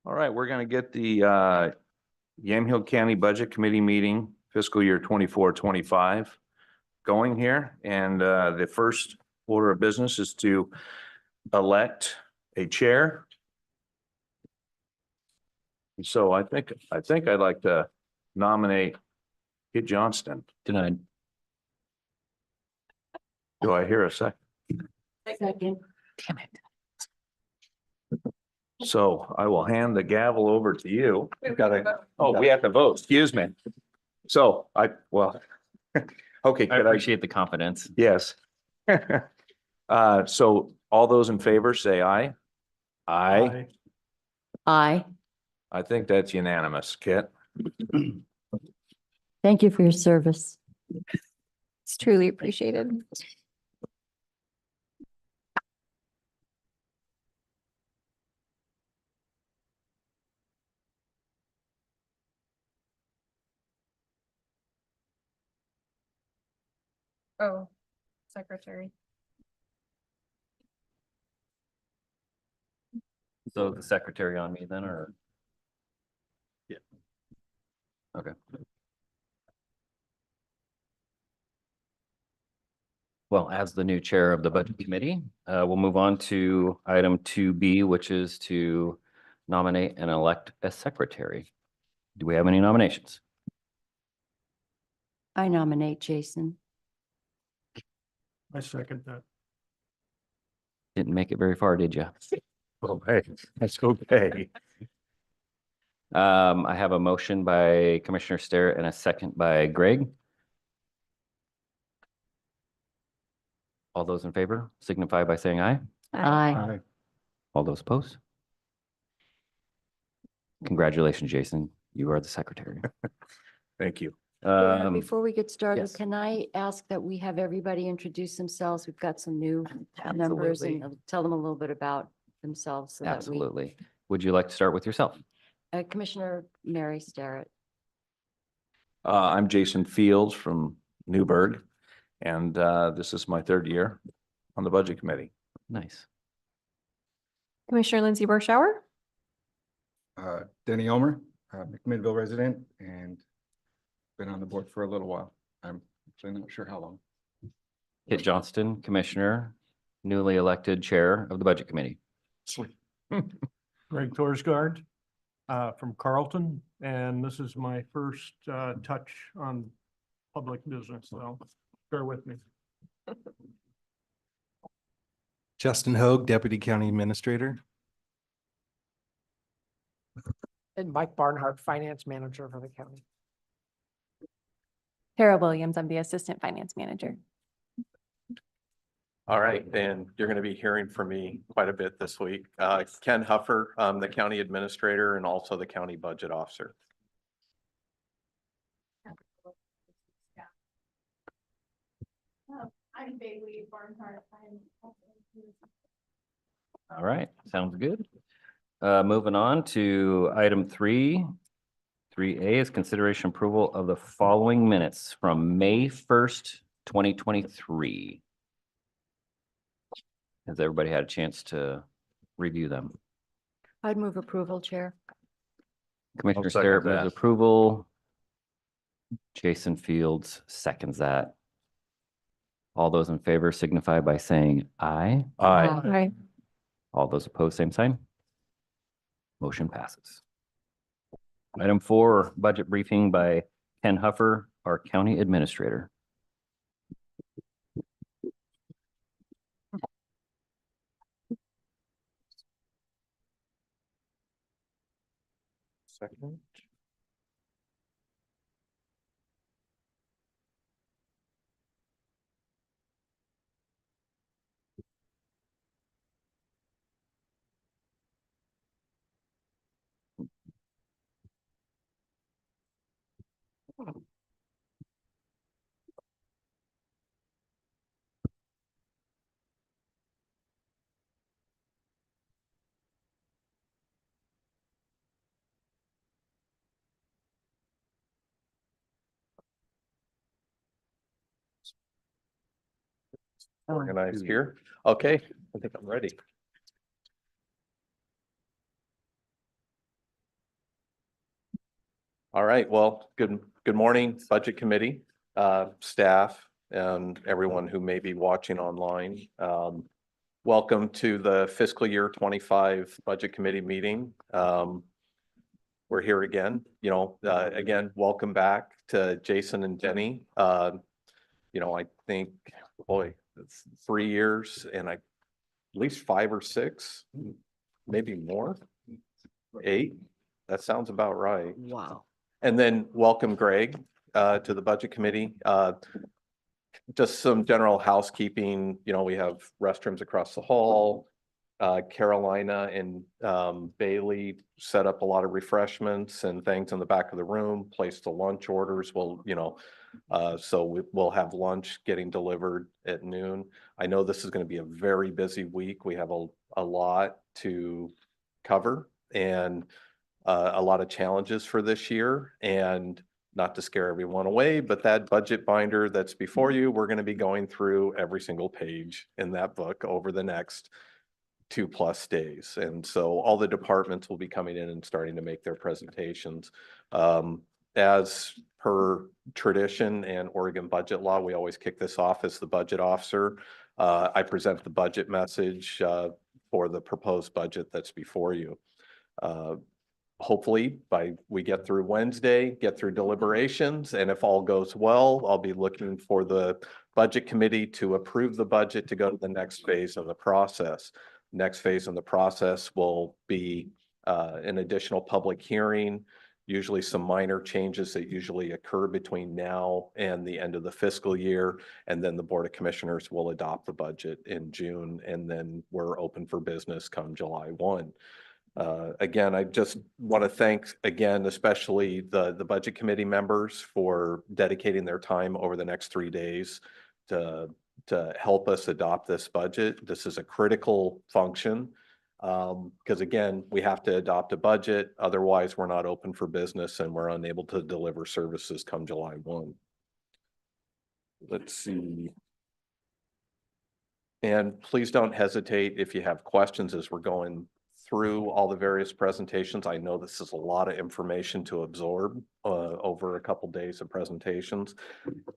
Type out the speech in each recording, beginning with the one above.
All right, we're going to get the Yamhill County Budget Committee meeting fiscal year 24-25 going here. And the first order of business is to elect a chair. So I think I'd like to nominate Kit Johnston. Denied. Do I hear a second? Second. Damn it. So I will hand the gavel over to you. We have to vote. Excuse me. So okay. I could appreciate the confidence. Yes. So all those in favor say aye. Aye. Aye. I think that's unanimous, Kit. Thank you for your service. It's truly appreciated. Oh, secretary. So the secretary on me then, or? Yeah. Okay. Well, as the new chair of the budget committee, we'll move on to item 2B, which is to nominate and elect a secretary. Do we have any nominations? I nominate Jason. I second that. Didn't make it very far, did you? Oh, hey, that's okay. I have a motion by Commissioner Starrett and a second by Greg. All those in favor signify by saying aye. Aye. All those opposed? Congratulations, Jason. You are the secretary. Thank you. Before we get started, yes. can I ask that we have everybody introduce themselves? We've got some new members and Absolutely. tell them a little bit about themselves. So that we, Absolutely. Would you like to start with yourself? Commissioner Mary Starrett. I'm Jason Fields from Newburgh, and this is my third year on the budget committee. Nice. Commissioner Lindsay Borschauer. Denny Omer, McMinnville resident, and been on the board for a little while. I'm actually not sure how long. Kit Johnston, Commissioner, newly elected Chair of the Budget Committee. Sweet. Greg Torsgaard, from Carlton, and this is my first, touch on public business, so bear with me. Justin Hoag, Deputy County Administrator. And Mike Barnhart, Finance Manager for the county. Tara Williams, I'm the Assistant Finance Manager. All right, and you're going to be hearing from me quite a bit this week. Ken Huffer, the County Administrator and also the County Budget Officer. I'm Bailey Barnhart. All right, sounds good. Moving on to item 3. 3A is consideration approval of the following minutes from May 1st, 2023. Has everybody had a chance to review them? I'd move approval, Chair. Commissioner second Starrett moves that. approval. Jason Fields seconds that. All those in favor signify by saying aye. Aye. Right. All those opposed, same sign. Motion passes. Item 4, budget briefing by Ken Huffer, our County Administrator. Second. Organized here. Okay, I think I'm ready. All right, well, good morning, Budget Committee, staff, and everyone who may be watching online. Welcome to the fiscal year 25 Budget Committee meeting. We're here again, again, welcome back to Jason and Jenny. I think, boy, it's 3 years and at least 5 or 6, maybe more, 8. That sounds about right. Wow. And then welcome Greg to the Budget Committee. Just some general housekeeping, we have restrooms across the hall. Carolina and Bailey set up a lot of refreshments and things in the back of the room, placed the lunch orders. Well, so we'll have lunch getting delivered at noon. I know this is going to be a very busy week. We have a lot to cover and a lot of challenges for this year, and not to scare everyone away, but that budget binder that's before you, we're going to be going through every single page in that book over the next 2+ days. And so all the departments will be coming in and starting to make their presentations. As per tradition and Oregon budget law, we always kick this off as the budget officer. I present the budget message for the proposed budget that's before you. Hopefully we get through Wednesday, get through deliberations, and if all goes well, I'll be looking for the Budget Committee to approve the budget to go to the next phase of the process. Next phase in the process will be an additional public hearing, usually some minor changes that usually occur between now and the end of the fiscal year. And then the Board of Commissioners will adopt the budget in June, and then we're open for business come July 1. Again, I just want to thank again, especially the Budget Committee members for dedicating their time over the next 3 days to help us adopt this budget. This is a critical function because again, we have to adopt a budget. Otherwise, we're not open for business and we're unable to deliver services come July 1. Let's see. And please don't hesitate if you have questions as we're going through all the various presentations. I know this is a lot of information to absorb over a couple days of presentations,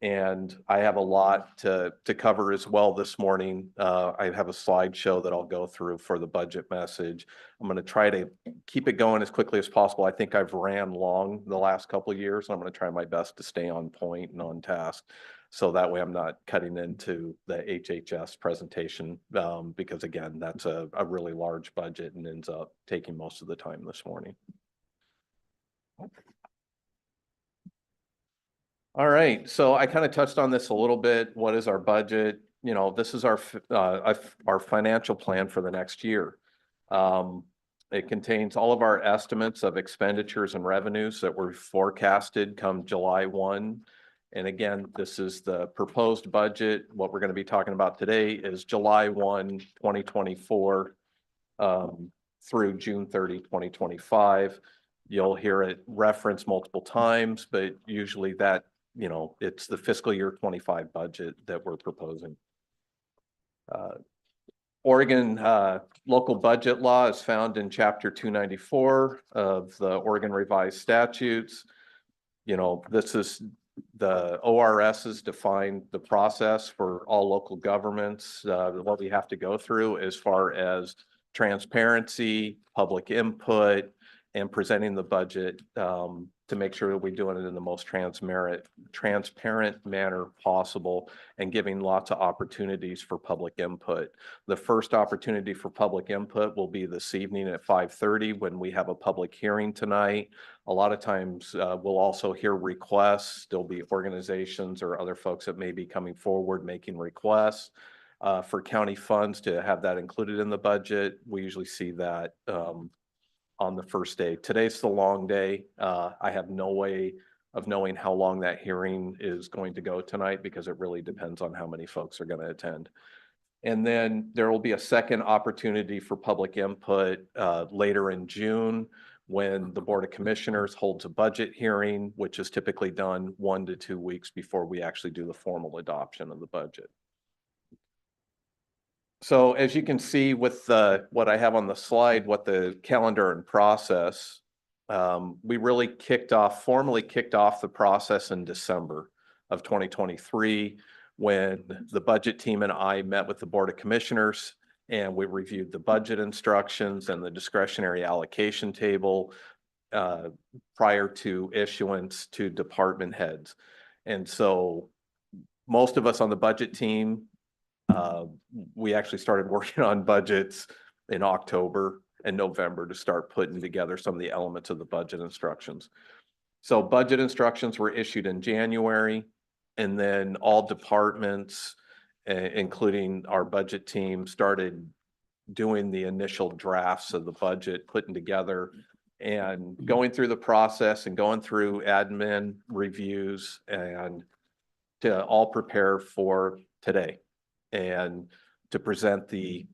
and I have a lot to cover as well this morning. I have a slideshow that I'll go through for the budget message. I'm going to try to keep it going as quickly as possible. I think I've ran long the last couple of years, and I'm going to try my best to stay on point and on task. So that way I'm not cutting into the HHS presentation because again, that's a really large budget and ends up taking most of the time this morning. All right, so I kind of touched on this a little bit. What is our budget? This is our financial plan for the next year. It contains all of our estimates of expenditures and revenues that were forecasted come July 1. And again, this is the proposed budget. What we're going to be talking about today is July 1, 2024 through June 30, 2025. You'll hear it referenced multiple times, but usually that, it's the fiscal year 25 budget that we're proposing. Oregon local budget law is found in Chapter 294 of the Oregon Revised Statutes. This is the ORSs define the process for all local governments, what we have to go through as far as transparency, public input, and presenting the budget to make sure that we're doing it in the most transparent manner possible and giving lots of opportunities for public input. The first opportunity for public input will be this evening at 5:30 when we have a public hearing tonight. A lot of times we'll also hear requests. There'll be organizations or other folks that may be coming forward making requests for county funds to have that included in the budget. We usually see that on the first day. Today's the long day. I have no way of knowing how long that hearing is going to go tonight because it really depends on how many folks are going to attend. And then there will be a second opportunity for public input later in June when the Board of Commissioners holds a budget hearing, which is typically done 1 to 2 weeks before we actually do the formal adoption of the budget. So as you can see with what I have on the slide, what the calendar and process We really formally kicked off the process in December of 2023 when the budget team and I met with the Board of Commissioners and we reviewed the budget instructions and the discretionary allocation table prior to issuance to department heads. And so most of us on the budget team, we actually started working on budgets in October and November to start putting together some of the elements of the budget instructions. So budget instructions were issued in January, and then all departments, including our budget team, started doing the initial drafts of the budget, putting together and going through the process and going through admin reviews and to all prepare for today and to present the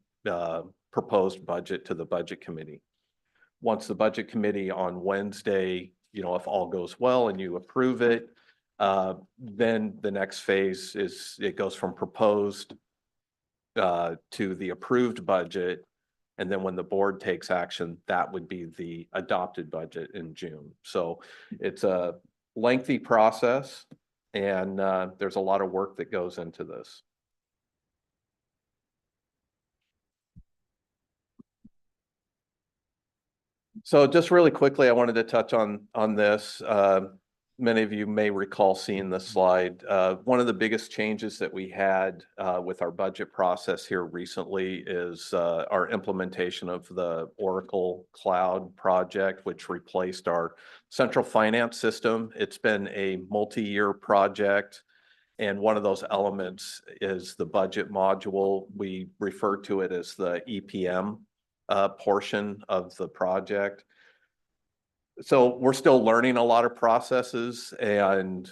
proposed budget to the budget committee. Once the budget committee on Wednesday, if all goes well and you approve it, then the next phase is it goes from proposed to the approved budget. And then when the board takes action, that would be the adopted budget in June. So it's a lengthy process and there's a lot of work that goes into this. So just really quickly, I wanted to touch on this. Many of you may recall seeing this slide. One of the biggest changes that we had with our budget process here recently is our implementation of the Oracle Cloud project, which replaced our central finance system. It's been a multi-year project. And one of those elements is the budget module. We refer to it as the EPM portion of the project. So we're still learning a lot of processes and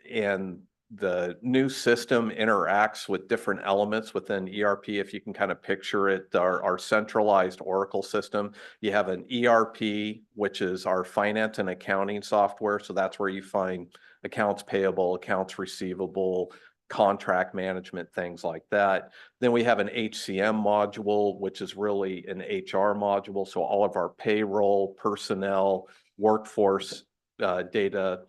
the new system interacts with different elements within ERP. If you can kind of picture it, our centralized Oracle system, you have an ERP, which is our finance and accounting software. So that's where you find accounts payable, accounts receivable, contract management, things like that. Then we have an HCM module, which is really an HR module. So all of our payroll, personnel, workforce data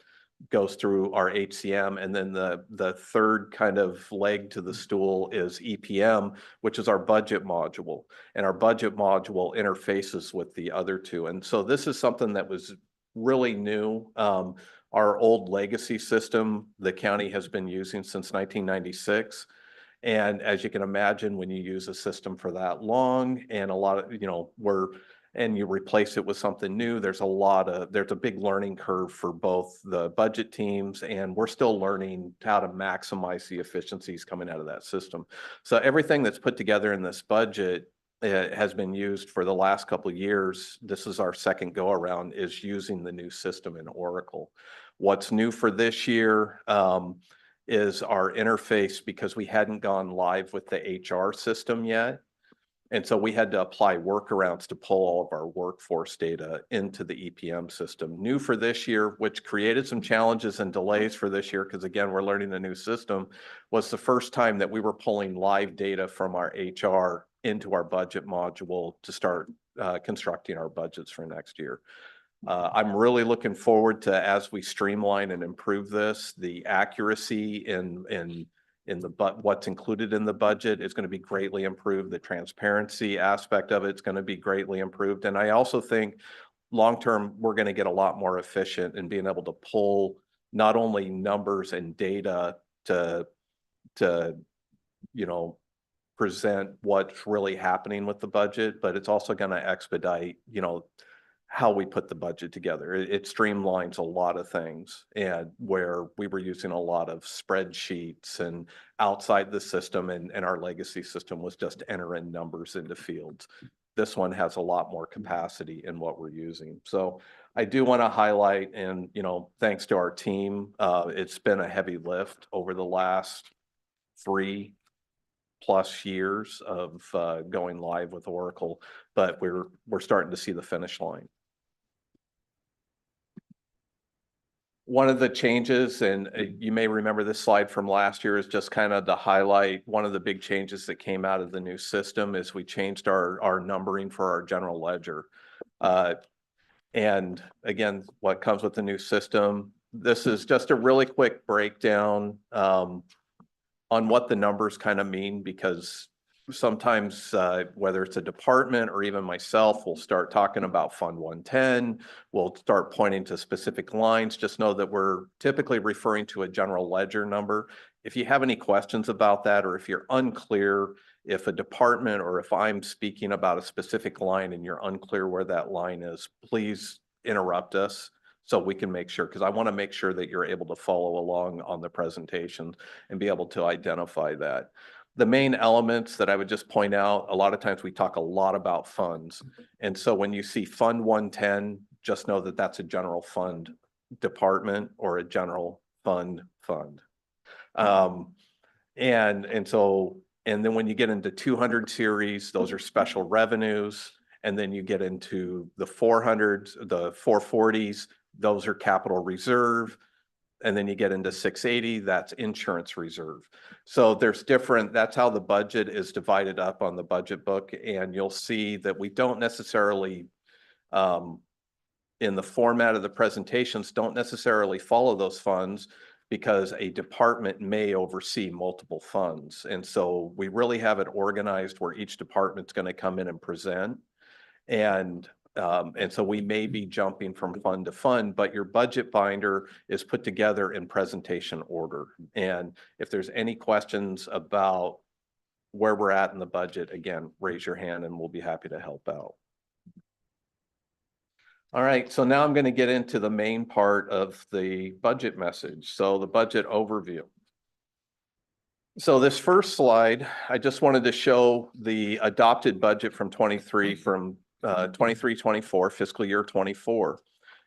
goes through our HCM. And then the third kind of leg to the stool is EPM, which is our budget module. And our budget module interfaces with the other two. And so this is something that was really new. Our old legacy system, the county has been using since 1996. And as you can imagine, when you use a system for that long and a lot of, and you replace it with something new, there's a big learning curve for both the budget teams, and we're still learning how to maximize the efficiencies coming out of that system. So everything that's put together in this budget has been used for the last couple of years. This is our second go around, is using the new system in Oracle. What's new for this year is our interface, because we hadn't gone live with the HR system yet. And so we had to apply workarounds to pull all of our workforce data into the EPM system. New for this year, which created some challenges and delays for this year, because again, we're learning the new system, was the first time that we were pulling live data from our HR into our budget module to start constructing our budgets for next year. I'm really looking forward to, as we streamline and improve this, the accuracy in what's included in the budget is going to be greatly improved. The transparency aspect of it's going to be greatly improved. And I also think long-term, we're going to get a lot more efficient in being able to pull not only numbers and data to present what's really happening with the budget, but it's also going to expedite, how we put the budget together. It streamlines a lot of things, and where we were using a lot of spreadsheets and outside the system, and our legacy system was just entering numbers into fields. This one has a lot more capacity in what we're using. So I do want to highlight, and thanks to our team, it's been a heavy lift over the last 3+ years of going live with Oracle, but we're starting to see the finish line. One of the changes, and you may remember this slide from last year, is just kind of to highlight one of the big changes that came out of the new system is we changed our numbering for our general ledger. And again, what comes with the new system, this is just a really quick breakdown on what the numbers kind of mean, because sometimes whether it's a department or even myself, we'll start talking about Fund 110. We'll start pointing to specific lines. Just know that we're typically referring to a general ledger number. If you have any questions about that, or if you're unclear, if a department or if I'm speaking about a specific line and you're unclear where that line is, please interrupt us so we can make sure, because I want to make sure that you're able to follow along on the presentation and be able to identify that. The main elements that I would just point out, a lot of times we talk a lot about funds. And so when you see Fund 110, just know that that's a general fund department or a general fund. And then when you get into 200 series, those are special revenues. And then you get into the 400s, the 440s, those are capital reserve. And then you get into 680, that's insurance reserve. So there's different, that's how the budget is divided up on the budget book. And you'll see that we don't necessarily, in the format of the presentations, don't necessarily follow those funds, because a department may oversee multiple funds. And so we really have it organized where each department's going to come in and present. And so we may be jumping from fund to fund, but your budget binder is put together in presentation order. And if there's any questions about where we're at in the budget, again, raise your hand and we'll be happy to help out. All right, so now I'm going to get into the main part of the budget message. So the budget overview. So this first slide, I just wanted to show the adopted budget from 23-24 fiscal year 24.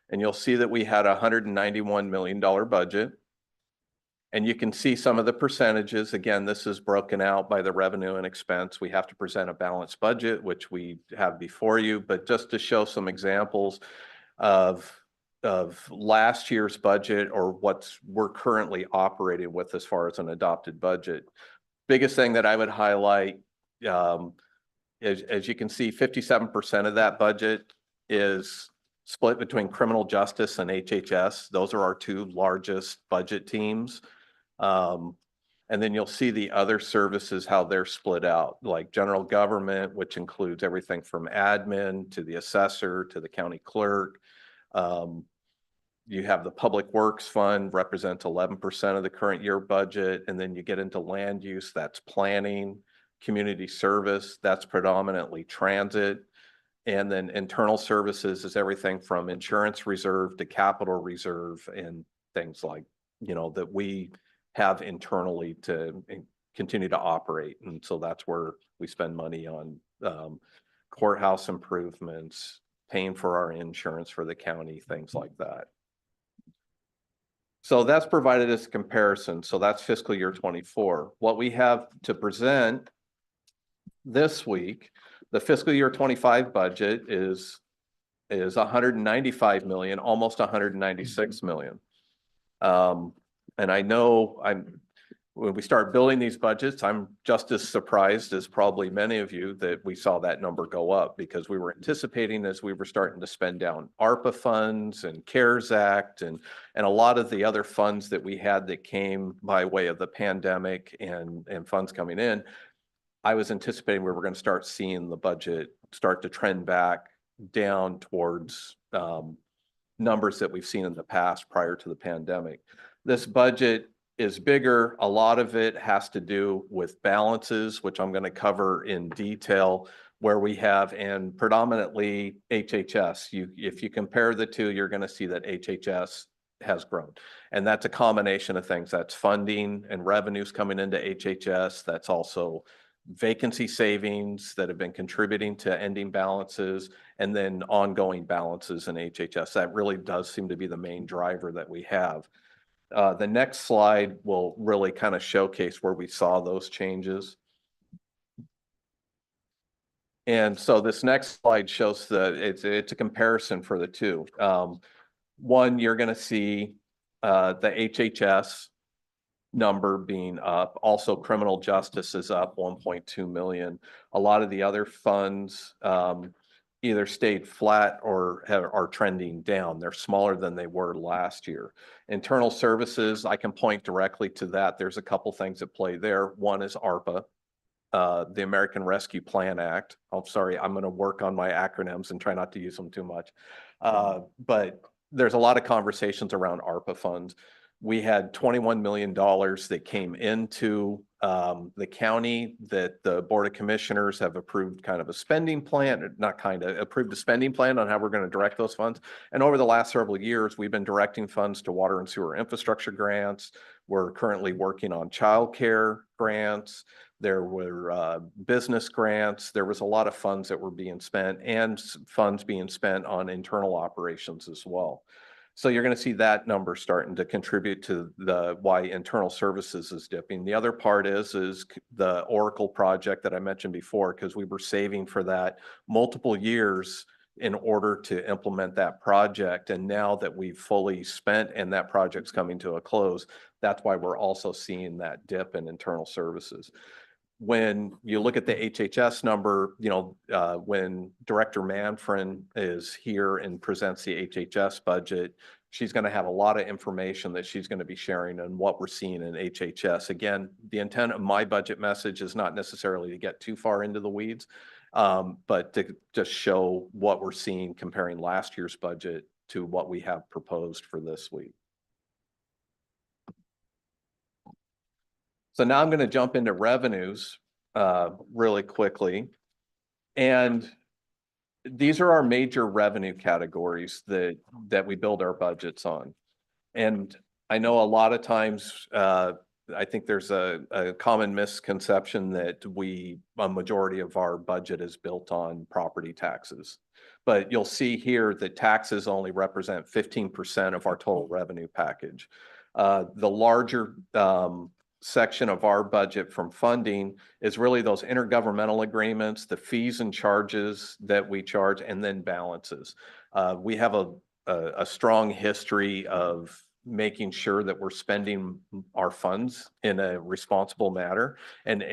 And you'll see that we had a $191 million budget. And you can see some of the percentages. Again, this is broken out by the revenue and expense. We have to present a balanced budget, which we have before you, but just to show some examples of last year's budget or what we're currently operating with as far as an adopted budget. Biggest thing that I would highlight, as you can see, 57% of that budget is split between criminal justice and HHS. Those are our two largest budget teams. And then you'll see the other services, how they're split out, like general government, which includes everything from admin to the assessor to the county clerk. You have the Public Works Fund, represents 11% of the current year budget. And then you get into land use, that's planning, community service, that's predominantly transit. And then internal services is everything from insurance reserve to capital reserve and things like, that we have internally to continue to operate. And so that's where we spend money on courthouse improvements, paying for our insurance for the county, things like that. So that's provided as a comparison. So that's fiscal year 24. What we have to present this week, the fiscal year 25 budget is 195 million, almost 196 million. And I know when we start building these budgets, I'm just as surprised as probably many of you that we saw that number go up, because we were anticipating, as we were starting to spend down ARPA funds and CARES Act and a lot of the other funds that we had that came by way of the pandemic and funds coming in, I was anticipating we were going to start seeing the budget start to trend back down towards numbers that we've seen in the past prior to the pandemic. This budget is bigger. A lot of it has to do with balances, which I'm going to cover in detail, where we have, and predominantly HHS. If you compare the two, you're going to see that HHS has grown. And that's a combination of things. That's funding and revenues coming into HHS. That's also vacancy savings that have been contributing to ending balances, and then ongoing balances in HHS. That really does seem to be the main driver that we have. The next slide will really kind of showcase where we saw those changes. And so this next slide shows that it's a comparison for the two. One, you're going to see the HHS number being up. Also, criminal justice is up 1.2 million. A lot of the other funds, either stayed flat or are trending down. They're smaller than they were last year. Internal services, I can point directly to that. There's a couple things at play there. One is ARPA, the American Rescue Plan Act. I'm sorry, I'm going to work on my acronyms and try not to use them too much. But there's a lot of conversations around ARPA funds. We had $21 million that came into the county that the Board of Commissioners have approved kind of a spending plan, not kind of, approved a spending plan on how we're going to direct those funds. And over the last several years, we've been directing funds to water and sewer infrastructure grants. We're currently working on childcare grants. There were business grants. There was a lot of funds that were being spent and funds being spent on internal operations as well. So you're going to see that number starting to contribute to why internal services is dipping. The other part is the Oracle project that I mentioned before, because we were saving for that multiple years in order to implement that project. And now that we've fully spent and that project's coming to a close, that's why we're also seeing that dip in internal services. When you look at the HHS number, when Director Manfred is here and presents the HHS budget, she's going to have a lot of information that she's going to be sharing on what we're seeing in HHS. Again, the intent of my budget message is not necessarily to get too far into the weeds, but to just show what we're seeing comparing last year's budget to what we have proposed for this week. So now I'm going to jump into revenues really quickly. And these are our major revenue categories that we build our budgets on. And I know a lot of times, I think there's a common misconception that a majority of our budget is built on property taxes. But you'll see here that taxes only represent 15% of our total revenue package. The larger section of our budget from funding is really those intergovernmental agreements, the fees and charges that we charge, and then balances. We have a strong history of making sure that we're spending our funds in a responsible manner, and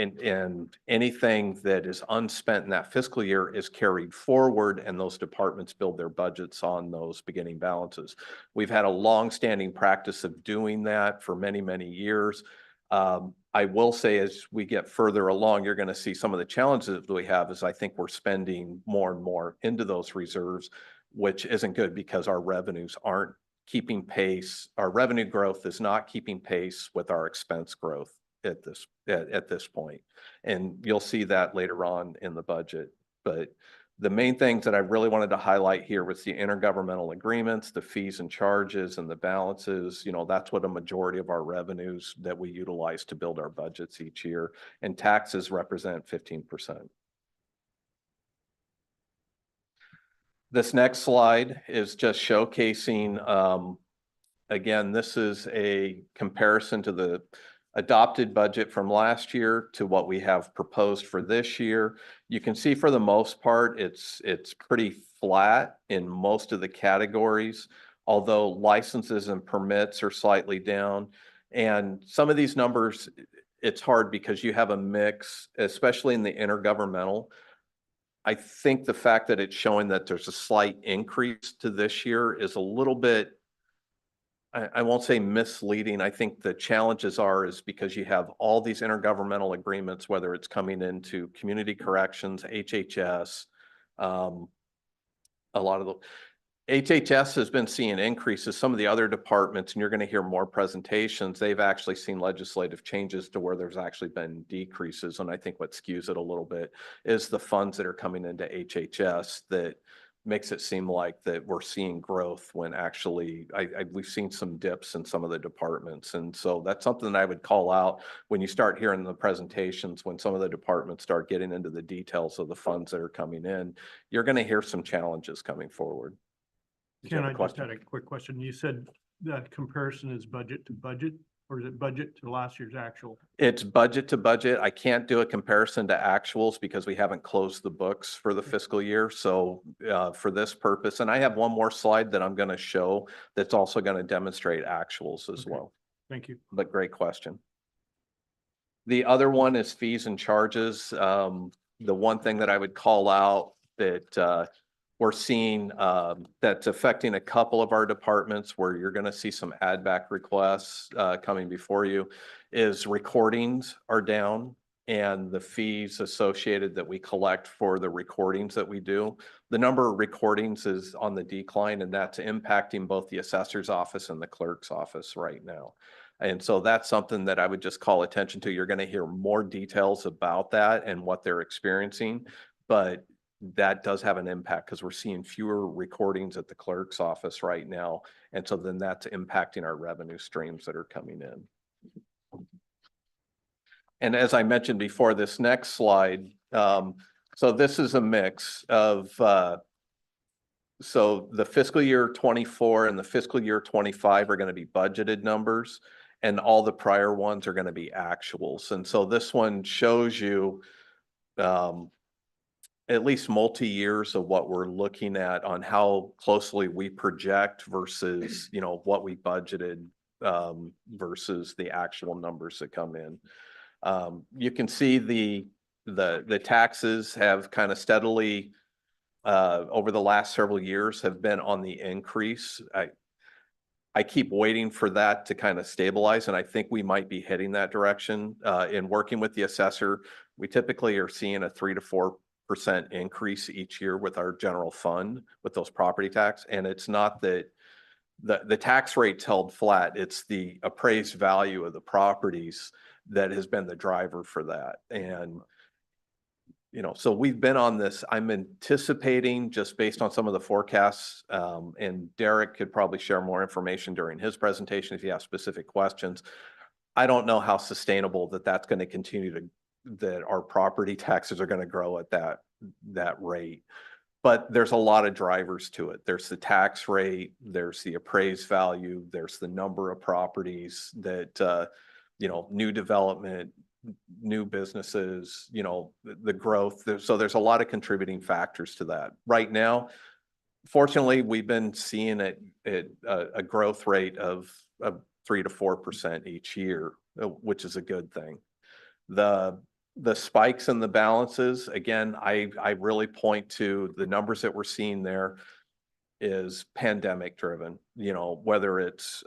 anything that is unspent in that fiscal year is carried forward, and those departments build their budgets on those beginning balances. We've had a long-standing practice of doing that for many, many years. I will say as we get further along, you're going to see some of the challenges that we have is I think we're spending more and more into those reserves, which isn't good because our revenues aren't keeping pace. Our revenue growth is not keeping pace with our expense growth at this point. And you'll see that later on in the budget. But the main things that I really wanted to highlight here was the intergovernmental agreements, the fees and charges, and the balances. That's what a majority of our revenues that we utilize to build our budgets each year. And taxes represent 15%. This next slide is just showcasing, again, this is a comparison to the adopted budget from last year to what we have proposed for this year. You can see for the most part, it's pretty flat in most of the categories, although licenses and permits are slightly down. And some of these numbers, it's hard because you have a mix, especially in the intergovernmental. I think the fact that it's showing that there's a slight increase to this year is a little bit, I won't say misleading. I think the challenges is because you have all these intergovernmental agreements, whether it's coming into community corrections, HHS, a lot of the HHS has been seeing increases. Some of the other departments, and you're going to hear more presentations, they've actually seen legislative changes to where there's actually been decreases. And I think what skews it a little bit is the funds that are coming into HHS that makes it seem like that we're seeing growth when actually we've seen some dips in some of the departments. And so that's something that I would call out when you start hearing the presentations, when some of the departments start getting into the details of the funds that are coming in, you're going to hear some challenges coming forward. Ken, I just had a quick question. You said that comparison is budget to budget, or is it budget to last year's actual? It's budget to budget. I can't do a comparison to actuals because we haven't closed the books for the fiscal year. So for this purpose, and I have one more slide that I'm going to show that's also going to demonstrate actuals as well. Thank you. But great question. The other one is fees and charges. The one thing that I would call out that we're seeing that's affecting a couple of our departments where you're going to see some add back requests coming before you, is recordings are down and the fees associated that we collect for the recordings that we do. The number of recordings is on the decline, and that's impacting both the assessor's office and the clerk's office right now. And so that's something that I would just call attention to. You're going to hear more details about that and what they're experiencing, but that does have an impact because we're seeing fewer recordings at the clerk's office right now. And so then that's impacting our revenue streams that are coming in. And as I mentioned before, this next slide, so this is a mix of, so the fiscal year 24 and the fiscal year 25 are going to be budgeted numbers, and all the prior ones are going to be actuals. And so this one shows you at least multi-years of what we're looking at on how closely we project versus, you know, what we budgeted versus the actual numbers that come in. You can see the taxes have kind of steadily over the last several years have been on the increase. I keep waiting for that to kind of stabilize, and I think we might be heading that direction. In working with the assessor, we typically are seeing a 3 to 4% increase each year with our general fund with those property tax. And it's not that the tax rate's held flat, it's the appraised value of the properties that has been the driver for that. And, you know, so we've been on this, I'm anticipating just based on some of the forecasts, and Derek could probably share more information during his presentation if you have specific questions. I don't know how sustainable that's going to continue that our property taxes are going to grow at that rate. But there's a lot of drivers to it. There's the tax rate, there's the appraised value, there's the number of properties that, you know, new development, new businesses, you know, the growth. So there's a lot of contributing factors to that. Right now, fortunately, we've been seeing a growth rate of 3 to 4% each year, which is a good thing. The spikes in the balances, again, I really point to the numbers that we're seeing there is pandemic driven, you know, whether it's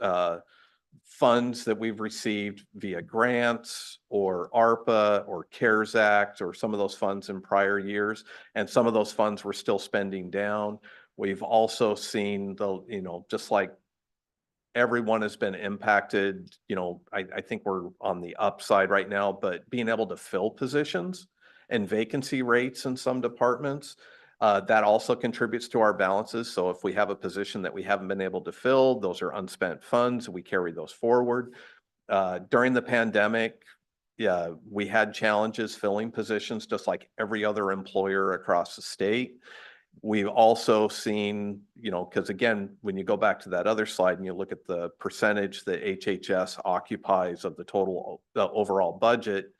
funds that we've received via grants or ARPA or CARES Act or some of those funds in prior years. And some of those funds we're still spending down. We've also seen you know, just like everyone has been impacted, you know, I think we're on the upside right now, but being able to fill positions and vacancy rates in some departments, that also contributes to our balances. So if we have a position that we haven't been able to fill, those are unspent funds, we carry those forward. During the pandemic, yeah, we had challenges filling positions just like every other employer across the state. We've also seen, you know, because again, when you go back to that other slide and you look at the percentage that HHS occupies of the total, the overall budget,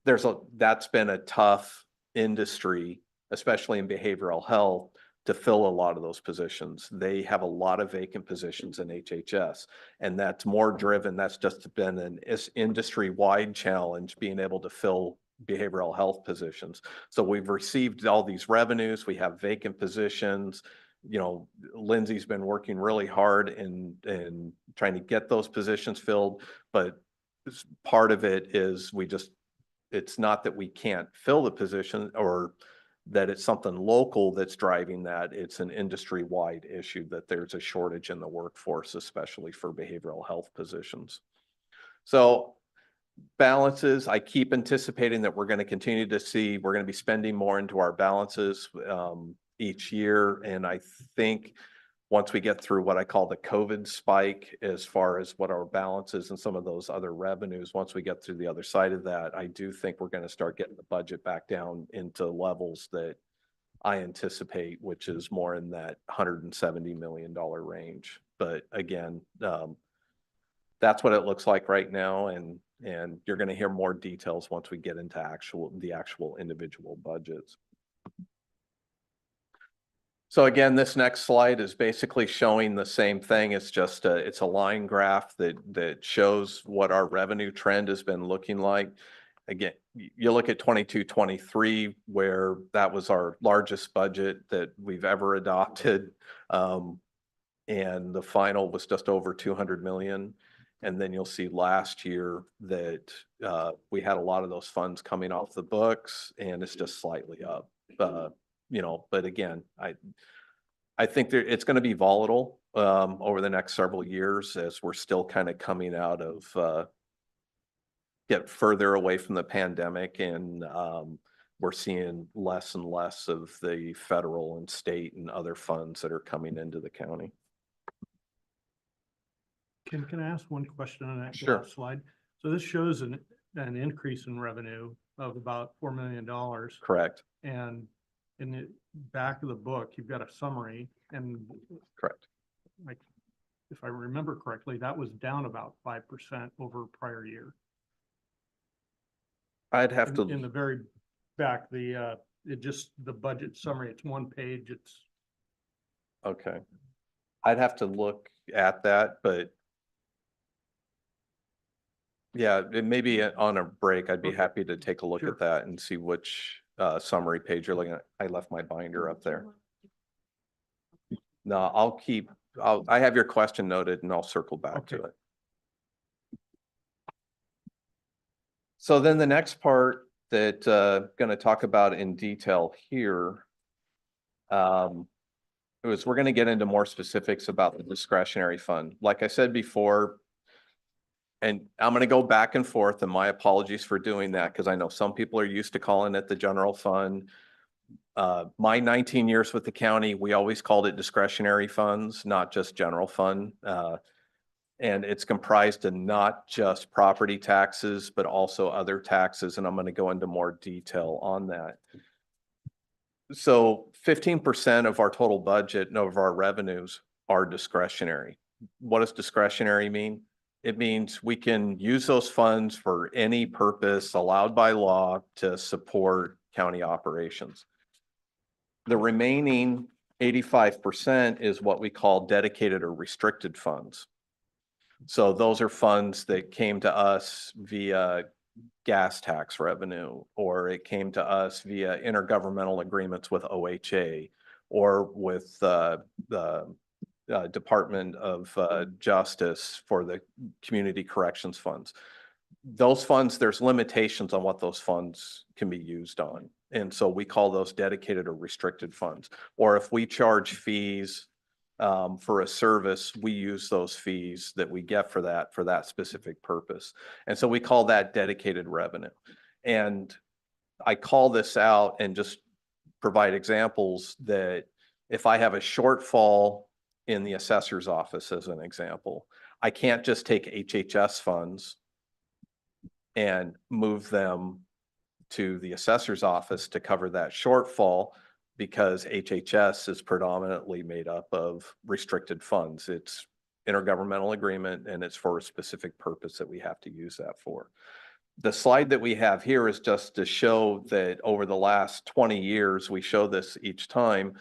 that's been a tough industry, especially in behavioral health, to fill a lot of those positions. They have a lot of vacant positions in HHS, and that's more driven. That's just been an industry-wide challenge being able to fill behavioral health positions. So we've received all these revenues, we have vacant positions. You know, Lindsay's been working really hard in trying to get those positions filled, but part of it is it's not that we can't fill the position or that it's something local that's driving that. It's an industry-wide issue that there's a shortage in the workforce, especially for behavioral health positions. So balances, I keep anticipating that we're going to continue to see, we're going to be spending more into our balances each year. And I think once we get through what I call the COVID spike, as far as what our balances and some of those other revenues, once we get through the other side of that, I do think we're going to start getting the budget back down into levels that I anticipate, which is more in that $170 million range. But again, that's what it looks like right now. And you're going to hear more details once we get into the actual individual budgets. So again, this next slide is basically showing the same thing. It's just it's a line graph that shows what our revenue trend has been looking like. again, you look at 22-23, where that was our largest budget that we've ever adopted. And the final was just over 200 million. And then you'll see last year that we had a lot of those funds coming off the books, and it's just slightly up. But again, I think it's going to be volatile over the next several years as we're still kind of coming out of get further away from the pandemic, and we're seeing less and less of the federal and state and other funds that are coming into the county. Can I ask one question on that Sure. last slide? So this shows an increase in revenue of about $4 million. Correct. And in the back of the book, you've got a summary, and Correct. like, if I remember correctly, that was down about 5% over prior year. I'd have In to, the very back, the budget summary, it's one page, it's, okay. I'd have to look at that, but yeah, it may be on a break. I'd be Okay. happy to take a look Sure. at that and see which summary page you're looking at. I left my binder up there. No, I have your question noted and I'll circle back to Okay. it. So then the next part that going to talk about in detail here is we're going to get into more specifics about the discretionary fund. Like I said before, and I'm going to go back and forth, and my apologies for doing that because I know some people are used to calling it the general fund. My 19 years with the county, we always called it discretionary funds, not just general fund. And it's comprised of not just property taxes, but also other taxes. And I'm going to go into more detail on that. So 15% of our total budget and of our revenues are discretionary. What does discretionary mean? It means we can use those funds for any purpose allowed by law to support county operations. The remaining 85% is what we call dedicated or restricted funds. So those are funds that came to us via gas tax revenue, or it came to us via intergovernmental agreements with OHA or with the Department of Justice for the community corrections funds. Those funds, there's limitations on what those funds can be used on. And so we call those dedicated or restricted funds. Or if we charge fees for a service, we use those fees that we get for that specific purpose. And so we call that dedicated revenue. And I call this out and just provide examples that if I have a shortfall in the assessor's office, as an example, I can't just take HHS funds and move them to the assessor's office to cover that shortfall, because HHS is predominantly made up of restricted funds. It's intergovernmental agreement and it's for a specific purpose that we have to use that for. The slide that we have here is just to show that over the last 20 years, we show this each time,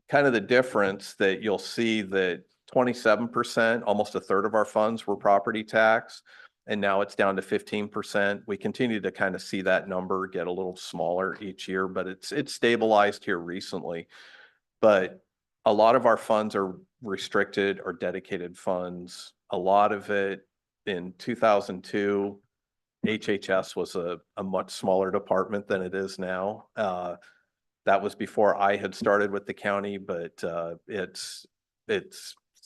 kind of the difference that you'll see that 27%, almost a third of our funds were property tax, and now it's down to 15%. We continue to kind of see that number get a little smaller each year, but it's stabilized here recently. But a lot of our funds are restricted or dedicated funds. A lot of it in 2002, HHS was a much smaller department than it is now. That was before I had started with the county, but it's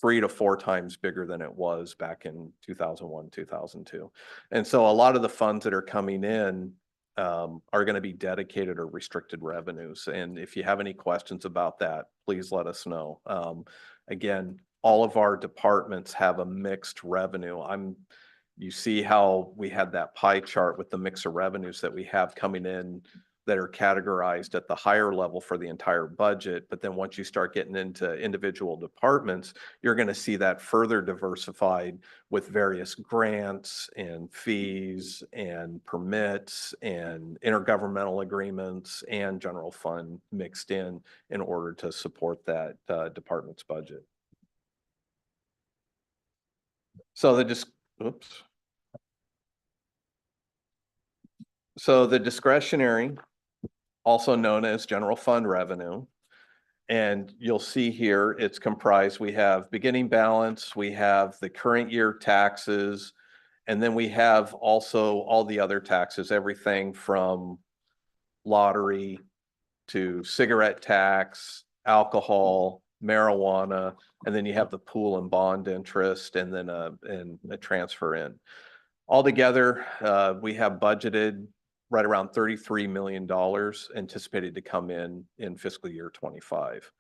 3 to 4 times bigger than it was back in 2001, 2002. And so a lot of the funds that are coming in are going to be dedicated or restricted revenues. And if you have any questions about that, please let us know. Again, all of our departments have a mixed revenue. You see how we had that pie chart with the mix of revenues that we have coming in that are categorized at the higher level for the entire budget. But then once you start getting into individual departments, you're going to see that further diversified with various grants and fees and permits and intergovernmental agreements and general fund mixed in order to support that department's budget. So oops. So the discretionary, also known as general fund revenue. And you'll see here, it's comprised, we have beginning balance, we have the current year taxes, and then we have also all the other taxes, everything from lottery to cigarette tax, alcohol, marijuana, and then you have the pool and bond interest and then a transfer in. Altogether, we have budgeted right around $33 million anticipated to come in fiscal year 25.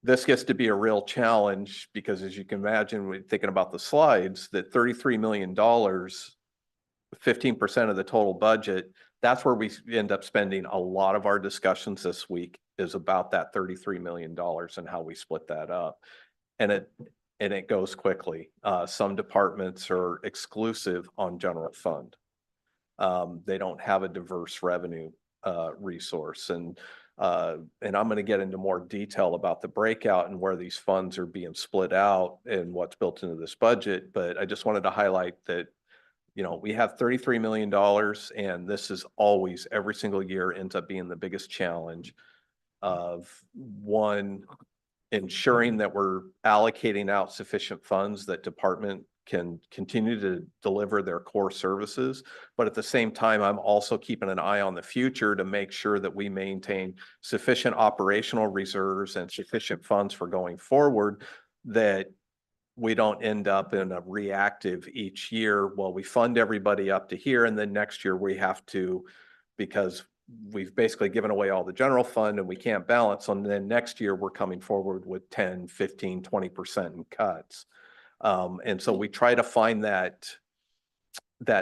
This gets to be a real challenge because as you can imagine, when thinking about the slides, that $33 million, 15% of the total budget, that's where we end up spending a lot of our discussions this week is about that $33 million and how we split that up. And it goes quickly. Some departments are exclusive on general fund. They don't have a diverse revenue resource. And I'm going to get into more detail about the breakout and where these funds are being split out and what's built into this budget. But I just wanted to highlight that, you know, we have $33 million and this is always, every single year ends up being the biggest challenge of one, ensuring that we're allocating out sufficient funds that department can continue to deliver their core services. But at the same time, I'm also keeping an eye on the future to make sure that we maintain sufficient operational reserves and sufficient funds for going forward, that we don't end up in a reactive each year. Well, we fund everybody up to here, and then next year we have to, because we've basically given away all the general fund and we can't balance. And then next year we're coming forward with 10, 15, 20% in cuts. And so we try to find that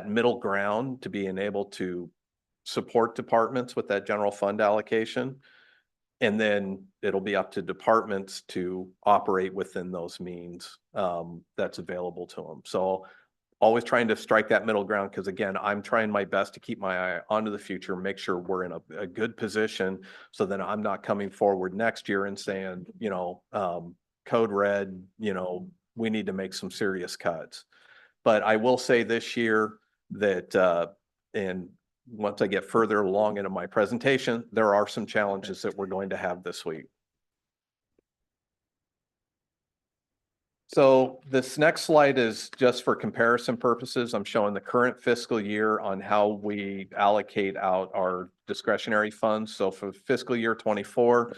middle ground to being able to support departments with that general fund allocation. And then it'll be up to departments to operate within those means that's available to them. So always trying to strike that middle ground, because again, I'm trying my best to keep my eye onto the future, make sure we're in a good position so that I'm not coming forward next year and saying, you know, code red, you know, we need to make some serious cuts. But I will say this year that, and once I get further along into my presentation, there are some challenges that we're going to have this week. So this next slide is just for comparison purposes. I'm showing the current fiscal year on how we allocate out our discretionary funds. So for fiscal year 24,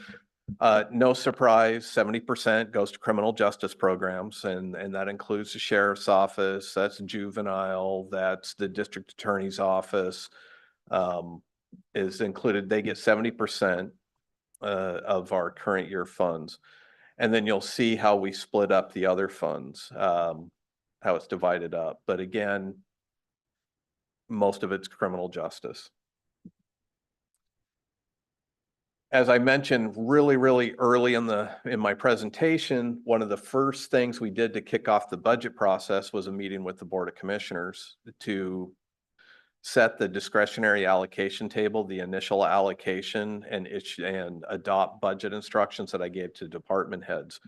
no surprise, 70% goes to criminal justice programs, and that includes the sheriff's office, that's juvenile, that's the district attorney's office, is included. They get 70% of our current year funds. And then you'll see how we split up the other funds, how it's divided up. But again, most of it's criminal justice. As I mentioned really early in my presentation, one of the first things we did to kick off the budget process was a meeting with the Board of Commissioners to set the discretionary allocation table, the initial allocation, and adopt budget instructions that I gave to department heads.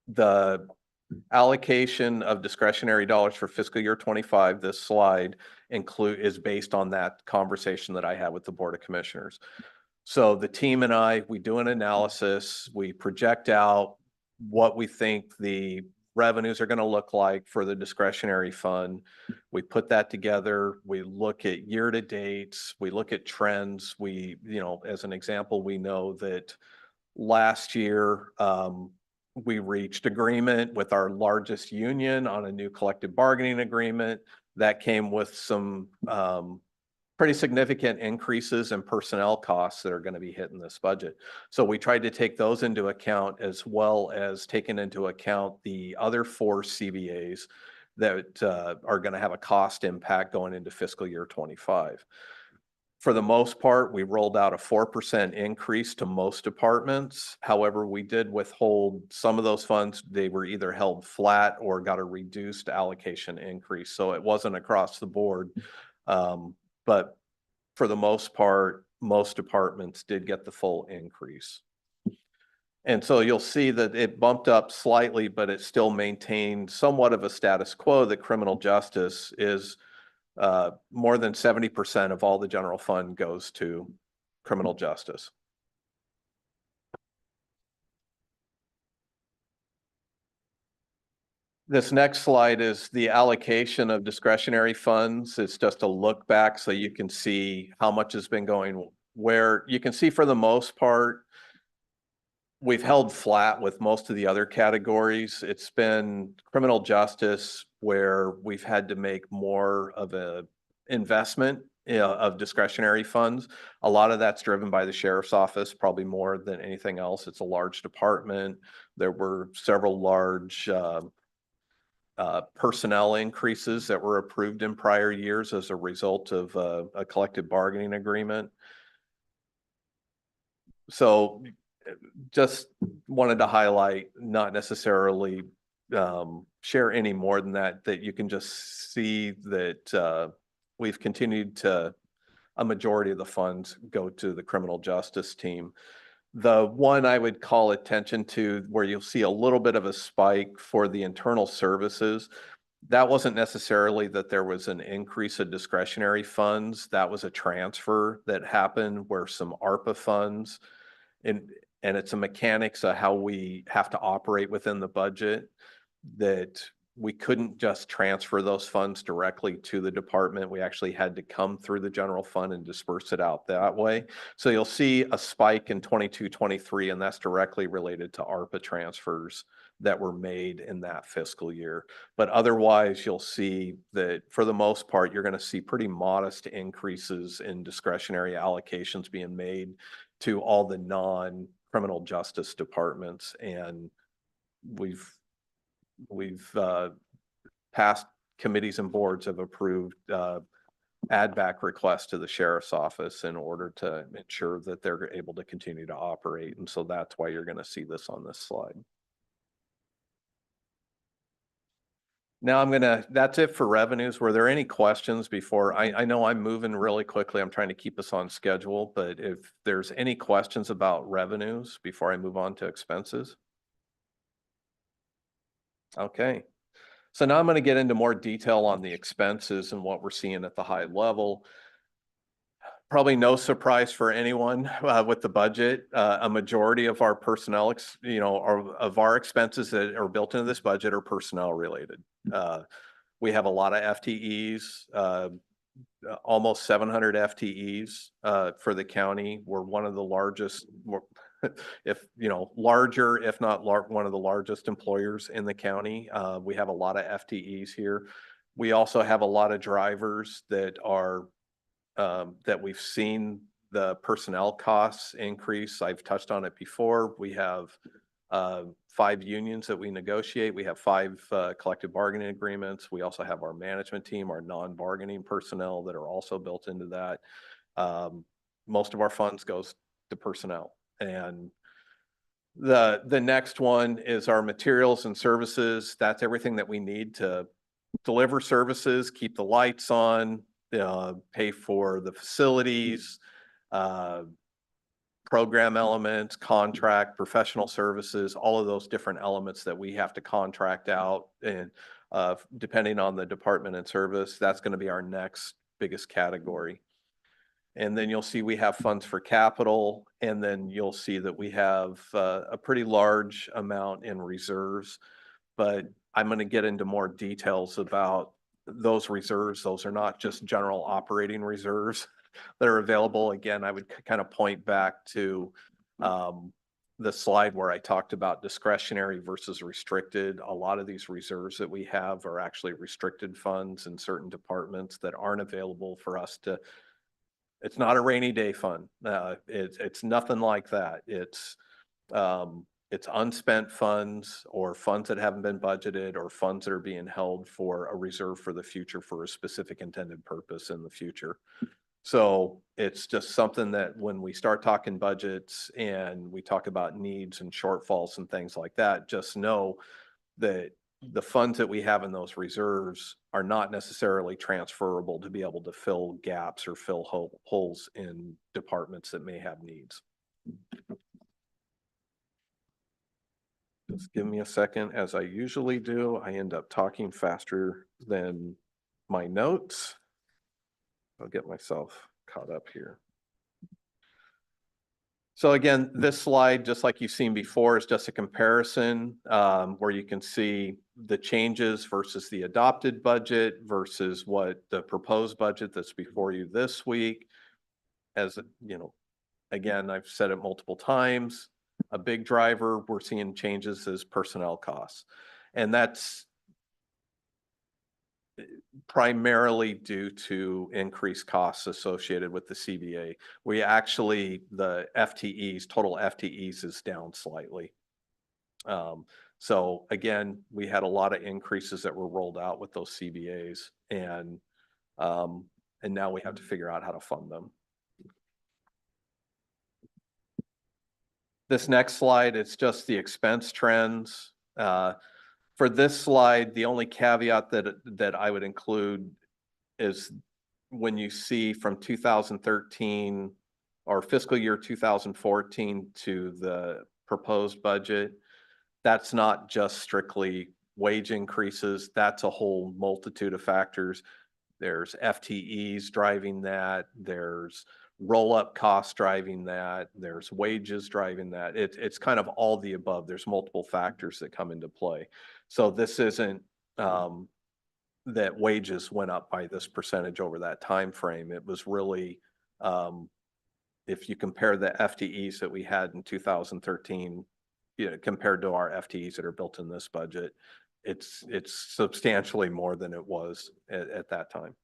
The allocation of discretionary dollars for fiscal year 25, this slide is based on that conversation that I had with the Board of Commissioners. So the team and I, we do an analysis, we project out what we think the revenues are going to look like for the discretionary fund. We put that together. We look at year to dates. We look at trends. We, you know, as an example, we know that last year we reached agreement with our largest union on a new collective bargaining agreement that came with some pretty significant increases in personnel costs that are going to be hitting this budget. So we tried to take those into account, as well as taking into account the other 4 CBAs that are going to have a cost impact going into fiscal year 25. For the most part, we rolled out a 4% increase to most departments. However, we did withhold some of those funds. They were either held flat or got a reduced allocation increase. So it wasn't across the board. But for the most part, most departments did get the full increase. And so you'll see that it bumped up slightly, but it still maintained somewhat of a status quo that criminal justice is more than 70% of all the general fund goes to criminal justice. This next slide is the allocation of discretionary funds. It's just a look back so you can see how much has been going where. You can see for the most part, we've held flat with most of the other categories. It's been criminal justice where we've had to make more of a investment of discretionary funds. A lot of that's driven by the sheriff's office, probably more than anything else. It's a large department. There were several large personnel increases that were approved in prior years as a result of a collective bargaining agreement. So just wanted to highlight, not necessarily share any more than that, that you can just see that we've continued to, a majority of the funds go to the criminal justice team. The one I would call attention to where you'll see a little bit of a spike for the internal services, that wasn't necessarily that there was an increase of discretionary funds. That was a transfer that happened where some ARPA funds, and it's a mechanics of how we have to operate within the budget, that we couldn't just transfer those funds directly to the department. We actually had to come through the general fund and disperse it out that way. So you'll see a spike in 22-23, and that's directly related to ARPA transfers that were made in that fiscal year. But otherwise, you'll see that for the most part, you're going to see pretty modest increases in discretionary allocations being made to all the non-criminal justice departments. And we've past committees and boards have approved add back requests to the sheriff's office in order to ensure that they're able to continue to operate. And so that's why you're going to see this on this slide. Now that's it for revenues. Were there any questions before? I know I'm moving really quickly. I'm trying to keep us on schedule, but if there's any questions about revenues before I move on to expenses. Okay, so now I'm going to get into more detail on the expenses and what we're seeing at the high level. Probably no surprise for anyone with the budget. A majority of our personnel, of our expenses that are built into this budget are personnel related. We have a lot of FTEs, almost 700 FTEs for the county. We're one of the largest, larger, if not one of the largest employers in the county. We have a lot of FTEs here. We also have a lot of drivers that are, that we've seen the personnel costs increase. I've touched on it before. We have 5 unions that we negotiate. We have 5 collective bargaining agreements. We also have our management team, our non-bargaining personnel that are also built into that. Most of our funds goes to personnel. And the next one is our materials and services. That's everything that we need to deliver services, keep the lights on, pay for the facilities, program elements, contract, professional services, all of those different elements that we have to contract out. And depending on the department and service, that's going to be our next biggest category. And then you'll see we have funds for capital, and then you'll see that we have a pretty large amount in reserves. But I'm going to get into more details about those reserves. Those are not just general operating reserves that are available. Again, I would kind of point back to the slide where I talked about discretionary versus restricted. A lot of these reserves that we have are actually restricted funds in certain departments that aren't available for us to. It's not a rainy day fund. It's nothing like that. It's unspent funds or funds that haven't been budgeted or funds that are being held for a reserve for the future for a specific intended purpose in the future. So it's just something that when we start talking budgets and we talk about needs and shortfalls and things like that, just know that the funds that we have in those reserves are not necessarily transferable to be able to fill gaps or fill holes in departments that may have needs. Just give me a second. As I usually do, I end up talking faster than my notes. I'll get myself caught up here. So again, this slide, just like you've seen before, is just a comparison where you can see the changes versus the adopted budget versus what the proposed budget that's before you this week. As you know, again, I've said it multiple times, a big driver we're seeing changes is personnel costs. And that's primarily due to increased costs associated with the CBA. We actually, the FTEs, total FTEs is down slightly. So again, we had a lot of increases that were rolled out with those CBAs, and now we have to figure out how to fund them. This next slide, it's just the expense trends. For this slide, the only caveat that I would include is when you see from 2013 or fiscal year 2014 to the proposed budget, that's not just strictly wage increases. That's a whole multitude of factors. There's FTEs driving that. There's roll-up costs driving that. There's wages driving that. It's kind of all the above. There's multiple factors that come into play. So this isn't that wages went up by this percentage over that time frame. It was really, if you compare the FTEs that we had in 2013, compared to our FTEs that are built in this budget, it's substantially more than it was at that time.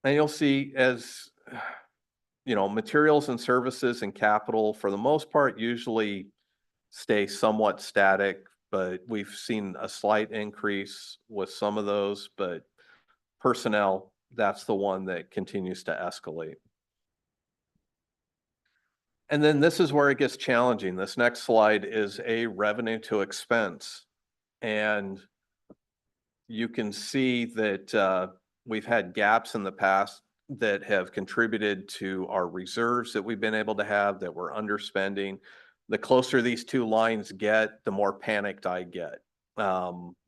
And you'll see, as you know, materials and services and capital for the most part usually stay somewhat static, but we've seen a slight increase with some of those, but personnel, that's the one that continues to escalate. And then this is where it gets challenging. This next slide is a revenue to expense. And you can see that we've had gaps in the past that have contributed to our reserves that we've been able to have that we're underspending. The closer these two lines get, the more panicked I get.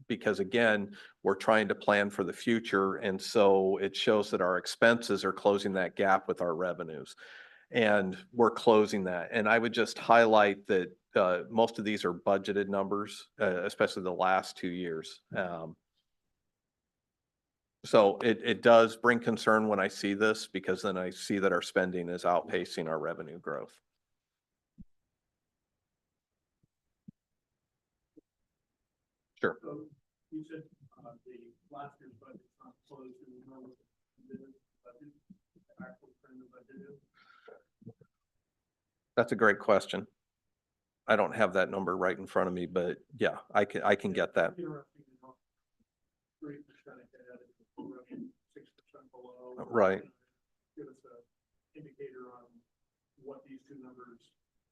Because again, we're trying to plan for the future. And so it shows that our expenses are closing that gap with our revenues. And we're closing that. And I would just highlight that most of these are budgeted numbers, especially the last 2 years. So it does bring concern when I see this, because then I see that our spending is outpacing our revenue growth. Sure. So you said the last year's budget's not closed, do we know what the budget, actual trend of budget is? That's a great question. I don't have that number right in front of me, but yeah, I can get that. 3% ahead, 6% below. Right. Give us an indicator on what these two numbers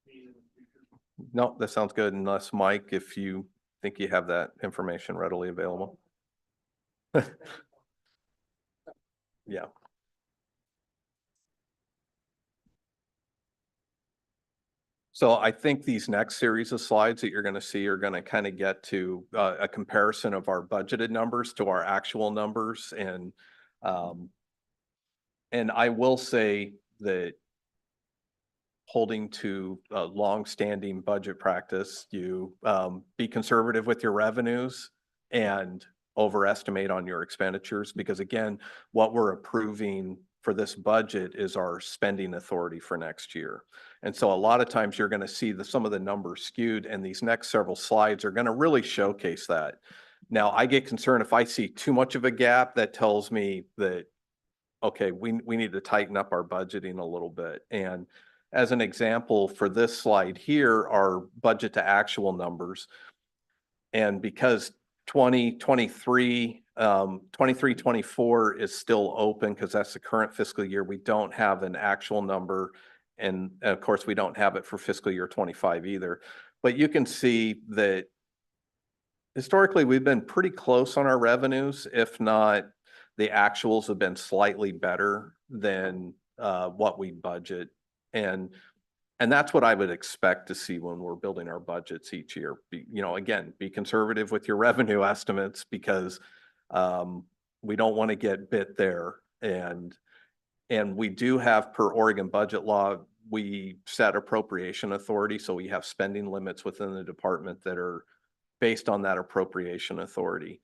mean in the future. No, that sounds good. Unless Mike, if you think you have that information readily available. Yeah. So I think these next series of slides that you're going to see are going to kind of get to a comparison of our budgeted numbers to our actual numbers. And I will say that holding to a long-standing budget practice, you be conservative with your revenues and overestimate on your expenditures, because again, what we're approving for this budget is our spending authority for next year. And so a lot of times you're going to see some of the numbers skewed, and these next several slides are going to really showcase that. Now, I get concerned if I see too much of a gap, that tells me that, okay, we need to tighten up our budgeting a little bit. And as an example, for this slide here, our budget to actual numbers. And because 23-24 is still open because that's the current fiscal year, we don't have an actual number. And of course, we don't have it for fiscal year 25 either. But you can see that historically, we've been pretty close on our revenues. If not, the actuals have been slightly better than what we budget. And that's what I would expect to see when we're building our budgets each year. Again, be conservative with your revenue estimates, because We don't want to get bit there. And we do have, per Oregon budget law, we set appropriation authority. So we have spending limits within the department that are based on that appropriation authority.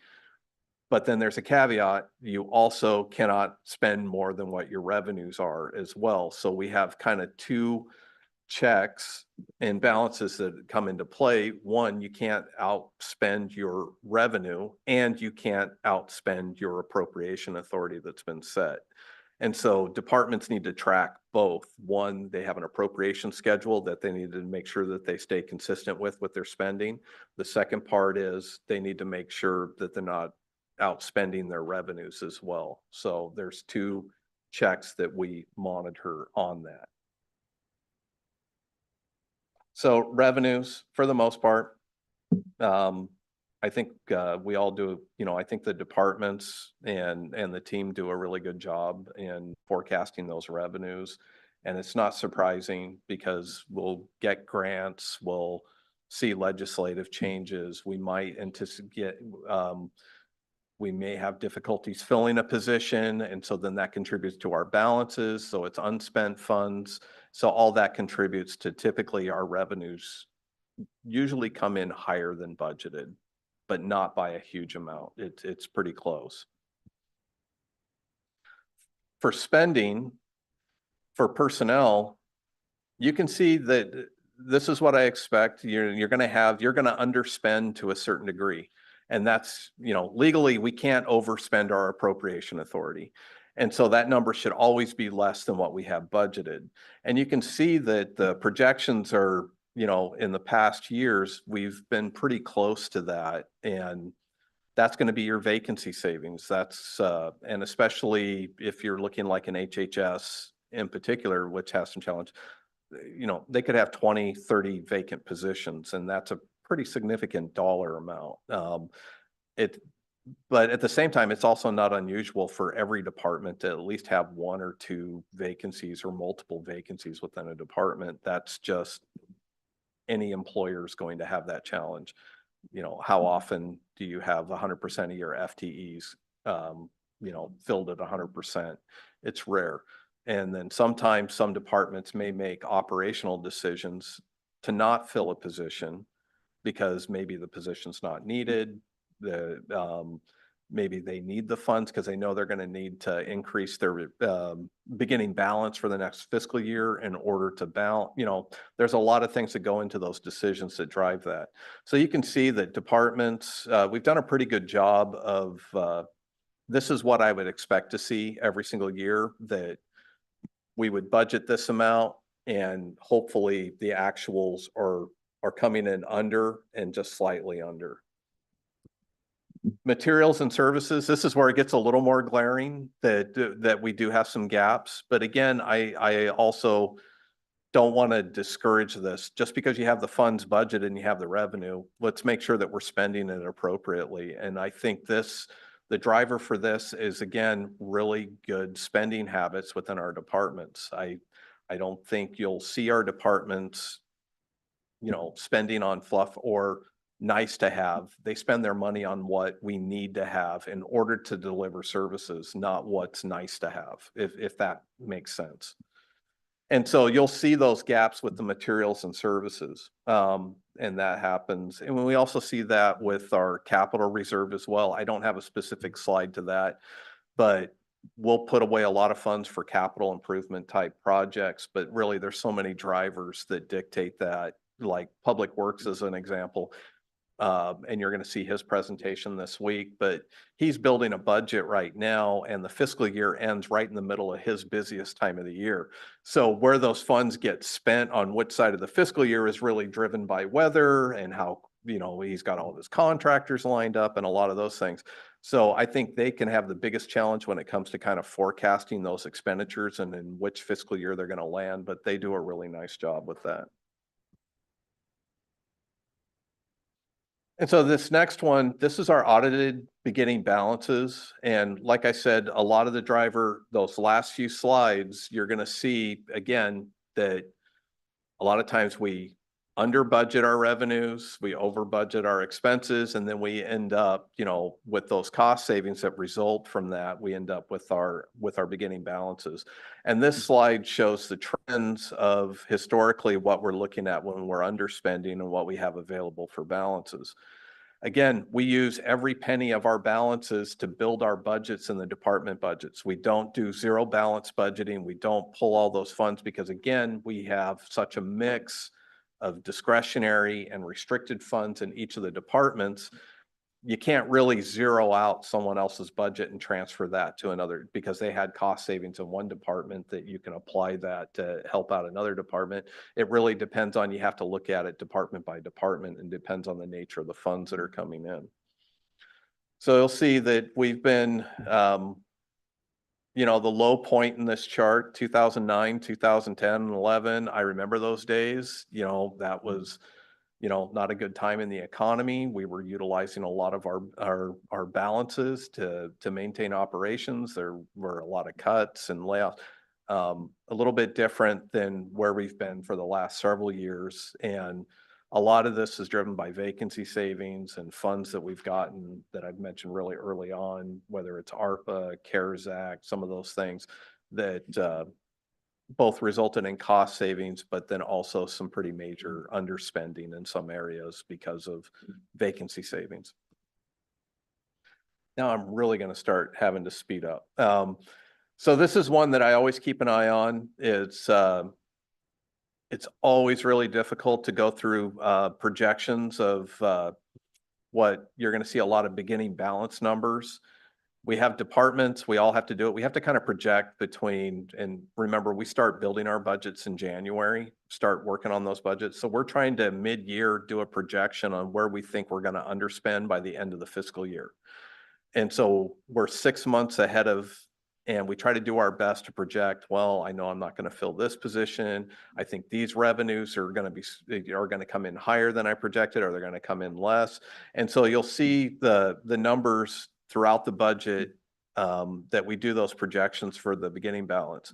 But then there's a caveat, you also cannot spend more than what your revenues are as well. So we have kind of two checks and balances that come into play. One, you can't outspend your revenue and you can't outspend your appropriation authority that's been set. And so departments need to track both. One, they have an appropriation schedule that they need to make sure that they stay consistent with their spending. The second part is they need to make sure that they're not outspending their revenues as well. So there's two checks that we monitor on that. So revenues, for the most part, I think we all do, I think the departments and the team do a really good job in forecasting those revenues. And it's not surprising because we'll get grants, we'll see legislative changes, we might anticipate, we may have difficulties filling a position, and so then that contributes to our balances, so it's unspent funds. So all that contributes to typically our revenues usually come in higher than budgeted, but not by a huge amount. It's pretty close. For spending, for personnel, you can see that this is what I expect. You're going to underspend to a certain degree. And that's, legally, we can't overspend our appropriation authority. And so that number should always be less than what we have budgeted. And you can see that the projections are, in the past years, we've been pretty close to that. And that's going to be your vacancy savings. That's, and especially if you're looking like an HHS in particular, which has some challenge, they could have 20, 30 vacant positions, and that's a pretty significant dollar amount. But at the same time, it's also not unusual for every department to at least have one or two vacancies or multiple vacancies within a department. That's just any employer is going to have that challenge. How often do you have 100% of your FTEs, filled at 100%? It's rare. And then sometimes some departments may make operational decisions to not fill a position because maybe the position's not needed. Maybe they need the funds because they know they're going to need to increase their beginning balance for the next fiscal year in order to balance. There's a lot of things that go into those decisions that drive that. So you can see that departments, we've done a pretty good job of, this is what I would expect to see every single year, that we would budget this amount and hopefully the actuals are coming in under and just slightly under. Materials and services, this is where it gets a little more glaring that we do have some gaps. But again, I also don't want to discourage this. Just because you have the funds budgeted and you have the revenue, let's make sure that we're spending it appropriately. And I think the driver for this is, again, really good spending habits within our departments. I don't think you'll see our departments, spending on fluff or nice to have. They spend their money on what we need to have in order to deliver services, not what's nice to have, if that makes sense. And so you'll see those gaps with the materials and services, and that happens. And we also see that with our capital reserve as well. I don't have a specific slide to that, but we'll put away a lot of funds for capital improvement type projects, but really there's so many drivers that dictate that, like Public Works as an example. And you're going to see his presentation this week, but he's building a budget right now and the fiscal year ends right in the middle of his busiest time of the year. So where those funds get spent on which side of the fiscal year is really driven by weather and how, he's got all of his contractors lined up and a lot of those things. So I think they can have the biggest challenge when it comes to kind of forecasting those expenditures and in which fiscal year they're going to land, but they do a really nice job with that. And so this next one, this is our audited beginning balances. And like I said, a lot of the driver, those last few slides, you're going to see again that a lot of times we under budget our revenues, we over budget our expenses, and then we end up, you know, with those cost savings that result from that, we end up with our beginning balances. And this slide shows the trends of historically what we're looking at when we're underspending and what we have available for balances. Again, we use every penny of our balances to build our budgets and the department budgets. We don't do zero balance budgeting. We don't pull all those funds because again, we have such a mix of discretionary and restricted funds in each of the departments. You can't really zero out someone else's budget and transfer that to another because they had cost savings in one department that you can apply that to help out another department. It really depends on, you have to look at it department by department and depends on the nature of the funds that are coming in. So you'll see that we've been, you know, the low point in this chart, 2009, 2010, and 11. I remember those days, you know, that was, you know, not a good time in the economy. We were utilizing a lot of our balances to maintain operations. There were a lot of cuts and layoffs. A little bit different than where we've been for the last several years. And a lot of this is driven by vacancy savings and funds that we've gotten that I've mentioned really early on, whether it's ARPA, CARES Act, some of those things that both resulted in cost savings, but then also some pretty major underspending in some areas because of vacancy savings. Now I'm really going to start having to speed up. So this is one that I always keep an eye on. It's always really difficult to go through projections of what you're going to see a lot of beginning balance numbers. We have departments, we all have to do it. We have to kind of project between, and remember, we start building our budgets in January, start working on those budgets. So we're trying to mid-year do a projection on where we think we're going to underspend by the end of the fiscal year. And so we're 6 months ahead of, and we try to do our best to project, well, I know I'm not going to fill this position. I think these revenues are going to come in higher than I projected, or they're going to come in less. And so you'll see the numbers throughout the budget that we do those projections for the beginning balance.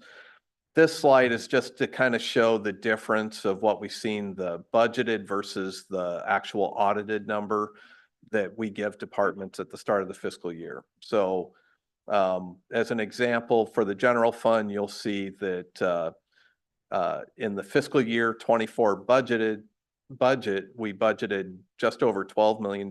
This slide is just to kind of show the difference of what we've seen, the budgeted versus the actual audited number that we give departments at the start of the fiscal year. So as an example, for the general fund, you'll see that in the fiscal year 24 budget, we budgeted just over $12 million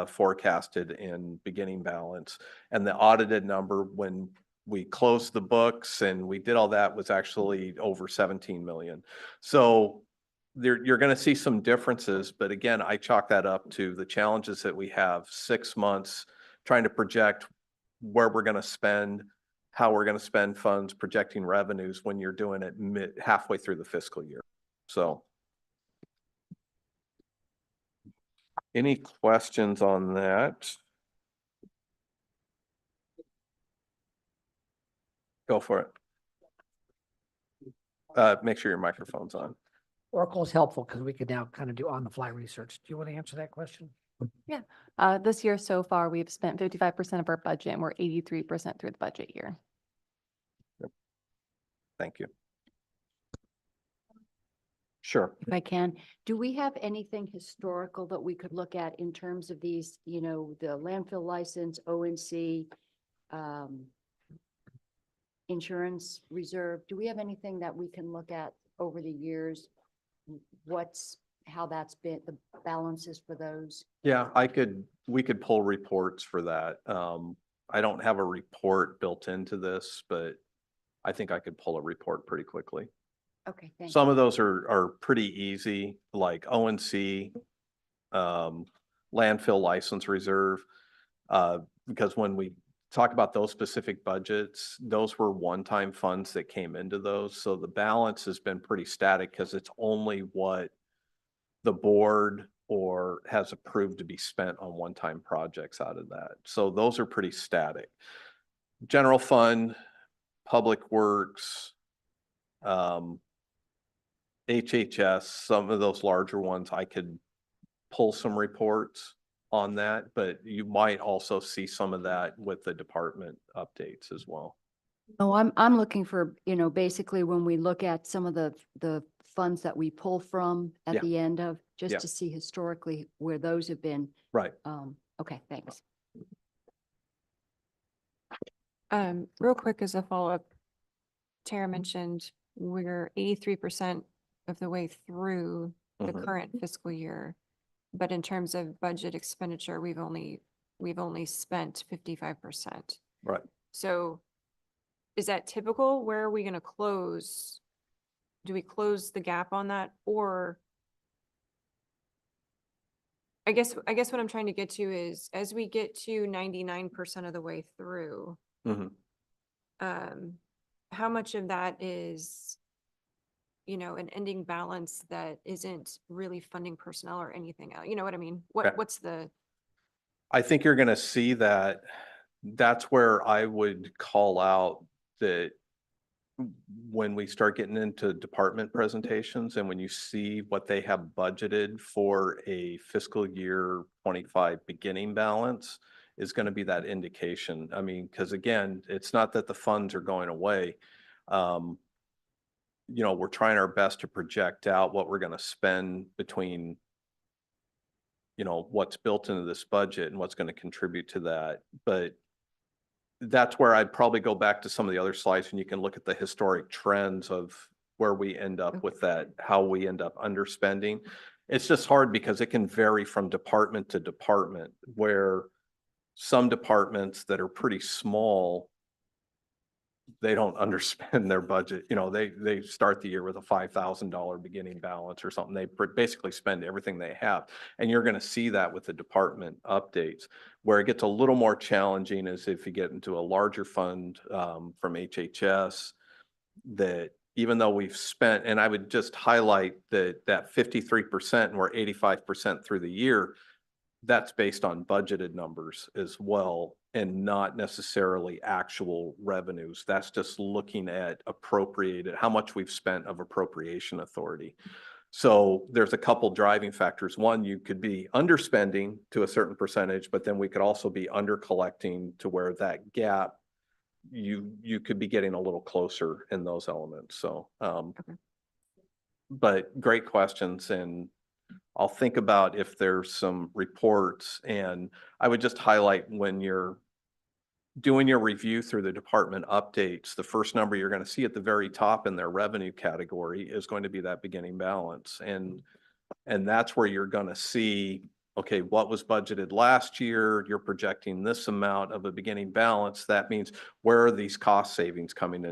forecasted in beginning balance. And the audited number when we closed the books and we did all that was actually over 17 million. So you're going to see some differences, but again, I chalk that up to the challenges that we have 6 months trying to project where we're going to spend, how we're going to spend funds, projecting revenues when you're doing it halfway through the fiscal year. So any questions on that? Go for it. Make sure your microphone's on. Oracle is helpful because we could now kind of do on-the-fly research. Do you want to answer that question? This year so far, we've spent 55% of our budget and we're 83% through the budget year. Thank you. Sure. If I can, do we have anything historical that we could look at in terms of these, you know, the landfill license, ONC, insurance reserve? Do we have anything that we can look at over the years? How that's been, the balances for those? Yeah, we could pull reports for that. I don't have a report built into this, but I think I could pull a report pretty quickly. Okay, thank you. Some of those are pretty easy, like ONC, landfill license reserve. Because when we talk about those specific budgets, those were one-time funds that came into those. So the balance has been pretty static because it's only what the board or has approved to be spent on one-time projects out of that. So those are pretty static. General fund, public works, HHS, some of those larger ones, I could pull some reports on that, but you might also see some of that with the department updates as well. Oh, I'm looking for, you know, basically when we look at some of the funds that we pull from Yeah. at the end of, Yeah. just to see historically where those have been. Right. Okay, thanks. Real quick as a follow-up, Tara mentioned we're 83% of the way through the Mhm. current fiscal year. But in terms of budget expenditure, we've only spent 55%. Right. So is that typical? Where are we gonna close? Do we close the gap on that, or? I guess what I'm trying to get to is, as we get to 99% of the way through, Mhm. how much of that is, an ending balance that isn't really funding personnel or anything else? You know what I mean? Okay. What's the? I think you're gonna see that, that's where I would call out that when we start getting into department presentations and when you see what they have budgeted for a fiscal year 25 beginning balance is gonna be that indication. I mean, because again, it's not that the funds are going away. We're trying our best to project out what we're gonna spend between what's built into this budget and what's going to contribute to that. But that's where I'd probably go back to some of the other slides and you can look at the historic trends of where we end up with that, how we end up underspending. It's just hard because it can vary from department to department, where some departments that are pretty small, they don't underspend their budget. They start the year with a $5,000 beginning balance or something. They basically spend everything they have. And you're going to see that with the department updates. Where it gets a little more challenging is if you get into a larger fund from HHS, that even though we've spent, and I would just highlight that 53% and we're 85% through the year, that's based on budgeted numbers as well, and not necessarily actual revenues. That's just looking at appropriated, how much we've spent of appropriation authority. So there's a couple driving factors. One, you could be underspending to a certain percentage, but then we could also be under collecting to where that gap, you could be getting a little closer in those elements. So, but great questions, and I'll think about if there's some reports, and I would just highlight when you're doing your review through the department updates, the first number you're going to see at the very top in their revenue category is going to be that beginning balance. And that's where you're going to see, okay, what was budgeted last year? You're projecting this amount of a beginning balance. That means where are these cost savings coming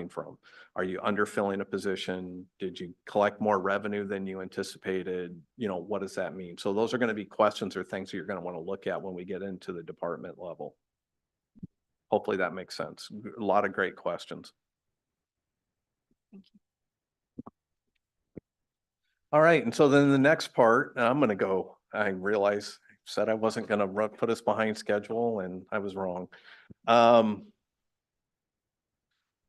from? Are you underfilling a position? Did you collect more revenue than you anticipated? What does that mean? So those are going to be questions or things that you're going to want to look at when we get into the department level. Hopefully that makes sense. A lot of great questions. Thank you. All right, and so then the next part, and I'm going to go, I realize I said I wasn't going to put us behind schedule and I was wrong.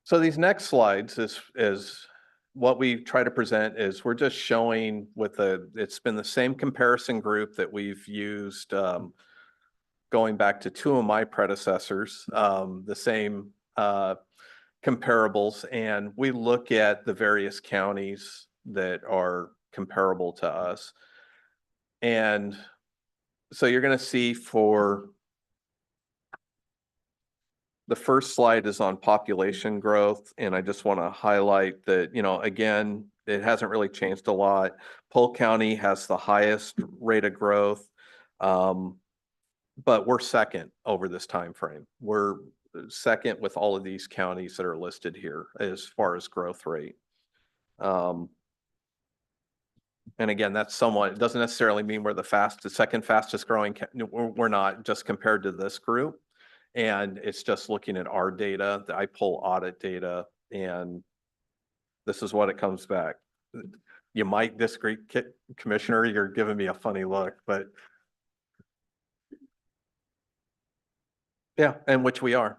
So these next slides is what we try to present is we're just showing it's been the same comparison group that we've used going back to two of my predecessors, the same comparables, and we look at the various counties that are comparable to us. And so you're going to see for the first slide is on population growth, and I just want to highlight that, again, it hasn't really changed a lot. Polk County has the highest rate of growth, but we're second over this time frame. We're second with all of these counties that are listed here as far as growth rate. And again, that's somewhat, it doesn't necessarily mean we're the second fastest growing. We're not, just compared to this group. And it's just looking at our data. I pull audit data, and this is what it comes back. You might disagree, Commissioner, you're giving me a funny look, but yeah, and which we are.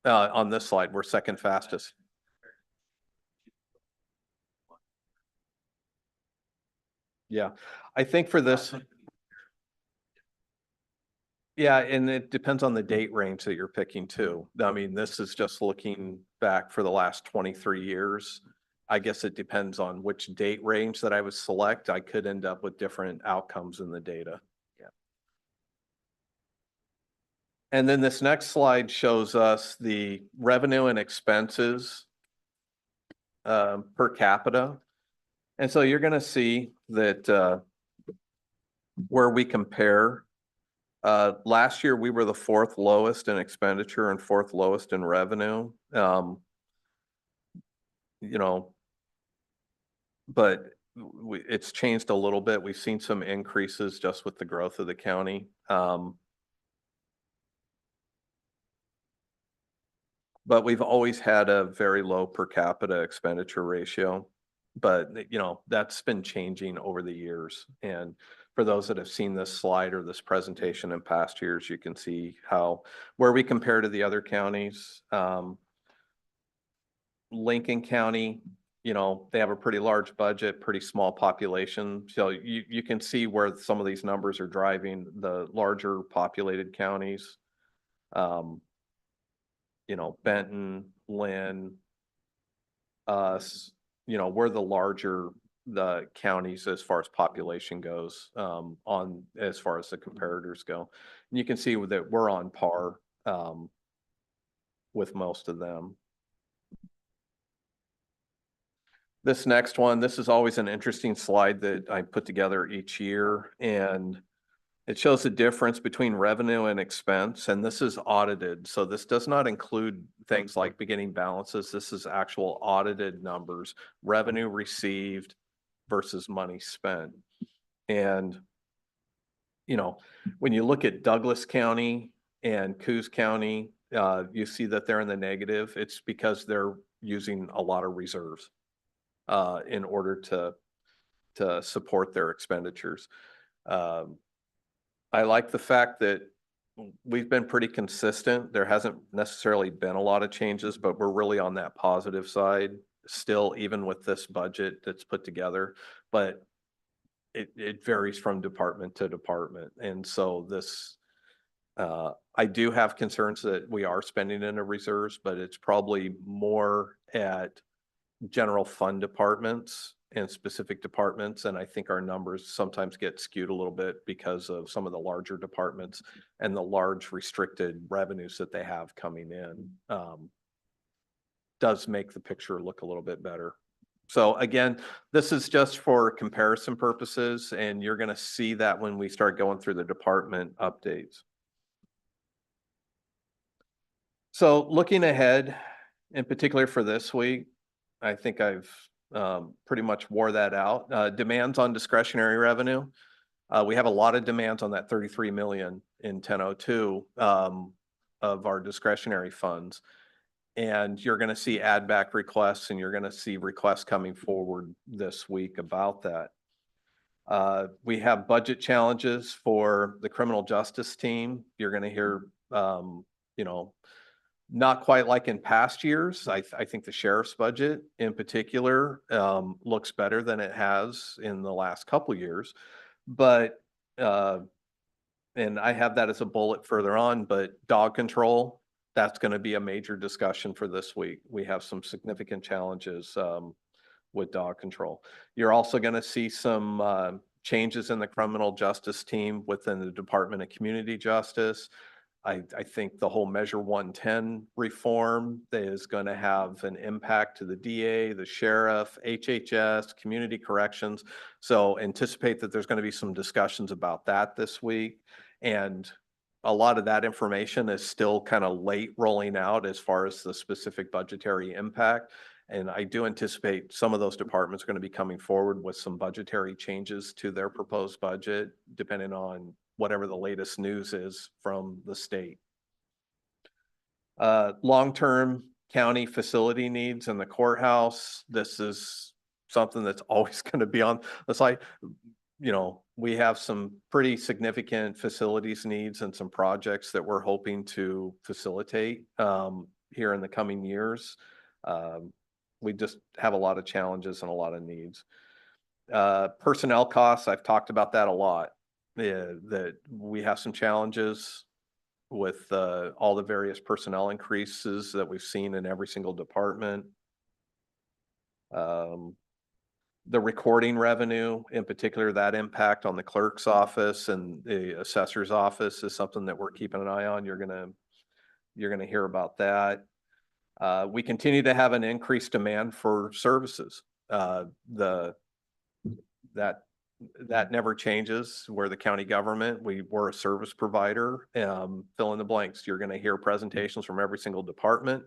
On this slide, we're second fastest. Yeah, I think for this. Yeah, and it depends on the date range that you're picking too. I mean, this is just looking back for the last 23 years. I guess it depends on which date range that I would select. I could end up with different outcomes in the data. Yeah. And then this next slide shows us the revenue and expenses per capita. And so you're going to see that where we compare, last year we were the fourth lowest in expenditure and fourth lowest in revenue. You know, but it's changed a little bit. We've seen some increases just with the growth of the county. But we've always had a very low per capita expenditure ratio. But, you know, that's been changing over the years. And for those that have seen this slide or this presentation in past years, you can see where we compare to the other counties. Lincoln County, you know, they have a pretty large budget, pretty small population. So you can see where some of these numbers are driving the larger populated counties. You know, Benton, Lynn, us, you know, we're the counties as far as population goes, as far as the comparators go. And you can see that we're on par with most of them. This next one, this is always an interesting slide that I put together each year, and it shows the difference between revenue and expense, and this is audited. So this does not include things like beginning balances. This is actual audited numbers, revenue received versus money spent. And, you know, when you look at Douglas County and Coos County, you see that they're in the negative. It's because they're using a lot of reserves in order to support their expenditures. I like the fact that we've been pretty consistent. There hasn't necessarily been a lot of changes, but we're really on that positive side still, even with this budget that's put together. But it varies from department to department. And so I do have concerns that we are spending in the reserves, but it's probably more at general fund departments and specific departments. And I think our numbers sometimes get skewed a little bit because of some of the larger departments and the large restricted revenues that they have coming in. Does make the picture look a little bit better. So again, this is just for comparison purposes, and you're going to see that when we start going through the department updates. So looking ahead, in particular for this week, I think I've pretty much wore that out. Demands on discretionary revenue. We have a lot of demands on that 33 million in 1002 of our discretionary funds. And you're going to see add back requests, and you're going to see requests coming forward this week about that. We have budget challenges for the criminal justice team. You're going to hear, you know, not quite like in past years. I think the sheriff's budget in particular looks better than it has in the last couple of years. But, and I have that as a bullet further on, but dog control, that's going to be a major discussion for this week. We have some significant challenges with dog control. You're also going to see some changes in the criminal justice team within the Department of Community Justice. I think the whole Measure 110 reform is going to have an impact to the DA, the sheriff, HHS, community corrections. So anticipate that there's going to be some discussions about that this week. And a lot of that information is still kind of late rolling out as far as the specific budgetary impact. And I do anticipate some of those departments are going to be coming forward with some budgetary changes to their proposed budget, depending on whatever the latest news is from the state. Long-term county facility needs in the courthouse. This is something that's always going to be on the slide. You know, we have some pretty significant facilities needs and some projects that we're hoping to facilitate here in the coming years. We just have a lot of challenges and a lot of needs. Personnel costs, I've talked about that a lot. That we have some challenges with all the various personnel increases that we've seen in every single department. The recording revenue, in particular, that impact on the clerk's office and the assessor's office is something that we're keeping an eye on. You're gonna hear about that. We continue to have an increased demand for services. That never changes. We're the county government. We're a service provider. Fill in the blanks. You're gonna hear presentations from every single department.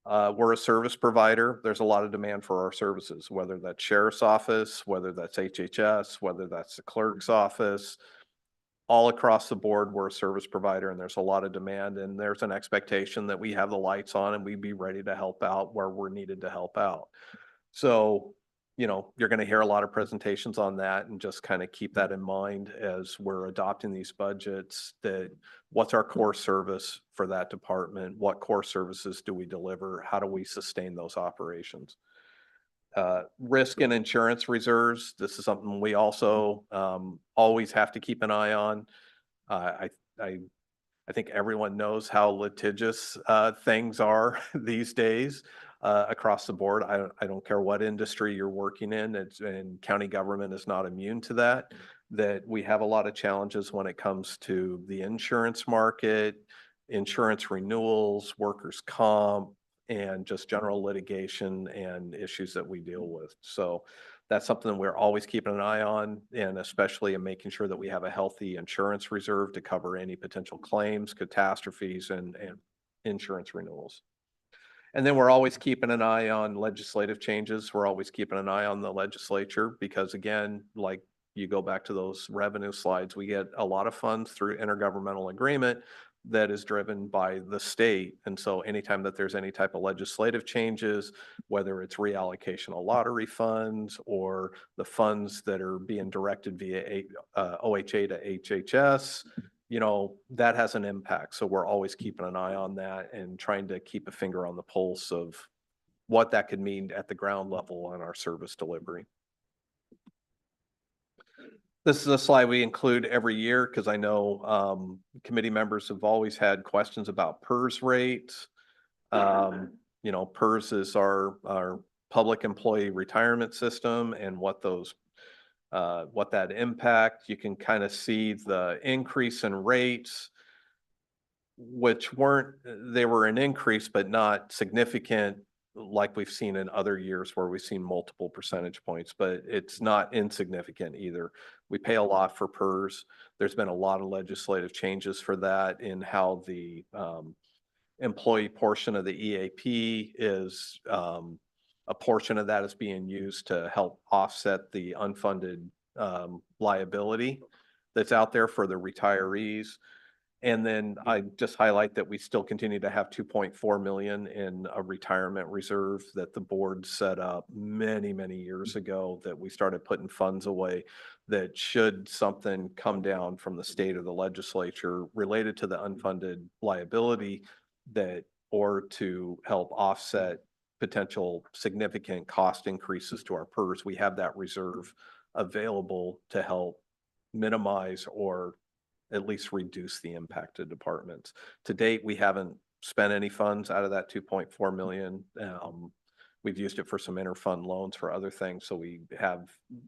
We're a service provider. There's a lot of demand for our services, whether that's sheriff's office, whether that's HHS, whether that's the clerk's office. All across the board, we're a service provider and there's a lot of demand and there's an expectation that we have the lights on and we'd be ready to help out where we're needed to help out. So, you know, you're going to hear a lot of presentations on that and just kind of keep that in mind as we're adopting these budgets, that what's our core service for that department? What core services do we deliver? How do we sustain those operations? Risk and insurance reserves. This is something we also always have to keep an eye on. I think everyone knows how litigious things are these days across the board. I don't care what industry you're working in, and county government is not immune to that. That we have a lot of challenges when it comes to the insurance market, insurance renewals, workers' comp, and just general litigation and issues that we deal with. So that's something we're always keeping an eye on, and especially in making sure that we have a healthy insurance reserve to cover any potential claims, catastrophes, and insurance renewals. And then we're always keeping an eye on legislative changes. We're always keeping an eye on the legislature because, again, like you go back to those revenue slides, we get a lot of funds through intergovernmental agreement that is driven by the state. And so anytime that there's any type of legislative changes, whether it's reallocation of lottery funds or the funds that are being directed via OHA to HHS, you know, that has an impact. So we're always keeping an eye on that and trying to keep a finger on the pulse of what that could mean at the ground level on our service delivery. This is a slide we include every year because I know committee members have always had questions about PERS rates. You know, PERS is our public employee retirement system and what that impact. You can kind of see the increase in rates, which they were an increase, but not significant like we've seen in other years where we've seen multiple percentage points, but it's not insignificant either. We pay a lot for PERS. There's been a lot of legislative changes for that in how the employee portion of the EAP is, a portion of that is being used to help offset the unfunded liability that's out there for the retirees. And then I just highlight that we still continue to have 2.4 million in a retirement reserve that the board set up many, many years ago, that we started putting funds away, that should something come down from the state or the legislature related to the unfunded liability, that or to help offset potential significant cost increases to our PERS, we have that reserve available to help minimize or at least reduce the impact to departments. To date, we haven't spent any funds out of that 2.4 million. We've used it for some interfund loans for other things, so we have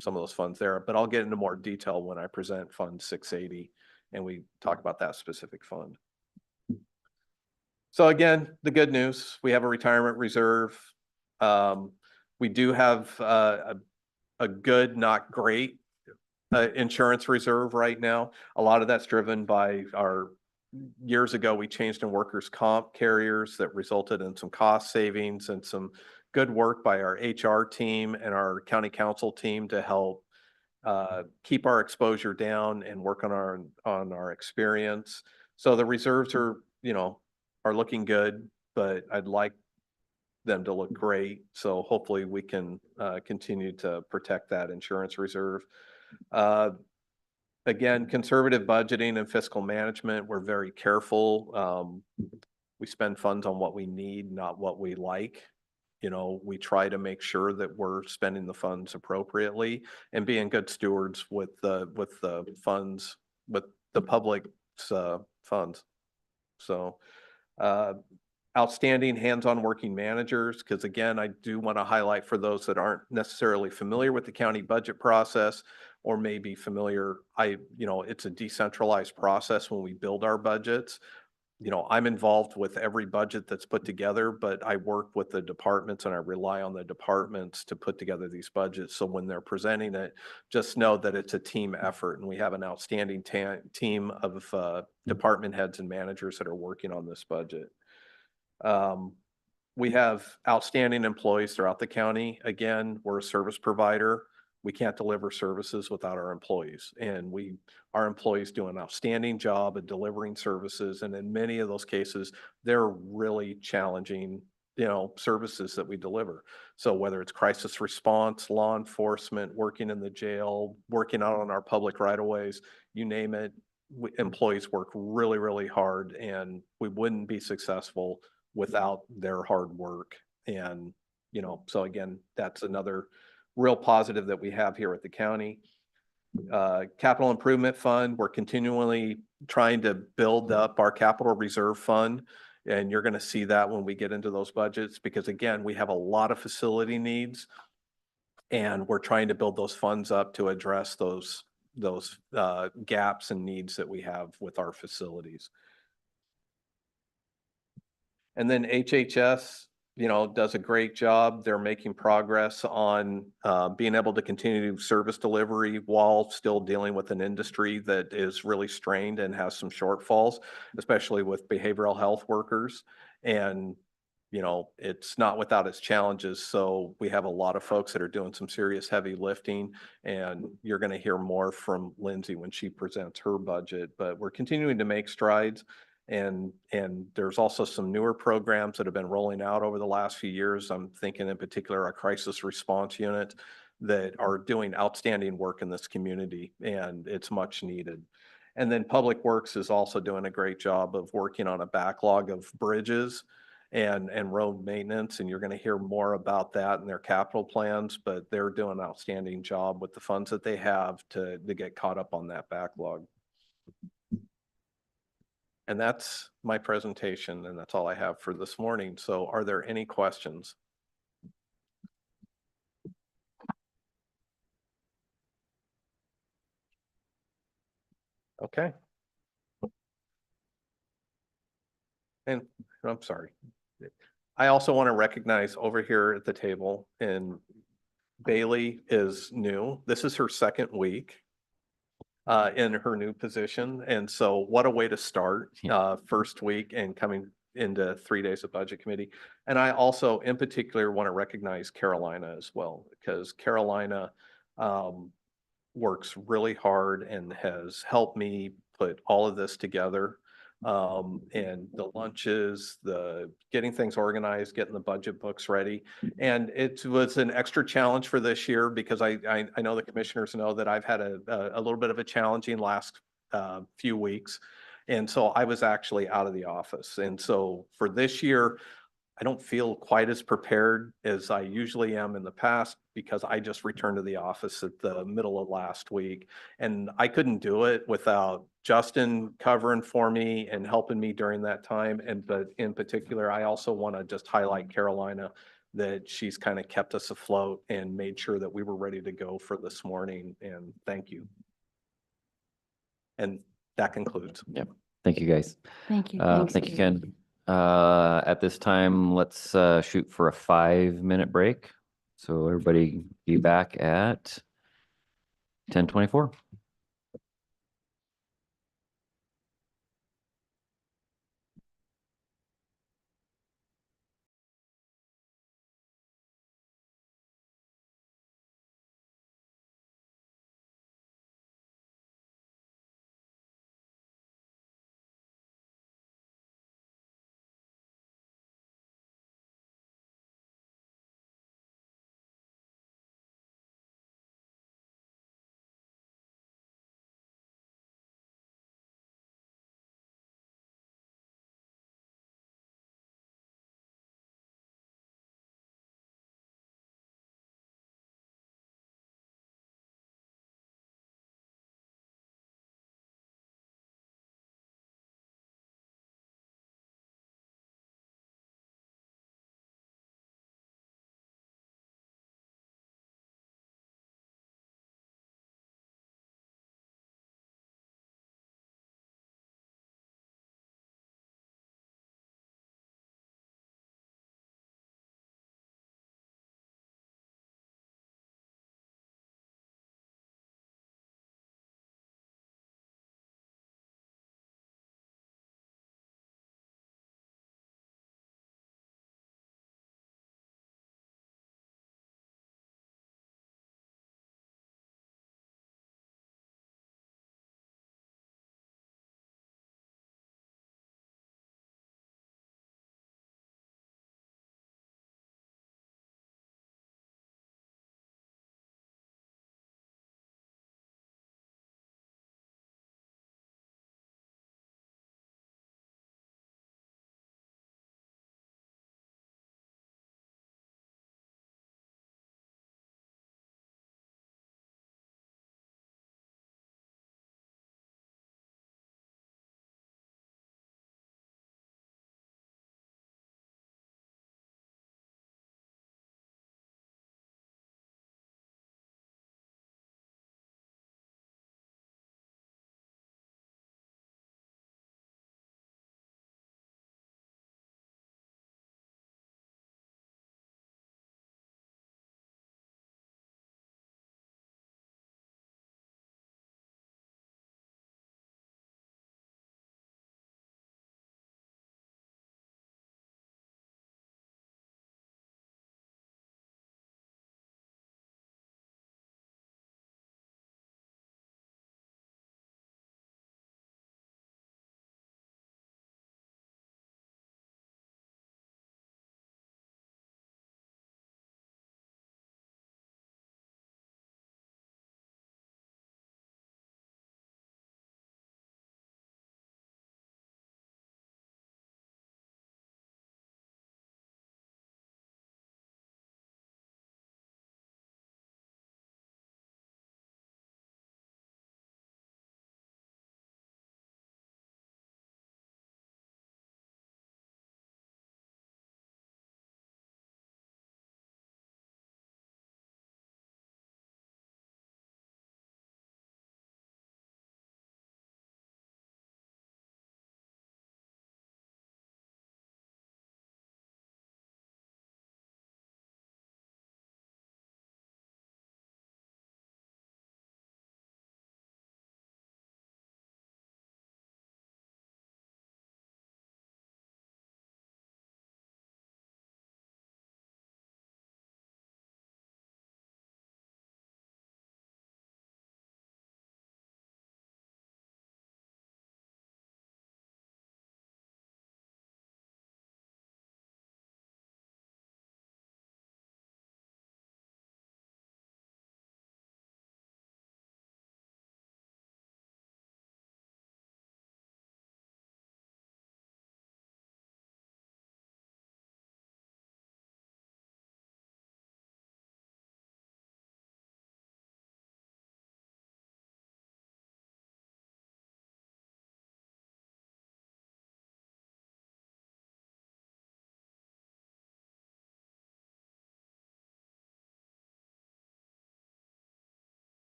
some of those funds there. But I'll get into more detail when I present Fund 680 and we talk about that specific fund. So again, the good news, we have a retirement reserve. We do have a good, not great, insurance reserve right now. A lot of that's driven by years ago, we changed in workers' comp carriers that resulted in some cost savings and some good work by our HR team and our county council team to help keep our exposure down and work on our experience. So the reserves are looking good, but I'd like them to look great. So hopefully we can continue to protect that insurance reserve. Again, conservative budgeting and fiscal management, we're very careful. We spend funds on what we need, not what we like. We try to make sure that we're spending the funds appropriately and being good stewards with the funds, with the public's funds. So Outstanding hands-on working managers, because again, I do want to highlight for those that aren't necessarily familiar with the county budget process or maybe familiar, it's a decentralized process when we build our budgets. I'm involved with every budget that's put together, but I work with the departments and I rely on the departments to put together these budgets. So when they're presenting it, just know that it's a team effort and we have an outstanding team of department heads and managers that are working on this budget. We have outstanding employees throughout the county. Again, we're a service provider. We can't deliver services without our employees. And our employees do an outstanding job of delivering services. And in many of those cases, they're really challenging, services that we deliver. So whether it's crisis response, law enforcement, working in the jail, working out on our public right of ways, you name it, employees work really, really hard and we wouldn't be successful without their hard work. And, so again, that's another real positive that we have here at the county. Capital Improvement Fund, we're continually trying to build up our capital reserve fund. And you're going to see that when we get into those budgets, because again, we have a lot of facility needs and we're trying to build those funds up to address those gaps and needs that we have with our facilities. And then HHS, does a great job. They're making progress on being able to continue service delivery while still dealing with an industry that is really strained and has some shortfalls, especially with behavioral health workers. And, it's not without its challenges. So we have a lot of folks that are doing some serious heavy lifting, and you're going to hear more from Lindsay when she presents her budget. But we're continuing to make strides. And there's also some newer programs that have been rolling out over the last few years. I'm thinking in particular our crisis response unit that are doing outstanding work in this community, and it's much needed. And then Public Works is also doing a great job of working on a backlog of bridges and road maintenance, and you're going to hear more about that in their capital plans, but they're doing an outstanding job with the funds that they have to get caught up on that backlog. And that's my presentation, and that's all I have for this morning. So are there any questions? Okay. And I'm sorry. I also want to recognize over here at the table, and Bailey is new. This is her second week in her new position. And so what a way to start first week and coming into 3 days of budget committee. And I also in particular want to recognize Carolina as well, because Carolina works really hard and has helped me put all of this together. And the lunches, the getting things organized, getting the budget books ready. And it was an extra challenge for this year because I know the commissioners know that I've had a little bit of a challenging last few weeks. And so I was actually out of the office. And so for this year, I don't feel quite as prepared as I usually am in the past because I just returned to the office at the middle of last week. And I couldn't do it without Justin covering for me and helping me during that time. But in particular, I also want to just highlight Carolina, that she's kind of kept us afloat and made sure that we were ready to go for this morning. And thank you. And that concludes. Yep. Thank you, guys. Thank you. Thank you, Ken. At this time, let's shoot for a 5-minute break. So everybody be back at 10:24.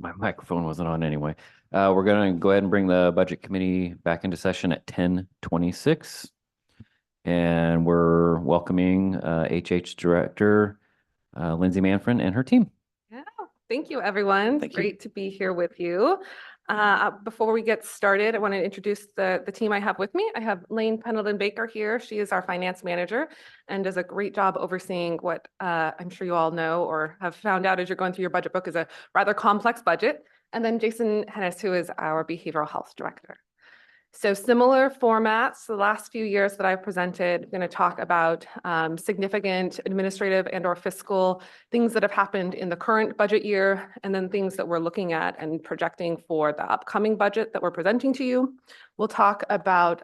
My microphone wasn't on anyway. We're gonna go ahead and bring the budget committee back into session at 10:26. And we're welcoming HH Director Lindsay Manfred and her team. Yeah, thank you, everyone. Thank It's you. great to be here with you. Before we get started, I want to introduce the team I have with me. I have Lane Pendleton Baker here. She is our finance manager and does a great job overseeing what I'm sure you all know or have found out as you're going through your budget book is a rather complex budget. And then Jason Hennis, who is our behavioral health director. So similar formats, the last few years that I've presented, I'm going to talk about significant administrative and or fiscal things that have happened in the current budget year, and then things that we're looking at and projecting for the upcoming budget that we're presenting to you. We'll talk about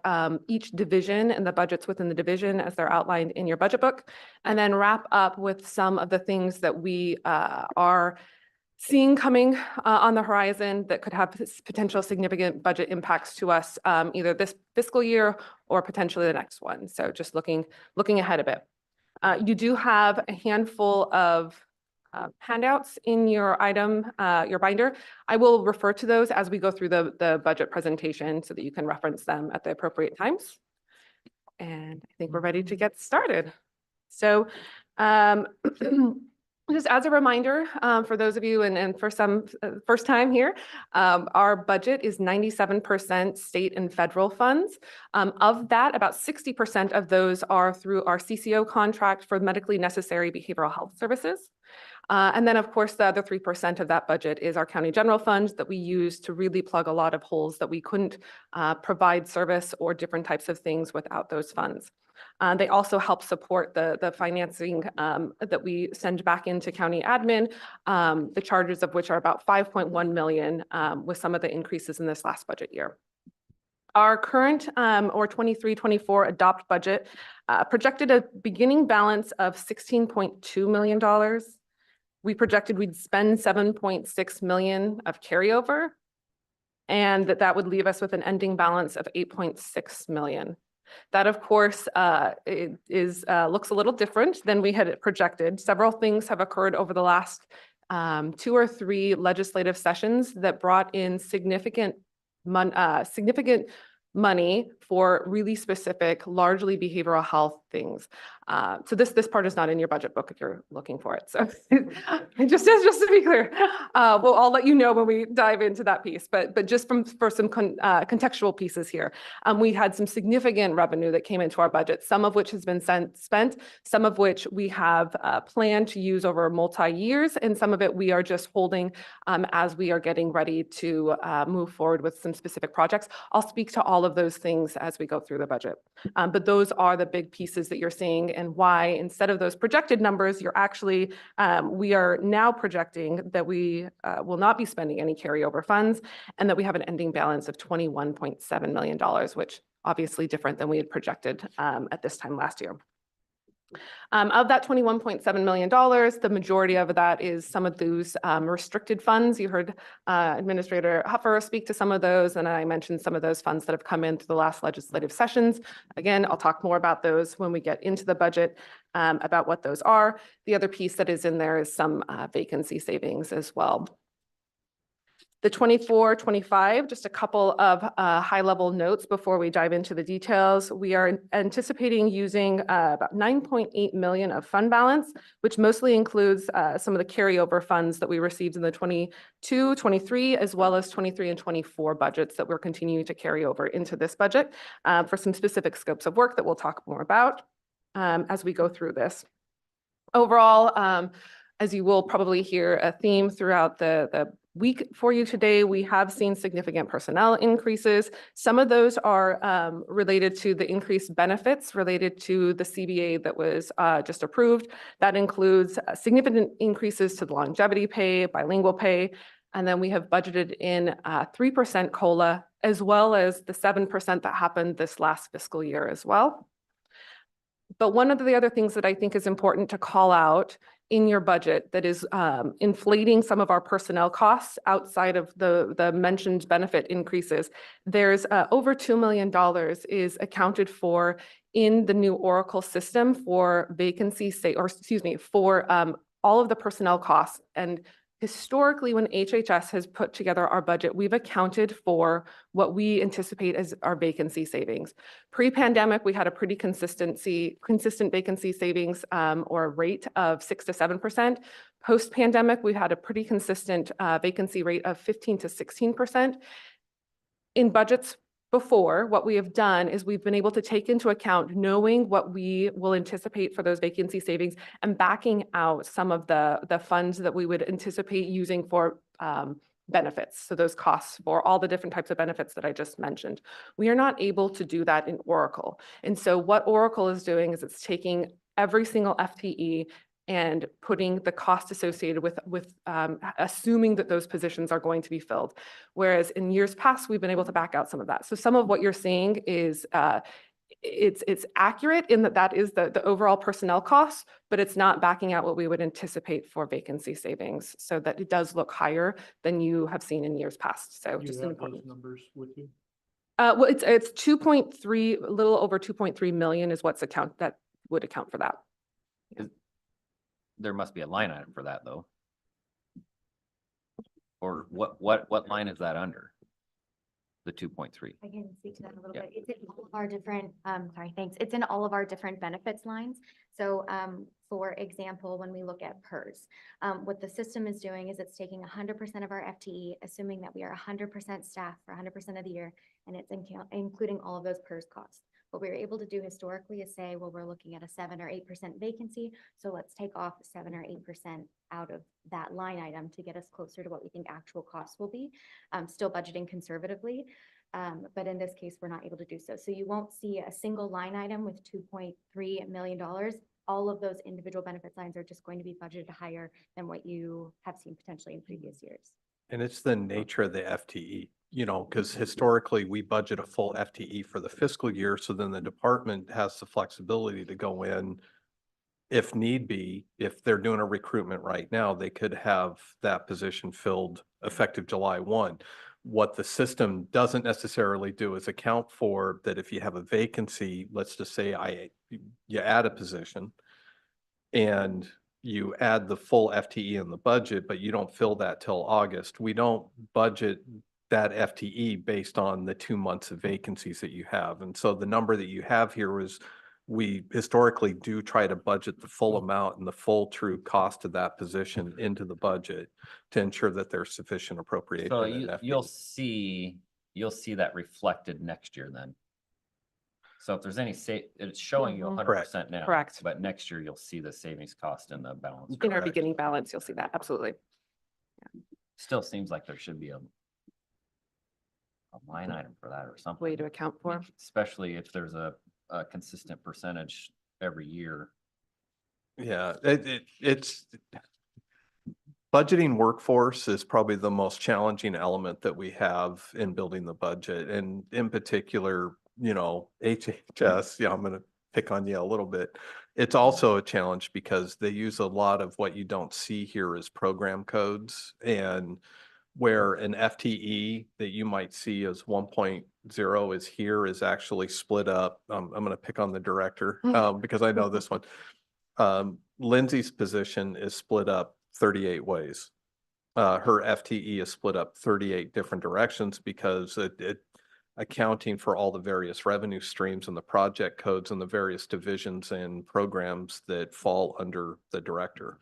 each division and the budgets within the division as they're outlined in your budget book, and then wrap up with some of the things that we are seeing coming on the horizon that could have potential significant budget impacts to us either this fiscal year or potentially the next one. So just looking ahead a bit. You do have a handful of handouts in your your binder. I will refer to those as we go through the budget presentation so that you can reference them at the appropriate times. And I think we're ready to get started. So just as a reminder, for those of you and for some first time here, our budget is 97% state and federal funds. Of that, about 60% of those are through our CCO contract for medically necessary behavioral health services. And then, of course, the other 3% of that budget is our county general fund that we use to really plug a lot of holes that we couldn't provide service or different types of things without those funds. They also help support the financing that we send back into county admin, the charges of which are about 5.1 million with some of the increases in this last budget year. Our current or 23-24 adopt budget projected a beginning balance of $16.2 million. We projected we'd spend 7.6 million of carryover, and that would leave us with an ending balance of 8.6 million. That, of course, looks a little different than we had projected. Several things have occurred over the last 2 or 3 legislative sessions that brought in significant money for really specific, largely behavioral health things. So this part is not in your budget book if you're looking for it. So just to be clear, I'll let you know when we dive into that piece. But just for some contextual pieces here, we had some significant revenue that came into our budget, some of which has been spent, some of which we have planned to use over multi-years, and some of it we are just holding as we are getting ready to move forward with some specific projects. I'll speak to all of those things as we go through the budget. But those are the big pieces that you're seeing, and why instead of those projected numbers, you're actually, we are now projecting that we will not be spending any carryover funds and that we have an ending balance of $21.7 million, which obviously different than we had projected at this time last year. Of that $21.7 million, the majority of that is some of those restricted funds. You heard Administrator Huffer speak to some of those, and I mentioned some of those funds that have come in through the last legislative sessions. Again, I'll talk more about those when we get into the budget, about what those are. The other piece that is in there is some vacancy savings as well. The 24-25, just a couple of high-level notes before we dive into the details. We are anticipating using about 9.8 million of fund balance, which mostly includes some of the carryover funds that we received in the 22-23, as well as 23 and 24 budgets that we're continuing to carry over into this budget for some specific scopes of work that we'll talk more about as we go through this. Overall, as you will probably hear a theme throughout the week for you today, we have seen significant personnel increases. Some of those are related to the increased benefits related to the CBA that was just approved. That includes significant increases to the longevity pay, bilingual pay, and then we have budgeted in 3% COLA, as well as the 7% that happened this last fiscal year as well. But one of the other things that I think is important to call out in your budget that is inflating some of our personnel costs outside of the mentioned benefit increases, there's over $2 million is accounted for in the new Oracle system for vacancy, for all of the personnel costs. And Historically, when HHS has put together our budget, we've accounted for what we anticipate as our vacancy savings. Pre-pandemic, we had a pretty consistent vacancy savings or rate of 6 to 7%. Post-pandemic, we had a pretty consistent vacancy rate of 15 to 16%. In budgets before, what we have done is we've been able to take into account knowing what we will anticipate for those vacancy savings and backing out some of the funds that we would anticipate using for benefits. So those costs for all the different types of benefits that I just mentioned. We are not able to do that in Oracle. And so what Oracle is doing is it's taking every single FTE and putting the cost associated with assuming that those positions are going to be filled. Whereas in years past, we've been able to back out some of that. So some of what you're seeing is it's accurate in that is the overall personnel costs, but it's not backing out what we would anticipate for vacancy savings. So that it does look higher than you have seen in years past. So You just have an those important. numbers with you? Well, it's 2.3, a little over 2.3 million is what's that would account for that. There must be a line item for that, though. Or what line is that under? The 2.3? I can speak to that a little Yeah. bit. It's in all of our different, thanks. It's in all of our different benefits lines. So, for example, when we look at PERS, what the system is doing is it's taking 100% of our FTE, assuming that we are 100% staff for 100% of the year, and it's including all of those PERS costs. What we were able to do historically is say, well, we're looking at a 7 or 8% vacancy. So let's take off 7 or 8% out of that line item to get us closer to what we think actual costs will be. Still budgeting conservatively. But in this case, we're not able to do so. So you won't see a single line item with $2.3 million. All of those individual benefits lines are just going to be budgeted higher than what you have seen potentially in previous years. And it's the nature of the FTE, because historically we budget a full FTE for the fiscal year. So then the department has the flexibility to go in if need be. If they're doing a recruitment right now, they could have that position filled effective July 1. What the system doesn't necessarily do is account for that if you have a vacancy, let's just say you add a position and you add the full FTE in the budget, but you don't fill that till August. We don't budget that FTE based on the 2 months of vacancies that you have. And so the number that you have here is we historically do try to budget the full amount and the full true cost of that position into the budget to ensure that there's sufficient appropriation. So in FTE. you'll see that reflected next year then. So if there's any it's showing you 100% now. Correct. But next year you'll see the savings cost in the balance. In our Correct. beginning balance, you'll see that. Absolutely. Still seems like there should be a line item for that or something. Way to account for. Especially if there's a consistent percentage every year. Yeah, it's budgeting workforce is probably the most challenging element that we have in building the budget. And in particular, HHS, I'm going to pick on you a little bit. It's also a challenge because they use a lot of what you don't see here as program codes, and where an FTE that you might see as 1.0 is here is actually split up. I'm going to pick on the director because I know this one. Lindsay's position is split up 38 ways. Her FTE is split up 38 different directions because it accounting for all the various revenue streams and the project codes and the various divisions and programs that fall under the director.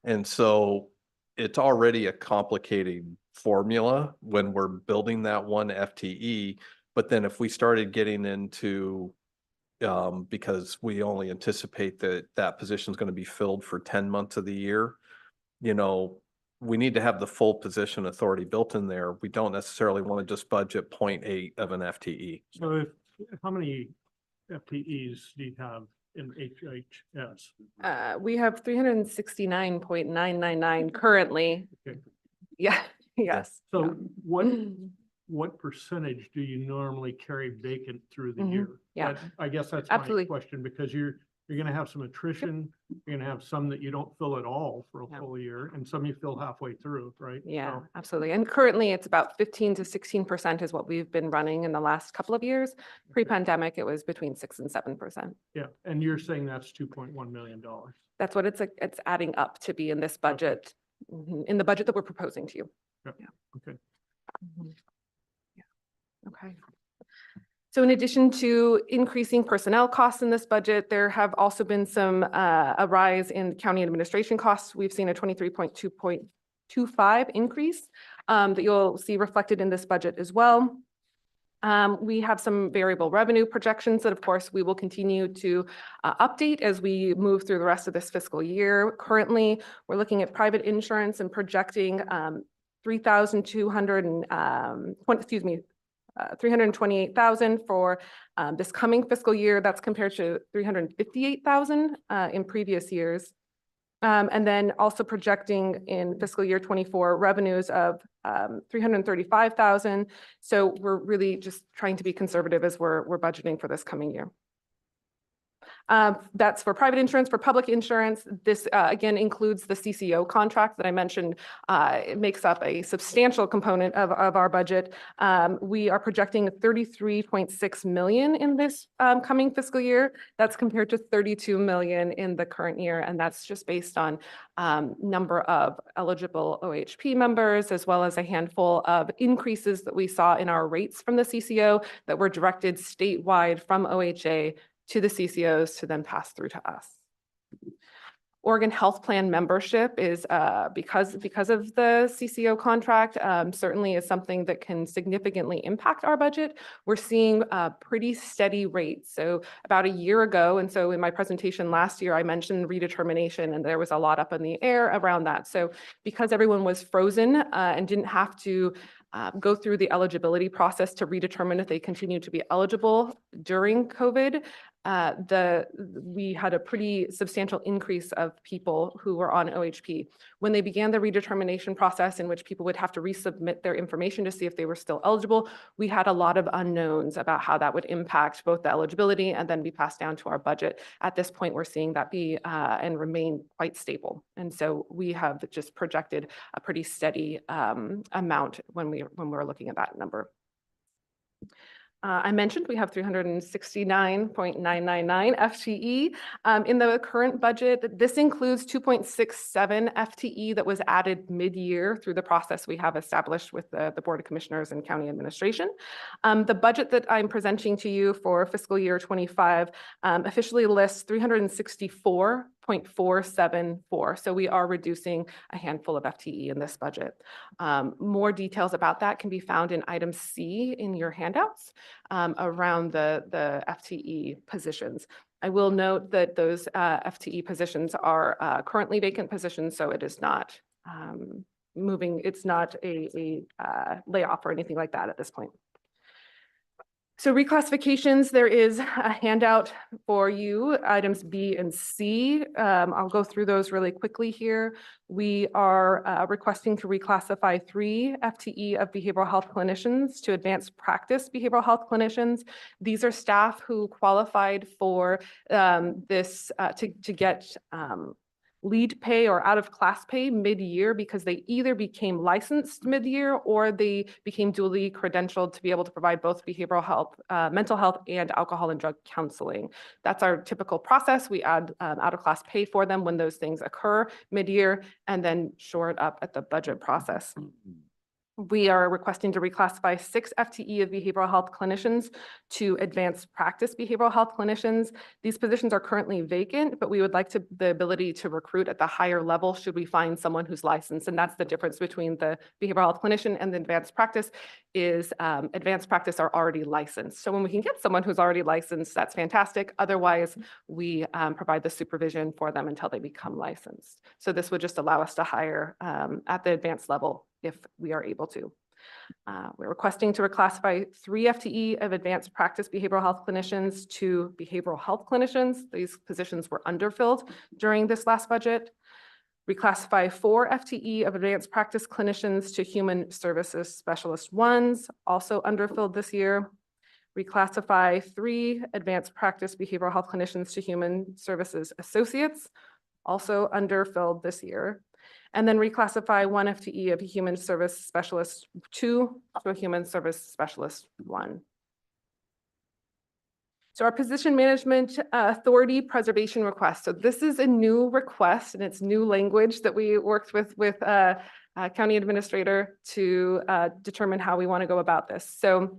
And so it's already a complicated formula when we're building that one FTE. But then if we started getting into, because we only anticipate that position is going to be filled for 10 months of the year, we need to have the full position authority built in there. We don't necessarily want to just budget 0.8 of an FTE. So how many FTEs do you have in HHS? We have 369.999 currently. Okay. Yeah, yes. So what percentage do you normally carry vacant through the year? yeah. I guess that's Absolutely. my question, because you're going to have some attrition. You're going to have some that you don't fill at all for a Yeah. full year, and some you fill halfway through, right? Yeah, So, absolutely. And currently it's about 15 to 16% is what we've been running in the last couple of years. Pre-pandemic, it was between 6 and 7%. yeah, and you're saying that's $2.1 million. That's what it's adding up to be in this budget in the budget that we're proposing to you. Okay. Mhm. Yeah. Okay. So in addition to increasing personnel costs in this budget, there have also been some, a rise in county administration costs. We've seen a 23.25 increase that you'll see reflected in this budget as well. We have some variable revenue projections that, of course, we will continue to update as we move through the rest of this fiscal year. Currently, we're looking at private insurance and projecting 328,000 for this coming fiscal year. That's compared to 358,000 in previous years. And then also projecting in fiscal year 24 revenues of 335,000. So we're really just trying to be conservative as we're budgeting for this coming year. That's for private insurance. For public insurance, this again includes the CCO contract that I mentioned. It makes up a substantial component of our budget. We are projecting 33.6 million in this coming fiscal year. That's compared to 32 million in the current year. And that's just based on number of eligible OHP members, as well as a handful of increases that we saw in our rates from the CCO that were directed statewide from OHA to the CCOs to then pass through to us. Oregon Health Plan membership is because of the CCO contract, certainly is something that can significantly impact our budget. We're seeing pretty steady rates. So about a year ago, and so in my presentation last year, I mentioned redetermination, and there was a lot up in the air around that. So because everyone was frozen and didn't have to go through the eligibility process to redetermine if they continue to be eligible during COVID, we had a pretty substantial increase of people who were on OHP. When they began the redetermination process, in which people would have to resubmit their information to see if they were still eligible, we had a lot of unknowns about how that would impact both the eligibility and then be passed down to our budget. At this point, we're seeing that be and remain quite stable. And so we have just projected a pretty steady amount when we're looking at that number. I mentioned we have 369.999 FTE in the current budget. This includes 2.67 FTE that was added mid-year through the process we have established with the Board of Commissioners and County Administration. The budget that I'm presenting to you for fiscal year 25 officially lists 364.474. So we are reducing a handful of FTE in this budget. More details about that can be found in item C in your handouts around the FTE positions. I will note that those FTE positions are currently vacant positions, so it is not moving. It's not a layoff or anything like that at this point. So reclassifications, there is a handout for you, items B and C. I'll go through those really quickly here. We are requesting to reclassify 3 FTE of behavioral health clinicians to advanced practice behavioral health clinicians. These are staff who qualified for this to get lead pay or out of class pay mid-year because they either became licensed mid-year or they became duly credentialed to be able to provide both behavioral health, mental health, and alcohol and drug counseling. That's our typical process. We add out of class pay for them when those things occur mid-year and then shore it up at the budget process. We are requesting to reclassify 6 FTE of behavioral health clinicians to advanced practice behavioral health clinicians. These positions are currently vacant, but we would like the ability to recruit at the higher level should we find someone who's licensed. And that's the difference between the behavioral health clinician and the advanced practice is advanced practice are already licensed. So when we can get someone who's already licensed, that's fantastic. Otherwise, we provide the supervision for them until they become licensed. So this would just allow us to hire at the advanced level if we are able to. We're requesting to reclassify 3 FTE of advanced practice behavioral health clinicians to behavioral health clinicians. These positions were underfilled during this last budget. Reclassify 4 FTE of advanced practice clinicians to human services specialist 1s, also underfilled this year. Reclassify 3 advanced practice behavioral health clinicians to human services associates, also underfilled this year. And then reclassify 1 FTE of a human service specialist 2 to a human service specialist 1. So our Position Management Authority Preservation Request. So this is a new request and it's new language that we worked with County Administrator to determine how we want to go about this. So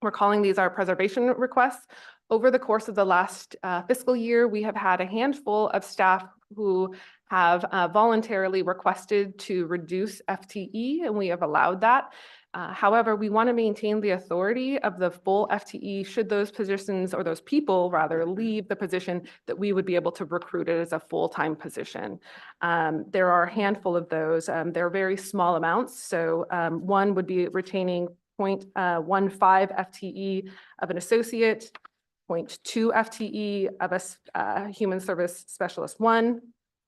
we're calling these our preservation requests. Over the course of the last fiscal year, we have had a handful of staff who have voluntarily requested to reduce FTE, and we have allowed that. However, we want to maintain the authority of the full FTE should those positions or those people rather leave the position, that we would be able to recruit it as a full-time position. There are a handful of those. They're very small amounts. So one would be retaining 0.15 FTE of an associate, 0.2 FTE of a human service specialist 1,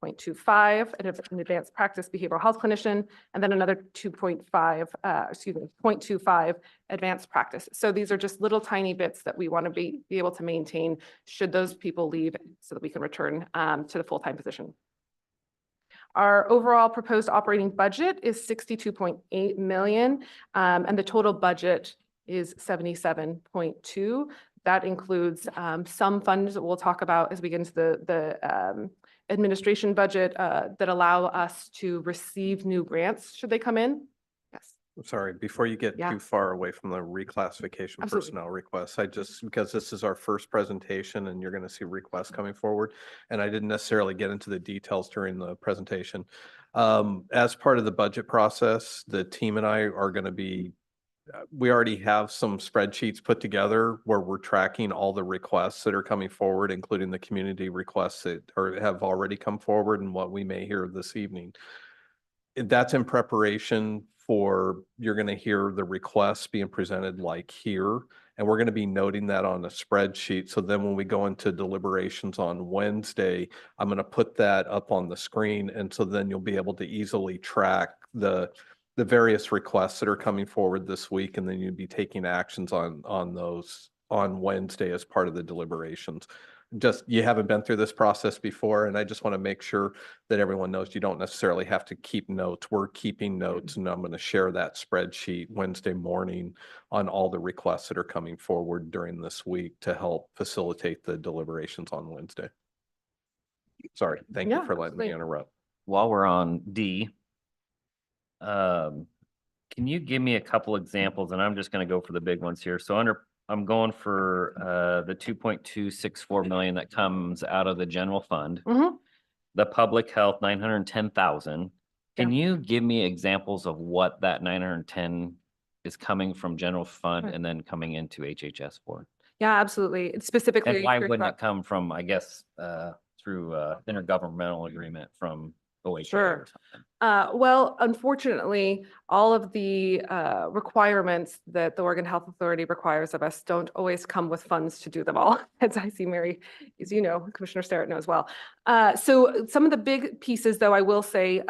0.25 an advanced practice behavioral health clinician, and then another 0.25 advanced practice. So these are just little tiny bits that we want to be able to maintain should those people leave so that we can return to the full-time position. Our overall proposed operating budget is 62.8 million, and the total budget is 77.2. That includes some funds that we'll talk about as we get into the administration budget that allow us to receive new grants should they come in. Yes. I'm sorry, before you get Yeah. too far away from the reclassification Absolutely. personnel requests, because this is our first presentation and you're going to see requests coming forward. And I didn't necessarily get into the details during the presentation. As part of the budget process, the team and I are going to be we already have some spreadsheets put together where we're tracking all the requests that are coming forward, including the community requests that have already come forward and what we may hear this evening. That's in preparation for, you're going to hear the requests being presented like here, and we're going to be noting that on a spreadsheet. So then when we go into deliberations on Wednesday, I'm going to put that up on the screen. And so then you'll be able to easily track the various requests that are coming forward this week, and then you'd be taking actions on those on Wednesday as part of the deliberations. Just, you haven't been through this process before, and I just want to make sure that everyone knows you don't necessarily have to keep notes. We're keeping notes, and I'm going to share that spreadsheet Wednesday morning on all the requests that are coming forward during this week to help facilitate the deliberations on Wednesday. Sorry, thank you Yeah, for letting me absolutely. interrupt. While we're on D, can you give me a couple examples? And I'm just going to go for the big ones here. So I'm going for the 2.264 million that comes out of the general fund, Mhm. the public health 910,000. Can you give me examples of what that 910 is coming from general fund Sure. and then coming into HHS for? Yeah, absolutely. It's specifically. And why curious wouldn't it about- come from, I guess, through intergovernmental agreement from OHA Sure. or something? Well, unfortunately, all of the requirements that the Oregon Health Authority requires of us don't always come with funds to do them all. As I see Mary, as you know, Commissioner Starrett knows well. So some of the big pieces, though, I will say,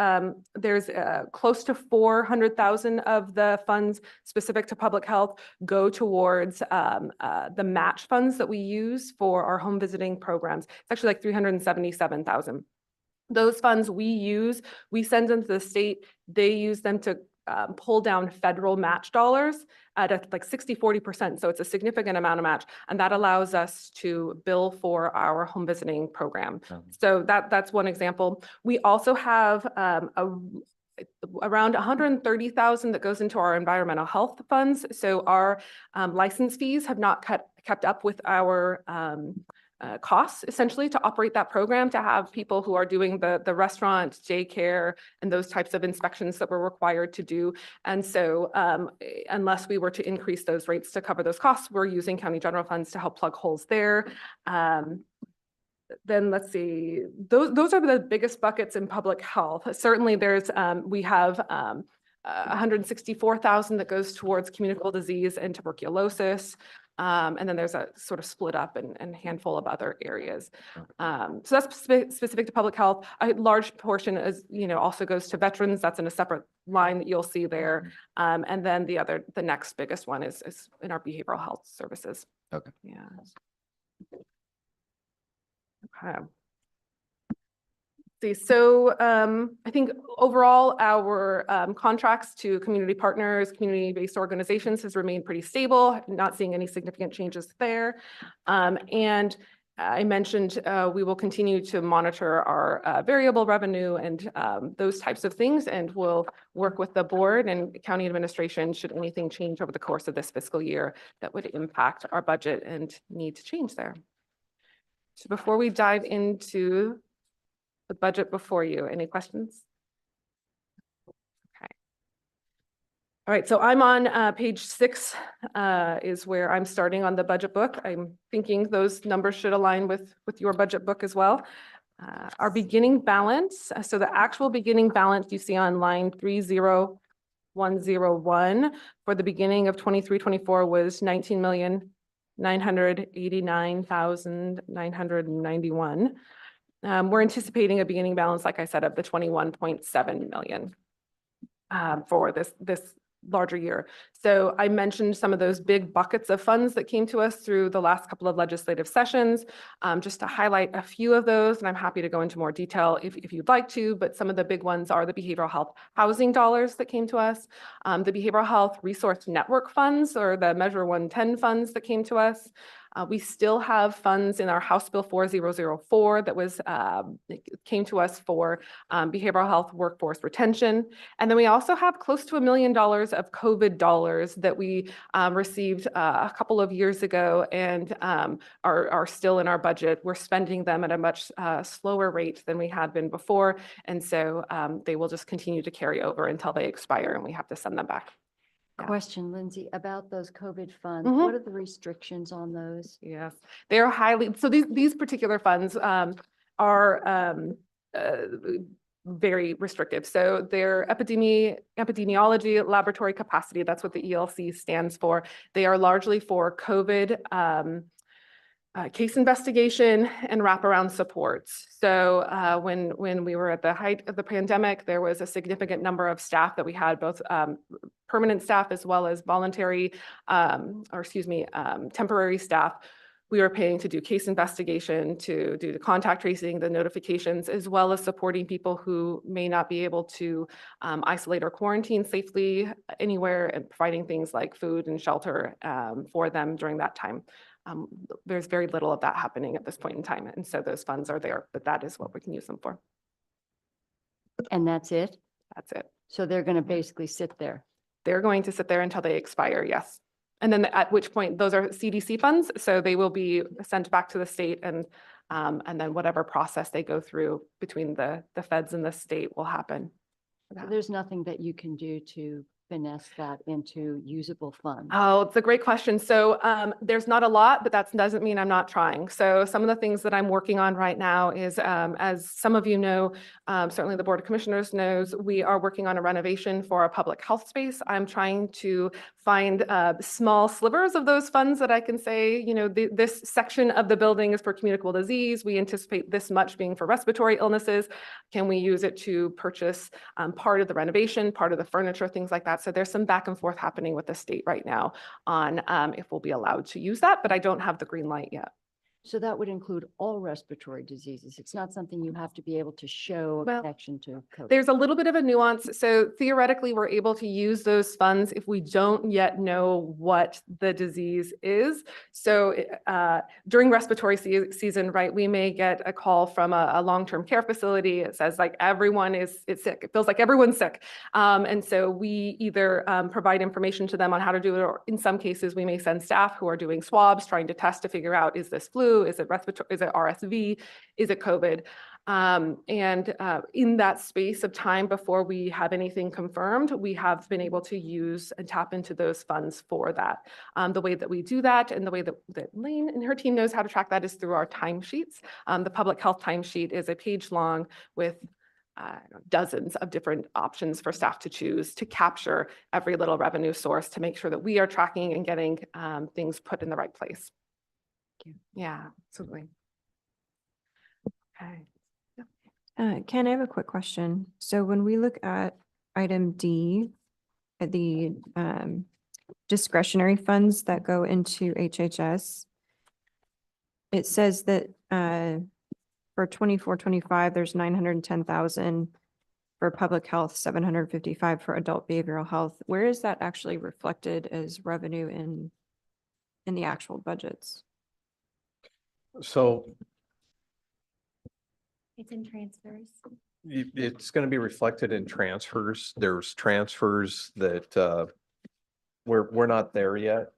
there's close to 400,000 of the funds specific to public health go towards the match funds that we use for our home visiting programs. It's actually like 377,000. Those funds we send them to the state, they use them to pull down federal match dollars at like 60–40%. So it's a significant amount of match. And that allows us to bill for our home visiting program. So that's one example. We also have around 130,000 that goes into our environmental health funds. So our license fees have not kept up with our costs essentially to operate that program, to have people who are doing the restaurant, daycare, and those types of inspections that we're required to do. And so unless we were to increase those rates to cover those costs, we're using county general funds to help plug holes there. Then let's see, those are the biggest buckets in public health. Certainly there's, we have 164,000 that goes towards communicable disease and tuberculosis. And then there's a sort of split up and handful of other areas. So that's specific to public health. A large portion is, also goes to veterans. That's in a separate line that you'll see there. And then the next biggest one is in our behavioral health services. Okay. Yeah. Okay. see, so I think overall, our contracts to community partners, community-based organizations has remained pretty stable, not seeing any significant changes there. And I mentioned we will continue to monitor our variable revenue and those types of things, and we'll work with the board and county administration should anything change over the course of this fiscal year that would impact our budget and need to change there. So before we dive into the budget before you, any questions? Okay. All right, so I'm on page 6 is where I'm starting on the budget book. I'm thinking those numbers should align with your budget book as well. Our beginning balance, so the actual beginning balance you see on line 30101 for the beginning of 23-24 was 19,989,991. We're anticipating a beginning balance, like I said, of the 21.7 million for this larger year. So I mentioned some of those big buckets of funds that came to us through the last couple of legislative sessions, just to highlight a few of those, and I'm happy to go into more detail if you'd like to, but some of the big ones are the behavioral health housing dollars that came to us, the behavioral health resource network funds, or the Measure 110 funds that came to us. We still have funds in our House Bill 4004 that was came to us for behavioral health workforce retention. And then we also have close to $1 million of COVID dollars that we received a couple of years ago and are still in our budget. We're spending them at a much slower rate than we had been before. And so they will just continue to carry over until they expire and we have to send them back. Yeah. Question, Lindsay, about those COVID funds. Mhm. What are the restrictions on those? Yes, they are highly, so these particular funds are very restrictive. So they're epidemiology laboratory capacity. That's what the ELC stands for. They are largely for COVID case investigation and wraparound supports. So when we were at the height of the pandemic, there was a significant number of staff that we had, both permanent staff as well as voluntary, temporary staff. We were paying to do case investigation, to do the contact tracing, the notifications, as well as supporting people who may not be able to isolate or quarantine safely anywhere, and providing things like food and shelter for them during that time. There's very little of that happening at this point in time. And so those funds are there, but that is what we can use them for. And that's it? That's it. So they're going to basically sit there. They're going to sit there until they expire, yes. And then at which point those are CDC funds. So they will be sent back to the state and then whatever process they go through between the feds and the state will happen. So there's nothing that you can do to finesse that into usable funds? Oh, it's a great question. So there's not a lot, but that doesn't mean I'm not trying. So some of the things that I'm working on right now is, as some of you know, certainly the Board of Commissioners knows, we are working on a renovation for our public health space. I'm trying to find small slivers of those funds that I can say, you know, this section of the building is for communicable disease. We anticipate this much being for respiratory illnesses. Can we use it to purchase part of the renovation, part of the furniture, things like that? So there's some back and forth happening with the state right now on if we'll be allowed to use that, but I don't have the green light yet. So that would include all respiratory diseases. It's not something you have to be able to show a Well, connection to COVID. There's a little bit of a nuance. So theoretically, we're able to use those funds if we don't yet know what the disease is. So during respiratory season, right, we may get a call from a long-term care facility. It says like everyone is sick. It feels like everyone's sick. And so we either provide information to them on how to do it, or in some cases, we may send staff who are doing swabs, trying to test to figure out, is this flu? Is it respiratory? Is it RSV? Is it COVID? In that space of time before we have anything confirmed, we have been able to use and tap into those funds for that. The way that we do that and the way that Lane and her team knows how to track that is through our timesheets. The public health timesheet is a page long with dozens of different options for staff to choose to capture every little revenue source to make sure that we are tracking and getting things put in the right place. Yeah, absolutely. Okay. Ken, I have a quick question. So when we look at item D, at the discretionary funds that go into HHS, it says that for 24-25, there's 910,000 for public health, 755 for adult behavioral health. Where is that actually reflected as revenue in the actual budgets? So It's in transfers. it's going to be reflected in transfers. There's transfers that we're not there yet.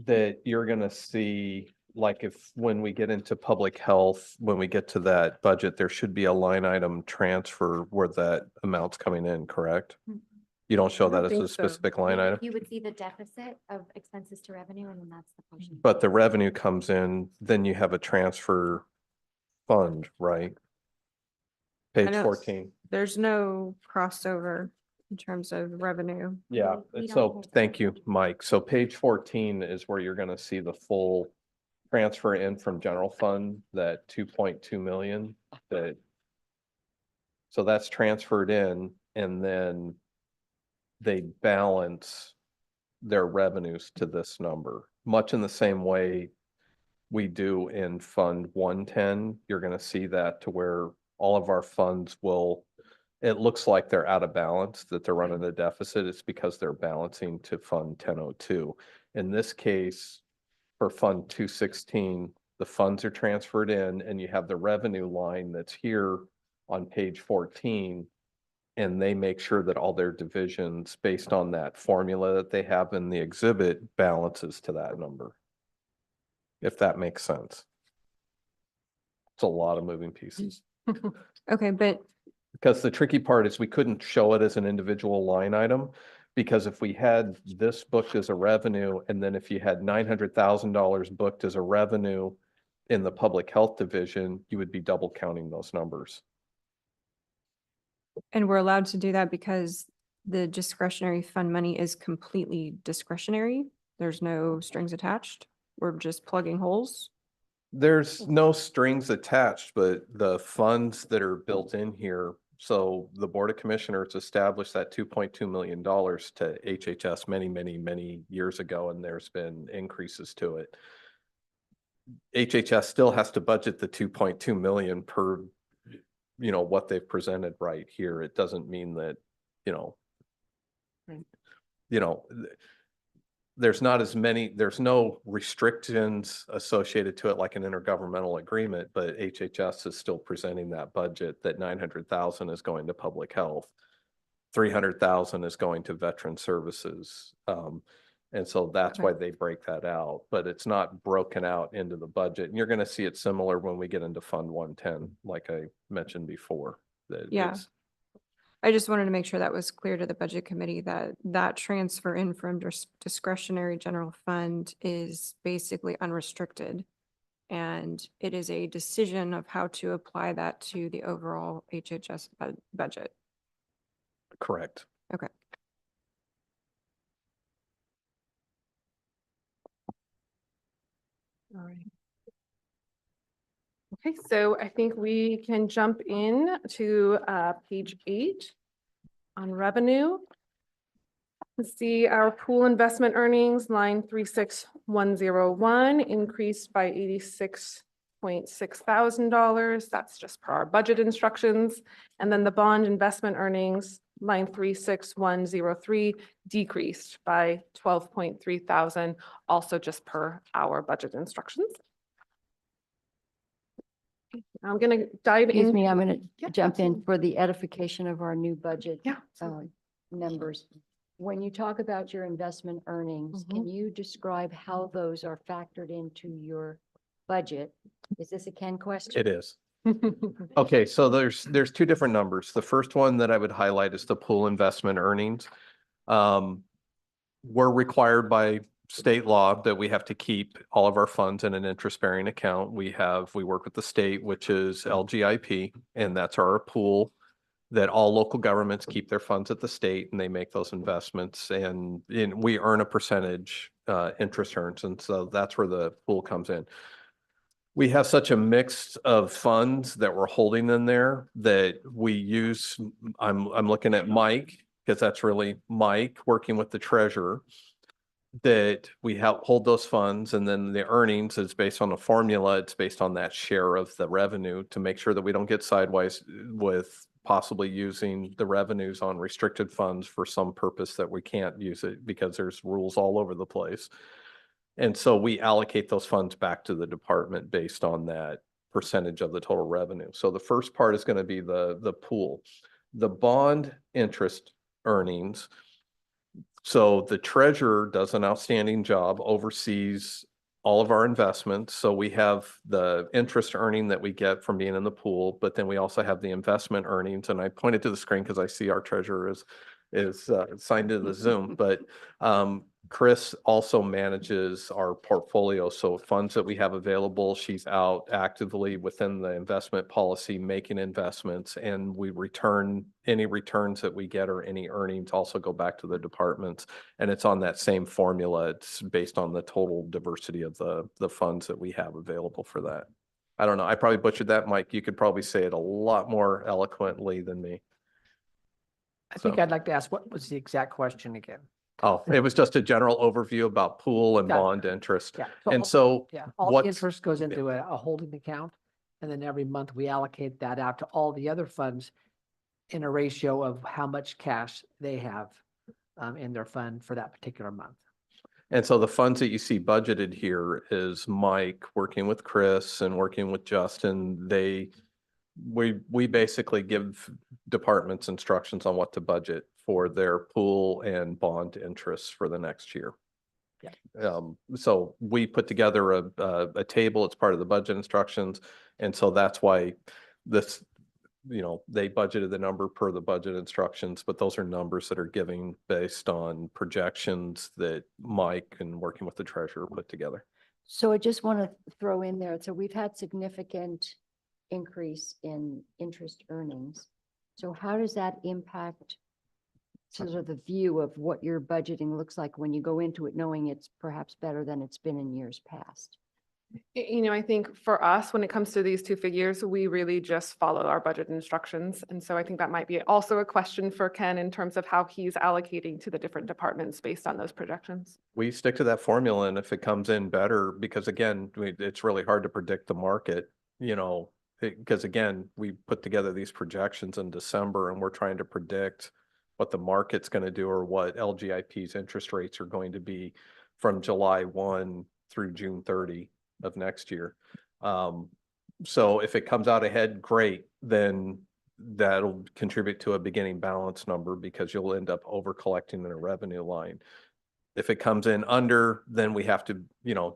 That you're going to see, like if when we get into public health, when we get to that budget, there should be a line item transfer where that amount's coming in, correct? Mhm. You don't show I don't that as think a so. specific line item, You would see the deficit of expenses to revenue, and then that's the portion. but the revenue comes in, then you have a transfer fund, right? Page don't- 14. There's no crossover in terms of revenue. Yeah, We don't so hold that. thank you, Mike. So page 14 is where you're gonna see the full transfer in from general fund, that 2.2 million that. So that's transferred in, and then they balance their revenues to this number, much in the same way we do in Fund 110. You're gonna see that to where all of our funds will, it looks like they're out of balance, that they're running a deficit. It's because they're balancing to Fund 1002. In this case, for Fund 216, the funds are transferred in and you have the revenue line that's here on page 14. And they make sure that all their divisions, based on that formula that they have in the exhibit, balances to that number. If that makes sense. It's a lot of moving pieces. Okay, but Because the tricky part is we couldn't show it as an individual line item. Because if we had this booked as a revenue, and then if you had $900,000 booked as a revenue in the public health division, you would be double counting those numbers. and we're allowed to do that because the discretionary fund money is completely discretionary. There's no strings attached. We're just plugging holes. There's no strings attached, but the funds that are built in here. So the Board of Commissioners established that $2.2 million to HHS many years ago, and there's been increases to it. HHS still has to budget the 2.2 million per, what they've presented right here. It doesn't mean that, there's not as many, there's no restrictions associated to it like an intergovernmental agreement, but HHS is still presenting that budget that 900,000 is going to public health. 300,000 is going to veteran services. And so that's why they break that out, but it's not broken out into the budget. And you're going to see it similar when we get into Fund 110, like I mentioned before. That Yeah. it's- I just wanted to make sure that was clear to the budget committee that that transfer in from discretionary general fund is basically unrestricted. And it is a decision of how to apply that to the overall HHS budget. Correct. Okay. All right. Okay, so I think we can jump in to page 8 on revenue. Let's see, our pool investment earnings, line 36101, increased by $86.6 thousand. That's just per our budget instructions. And then the bond investment earnings, line 36103, decreased by $12.3 thousand, also just per our budget instructions. I'm gonna dive Excuse in. me, I'm going Yeah, to jump in absolutely. for the edification of our new budget Yeah. numbers. When you talk about your investment earnings, Mm-hmm. can you describe how those are factored into your budget? Is this a Ken question? It is. Okay, so there's two different numbers. The first one that I would highlight is the pool investment earnings. We're required by state law that we have to keep all of our funds in an interest-bearing account. We work with the state, which is LGIP, and that's our pool that all local governments keep their funds at the state and they make those investments, and we earn a percentage, interest earns, and so that's where the pool comes in. We have such a mix of funds that we're holding in there that we use. I'm looking at Mike, because that's really Mike working with the treasurer. that we hold those funds, and then the earnings is based on a formula. It's based on that share of the revenue to make sure that we don't get sideways with possibly using the revenues on restricted funds for some purpose that we can't use it because there's rules all over the place. And so we allocate those funds back to the department based on that percentage of the total revenue. So the first part is going to be the pool. The bond interest earnings. So the treasurer does an outstanding job, oversees all of our investments. So we have the interest earning that we get from being in the pool, but then we also have the investment earnings. And I pointed to the screen because I see our treasurer is signed into the Zoom, but Chris also manages our portfolio. So funds that we have available, she's out actively within the investment policy, making investments, and we return any returns that we get or any earnings also go back to the departments. And it's on that same formula. It's based on the total diversity of the funds that we have available for that. I don't know. I probably butchered that, Mike. You could probably say it a lot more eloquently than me. I think I'd like to ask, what was the exact question again? Oh, it was just a general overview about pool and Got it. bond interest. Yeah. And all- so Yeah, all the what's- interest goes into a holding account. And then every month we allocate that out to all the other funds in a ratio of how much cash they have in their fund for that particular month. And so the funds that you see budgeted here is Mike working with Chris and working with Justin. We basically give departments instructions on what to budget for their pool and bond interests for the next year. Yeah. So we put together a table. It's part of the budget instructions. And so that's why this, they budgeted the number per the budget instructions, but those are numbers that are giving based on projections that Mike and working with the treasurer put together. So I just want to throw in there, so we've had significant increase in interest earnings. So how does that impact sort of the view of what your budgeting looks like when you go into it, knowing it's perhaps better than it's been in years past? I think for us, when it comes to these two figures, we really just follow our budget instructions. And so I think that might be also a question for Ken in terms of how he's allocating to the different departments based on those projections. We stick to that formula, and if it comes in better, because again, it's really hard to predict the market, because again, we put together these projections in December and we're trying to predict what the market's going to do or what LGIP's interest rates are going to be from July 1 through June 30 of next year. So if it comes out ahead, great, then that'll contribute to a beginning balance number because you'll end up over collecting in a revenue line. If it comes in under, then we have to,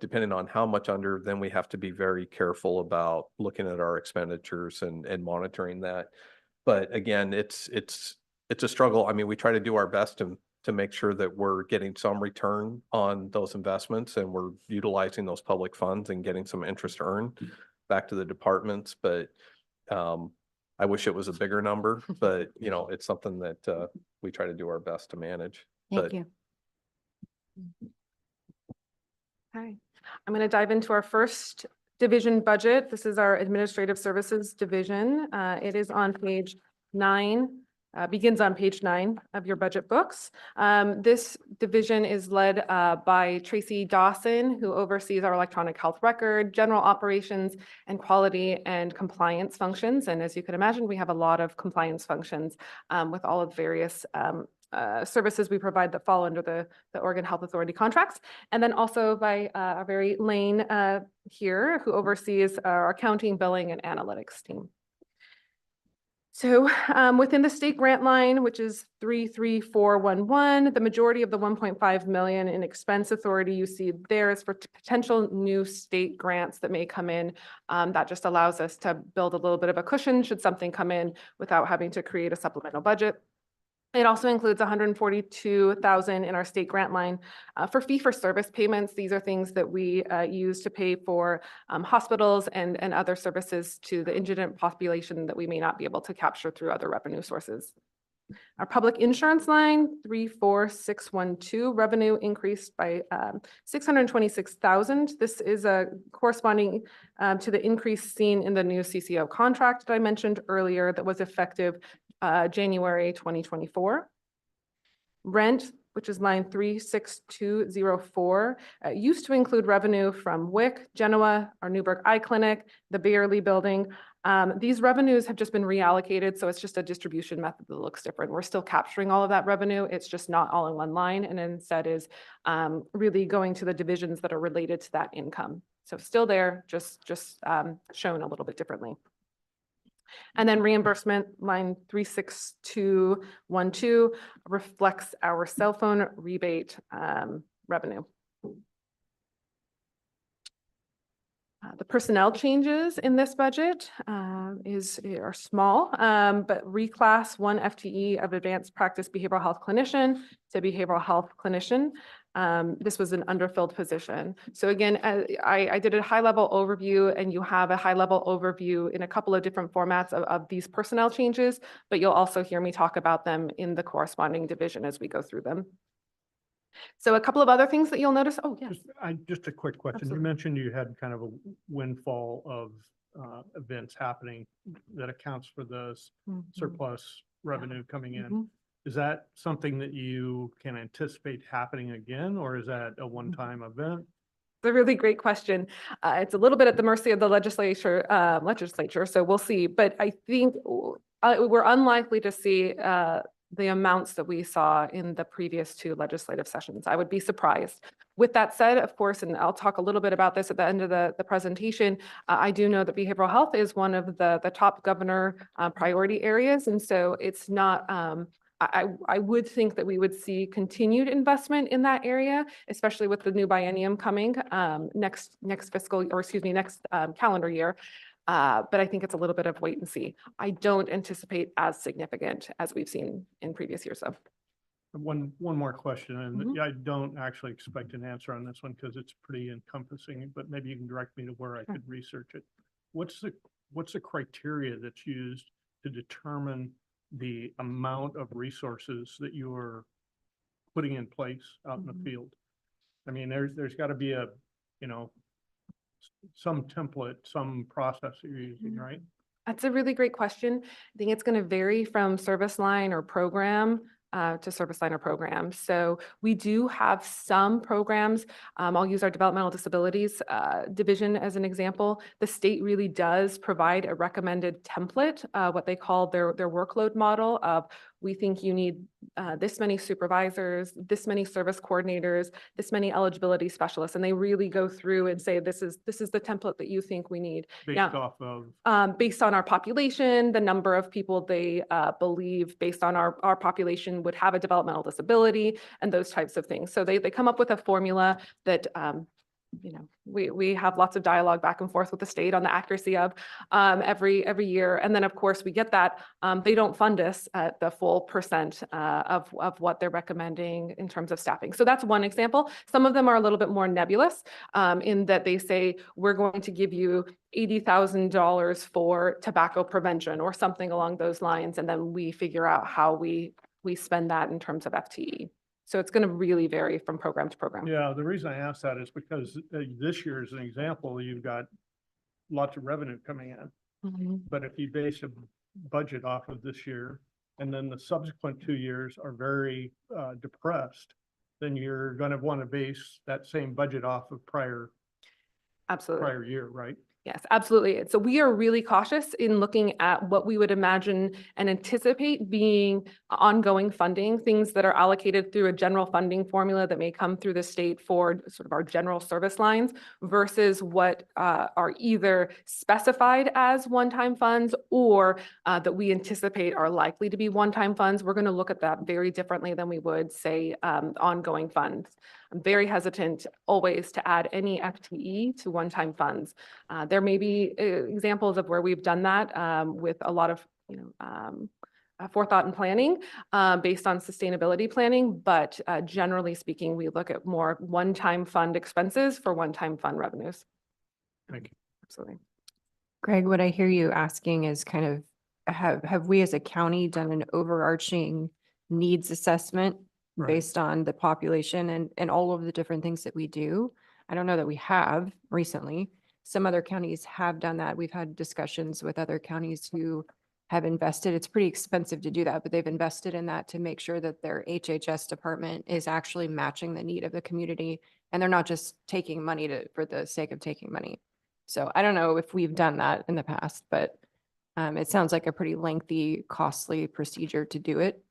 depending on how much under, then we have to be very careful about looking at our expenditures and monitoring that. But again, it's a struggle. I mean, we try to do our best to make sure that we're getting some return on those investments and we're utilizing those public funds and getting some interest earned back to the departments. But I wish it was a bigger number, but it's something that we try to do our best to manage. Thank you. Okay, I'm going to dive into our first division budget. This is our administrative services division. It is on page 9. Begins on page 9 of your budget books. This division is led by Tracy Dawson, who oversees our electronic health record, general operations, and quality and compliance functions. And as you can imagine, we have a lot of compliance functions with all of various services we provide that fall under the Oregon Health Authority contracts. And then also by our very Lane here, who oversees our accounting, billing, and analytics team. So within the state grant line, which is 33411, the majority of the 1.5 million in expense authority you see there is for potential new state grants that may come in. That just allows us to build a little bit of a cushion should something come in without having to create a supplemental budget. It also includes 142,000 in our state grant line for fee-for-service payments. These are things that we use to pay for hospitals and other services to the indigent population that we may not be able to capture through other revenue sources. Our public insurance line, 34612, revenue increased by 626,000. This is corresponding to the increase seen in the new CCO contract that I mentioned earlier that was effective January 2024. Rent, which is line 36204. Used to include revenue from WIC, Genoa, our Newburgh Eye Clinic, the Bayerly Building. These revenues have just been reallocated, so it's just a distribution method that looks different. We're still capturing all of that revenue. It's just not all in one line, and instead is really going to the divisions that are related to that income. So still there, just shown a little bit differently. And then reimbursement, line 36212 reflects our cell phone rebate revenue. The personnel changes in this budget are small, but reclass 1 FTE of advanced practice behavioral health clinician to behavioral health clinician. This was an underfilled position. So again, I did a high-level overview, and you have a high-level overview in a couple of different formats of these personnel changes, but you'll also hear me talk about them in the corresponding division as we go through them. So a couple of other things that you'll notice. Oh, yeah. Just a quick question. You Absolutely. mentioned you had kind of a windfall of events happening that accounts for the surplus revenue coming in. Mhm. Is that something that you can anticipate happening again, or is that a one-time event? It's a really great question. It's a little bit at the mercy of the legislature, so we'll see. But I think we're unlikely to see the amounts that we saw in the previous 2 legislative sessions. I would be surprised. With that said, of course, and I'll talk a little bit about this at the end of the presentation, I do know that behavioral health is one of the top governor priority areas. And so it's not, I would think that we would see continued investment in that area, especially with the new biennium coming next calendar year. But I think it's a little bit of wait and see. I don't anticipate as significant as we've seen in previous years, though. One more question, and Mhm. I don't actually expect an answer on this one because it's pretty encompassing, but maybe you can direct me to where I could research it. What's the criteria that's used to determine the amount of resources that you're putting in place out in the field? I mean, there's got to be a, some template, some process that you're using, right? That's a really great question. I think it's going to vary from service line or program to service line or program. So we do have some programs. I'll use our developmental disabilities division as an example. The state really does provide a recommended template, what they call their workload model of, we think you need this many supervisors, this many service coordinators, this many eligibility specialists, and they really go through and say, this is the template that you think we need. Based Now, off of, based on our population, the number of people they believe based on our population would have a developmental disability and those types of things. So they come up with a formula that we have lots of dialogue back and forth with the state on the accuracy of every year. And then of course we get that they don't fund us at the full percent of what they're recommending in terms of staffing. So that's one example. Some of them are a little bit more nebulous in that they say, we're going to give you $80,000 for tobacco prevention or something along those lines. And then we figure out how we spend that in terms of FTE. So it's going to really vary from program to program. yeah, the reason I asked that is because this year, as an example, you've got lots of revenue coming in. Mhm. But if you base a budget off of this year, and then the subsequent 2 years are very depressed, then you're going to want to base that same budget off of prior Absolutely. year, right? Yes, absolutely. So we are really cautious in looking at what we would imagine and anticipate being ongoing funding, things that are allocated through a general funding formula that may come through the state for sort of our general service lines versus what are either specified as one-time funds or that we anticipate are likely to be one-time funds. We're going to look at that very differently than we would say ongoing funds. I'm very hesitant always to add any FTE to one-time funds. There may be examples of where we've done that with a lot of forethought and planning based on sustainability planning, but generally speaking, we look at more one-time fund expenses for one-time fund revenues. Thank you. Absolutely. Greg, what I hear you asking is kind of, have we as a county done an overarching needs assessment Right. based on the population and all of the different things that we do? I don't know that we have recently. Some other counties have done that. We've had discussions with other counties who have invested. It's pretty expensive to do that, but they've invested in that to make sure that their HHS department is actually matching the need of the community. And they're not just taking money for the sake of taking money. So I don't know if we've done that in the past, but it sounds like a pretty lengthy, costly procedure to do it.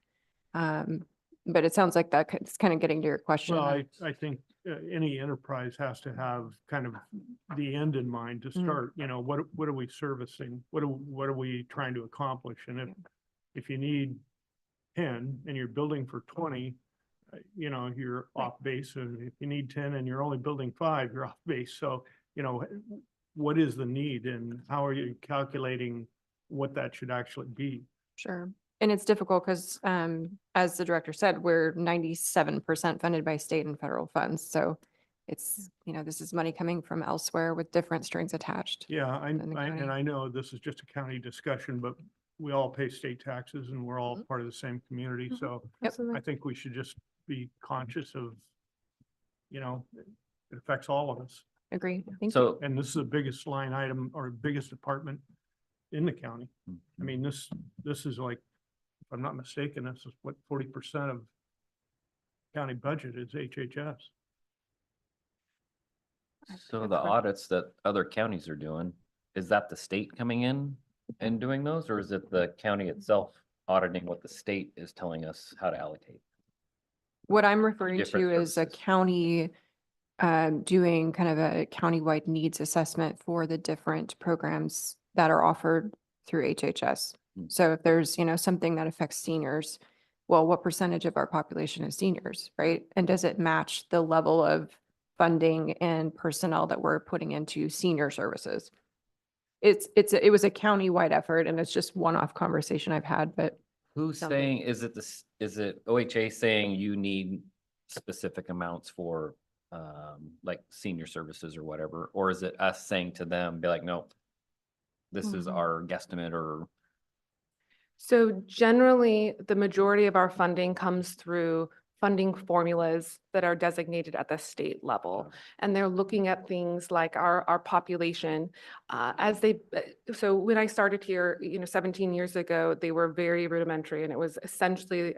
But it sounds like it's kind of getting to your question. Well, I think any enterprise has to have kind of the end in mind to start, you know, what are we servicing? What are we trying to accomplish? And if you need 10 and you're building for 20, you know, you're off base. And if you need 10 and you're only building 5, you're off base. So, you know, what is the need and how are you calculating what that should actually be? Sure. And it's difficult because, as the director said, we're 97% funded by state and federal funds. So it's, you know, this is money coming from elsewhere with different strings attached. Yeah, within the county. and I know this is just a county discussion, but we all pay state taxes and we're all part of the same community. So Yep. I think we should just be conscious of, you know, it affects all of us. Agree. Thank you. So, And this is the biggest line item or biggest department in the county. I mean, this is like, if I'm not mistaken, this is what 40% of county budget is HHS. so the audits that other counties are doing, is that the state coming in and doing those, or is it the county itself auditing what the state is telling us how to allocate? What I'm referring Different to is a services. county doing kind of a countywide needs assessment for the different programs that are offered through HHS. Mm. So if there's, you know, something that affects seniors, well, what percentage of our population is seniors, right? And does it match the level of funding and personnel that we're putting into senior services? It was a countywide effort and it's just one-off conversation I've had, but Who's Something. saying, is it OHA saying you need specific amounts for like senior services or whatever? Or is it us saying to them, be like, no, this is Mhm. our guesstimate or? So generally, the majority of our funding comes through funding formulas that are designated at the state level. And they're looking at things like our population so when I started here, you know, 17 years ago, they were very rudimentary and it was essentially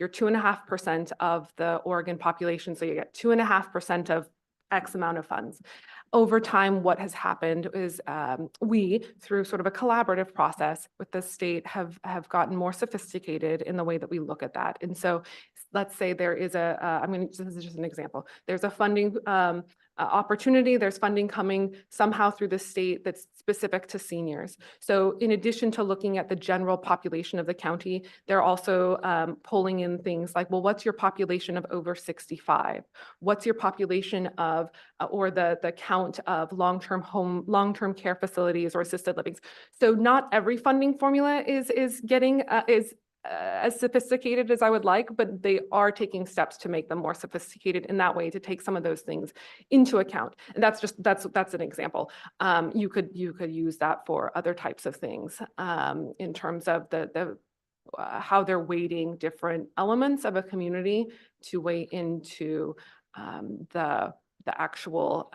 your 2.5% of the Oregon population. So you get 2.5% of X amount of funds. Over time, what has happened is we, through sort of a collaborative process with the state, have gotten more sophisticated in the way that we look at that. And so let's say there is this is just an example. There's a funding opportunity, there's funding coming somehow through the state that's specific to seniors. So in addition to looking at the general population of the county, they're also pulling in things like, well, what's your population of over 65? What's your population of, or the count of long-term care facilities or assisted livings? So not every funding formula is getting, as sophisticated as I would like, but they are taking steps to make them more sophisticated in that way, to take some of those things into account. And that's an example. You could use that for other types of things in terms of the how they're weighting different elements of a community to weigh into the actual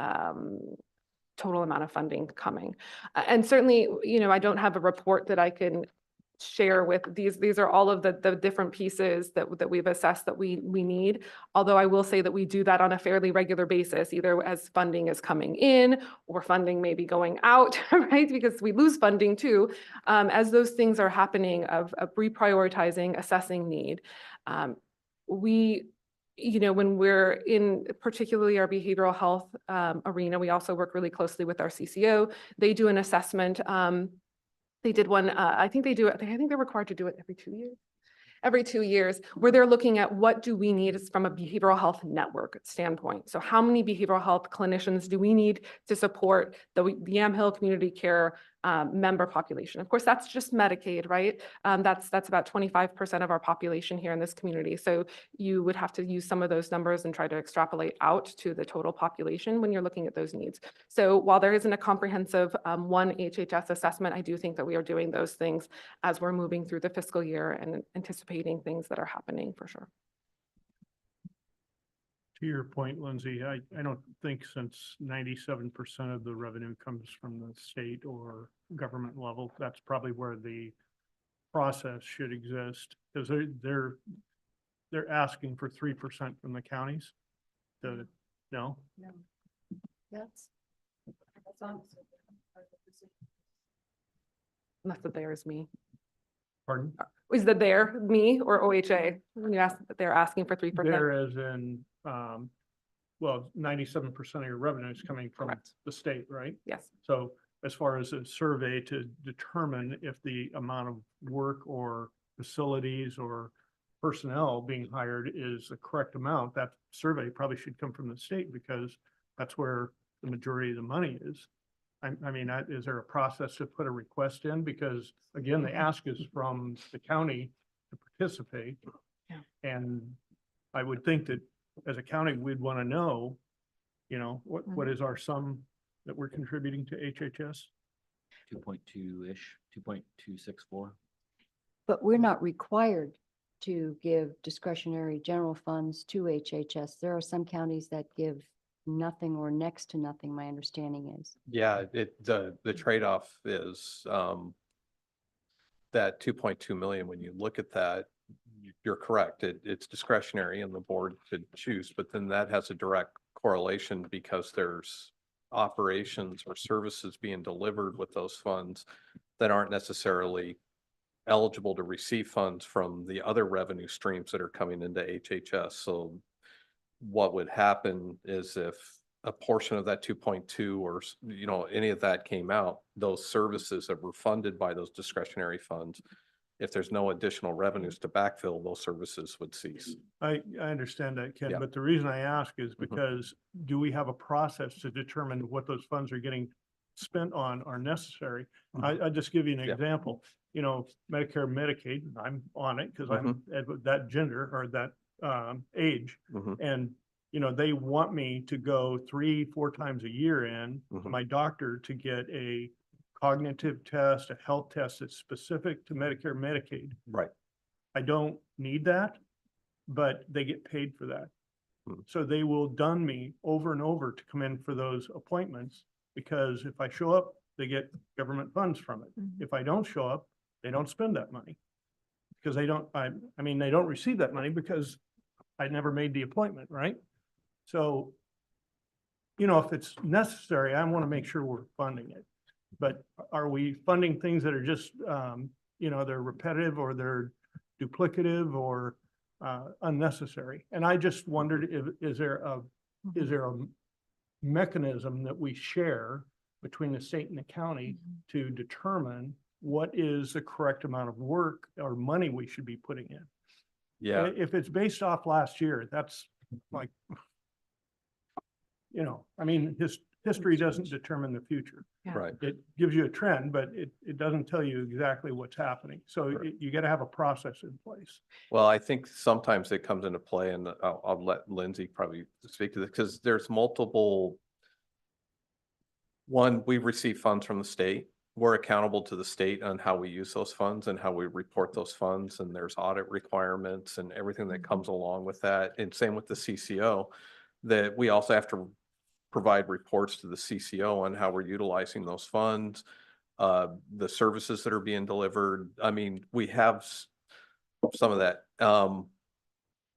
total amount of funding coming. And certainly, you know, I don't have a report that I can share with these are all of the different pieces that we've assessed that we need. Although I will say that we do that on a fairly regular basis, either as funding is coming in or funding may be going out, right? Because we lose funding too. As those things are happening of reprioritizing, assessing need. You know, when we're in particularly our behavioral health arena, we also work really closely with our CCO. They do an assessment. They did one, I think they're required to do it every 2 years, where they're looking at what do we need from a behavioral health network standpoint. So how many behavioral health clinicians do we need to support the Yamhill Community Care member population? Of course, that's just Medicaid, right? That's about 25% of our population here in this community. So you would have to use some of those numbers and try to extrapolate out to the total population when you're looking at those needs. So while there isn't a comprehensive one HHS assessment, I do think that we are doing those things as we're moving through the fiscal year and anticipating things that are happening for sure. To your point, Lindsay, I don't think since 97% of the revenue comes from the state or government level, that's probably where the process should exist, because they're asking for 3% from the counties. No? No. That's. Unless that there is me. Pardon? Is that there, me or OHA? When you ask that they're asking for 3%? There as in, well, 97% of your revenue is coming from Correct. the state, right? Yes. So as far as a survey to determine if the amount of work or facilities or personnel being hired is the correct amount, that survey probably should come from the state because that's where the majority of the money is. I mean, is there a process to put a request in? Because again, the ask is from the county to participate. Yeah. And I would think that as a county, we'd want to know, you know, what is our sum that we're contributing to HHS? 2.2-ish, 2.264. But we're not required to give discretionary general funds to HHS. There are some counties that give nothing or next to nothing, my understanding is. Yeah, the trade-off is, that 2.2 million, when you look at that, you're correct. It's discretionary and the board could choose, but then that has a direct correlation because there's operations or services being delivered with those funds that aren't necessarily eligible to receive funds from the other revenue streams that are coming into HHS. So what would happen is if a portion of that 2.2 or, you know, any of that came out, those services that were funded by those discretionary funds, if there's no additional revenues to backfill, those services would cease. I understand that, Ken, Yeah. but the reason I ask is because do we have a process to determine what those funds are getting spent on are necessary? I just give you an Yeah. example, you know, Medicare, Medicaid, I'm on it because I'm at that gender or that age. Mhm. And, you know, they want me to go 3-4 times a year to my doctor to get a cognitive test, a health test that's specific to Medicare, Medicaid. Right. I don't need that, but they get paid for that. Hmm. So they will dun me over and over to come in for those appointments, because if I show up, they get government funds from it. If I don't show up, they don't spend that money. Because they don't, I mean, they don't receive that money because I never made the appointment, right? So, you know, if it's necessary, I want to make sure we're funding it. But are we funding things that are just, you know, they're repetitive or they're duplicative or unnecessary? And I just wondered if, is there a mechanism that we share between the state and the county to determine what is the correct amount of work or money we should be putting in? Yeah. If it's based off last year, that's like, you know, I mean, history doesn't determine the future. Yeah. Right. It gives you a trend, but it doesn't tell you exactly what's happening. So Right. you got to have a process in place. Well, I think sometimes it comes into play, and I'll let Lindsay probably speak to this, because there's multiple. One, we receive funds from the state. We're accountable to the state on how we use those funds and how we report those funds, and there's audit requirements and everything that comes along with that. And same with the CCO, that we also have to provide reports to the CCO on how we're utilizing those funds, the services that are being delivered. I mean, we have some of that.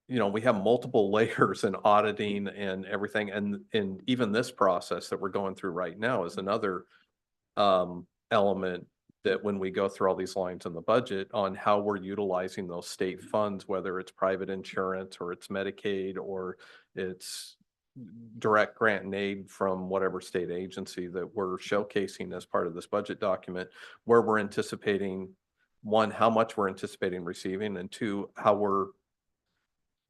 You know, we have multiple layers in auditing and everything. And even this process that we're going through right now is another element that when we go through all these lines in the budget on how we're utilizing those state funds, whether it's private insurance or it's Medicaid or it's direct grant and aid from whatever state agency that we're showcasing as part of this budget document, where we're anticipating, one, how much we're anticipating receiving, and two, how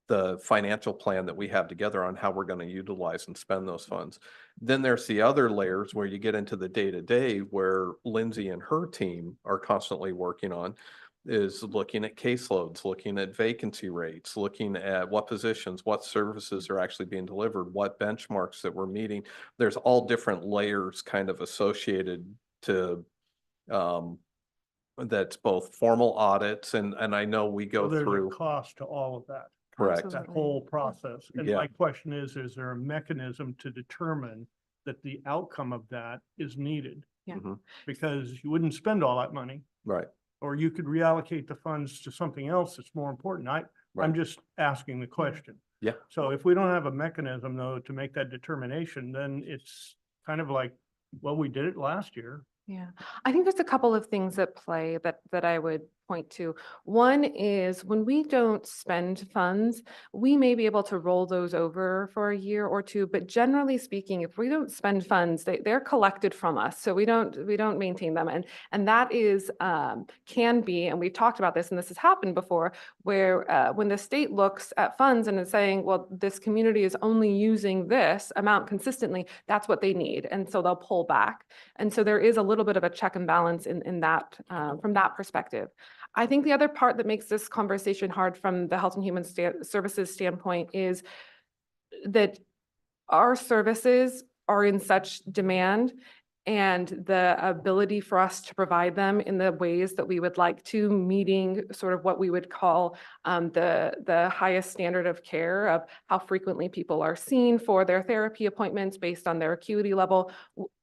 the financial plan that we have together on how we're going to utilize and spend those funds. Then there's the other layers where you get into the day-to-day where Lindsay and her team are constantly working on, is looking at caseloads, looking at vacancy rates, looking at what positions, what services are actually being delivered, what benchmarks that we're meeting. There's all different layers kind of associated to that's both formal audits and I know we go So there's through. a cost to all of that, Correct. that whole process. And Yeah. my question is there a mechanism to determine that the outcome of that is needed? Yeah. Mhm. Because you wouldn't spend all that money Right. or you could reallocate the funds to something else that's more important. I'm just asking the question. Yeah. So if we don't have a mechanism though to make that determination, then it's kind of like, well, we did it last year. Yeah, I think there's a couple of things at play that I would point to. One is when we don't spend funds, we may be able to roll those over for a year or two, but generally speaking, if we don't spend funds, they're collected from us. So we don't maintain them. And that is, can be, and we've talked about this, and this has happened before, where when the state looks at funds and is saying, well, this community is only using this amount consistently, that's what they need. And so they'll pull back. And so there is a little bit of a check and balance in that, from that perspective. I think the other part that makes this conversation hard from the Health and Human Services standpoint is that our services are in such demand, and the ability for us to provide them in the ways that we would like to, meeting sort of what we would call the highest standard of care of how frequently people are seen for their therapy appointments based on their acuity level.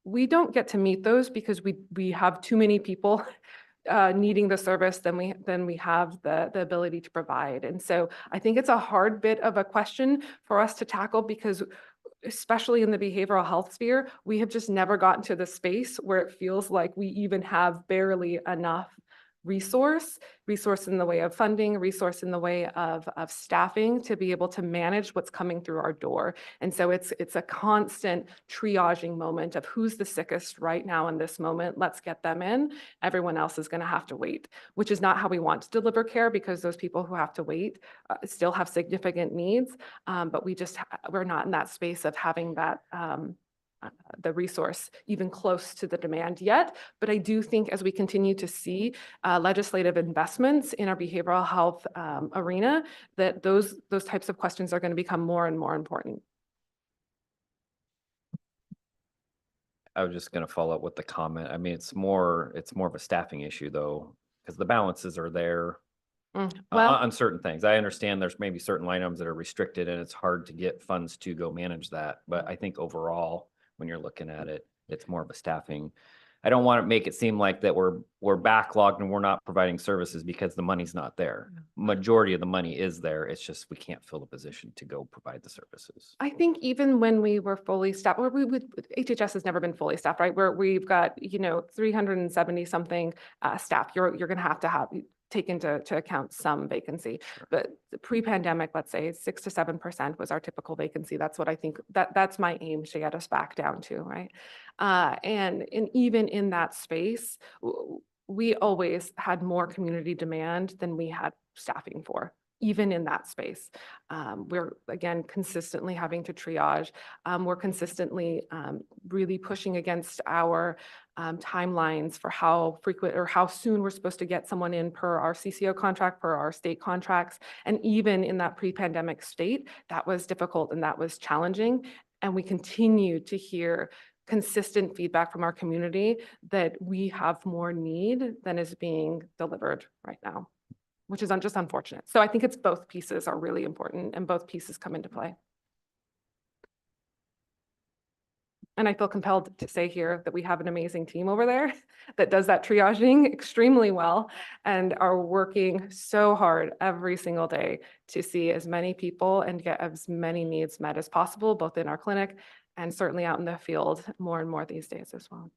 We don't get to meet those because we have too many people needing the service than we have the ability to provide. And so I think it's a hard bit of a question for us to tackle, because especially in the behavioral health sphere, we have just never gotten to the space where it feels like we even have barely enough resource in the way of funding, resource in the way of staffing to be able to manage what's coming through our door. And so it's a constant triaging moment of who's the sickest right now in this moment. Let's get them in. Everyone else is going to have to wait, which is not how we want to deliver care, because those people who have to wait still have significant needs. But we're not in that space of having that the resource even close to the demand yet. But I do think as we continue to see legislative investments in our behavioral health arena, that those types of questions are going to become more and more important. I was just going to follow up with the comment. I mean, it's more of a staffing issue though, because the balances are there Well, on certain things. I understand there's maybe certain line items that are restricted and it's hard to get funds to go manage that. But I think overall, when you're looking at it, it's more of a staffing. I don't want to make it seem like that we're backlogged and we're not providing services because the money's not there. Majority of the money is there. It's just we can't fill the position to go provide the services. I think even when we were fully staffed, or HHS has never been fully staffed, right? Where we've got 370 something staff. You're going to have take into account some vacancy, but the pre-pandemic, let's say 6 to 7% was our typical vacancy. That's what I think that's my aim to get us back down to, right? And even in that space, we always had more community demand than we had staffing for. Even in that space, we're again consistently having to triage. We're consistently really pushing against our timelines for how frequent or how soon we're supposed to get someone in per our CCO contract, per our state contracts. And even in that pre-pandemic state, that was difficult and that was challenging. And we continue to hear consistent feedback from our community that we have more need than is being delivered right now, which is just unfortunate. So I think it's both pieces are really important and both pieces come into play. And I feel compelled to say here that we have an amazing team over there that does that triaging extremely well and are working so hard every single day to see as many people and get as many needs met as possible, both in our clinic and certainly out in the field more and more these days as well.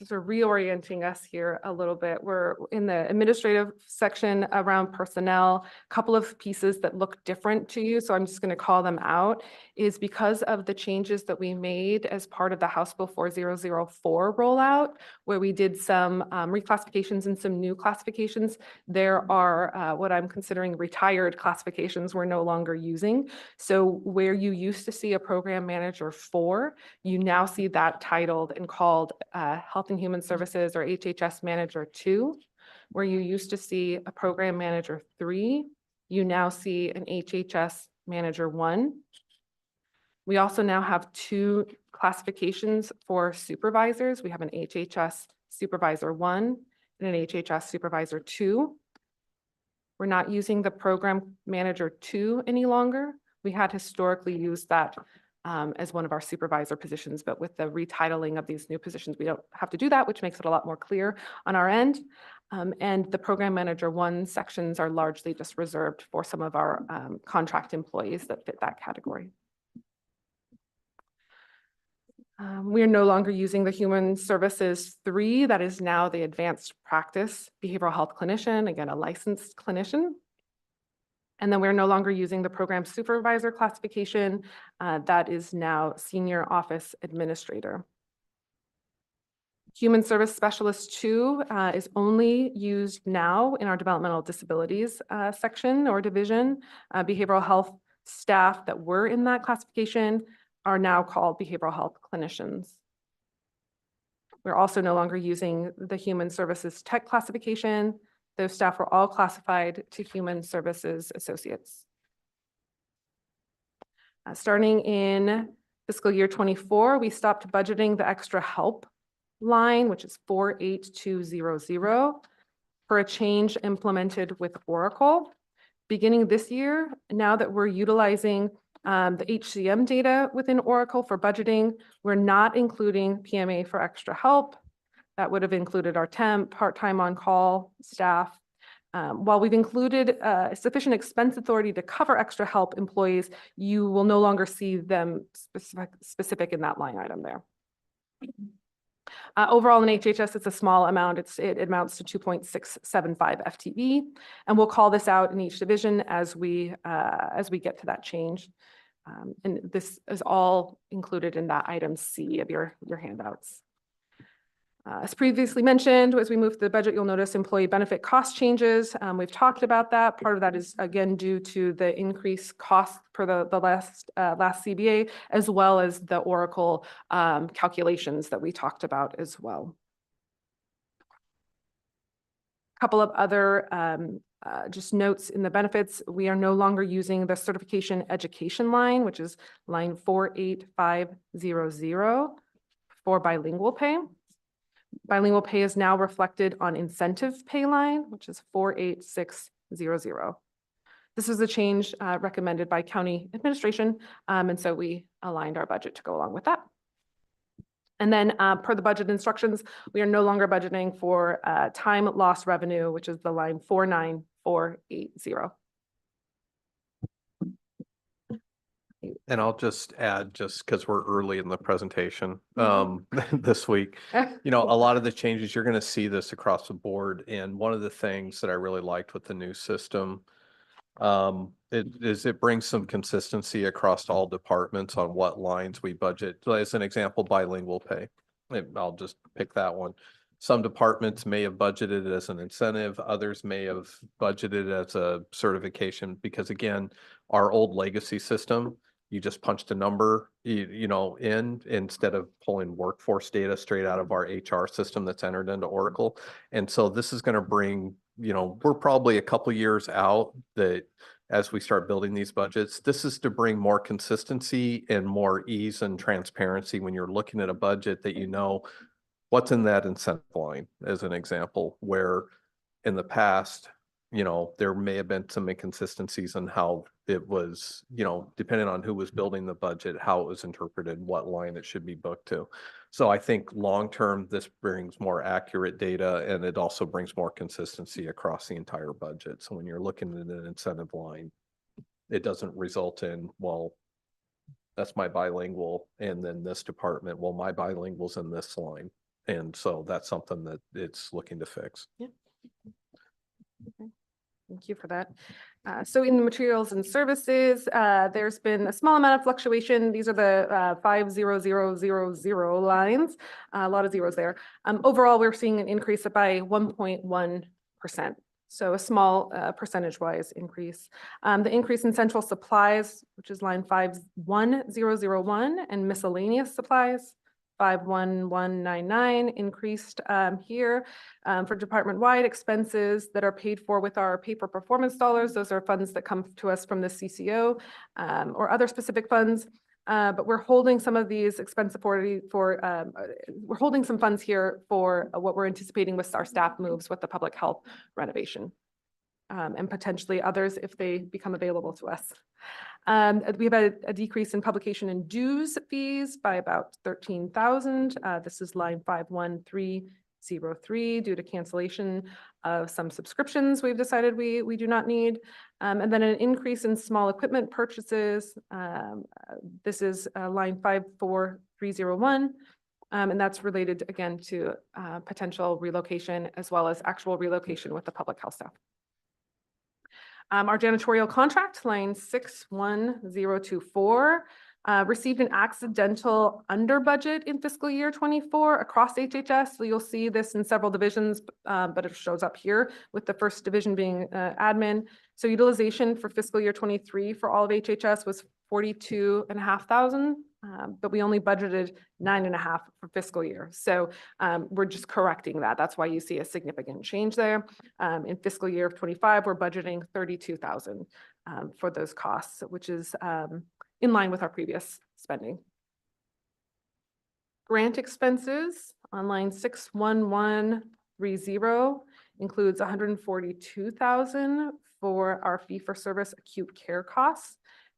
So reorienting us here a little bit. We're in the administrative section around personnel. A couple of pieces that look different to you, so I'm just going to call them out, is because of the changes that we made as part of the House Bill 4004 rollout, where we did some reclassifications and some new classifications. There are what I'm considering retired classifications we're no longer using. So where you used to see a program manager 4, you now see that titled and called Health and Human Services or HHS Manager 2, where you used to see a Program Manager 3, you now see an HHS Manager 1. We also now have 2 classifications for supervisors. We have an HHS Supervisor 1 and an HHS Supervisor 2. We're not using the Program Manager 2 any longer. We had historically used that as one of our supervisor positions, but with the retitling of these new positions, we don't have to do that, which makes it a lot more clear on our end. And the program manager one sections are largely just reserved for some of our contract employees that fit that category. We are no longer using the Human Services 3, that is now the Advanced Practice Behavioral Health Clinician, again, a licensed clinician. And then we're no longer using the Program Supervisor classification, that is now Senior Office Administrator. Human Service Specialist 2 is only used now in our Developmental Disabilities section or division. Behavioral health staff that were in that classification are now called behavioral health clinicians. We're also no longer using the Human Services Tech classification. Those staff were all classified to Human Services Associates. Starting in fiscal year 24, we stopped budgeting the extra help line, which is 48200, for a change implemented with Oracle. Beginning this year, now that we're utilizing the HCM data within Oracle for budgeting, we're not including PMA for extra help. That would have included our temp, part-time on-call staff. While we've included sufficient expense authority to cover extra help employees, you will no longer see them specific in that line item there. Overall in HHS, it's a small amount. It amounts to 2.675 FTE, and we'll call this out in each division as we get to that change. And this is all included in that item C of your handouts. As previously mentioned, as we move to the budget, you'll notice employee benefit cost changes. We've talked about that. Part of that is, again, due to the increased cost per the last CBA, as well as the Oracle calculations that we talked about as well. A couple of other just notes in the benefits. We are no longer using the certification education line, which is line 48500 for bilingual pay. Bilingual pay is now reflected on incentive pay line, which is 48600. This is a change recommended by county administration, and so we aligned our budget to go along with that. And then per the budget instructions, we are no longer budgeting for time loss revenue, which is the line 49480. And I'll just add, just because we're early in the presentation this week, you know, a lot of the changes, you're going to see this across the board. And one of the things that I really liked with the new system it brings some consistency across all departments on what lines we budget. So as an example, bilingual pay. I'll just pick that one. Some departments may have budgeted as an incentive, others may have budgeted as a certification, because again, our old legacy system, you just punched a number, you know, in instead of pulling workforce data straight out of our HR system that's entered into Oracle. And so this is going to bring, you know, we're probably a couple years out that as we start building these budgets, this is to bring more consistency and more ease and transparency when you're looking at a budget, that you know what's in that incentive line, as an example, where in the past, you know, there may have been some inconsistencies in how it was, you know, depending on who was building the budget, how it was interpreted, what line it should be booked to. So I think long-term, this brings more accurate data, and it also brings more consistency across the entire budget. So when you're looking at an incentive line, it doesn't result in, well, that's my bilingual, and then this department, well, my bilingual's in this line. And so that's something that it's looking to fix. Yeah. Okay. Thank you for that. So in the materials and services, there's been a small amount of fluctuation. These are the 50000 lines, a lot of zeros there. Overall, we're seeing an increase by 1.1%. So a small percentage-wise increase. The increase in central supplies, which is line 51001, and miscellaneous supplies, 51199, increased here for department-wide expenses that are paid for with our pay-for performance dollars. Those are funds that come to us from the CCO or other specific funds. But we're holding some of these expense authority for, we're holding some funds here for what we're anticipating with our staff moves with the public health renovation. and potentially others if they become available to us. We have a decrease in publication and dues fees by about 13,000. This is line 51303 due to cancellation of some subscriptions we've decided we do not need. And then an increase in small equipment purchases. This is line 54301. And that's related again to potential relocation as well as actual relocation with the public health staff. Our janitorial contract, line 61024, received an accidental under budget in fiscal year 24 across HHS. So you'll see this in several divisions, but it shows up here with the first division being admin. So utilization for fiscal year 23 for all of HHS was 42,500. But we only budgeted 9.5 for fiscal year. So we're just correcting that. That's why you see a significant change there. In fiscal year of 25, we're budgeting 32,000 for those costs, which is in line with our previous spending. Grant expenses on line 61130 includes 142,000 for our fee-for-service acute care costs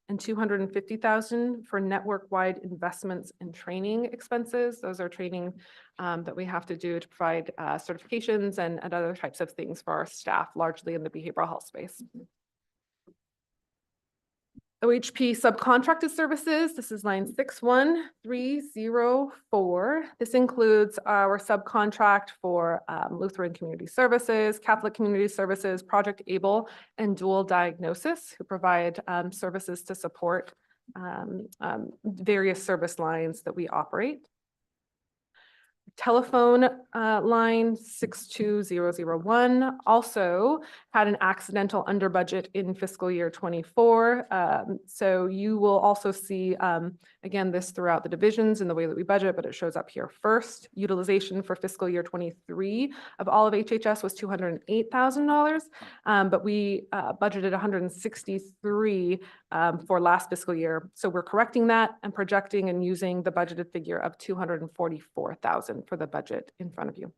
and 250,000 for network-wide investments and training expenses. Those are training that we have to do to provide certifications and other types of things for our staff, largely in the behavioral health space. OHP subcontracted services, this is line 61304. This includes our subcontract for Lutheran Community Services, Catholic Community Services, Project ABLE, and Dual Diagnosis, who provide services to support various service lines that we operate. Telephone line 62001 also had an accidental under budget in fiscal year 24. So you will also see, again, this throughout the divisions in the way that we budget, but it shows up here first. Utilization for fiscal year 23 of all of HHS was $208,000, but we budgeted 163 for last fiscal year. So we're correcting that and projecting and using the budgeted figure of 244,000 for the budget in front of you.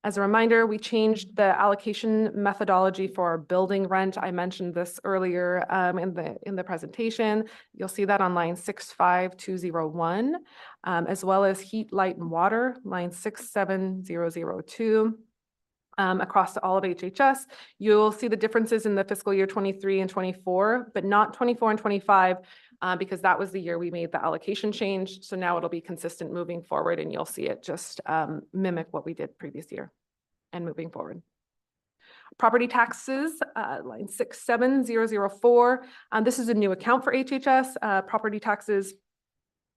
As a reminder, we changed the allocation methodology for our building rent. I mentioned this earlier in the presentation. You'll see that on line 65201, as well as heat, light, and water, line 67002. Across all of HHS, you'll see the differences in the fiscal year 23 and 24, but not 24 and 25, because that was the year we made the allocation change. So now it'll be consistent moving forward, and you'll see it just mimic what we did previous year and moving forward. Property taxes, line 67004. This is a new account for HHS. Property taxes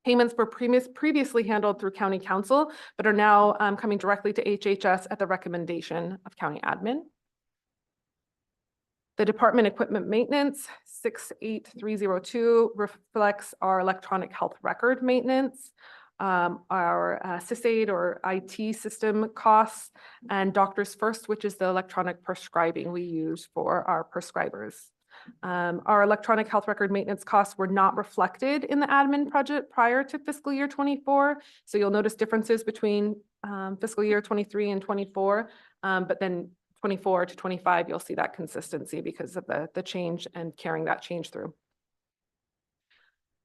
payments were previously handled through county council, but are now coming directly to HHS at the recommendation of county admin. The department equipment maintenance, 68302, reflects our electronic health record maintenance, our SysAid or IT system costs, and Doctors First, which is the electronic prescribing we use for our prescribers. Our electronic health record maintenance costs were not reflected in the admin budget prior to fiscal year 24. So you'll notice differences between fiscal year 23 and 24, but then 24 to 25, you'll see that consistency because of the change and carrying that change through.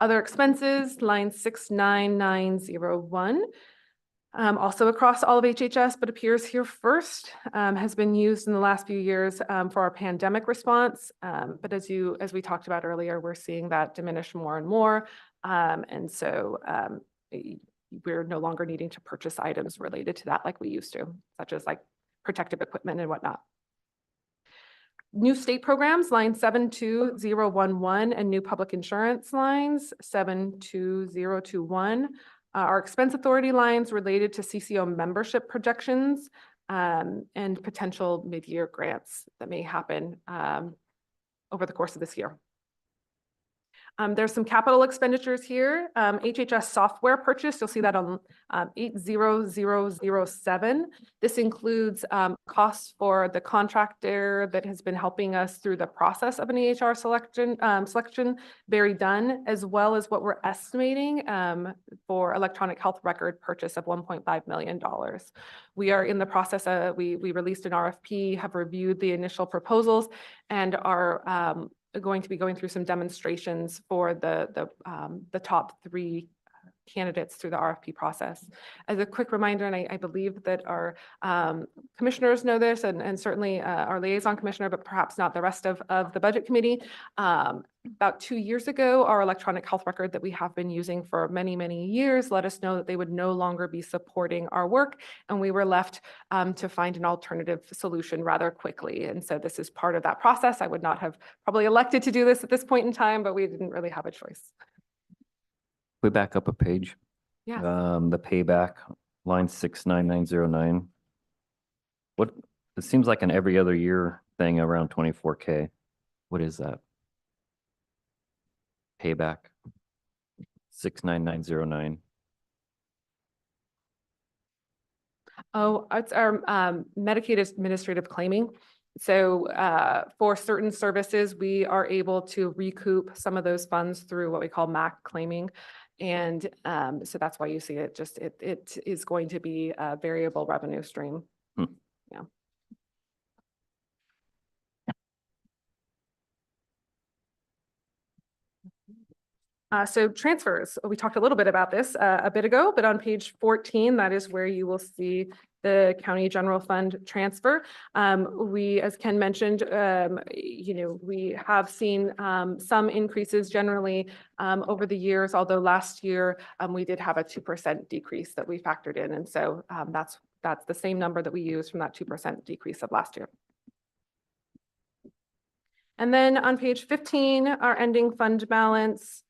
Other expenses, line 69901. Also across all of HHS, but appears here first, has been used in the last few years for our pandemic response. But as we talked about earlier, we're seeing that diminish more and more. And so we're no longer needing to purchase items related to that like we used to, such as like protective equipment and whatnot. New state programs, line 72011, and new public insurance lines, 72021. Our expense authority lines related to CCO membership projections and potential mid-year grants that may happen over the course of this year. There's some capital expenditures here. HHS software purchase, you'll see that on 80007. This includes costs for the contractor that has been helping us through the process of an EHR selection, Barry Dunn, as well as what we're estimating for electronic health record purchase of $1.5 million. We are in the process of, we released an RFP, have reviewed the initial proposals, and are going to be going through some demonstrations for the top 3 candidates through the RFP process. As a quick reminder, and I believe that our commissioners know this, and certainly our liaison commissioner, but perhaps not the rest of the budget committee. About 2 years ago, our electronic health record that we have been using for many, many years let us know that they would no longer be supporting our work, and we were left to find an alternative solution rather quickly. And so this is part of that process. I would not have probably elected to do this at this point in time, but we didn't really have a choice. We back up a page. Yeah. The payback, line 69909. What, it seems like an every other year thing around 24K. What is that? Payback, 69909. Oh, it's our Medicaid administrative claiming. So for certain services, we are able to recoup some of those funds through what we call MAC claiming. And so that's why you see it just, it is going to be a variable revenue stream. Yeah. So transfers, we talked a little bit about this a bit ago, but on page 14, that is where you will see the county general fund transfer. We, as Ken mentioned, we have seen some increases generally over the years, although last year we did have a 2% decrease that we factored in. And so that's the same number that we used from that 2% decrease of last year. And then on page 15, our ending fund balance.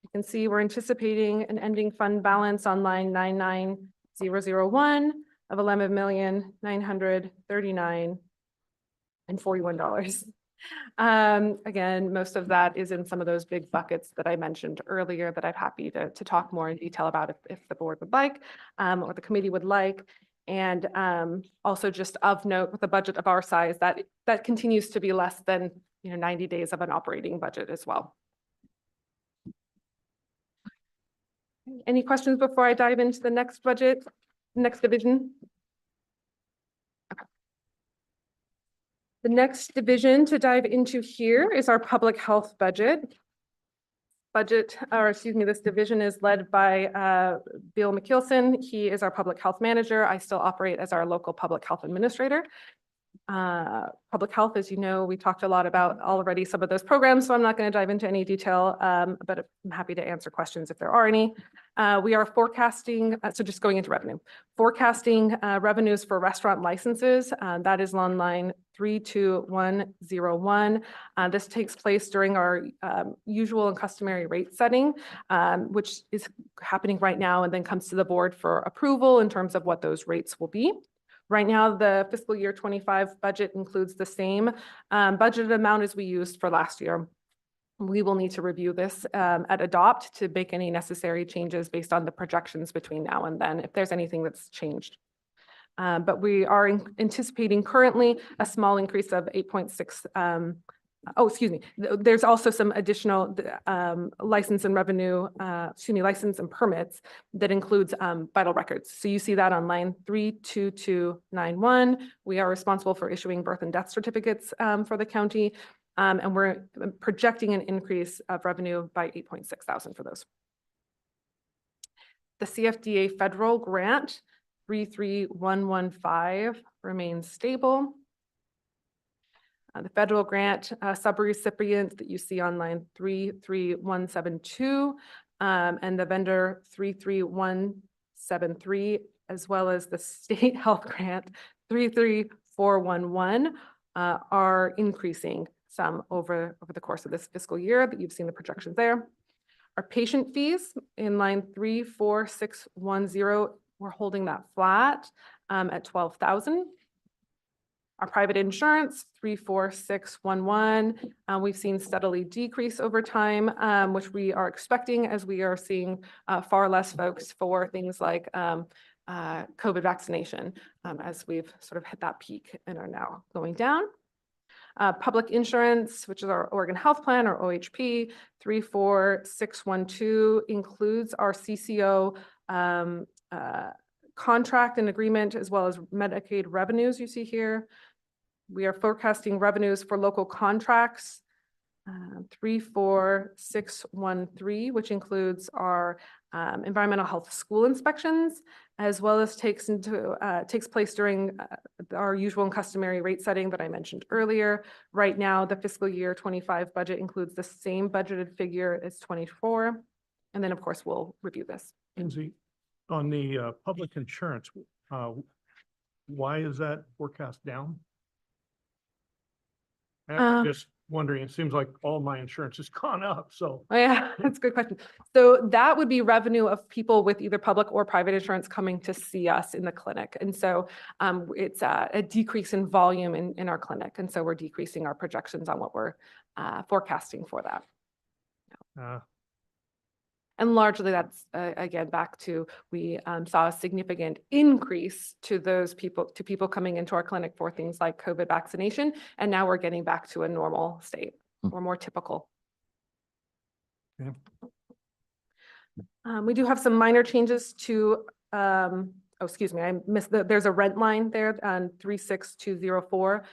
You can see we're anticipating an ending fund balance on line 99001 of $11,939,041. Again, most of that is in some of those big buckets that I mentioned earlier that I'm happy to talk more in detail about if the board would like, or the committee would like. And also just of note, with a budget of our size, that continues to be less than 90 days of an operating budget as well. Any questions before I dive into the next budget, next division? Okay. The next division to dive into here is our public health budget. This division is led by Bill McKilson. He is our public health manager. I still operate as our local public health administrator. Public health, as you know, we talked a lot about already some of those programs, so I'm not going to dive into any detail, but I'm happy to answer questions if there are any. We are forecasting, so just going into revenue, forecasting revenues for restaurant licenses. That is on line 32101. This takes place during our usual and customary rate setting, which is happening right now and then comes to the board for approval in terms of what those rates will be. Right now, the fiscal year 25 budget includes the same budgeted amount as we used for last year. We will need to review this at Adopt to make any necessary changes based on the projections between now and then, if there's anything that's changed. But we are anticipating currently a small increase of 8.6. There's also some additional license and revenue, license and permits that includes vital records. So you see that on line 32291. We are responsible for issuing birth and death certificates for the county. And we're projecting an increase of revenue by 8,600 for those. The CFDA federal grant 33115 remains stable. The federal grant subrecipient that you see on line 33172 and the vendor 33173, as well as the state health grant 33411 are increasing some over the course of this fiscal year, but you've seen the projections there. Our patient fees in line 34610, we're holding that flat at 12,000. Our private insurance, 34611, we've seen steadily decrease over time, which we are expecting as we are seeing far less folks for things like COVID vaccination, as we've sort of hit that peak and are now going down. Public insurance, which is our Oregon Health Plan or OHP, 34612 includes our CCO contract and agreement, as well as Medicaid revenues you see here. We are forecasting revenues for local contracts, 34613, which includes our environmental health school inspections, as well as takes place during our usual and customary rate setting that I mentioned earlier. Right now, the fiscal year 25 budget includes the same budgeted figure as 24. And then, of course, we'll review this. Lindsay, on the public insurance, why is that forecast down? I'm just wondering, it seems like all my insurance has gone up, so. Oh, yeah, that's a good question. So that would be revenue of people with either public or private insurance coming to see us in the clinic. And so it's a decrease in volume in our clinic. And so we're decreasing our projections on what we're forecasting for that. And largely that's, again, back to, we saw a significant increase to people coming into our clinic for things like COVID vaccination. And now we're getting back to a normal state or more typical. Okay. We do have some minor changes to, excuse me, I missed there's a rent line there on 36204.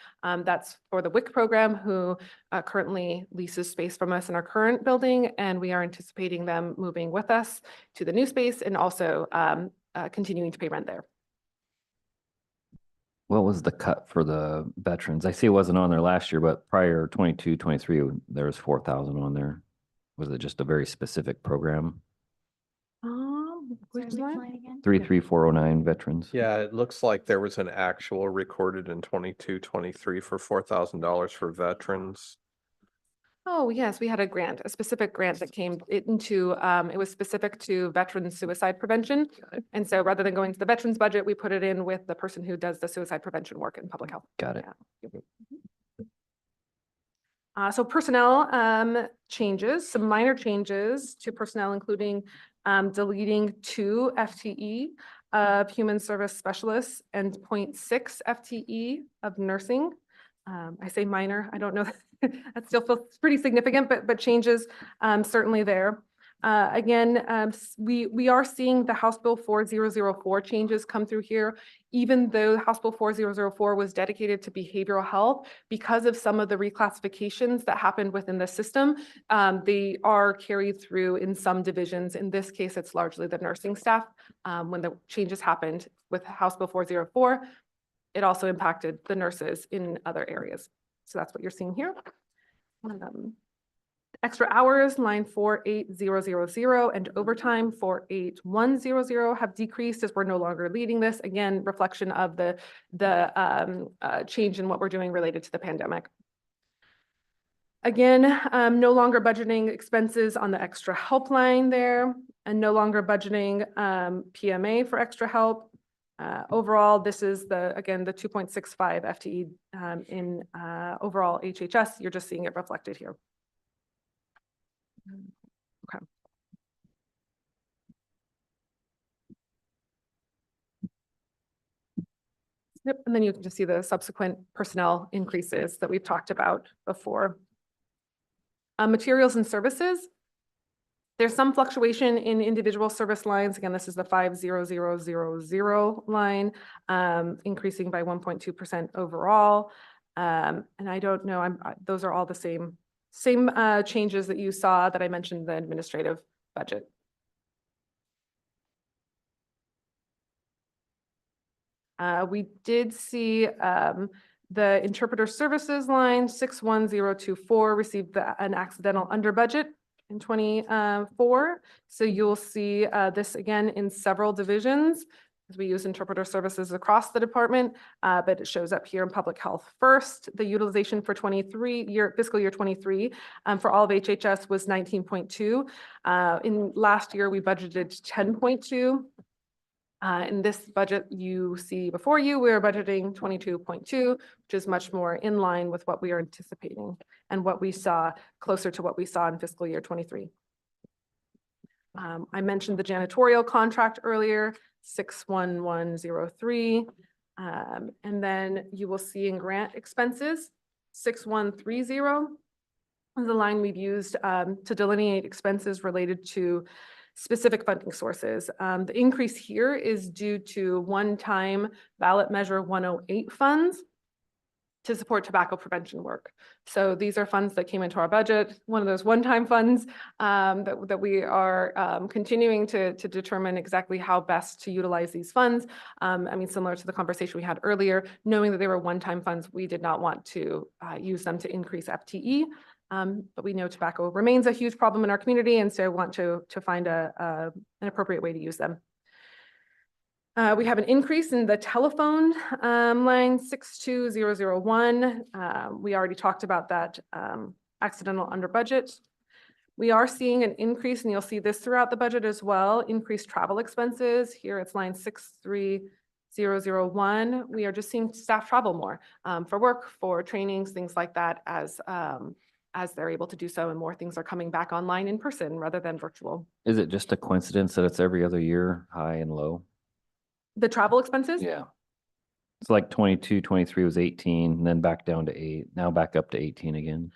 That's for the WIC program, who currently leases space from us in our current building, and we are anticipating them moving with us to the new space and also continuing to pay rent there. What was the cut for the veterans? I see it wasn't on there last year, but prior 22, 23, there was 4,000 on there. Was it just a very specific program? Sorry, which line again? 33409 veterans. Yeah, it looks like there was an actual recorded in 22-23 for $4,000 for veterans. Oh, yes, we had a specific grant that came into, it was specific to veteran suicide prevention. And so rather than going to the veterans budget, we put it in with the person who does the suicide prevention work in public health. Got it. Yeah. So personnel changes, some minor changes to personnel, including deleting 2 FTE of human service specialists and 0.6 FTE of nursing. I say minor, I don't know, that still feels pretty significant, but changes certainly there. Again, we are seeing the House Bill 4004 changes come through here, even though House Bill 4004 was dedicated to behavioral health. Because of some of the reclassifications that happened within the system, they are carried through in some divisions. In this case, it's largely the nursing staff. When the changes happened with House Bill 404, it also impacted the nurses in other areas. So that's what you're seeing here. Extra hours, line 48000, and overtime 48100 have decreased as we're no longer leading this. Again, reflection of the change in what we're doing related to the pandemic. Again, no longer budgeting expenses on the extra help line there, and no longer budgeting PMA for extra help. Overall, this is again, the 2.65 FTE in overall HHS. You're just seeing it reflected here. Okay. Yep, and then you can just see the subsequent personnel increases that we've talked about before. Materials and services. There's some fluctuation in individual service lines. Again, this is the 50000 line, increasing by 1.2% overall. And I don't know, those are all the same changes that you saw that I mentioned in the administrative budget. We did see the interpreter services line 61024 received an accidental under budget in 24. So you'll see this again in several divisions as we use interpreter services across the department, but it shows up here in public health first. The utilization for fiscal year 23 for all of HHS was 19.2. In last year, we budgeted 10.2. In this budget you see before you, we're budgeting 22.2, which is much more in line with what we are anticipating and what we saw, closer to what we saw in fiscal year 23. I mentioned the janitorial contract earlier, 61103. And then you will see in grant expenses, 6130 is the line we've used to delineate expenses related to specific funding sources. The increase here is due to one-time ballot measure 108 funds to support tobacco prevention work. So these are funds that came into our budget, one of those one-time funds that we are continuing to determine exactly how best to utilize these funds. I mean, similar to the conversation we had earlier, knowing that they were one-time funds, we did not want to use them to increase FTE. But we know tobacco remains a huge problem in our community, and so I want to find an appropriate way to use them. We have an increase in the telephone line 62001. We already talked about that accidental under budget. We are seeing an increase, and you'll see this throughout the budget as well, increased travel expenses. Here it's line 63001. We are just seeing staff travel more for work, for trainings, things like that as they're able to do so, and more things are coming back online in person rather than virtual. Is it just a coincidence that it's every other year, high and low? The travel expenses? Yeah. It's like 22, 23 was 18, and then back down to 8, now back up to 18 again.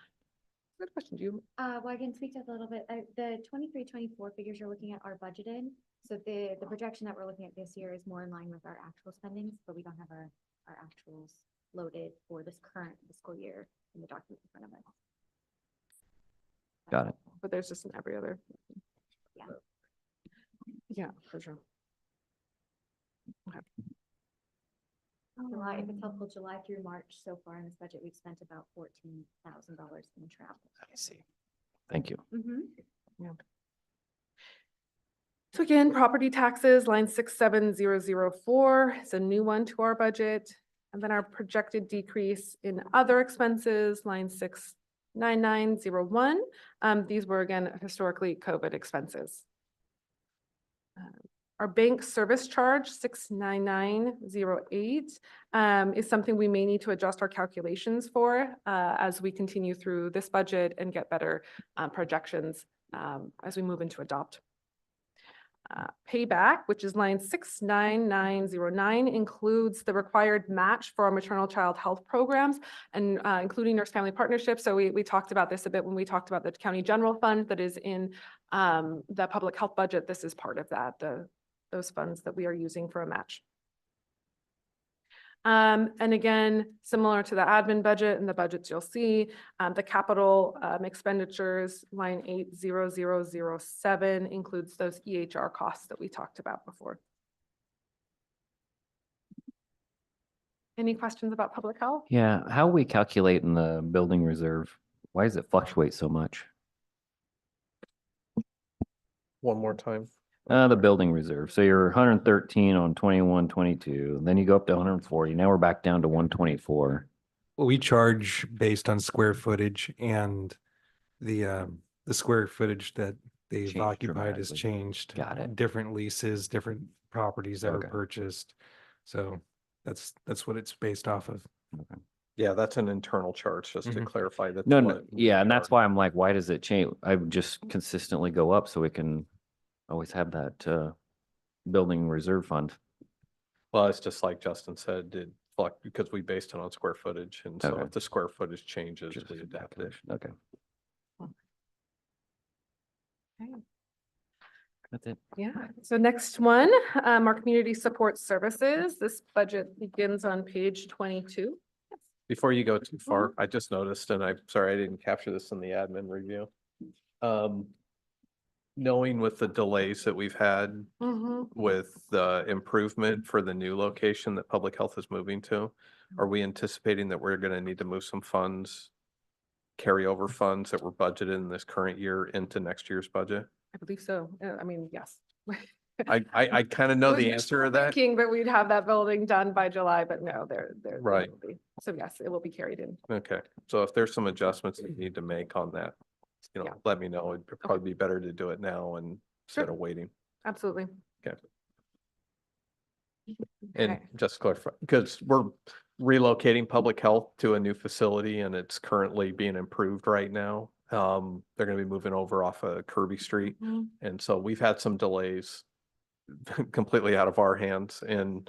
Good question. Do you? Well, I can speak to that a little bit. The 23-24 figures you're looking at are budgeted. So the projection that we're looking at this year is more in line with our actual spendings, but we don't have our actuals loaded for this current fiscal year in the document in front of us. Got it. But there's just an every other. Yeah. Yeah, for sure. Okay. July, if it's helpful, July through March so far in this budget, we've spent about $14,000 in travel. I see. Thank you. So again, property taxes, line 67004 is a new one to our budget. And then our projected decrease in other expenses, line 69901. These were again, historically COVID expenses. Our bank service charge, 69908, is something we may need to adjust our calculations for as we continue through this budget and get better projections as we move into adopt. Payback, which is line 69909, includes the required match for our maternal child health programs and including nurse family partnerships. So we talked about this a bit when we talked about the county general fund that is in the public health budget. This is part of that, those funds that we are using for a match. And again, similar to the admin budget and the budgets you'll see, the capital expenditures, line 80007 includes those EHR costs that we talked about before. Any questions about public health? Yeah, how are we calculating the building reserve? Why does it fluctuate so much? One more time. The building reserve. So you're 113 on 21, 22, then you go up to 140. Now we're back down to 124. Well, we charge based on square footage, and the square footage that they've Changed occupied has dramatically. changed. Got it. Different leases, different properties that were Okay. purchased. So that's what it's based off of. Yeah, that's an internal charge, just to Mhm. clarify that. No, no, yeah, and that's why I'm like, why does it change? I would just consistently go up so we can always have that building reserve fund. Well, it's just like Justin said, it fluctuates because we based it on square footage, and so Okay. if the square footage changes, Just we adapt it. Okay. Okay. That's it. Yeah, so next one, our community support services. This budget begins on page 22. Before you go too far, I just noticed, and I'm sorry, I didn't capture this in the admin review. Knowing with the delays that we've had with the improvement for the new location that public health is moving to, are we anticipating that we're gonna need to move some funds, carryover funds that were budgeted in this current year into next year's budget? I believe so. I mean, yes. I kind of know Was the answer to that. Thinking that we'd have that building done by July, but no, there Right. will be. So yes, it will be carried in. Okay, so if there's some adjustments that you need to make on that, Yeah. let me know. It'd probably be better to do it now and instead Sure. of waiting. Absolutely. Okay. And Okay. just to clarify, because we're relocating public health to a new facility and it's currently being improved right now. They're gonna be moving over off of Kirby Street. Mhm. And so we've had some delays completely out of our hands. And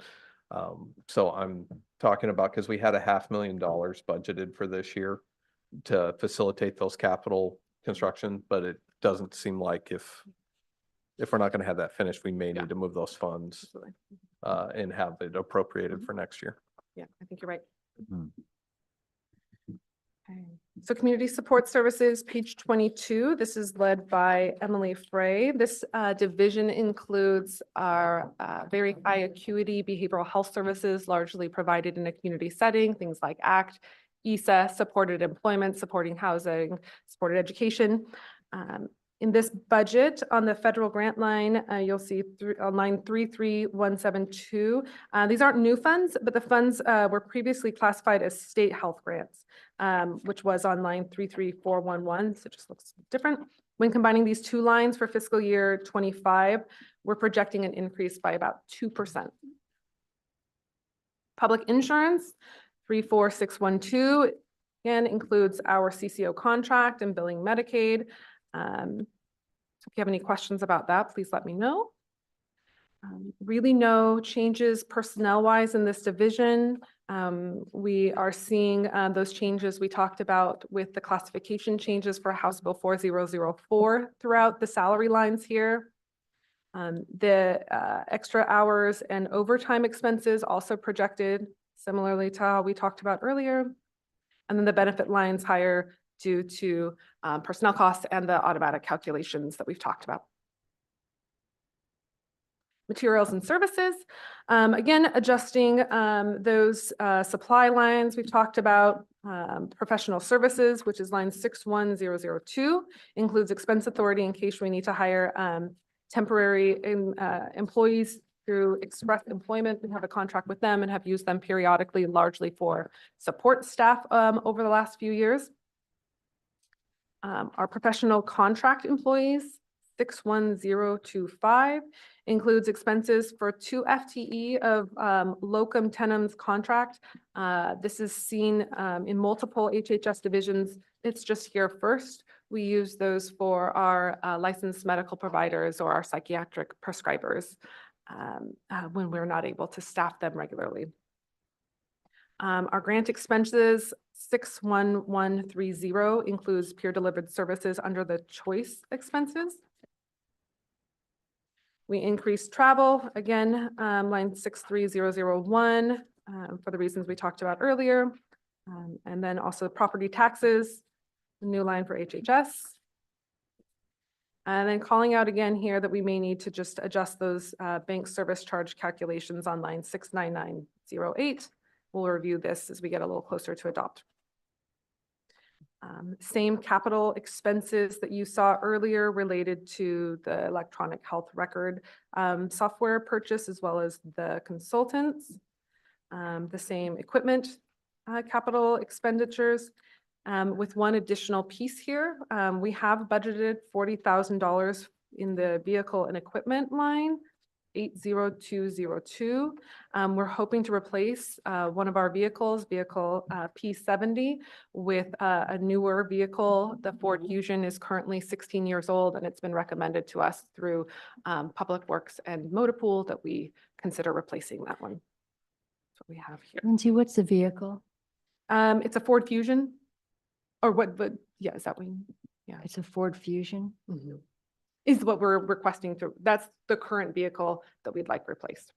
so I'm talking about, because we had $500,000 budgeted for this year to facilitate those capital construction, but it doesn't seem like if we're not gonna have that finished, we may Yeah. need to move those funds Absolutely. and have it appropriated for next year. Yeah, I think you're right. Mhm. Okay. So Community Support Services, page 22, this is led by Emily Frey. This division includes our very high acuity behavioral health services largely provided in a community setting, things like ACT, ESA, supported employment, supporting housing, supported education. In this budget on the federal grant line, you'll see on line 33172. These aren't new funds, but the funds were previously classified as state health grants, which was on line 33411, so it just looks different. When combining these two lines for fiscal year 25, we're projecting an increase by about 2%. Public insurance, 34612, again, includes our CCO contract and billing Medicaid. So if you have any questions about that, please let me know. Really no changes personnel-wise in this division. We are seeing those changes we talked about with the classification changes for House Bill 4004 throughout the salary lines here. The extra hours and overtime expenses also projected similarly to how we talked about earlier. And then the benefit lines higher due to personnel costs and the automatic calculations that we've talked about. Materials and services, again, adjusting those supply lines we've talked about. Professional services, which is line 61002, includes expense authority in case we need to hire temporary employees through express employment. We have a contract with them and have used them periodically, largely for support staff over the last few years. Our professional contract employees, 61025, includes expenses for 2 FTE of locum tenens contract. This is seen in multiple HHS divisions. It's just here first. We use those for our licensed medical providers or our psychiatric prescribers when we're not able to staff them regularly. Our grant expenses, 61130, includes peer delivered services under the choice expenses. We increased travel, again, line 63001, for the reasons we talked about earlier. And then also property taxes, the new line for HHS. And then calling out again here that we may need to just adjust those bank service charge calculations on line 69908. We'll review this as we get a little closer to adopt. Same capital expenses that you saw earlier related to the electronic health record software purchase, as well as the consultants. The same equipment capital expenditures. With one additional piece here, we have budgeted $40,000 in the vehicle and equipment line, 80202. We're hoping to replace one of our vehicles, vehicle P70, with a newer vehicle. The Ford Fusion is currently 16 years old, and it's been recommended to us through Public Works and Motor Pool that we consider replacing that one. That's what we have here. Lindsay, what's the vehicle? It's a Ford Fusion. Or what, but yeah, is that what you, It's a Ford Fusion? is what we're requesting to, that's the current vehicle that we'd like replaced.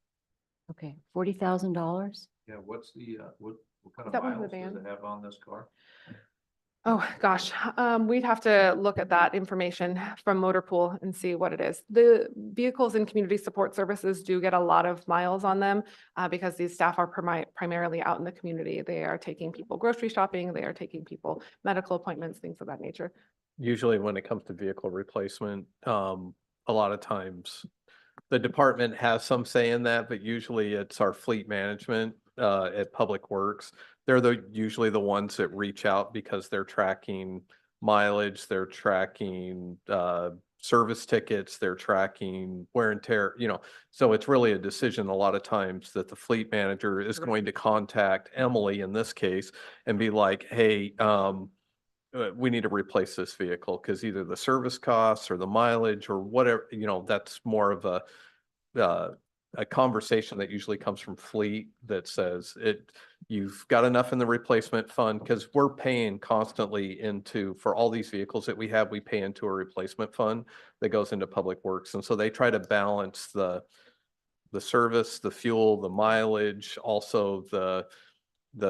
Okay, $40,000? Yeah, what's the, what kind Is that one of the vans? have on this car? Oh, gosh, we'd have to look at that information from Motor Pool and see what it is. The vehicles in community support services do get a lot of miles on them because these staff are primarily out in the community. They are taking people grocery shopping, they are taking people medical appointments, things of that nature. Usually when it comes to vehicle replacement, a lot of times the department has some say in that, but usually it's our fleet management at Public Works. They're usually the ones that reach out because they're tracking mileage, they're tracking service tickets, they're tracking wear and tear, so it's really a decision a lot of times that the fleet manager is going to contact Emily in this case and be like, hey, we need to replace this vehicle because either the service costs or the mileage or whatever, that's more of a conversation that usually comes from fleet that says you've got enough in the replacement fund, because we're paying constantly for all these vehicles that we have, we pay into a replacement fund that goes into Public Works. And so they try to balance the service, the fuel, the mileage, also the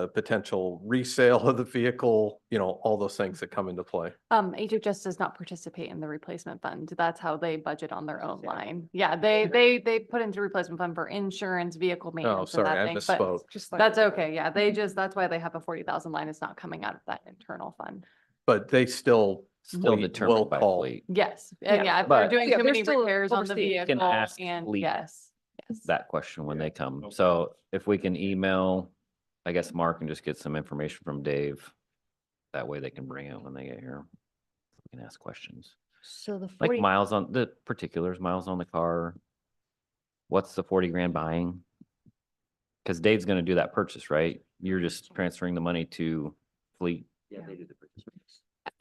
potential resale of the vehicle, all those things that come into play. HHS does not participate in the replacement fund. That's how they budget on their own line. Yeah, they put into replacement fund for insurance, vehicle Oh, maintenance and sorry, that I thing, misspoke. but that's okay. Yeah, that's why they have a 40,000 line. It's not coming out of that internal fund. But they still Still will determined by call. fleet. Yes, Yeah. and yeah, if But- they're doing Yeah, too they're many still repairs on the overseeing. You can vehicle ask and fleet yes. that question when they come. Okay. So if we can email, I guess Mark, and just get some information from Dave. That way they can bring it when they get here. We can ask questions. So the Like 40, miles on the particulars, miles on the car. What's the 40 grand buying? Because Dave's gonna do that purchase, right? You're just transferring the money to fleet. Yeah, they do the purchase.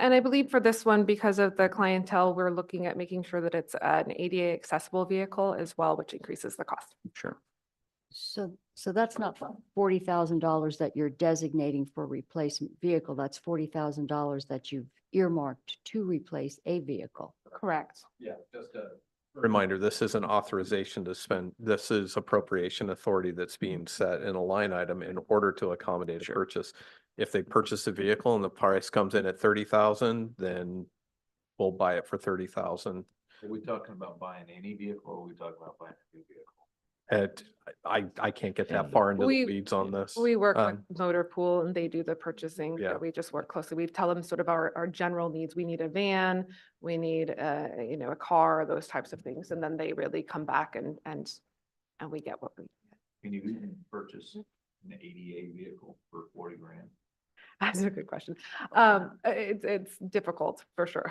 And I believe for this one, because of the clientele, we're looking at making sure that it's an ADA accessible vehicle as well, which increases the cost. Sure. so that's not $40,000 that you're designating for replacement vehicle. That's $40,000 that you've earmarked to replace a vehicle. Correct. Yeah, just a reminder, this is an authorization to spend, this is appropriation authority that's being set in a line item in order to accommodate a purchase. If they purchase a vehicle and the price comes in at 30,000, then we'll buy it for 30,000. Are we talking about buying any vehicle or are we talking about buying a new vehicle? And I can't get Yeah. that far into the We- weeds on this. We work Um, with Motor Pool and they do the purchasing. Yeah. We just work closely. We tell them sort of our general needs. We need a van, we need a car, those types of things. And then they really come back and we get what we. Can you purchase an ADA vehicle for 40 grand? That's a good question. It's difficult for sure.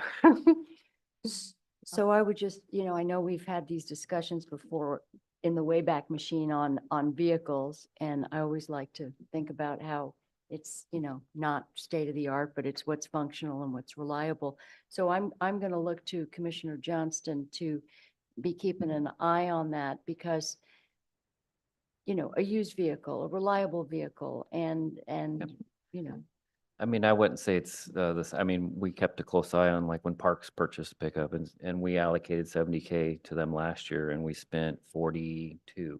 So I would just, I know we've had these discussions before in the Wayback Machine on vehicles. And I always like to think about how it's, not state of the art, but it's what's functional and what's reliable. So I'm going to look to Commissioner Johnston to be keeping an eye on that because, a used vehicle, a reliable vehicle and, I mean, I wouldn't say it's this, I mean, we kept a close eye on like when Parks purchased pickup and we allocated 70K to them last year and we spent 42.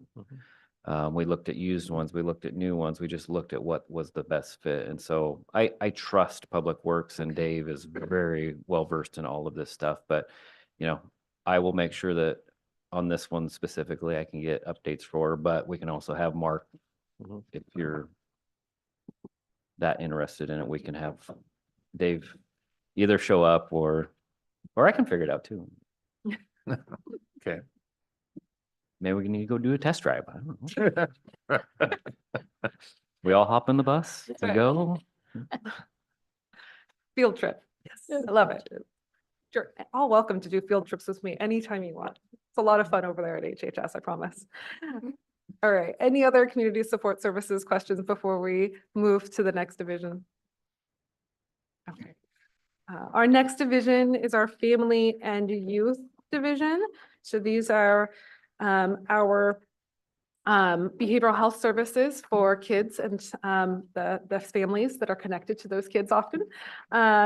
We looked at used ones, we looked at new ones, we just looked at what was the best fit. And so I trust Public Works and Dave is very well versed in all of this stuff, but I will make sure that on this one specifically, I can get updates for, but we can also have Mark, if you're that interested in it, we can have Dave either show up or I can figure it out too. Okay. Maybe we need to go do a test drive. I don't know. We all hop in the bus and right. go. Field trip. Yes. I love it. Sure. All welcome to do field trips with me anytime you want. It's a lot of fun over there at HHS, I promise. All right. Any other community support services questions before we move to the next division? Okay. Our next division is our family and youth division. So these are our behavioral health services for kids and the families that are connected to those kids often.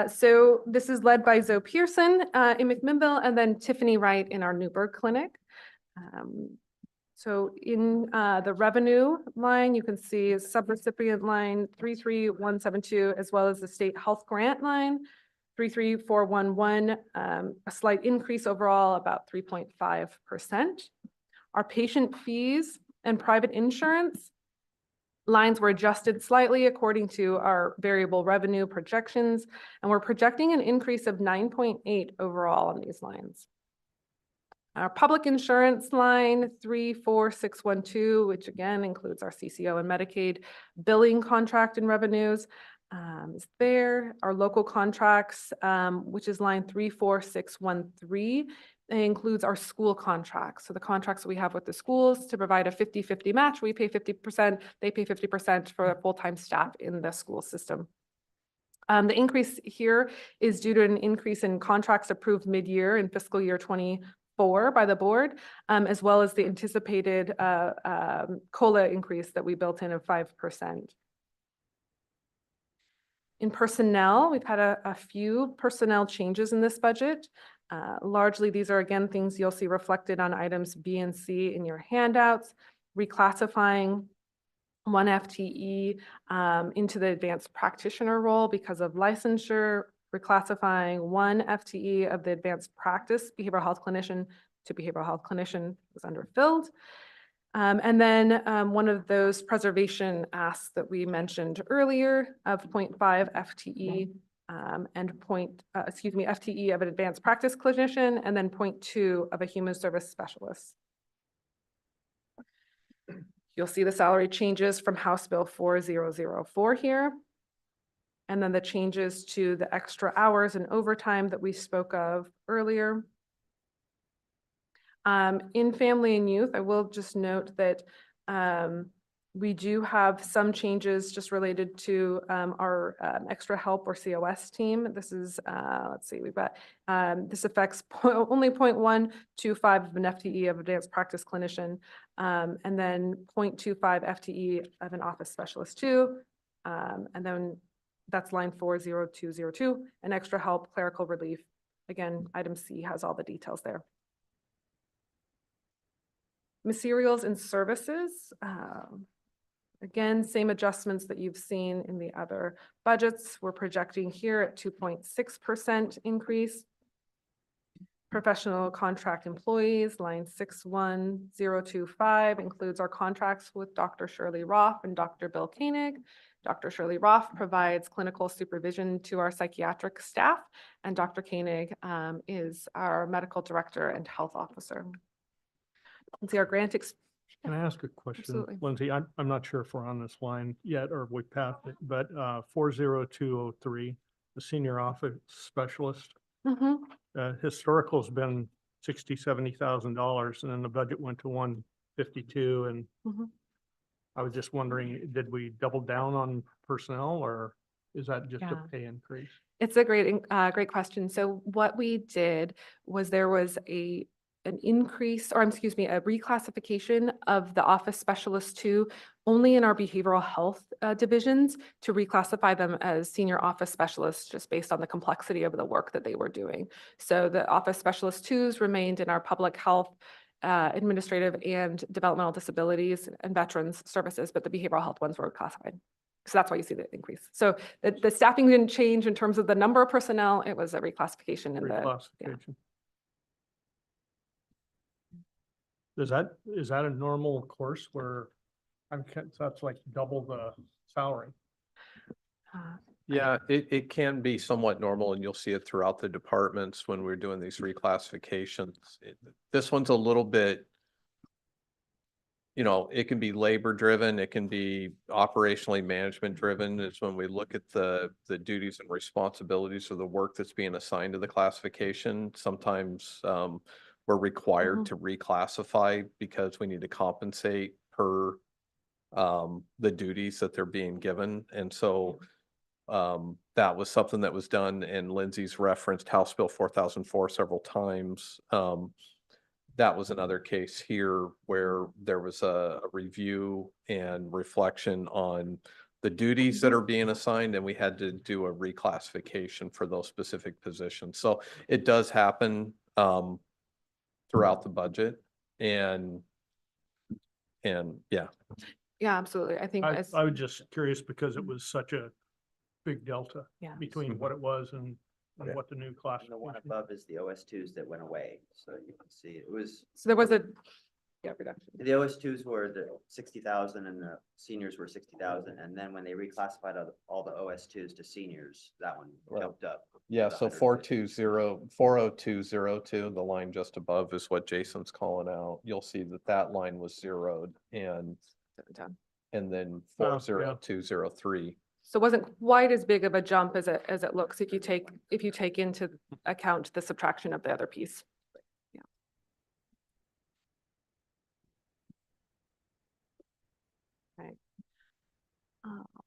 So this is led by Zoe Pearson in McMinnville and then Tiffany Wright in our Newburgh clinic. So in the revenue line, you can see subrecipient line 33172, as well as the state health grant line 33411, a slight increase overall, about 3.5%. Our patient fees and private insurance lines were adjusted slightly according to our variable revenue projections, and we're projecting an increase of 9.8 overall on these lines. Our public insurance line 34612, which again includes our CCO and Medicaid billing contract and revenues, is there. Our local contracts, which is line 34613, it includes our school contracts. So the contracts we have with the schools to provide a 50-50 match, we pay 50%, they pay 50% for full-time staff in the school system. The increase here is due to an increase in contracts approved mid-year in fiscal year 24 by the board, as well as the anticipated COLA increase that we built in of 5%. In personnel, we've had a few personnel changes in this budget. Largely, these are again things you'll see reflected on items B and C in your handouts, reclassifying one FTE into the advanced practitioner role because of licensure, reclassifying one FTE of the advanced practice behavioral health clinician to behavioral health clinician was underfilled. And then one of those preservation asks that we mentioned earlier of 0.5 FTE and FTE of an advanced practice clinician, and then 0.2 of a human service specialist. You'll see the salary changes from House Bill 4004 here. And then the changes to the extra hours and overtime that we spoke of earlier. In family and youth, I will just note that we do have some changes just related to our extra help or COS team. This is, let's see, we've got, this affects only 0.125 of an FTE of advanced practice clinician, and then 0.25 FTE of an office specialist too. And then that's line 40202, and extra help clerical relief. Again, item C has all the details there. Materials and services. Again, same adjustments that you've seen in the other budgets. We're projecting here at 2.6% increase. Professional contract employees, line 61025 includes our contracts with Dr. Shirley Roth and Dr. Bill Koenig. Dr. Shirley Roth provides clinical supervision to our psychiatric staff, and Dr. Koenig is our medical director and health officer. Let's see our grant. Can I ask a question? Absolutely. Lindsay, I'm not sure if we're on this line yet or we passed it, but 40203, the senior office specialist, historical's been $60,000-$70,000, and then the budget went to 152. And I was just wondering, did we double down on personnel, or is that just a pay increase? It's a great question. So what we did was there was an increase, or excuse me, a reclassification of the office specialist two only in our behavioral health divisions to reclassify them as senior office specialists just based on the complexity of the work that they were doing. So the office specialist twos remained in our public health, administrative and developmental disabilities and veterans services, but the behavioral health ones were classified. So that's why you see the increase. So the staffing didn't change in terms of the number of personnel. It was a reclassification in Reclassification. Is that a normal course where that's like double the salary? Yeah, it can be somewhat normal, and you'll see it throughout the departments when we're doing these reclassifications. This one's a little bit, it can be labor driven, it can be operationally management driven. It's when we look at the duties and responsibilities of the work that's being assigned to the classification. Sometimes we're required to reclassify because we need to compensate per the duties that they're being given. And so that was something that was done, and Lindsay's referenced House Bill 4004 several times. That was another case here where there was a review and reflection on the duties that are being assigned, and we had to do a reclassification for those specific positions. So it does happen throughout the budget, and yeah. Yeah, absolutely. I think I was just curious because it was such a big delta between what it was and what the new class. The one above is the OS2s that went away. So you can see it was. So there was a reduction. The OS2s were the 60,000 and the seniors were 60,000. And then when they reclassified all the OS2s to seniors, that one jumped up. Yeah, so 40202, the line just above is what Jason's calling out. You'll see that line was zeroed, and then 40203 So it wasn't quite as big of a jump as it looks if you take into account the subtraction of the other piece. Yeah. Okay.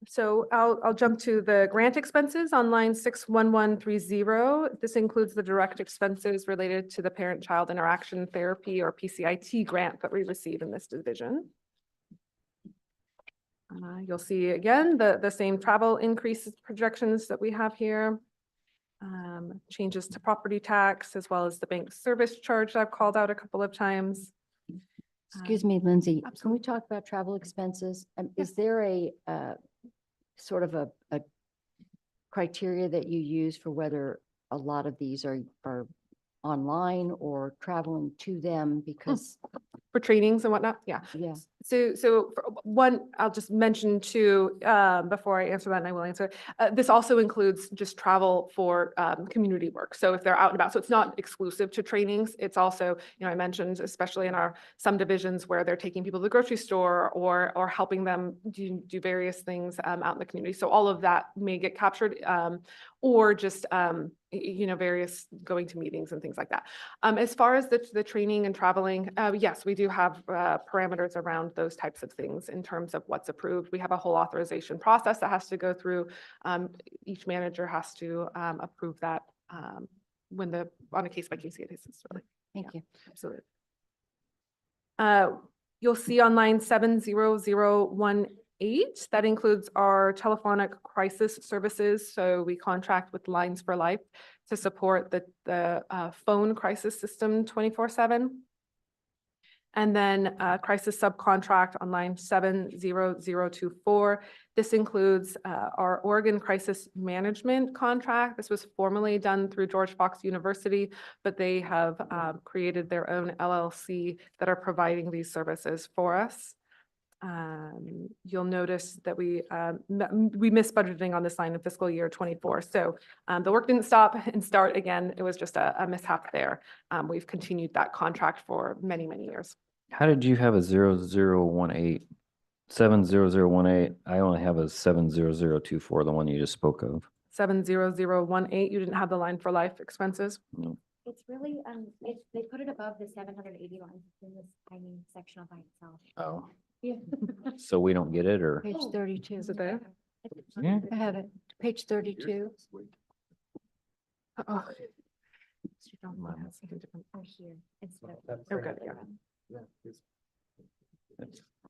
So I'll jump to the grant expenses on line 61130. This includes the direct expenses related to the parent-child interaction therapy or PCIT grant that we receive in this division. You'll see again, the same travel increases projections that we have here. Changes to property tax as well as the bank service charge that I've called out a couple of times. Excuse me, Lindsay, can we absolutely. talk about travel expenses? Is there a sort of a criteria that you use for whether a lot of these are online or traveling to them? Because, For trainings and whatnot, yeah. yeah, So for one, I'll just mention too, before I answer that, and I will answer, this also includes just travel for community work. So if they're out and about, so it's not exclusive to trainings. It's also, I mentioned, especially in some divisions where they're taking people to the grocery store or helping them do various things out in the community. So all of that may get captured, or just, various going to meetings and things like that. As far as the training and traveling, yes, we do have parameters around those types of things in terms of what's approved. We have a whole authorization process that has to go through. Each manager has to approve that on a case by case basis, really. thank you. Absolutely. You'll see on line 70018, that includes our telephonic crisis services. So we contract with Lines for Life to support the phone crisis system 24/7. And then crisis subcontract on line 70024. This includes our Oregon Crisis Management contract. This was formerly done through George Fox University, but they have created their own LLC that are providing these services for us. You'll notice that we missed budgeting on this line in fiscal year 24. So the work didn't stop and start again. It was just a mishap there. We've continued that contract for many, many years. How did you have a 0018, 70018? I only have a 70024, the one you just spoke of. 70018, you didn't have the Line for Life expenses? No. It's really, they put it above the 780 lines in this tiny section all by itself. Oh. Yeah. So we don't get it, or? Page 32. Is it there? Yeah. I have it, page 32. Oh. Or here, instead of. Oh, good, yeah.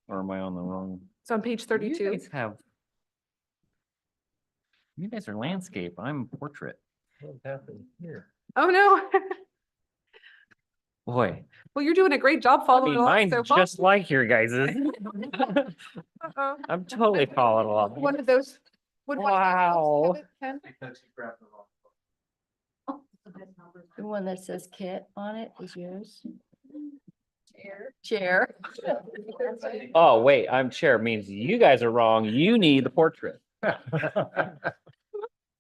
Or am I on the wrong? So on page 32. You guys are landscape, I'm portrait. What happened here? Oh, no. Boy, Well, you're doing a great job following along mine's so far. just like your guys's. Uh-oh. I'm totally following along. One of those. would one of those Wow. have it, Ken? The one that says Kit on it is yours? Chair. Oh, wait, I'm chair means you guys are wrong. You need the portrait. All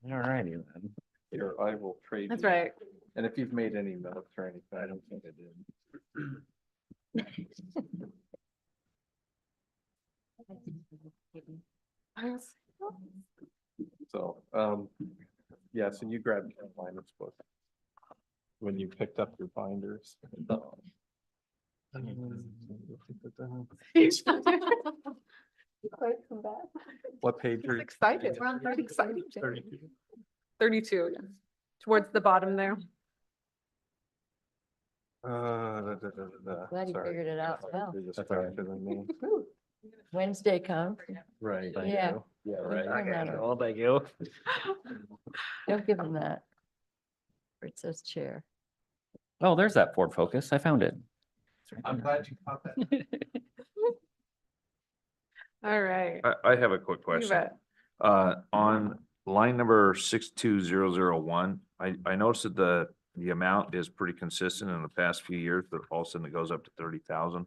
righty then. Here, I will trade. That's you. right. And if you've made any notes or anything, I don't think I did. So, yeah, so you grabbed Carolina's book when you picked up your binders. What page are you? Excited. We're on Very 32. excited. 32. 32, yeah. Towards the bottom there. Glad you Sorry. figured it out well. You're just That's all right. faster than me. Wednesday comes, Right. Thank Yeah. you. Yeah, I right. remember. Oh, thank you. Don't give him that. Where it says chair. Oh, there's that Ford Focus. I found it. I'm glad you caught that. All right. I have a quick You question. bet. On line number 62001, I noticed that the amount is pretty consistent in the past few years, but all of a sudden it goes up to 30,000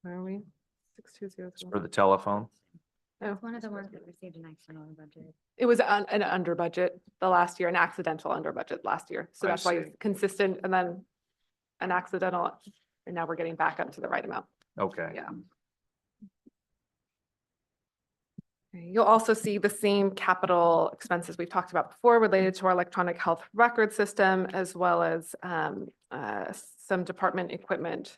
Where are we? 6200. for the telephone. It's one of the ones that received an accidental budget. It was an under budget the last year, an accidental under budget last year. So I that's why see. it's consistent and then an accidental, and now we're getting back up to the right amount. Okay. Yeah. You'll also see the same capital expenses we've talked about before related to our electronic health record system, as well as some department equipment.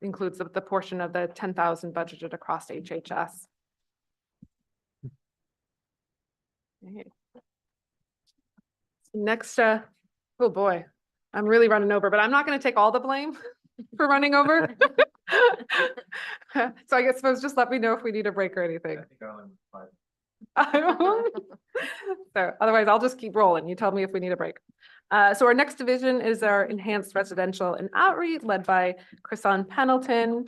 Includes the portion of the 10,000 budgeted across HHS. Okay. Next, oh boy, I'm really running over, but I'm not going to take all the blame for running over. So I suppose just let me know if we need a break or anything. So otherwise I'll just keep rolling. You tell me if we need a break. So our next division is our enhanced residential and outreach led by Chrisan Pendleton.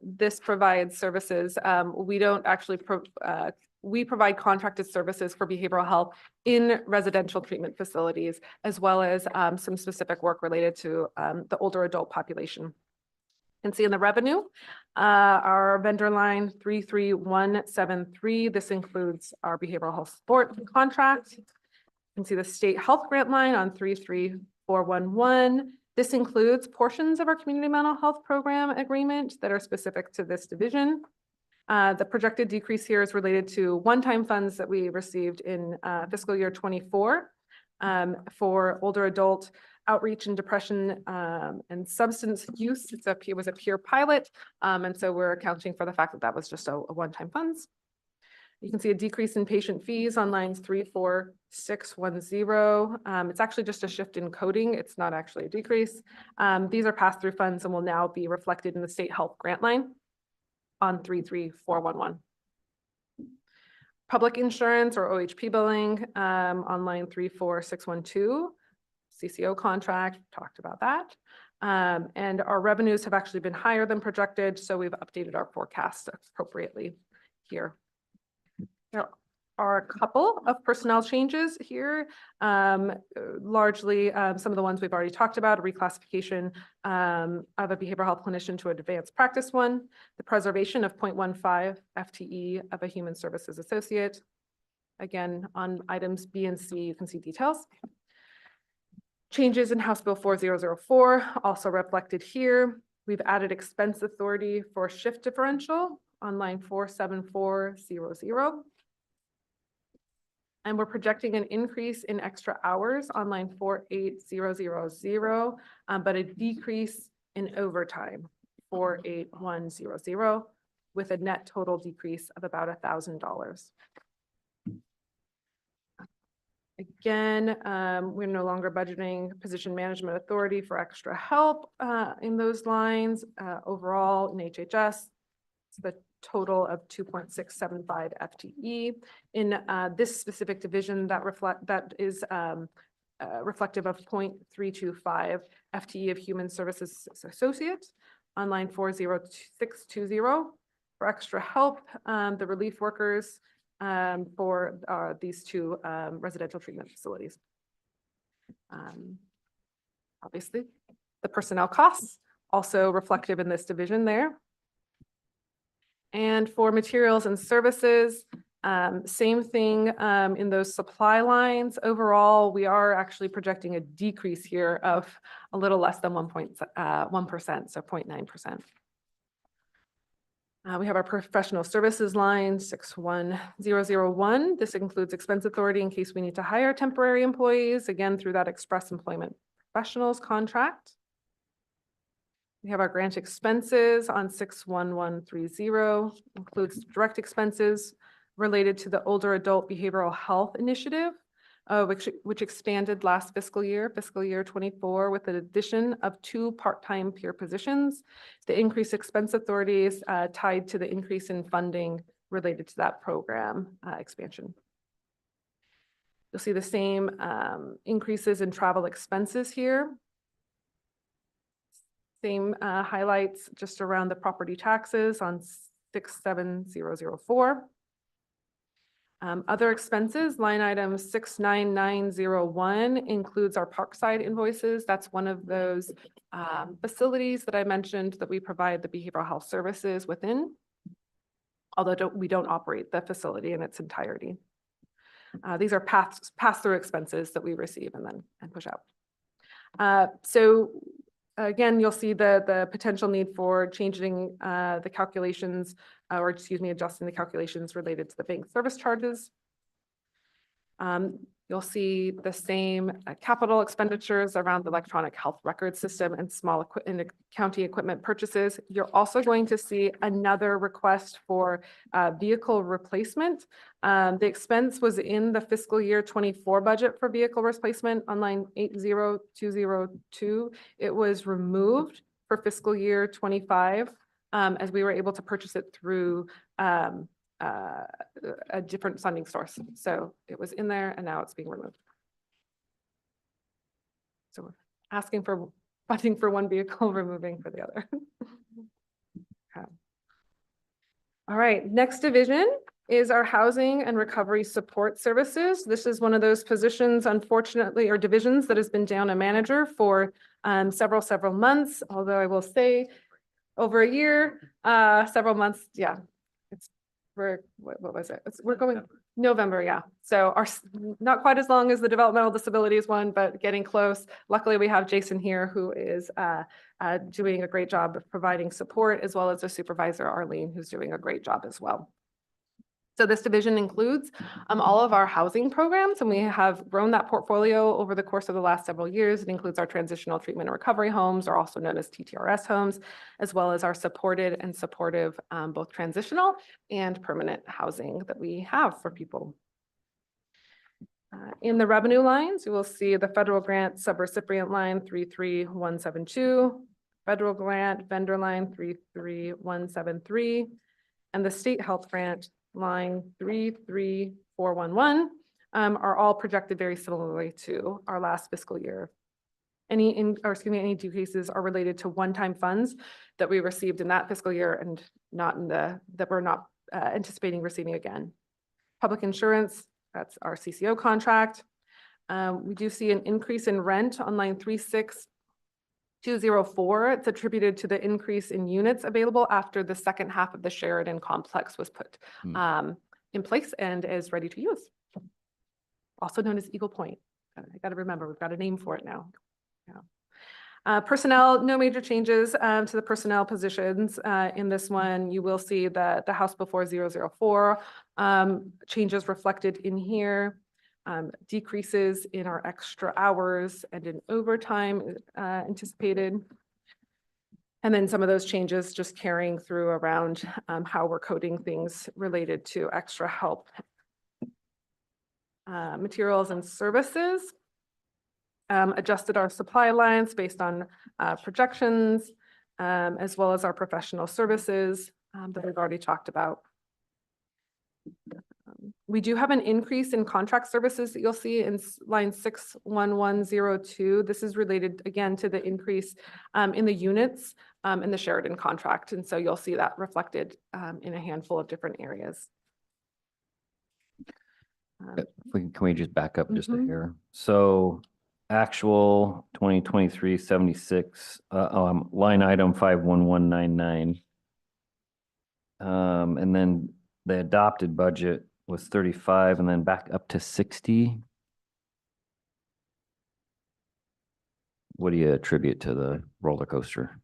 This provides services. We don't actually we provide contracted services for behavioral health in residential treatment facilities, as well as some specific work related to the older adult population. You can see in the revenue, our vendor line 33173. This includes our behavioral health support contract. You can see the state health grant line on 33411. This includes portions of our community mental health program agreement that are specific to this division. The projected decrease here is related to one-time funds that we received in fiscal year 24 for older adult outreach and depression and substance use. It was a peer pilot, and so we're accounting for the fact that that was just a one-time funds. You can see a decrease in patient fees on lines 34610. It's actually just a shift in coding. It's not actually a decrease. These are pass-through funds and will now be reflected in the state health grant line on 33411. Public insurance or OHP billing on line 34612, CCO contract, talked about that. And our revenues have actually been higher than projected, so we've updated our forecast appropriately here. There are a couple of personnel changes here, largely some of the ones we've already talked about, a reclassification of a behavioral health clinician to an advanced practice one, the preservation of 0.15 FTE of a human services associate. Again, on items B and C, you can see details. Changes in House Bill 4004 also reflected here. We've added expense authority for shift differential on line 47400. And we're projecting an increase in extra hours on line 48000, but a decrease in overtime 48100 with a net total decrease of about $1,000. Again, we're no longer budgeting position management authority for extra help in those lines. Overall in HHS, it's the total of 2.675 FTE. In this specific division, that is reflective of 0.325 FTE of human services associates on line 40620 for extra help, the relief workers for these two residential treatment facilities. Obviously, the personnel costs also reflective in this division there. And for materials and services, same thing in those supply lines. Overall, we are actually projecting a decrease here of a little less than 1%, so 0.9%. We have our professional services line 61001. This includes expense authority in case we need to hire temporary employees, again, through that express employment professionals contract. We have our grant expenses on 61130, includes direct expenses related to the older adult behavioral health initiative, which expanded last fiscal year 24, with an addition of 2 part-time peer positions. The increased expense authorities tied to the increase in funding related to that program expansion. You'll see the same increases in travel expenses here. Same highlights just around the property taxes on 67004. Other expenses, line item 69901 includes our Parkside invoices. That's one of those facilities that I mentioned that we provide the behavioral health services within, although we don't operate the facility in its entirety. These are pass-through expenses that we receive and push out. So again, you'll see the potential need for changing the calculations, or excuse me, adjusting the calculations related to the bank service charges. You'll see the same capital expenditures around the electronic health record system and small county equipment purchases. You're also going to see another request for vehicle replacement. The expense was in the fiscal year 24 budget for vehicle replacement on line 80202. It was removed for fiscal year 25 as we were able to purchase it through a different funding source. So it was in there and now it's being removed. So we're asking for funding for one vehicle, removing for the other. Okay. All right, next division is our housing and recovery support services. This is one of those positions, unfortunately, or divisions that has been down a manager for several months, although I will say over a year, several months, yeah. What was it? We're going November, yeah. So not quite as long as the developmental disabilities one, but getting close. Luckily, we have Jason here who is doing a great job of providing support, as well as a supervisor, Arlene, who's doing a great job as well. So this division includes all of our housing programs, and we have grown that portfolio over the course of the last several years. It includes our transitional treatment and recovery homes, or also known as TTRS homes, as well as our supported and supportive both transitional and permanent housing that we have for people. In the revenue lines, you will see the federal grant subrecipient line 33172, federal grant vendor line 33173, and the state health grant line 33411 are all projected very similarly to our last fiscal year. Any decreases are related to one-time funds that we received in that fiscal year and that we're not anticipating receiving again. Public insurance, that's our CCO contract. We do see an increase in rent on line 36204. It's attributed to the increase in units available after the second half of the Sheridan complex was put in place and is ready to use. Also known as Eagle Point. I got to remember, we've got a name for it now. Yeah. Personnel, no major changes to the personnel positions. In this one, you will see that the House before 004 changes reflected in here. Decreases in our extra hours and in overtime anticipated. And then some of those changes just carrying through around how we're coding things related to extra help. Materials and services. Adjusted our supply lines based on projections, as well as our professional services that we've already talked about. We do have an increase in contract services that you'll see in line 61102. This is related again to the increase in the units in the Sheridan contract. And so you'll see that reflected in a handful of different areas. Can we just back up just a hair? So actual 2023 76 line item 51199. And then the adopted budget was 35 and then back up to 60. What do you attribute to the roller coaster?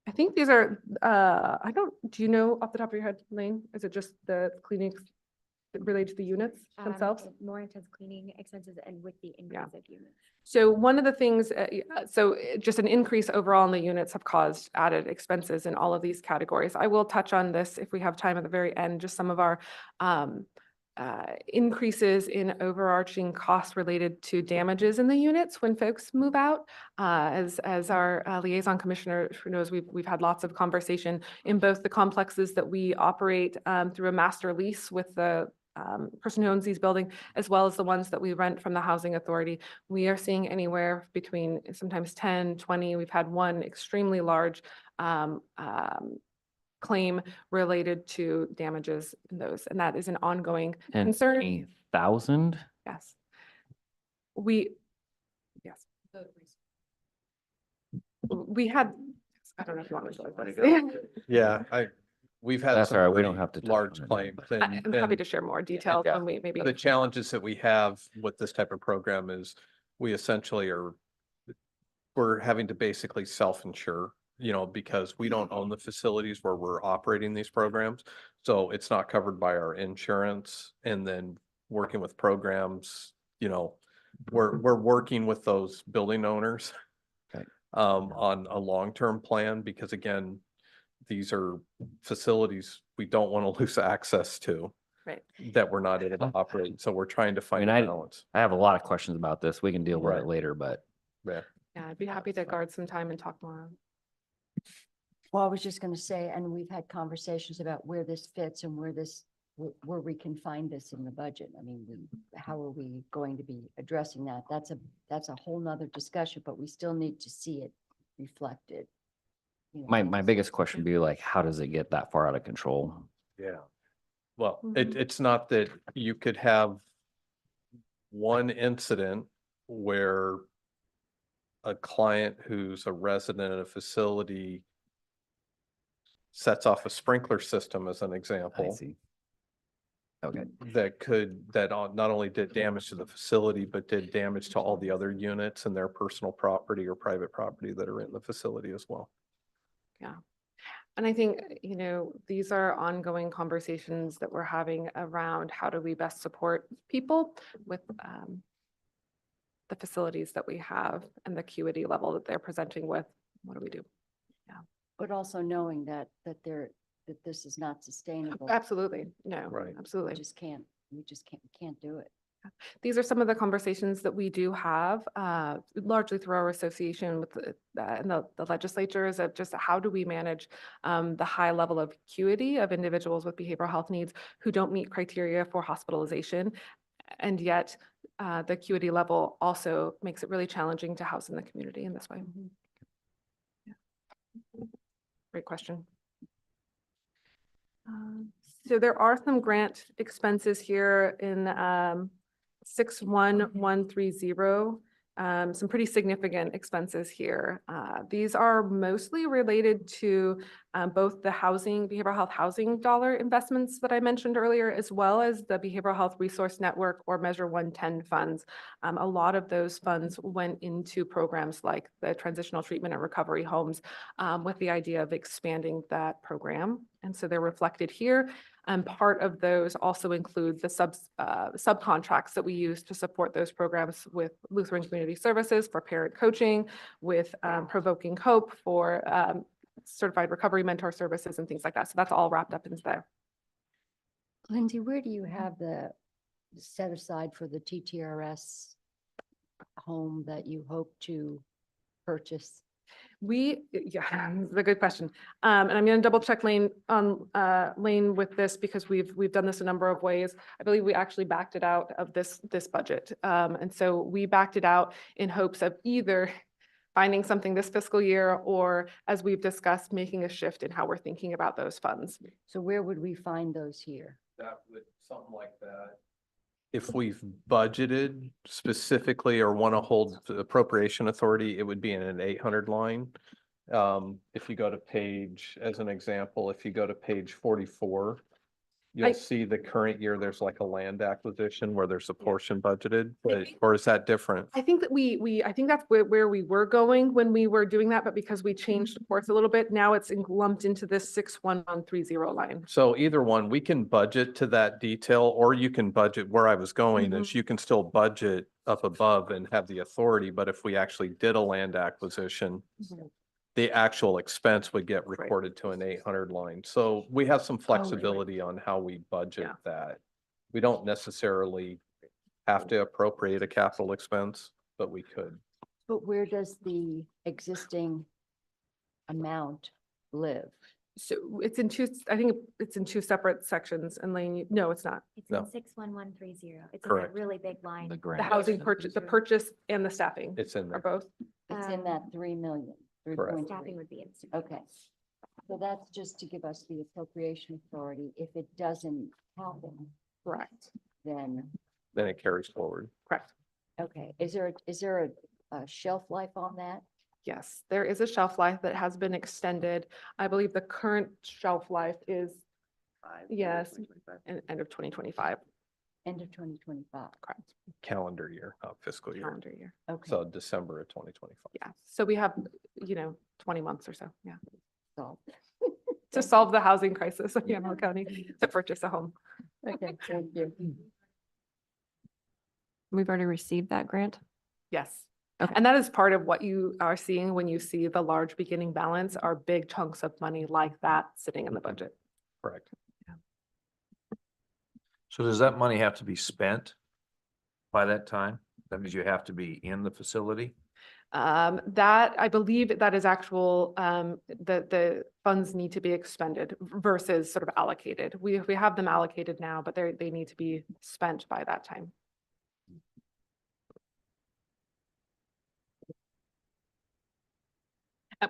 I think these are, do you know off the top of your head, Lane? Is it just the cleaning related to the units themselves? More intense cleaning expenses and with the increase of units. So one of the things, just an increase overall in the units have caused added expenses in all of these categories. I will touch on this if we have time at the very end, just some of our increases in overarching costs related to damages in the units when folks move out. As our liaison commissioner knows, we've had lots of conversation in both the complexes that we operate through a master lease with the person who owns these buildings, as well as the ones that we rent from the housing authority. We are seeing anywhere between sometimes 10, 20. We've had one extremely large claim related to damages in those, and that is an ongoing concern. 1,000? Yes. Yes. We had, I don't know if you want me to. Yeah, we've had That's all right, some we don't have to touch large on it. claims. I'm happy to share more details when we maybe. The challenges that we have with this type of program is we essentially are we're having to basically self-insure, because we don't own the facilities where we're operating these programs. So it's not covered by our insurance, and then working with programs, we're working with those building owners. Okay. On a long-term plan, because again, these are facilities we don't want to lose access to. Right. That we're not able to operate. So we're trying to find a I balance. have a lot of questions about this. We can deal with Right. it later, but Yeah. Yeah, I'd be happy to guard some time and talk more. Well, I was just gonna say, and we've had conversations about where this fits and where we can find this in the budget. I mean, how are we going to be addressing that? That's a whole nother discussion, but we still need to see it reflected. my biggest question would be like, how does it get that far out of control? Yeah. Well, Mhm. it's not that you could have one incident where a client who's a resident of a facility sets off a sprinkler system as an I example. see. Okay, That not only did damage to the facility, but did damage to all the other units and their personal property or private property that are in the facility as well. And I think, these are ongoing conversations that we're having around how do we best support people with the facilities that we have and the acuity level that they're presenting with. What do we do? But also knowing that this is not sustainable. Absolutely. No, Right. absolutely. We just can't do it. These are some of the conversations that we do have, largely through our association with and the legislatures of just how do we manage the high level of acuity of individuals with behavioral health needs who don't meet criteria for hospitalization. And yet the acuity level also makes it really challenging to house in the community in this way. Yeah. Great question. So there are some grant expenses here in 61130, some pretty significant expenses here. These are mostly related to both the behavioral health housing dollar investments that I mentioned earlier, as well as the Behavioral Health Resource Network or Measure 110 funds. A lot of those funds went into programs like the Transitional Treatment and Recovery Homes with the idea of expanding that program. And so they're reflected here. And part of those also include the subcontracts that we use to support those programs with Lutheran Community Services for parent coaching, with Provoking Hope for certified recovery mentor services and things like that. So that's all wrapped up into there. Lindsay, where do you have the set aside for the TTRS home that you hope to purchase? Yeah, it's a good question. And I'm going to double check Lane with this because we've done this a number of ways. I believe we actually backed it out of this budget. And so we backed it out in hopes of either finding something this fiscal year or, as we've discussed, making a shift in how we're thinking about those funds. So where would we find those here? That would, something like that. If we've budgeted specifically or want to hold the appropriation authority, it would be in an 800 line. If you go to as an example, if you go to page 44, you'll see the current year, there's like a land acquisition where there's a portion budgeted, or is that different? I think that I think that's where we were going when we were doing that, but because we changed the course a little bit, now it's lumped into this 61130 line. So either one, we can budget to that detail, or you can budget where I was going is you can still budget up above and have the authority. But if we actually did a land acquisition, the actual expense would get recorded to an 800 line. So we have some flexibility on how we budget that. We don't necessarily have to appropriate a capital expense, but we could. But where does the existing amount live? So it's in I think it's in two separate sections, and Lane, no, it's not. It's No. in 61130. It's in Correct. a really big line. The The grant. housing purchase, the purchase and the staffing It's in are there. both. It's in that 3 million. Correct. 3.3. Staffing would be in. Okay. So that's just to give us the appropriation authority. If it doesn't happen, Correct. then, Then it carries forward. Correct. okay. Is there a shelf life on that? Yes, there is a shelf life that has been extended. I believe the current shelf life is, yes, end of 2025. End of 2025. Correct, Calendar year, not fiscal year. calendar year. Okay. So December of 2025. Yeah, so we have, 20 months or so, yeah, solved. to solve the housing crisis of Yamhill County, to purchase a home. Okay, thank you. We've already received that grant. Yes. Okay. And that is part of what you are seeing when you see the large beginning balance are big chunks of money like that sitting in the budget. Correct. So does that money have to be spent by that time? That means you have to be in the facility? That, I believe that is actual, the funds need to be expended versus sort of allocated. We have them allocated now, but they need to be spent by that time.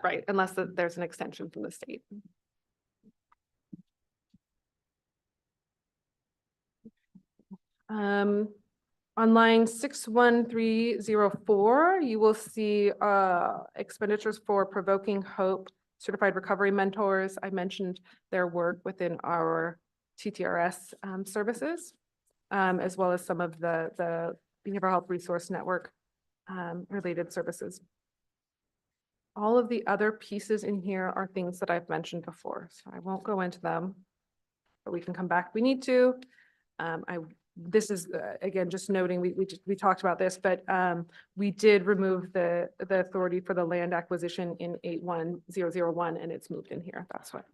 Right, unless there's an extension from the state. On line 61304, you will see expenditures for Provoking Hope Certified Recovery Mentors. I mentioned their work within our TTRS services, as well as some of the Behavioral Health Resource Network related services. All of the other pieces in here are things that I've mentioned before, so I won't go into them, but we can come back if we need to. This is, again, just noting, we talked about this, but we did remove the authority for the land acquisition in 81001, and it's moved in here. That's what.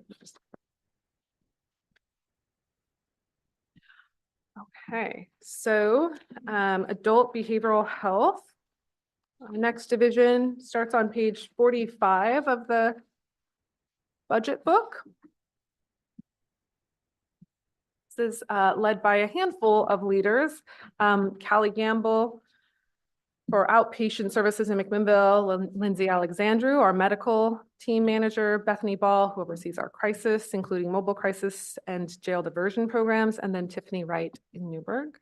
Okay, so adult behavioral health. Next division starts on page 45 of the budget book. This is led by a handful of leaders. Callie Gamble for outpatient services in McMinnville, Lindsay Alexandru, our medical team manager, Bethany Ball, who oversees our crisis, including mobile crisis and jail diversion programs, and then Tiffany Wright in Newburgh.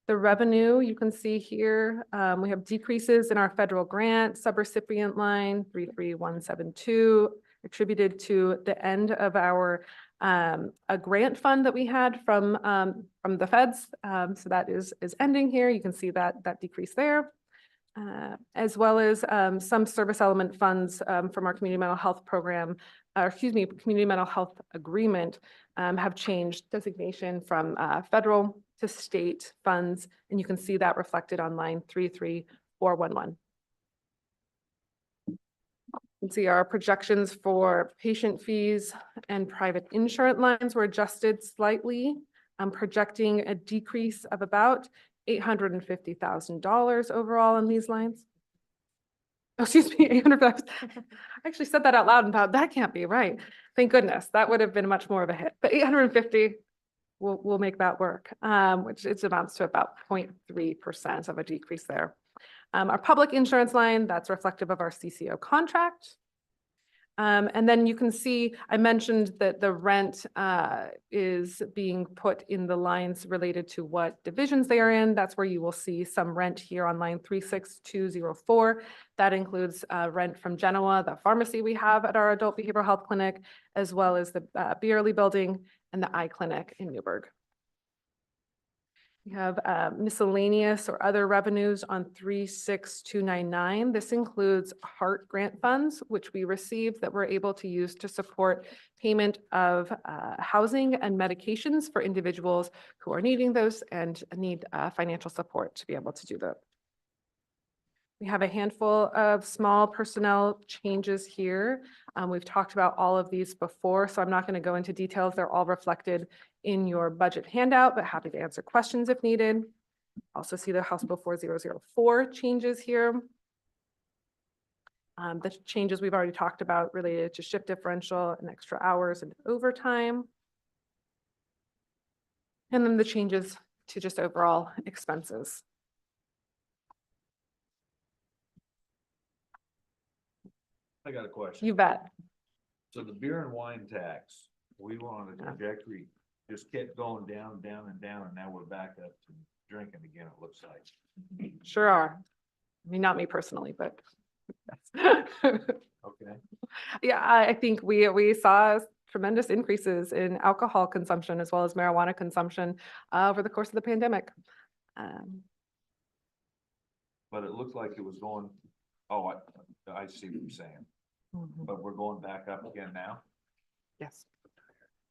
The revenue you can see here, we have decreases in our federal grant subrecipient line 33172 attributed to the end of our a grant fund that we had from the feds. So that is ending here. You can see that decrease there. As well as some service element funds from our community mental health program, community mental health agreement have changed designation from federal to state funds. And you can see that reflected on line 33411. You can see our projections for patient fees and private insurance lines were adjusted slightly. I'm projecting a decrease of about $850,000 overall in these lines. Oh, excuse me, 800,000. I actually said that out loud and thought that can't be right. Thank goodness, that would have been much more of a hit. But 850, we'll make that work, which it amounts to about 0.3% of a decrease there. Our public insurance line, that's reflective of our CCO contract. And then you can see, I mentioned that the rent is being put in the lines related to what divisions they are in. That's where you will see some rent here on line 36204. That includes rent from Genoa, the pharmacy we have at our adult behavioral health clinic, as well as the Beerley building and the eye clinic in Newburgh. We have miscellaneous or other revenues on 36299. This includes HEART grant funds, which we received that we're able to use to support payment of housing and medications for individuals who are needing those and need financial support to be able to do that. We have a handful of small personnel changes here. We've talked about all of these before, so I'm not going to go into details. They're all reflected in your budget handout, but happy to answer questions if needed. Also see the House Bill 4004 changes here. The changes we've already talked about related to shift differential and extra hours and overtime. And then the changes to just overall expenses. I got a question. You bet. So the beer and wine tax, we were on a trajectory, just kept going down, down and down, and now we're back up to drinking again, it looks like. Sure are. I mean, not me personally, but. Okay. Yeah, I think we saw tremendous increases in alcohol consumption as well as marijuana consumption over the course of the pandemic. But it looked like it was going, I see what you're saying, but we're going back up again now? Yes.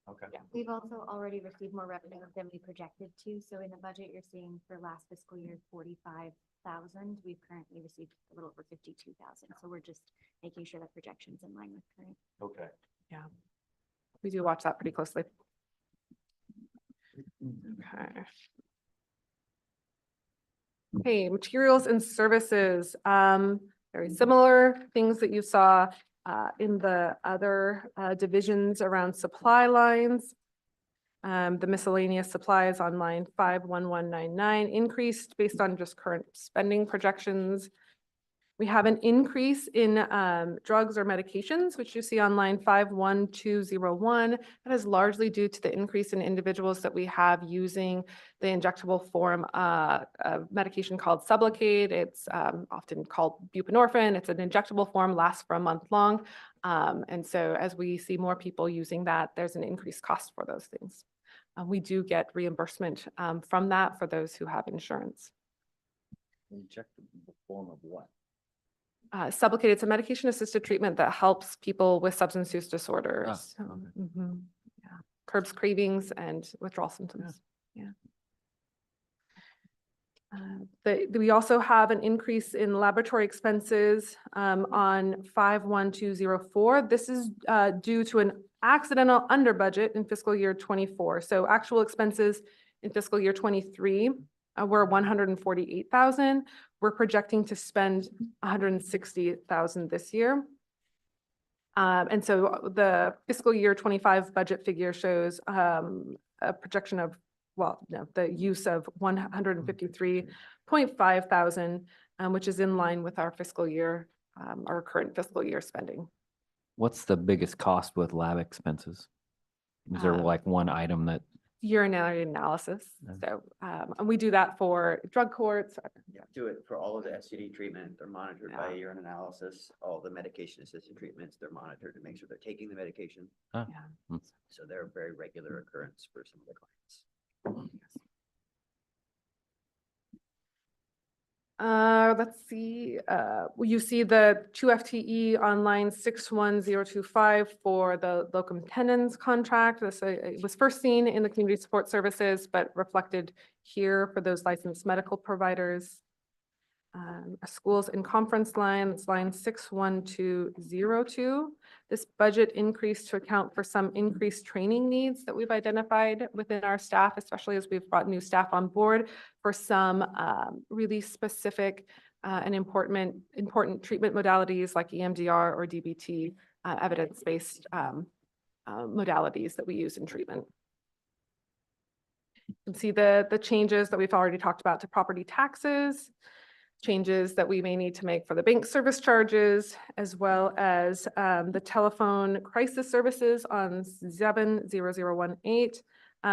Okay. Yeah, we've also already received more revenue than we projected to. So in the budget, you're seeing for last fiscal year, 45,000. We've currently received a little over 52,000. So we're just making sure that projection's in line with current. Okay. Yeah. We do watch that pretty closely. Okay. Okay, materials and services, very similar things that you saw in the other divisions around supply lines. The miscellaneous supplies on line 51199 increased based on just current spending projections. We have an increase in drugs or medications, which you see on line 51201. That is largely due to the increase in individuals that we have using the injectable form of medication called Sublocade. It's often called buprenorphine. It's an injectable form, lasts for a month long. And so as we see more people using that, there's an increased cost for those things. We do get reimbursement from that for those who have insurance. Injectable form of what? Sublocade, it's a medication-assisted treatment that helps people with substance use disorders. okay. Yeah. Curbs cravings and withdrawal symptoms. Yeah. We also have an increase in laboratory expenses on 51204. This is due to an accidental under budget in fiscal year 24. So actual expenses in fiscal year 23 were 148,000. We're projecting to spend 160,000 this year. And so the fiscal year 25 budget figure shows a projection of, the use of 153.5 thousand, which is in line with our fiscal year, our current fiscal year spending. What's the biggest cost with lab expenses? Is there like one item that? Urinary analysis. Yeah. So, and we do that for drug courts. Yeah, do it for all of the STD treatment. They're monitored by Yeah. urine analysis. All the medication assisted treatments, they're monitored to make sure they're taking the medication. Ah, Yeah. hmm. So they're a very regular occurrence for some of the clients. Let's see, you see the 2 FTE on line 61025 for the locum tenens contract. This it was first seen in the community support services, but reflected here for those licensed medical providers. A schools and conference line, it's line 61202. This budget increased to account for some increased training needs that we've identified within our staff, especially as we've brought new staff on board for some really specific and important treatment modalities like EMDR or DBT, evidence-based modalities that we use in treatment. You can see the changes that we've already talked about to property taxes, changes that we may need to make for the bank service charges, as well as the telephone crisis services on 70018.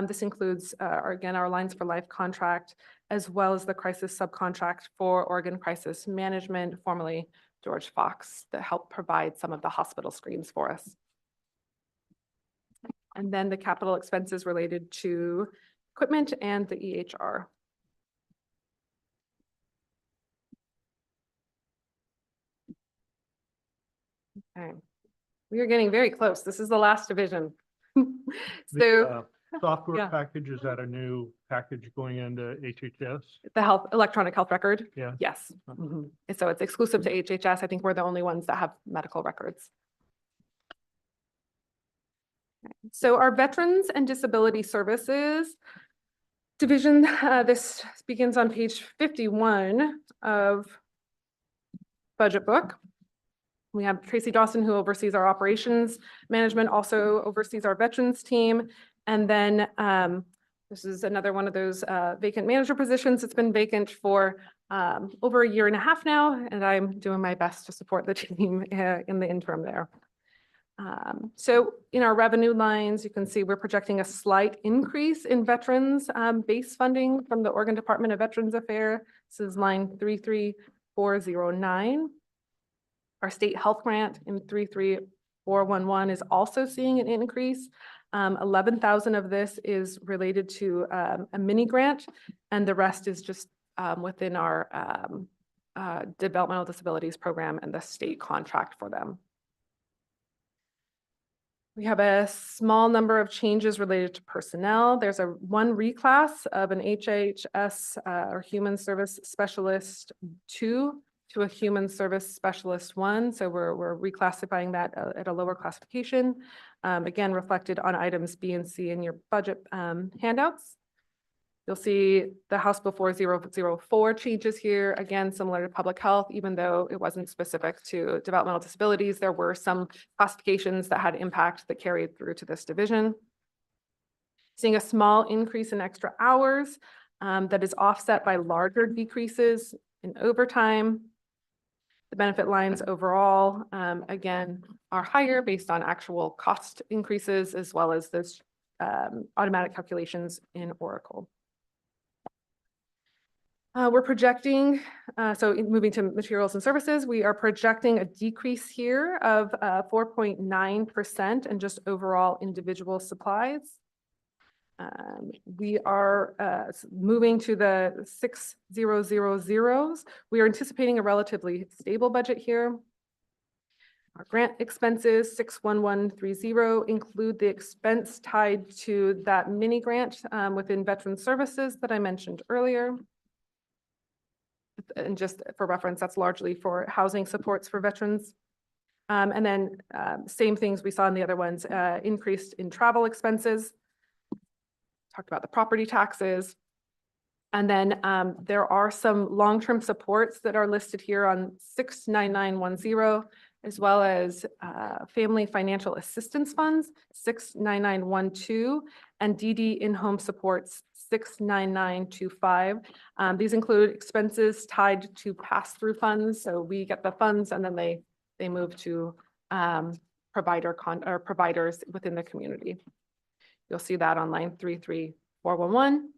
This includes, again, our Lines for Life contract, as well as the crisis subcontract for Oregon Crisis Management, formerly George Fox, that helped provide some of the hospital screens for us. And then the capital expenses related to equipment and the EHR. Okay, we are getting very close. This is the last division. The software yeah. package, is that a new package going into HHS? The electronic health record? Yeah. Yes. Mhm. And so it's exclusive to HHS. I think we're the only ones that have medical records. Okay. So our Veterans and Disability Services division, this begins on page 51 of budget book. We have Tracy Dawson, who oversees our operations management, also oversees our veterans team. And then this is another one of those vacant manager positions. It's been vacant for over a year and a half now, and I'm doing my best to support the team in the interim there. So in our revenue lines, you can see we're projecting a slight increase in veterans base funding from the Oregon Department of Veterans Affairs. This is line 33409. Our state health grant in 33409 411 is also seeing an increase. 11,000 of this is related to a mini grant, and the rest is just within our developmental disabilities program and the state contract for them. We have a small number of changes related to personnel. There's one reclass of an HHS or Human Service Specialist 2 to a Human Service Specialist 1. So we're reclassifying that at a lower classification. Again, reflected on items B and C in your budget handouts. You'll see the House Bill 4004 changes here, again, similar to public health, even though it wasn't specific to developmental disabilities. There were some classifications that had impact that carried through to this division. Seeing a small increase in extra hours that is offset by larger decreases in overtime. The benefit lines overall, again, are higher based on actual cost increases as well as those automatic calculations in Oracle. We're projecting, moving to materials and services, we are projecting a decrease here of 4.9% in just overall individual supplies. We are moving to the 6000s. We are anticipating a relatively stable budget here. Our grant expenses, 61130, include the expense tied to that mini grant within Veteran Services that I mentioned earlier. And just for reference, that's largely for housing supports for veterans. And then same things we saw in the other ones, increased in travel expenses. Talked about the property taxes. And then there are some long-term supports that are listed here on 69910, as well as Family Financial Assistance Funds, 69912, and DD in-home supports, 69925. These include expenses tied to pass-through funds. So we get the funds and then they move to providers within the community. You'll see that on line 33411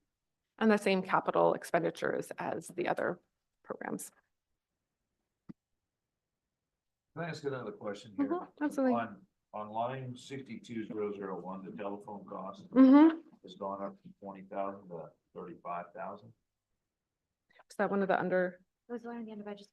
and the same capital expenditures as the other programs. Can I ask another question here? Absolutely. On line 62001, the telephone cost has gone up from 20,000 to 35,000. Is that one of the under? It was one of the end of budgets.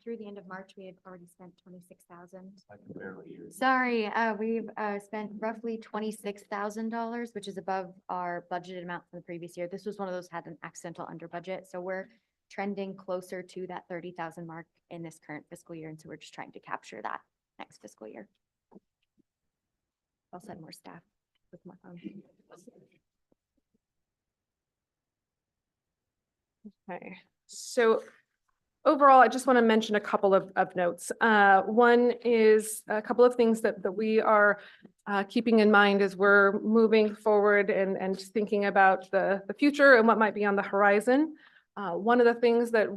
Through the end of March, we had already spent 26,000. I can barely hear you. Sorry, we've spent roughly $26,000, which is above our budgeted amount from the previous year. This was one of those had an accidental under budget. So we're trending closer to that 30,000 mark in this current fiscal year. And so we're just trying to capture that next fiscal year. I'll send more staff with more funds. Okay, so overall, I just want to mention a couple of notes. One is a couple of things that we are keeping in mind as we're moving forward and thinking about the future and what might be on the horizon. One of the things that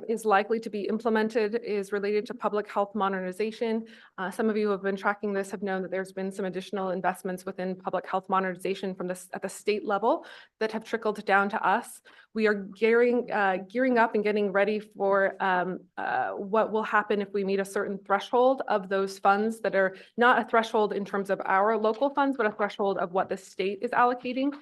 is likely to be implemented is related to public health modernization. Some of you who have been tracking this have known that there's been some additional investments within public health modernization from at the state level that have trickled down to us. We are gearing up and getting ready for what will happen if we meet a certain threshold of those funds that are not a threshold in terms of our local funds, but a threshold of what the state is allocating.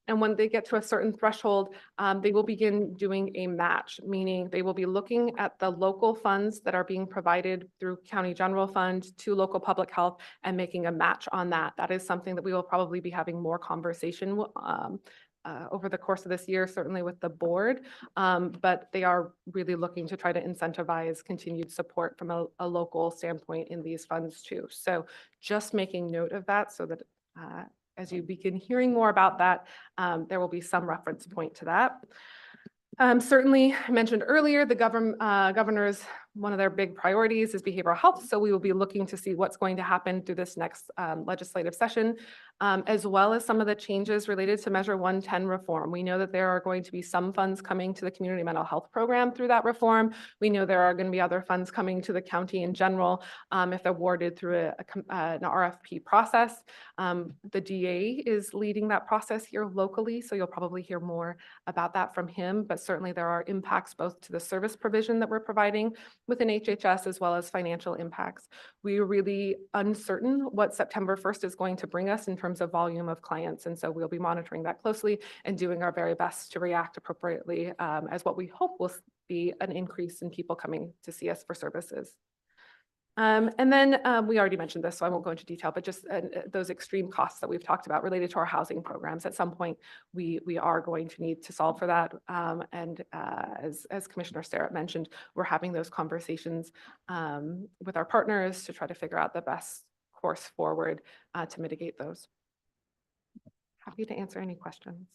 And when they get to a certain threshold, they will begin doing a match, meaning they will be looking at the local funds that are being provided through County General Fund to local public health and making a match on that. That is something that we will probably be having more conversation over the course of this year, certainly with the board. But they are really looking to try to incentivize continued support from a local standpoint in these funds too. So just making note of that so that as you begin hearing more about that, there will be some reference point to that. Certainly, I mentioned earlier, the governor's, one of their big priorities is behavioral health. So we will be looking to see what's going to happen through this next legislative session, as well as some of the changes related to Measure 110 reform. We know that there are going to be some funds coming to the community mental health program through that reform. We know there are going to be other funds coming to the county in general if awarded through an RFP process. The DA is leading that process here locally, so you'll probably hear more about that from him. But certainly there are impacts both to the service provision that we're providing within HHS as well as financial impacts. We're really uncertain what September 1st is going to bring us in terms of volume of clients. And so we'll be monitoring that closely and doing our very best to react appropriately as what we hope will be an increase in people coming to see us for services. And then we already mentioned this, so I won't go into detail, but just those extreme costs that we've talked about related to our housing programs. At some point, we are going to need to solve for that. As Commissioner Sterrett mentioned, we're having those conversations with our partners to try to figure out the best course forward to mitigate those. Happy to answer any questions.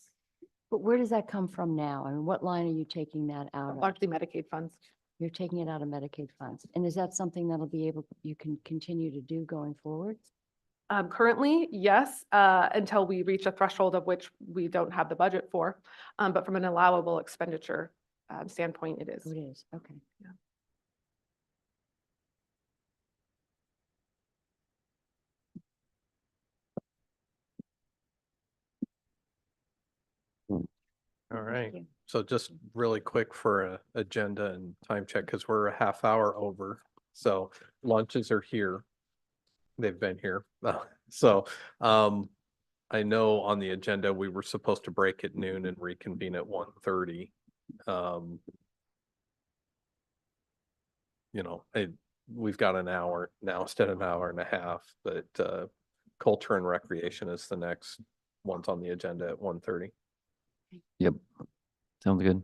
But where does that come from now? I mean, what line are you taking that out of? Largely Medicaid funds. You're taking it out of Medicaid funds. And is that something that'll be able, you can continue to do going forward? Currently, yes, until we reach a threshold of which we don't have the budget for. But from an allowable expenditure standpoint, it is. It is, okay. Yeah. All right. you. So just really quick for a agenda and time check, because we're a half hour over. So lunches are here. They've been here. So I know on the agenda, we were supposed to break at noon and reconvene at 1:30. You know, we've got an hour now instead of an hour and a half, but culture and recreation is the next ones on the agenda at 1:30. Yep. Sounds good.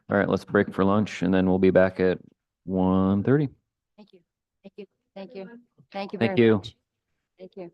All right, let's break for lunch and then we'll be back at 1:30. Thank you. Thank you. Thank you. Thank you Thank very you. much. Thank you.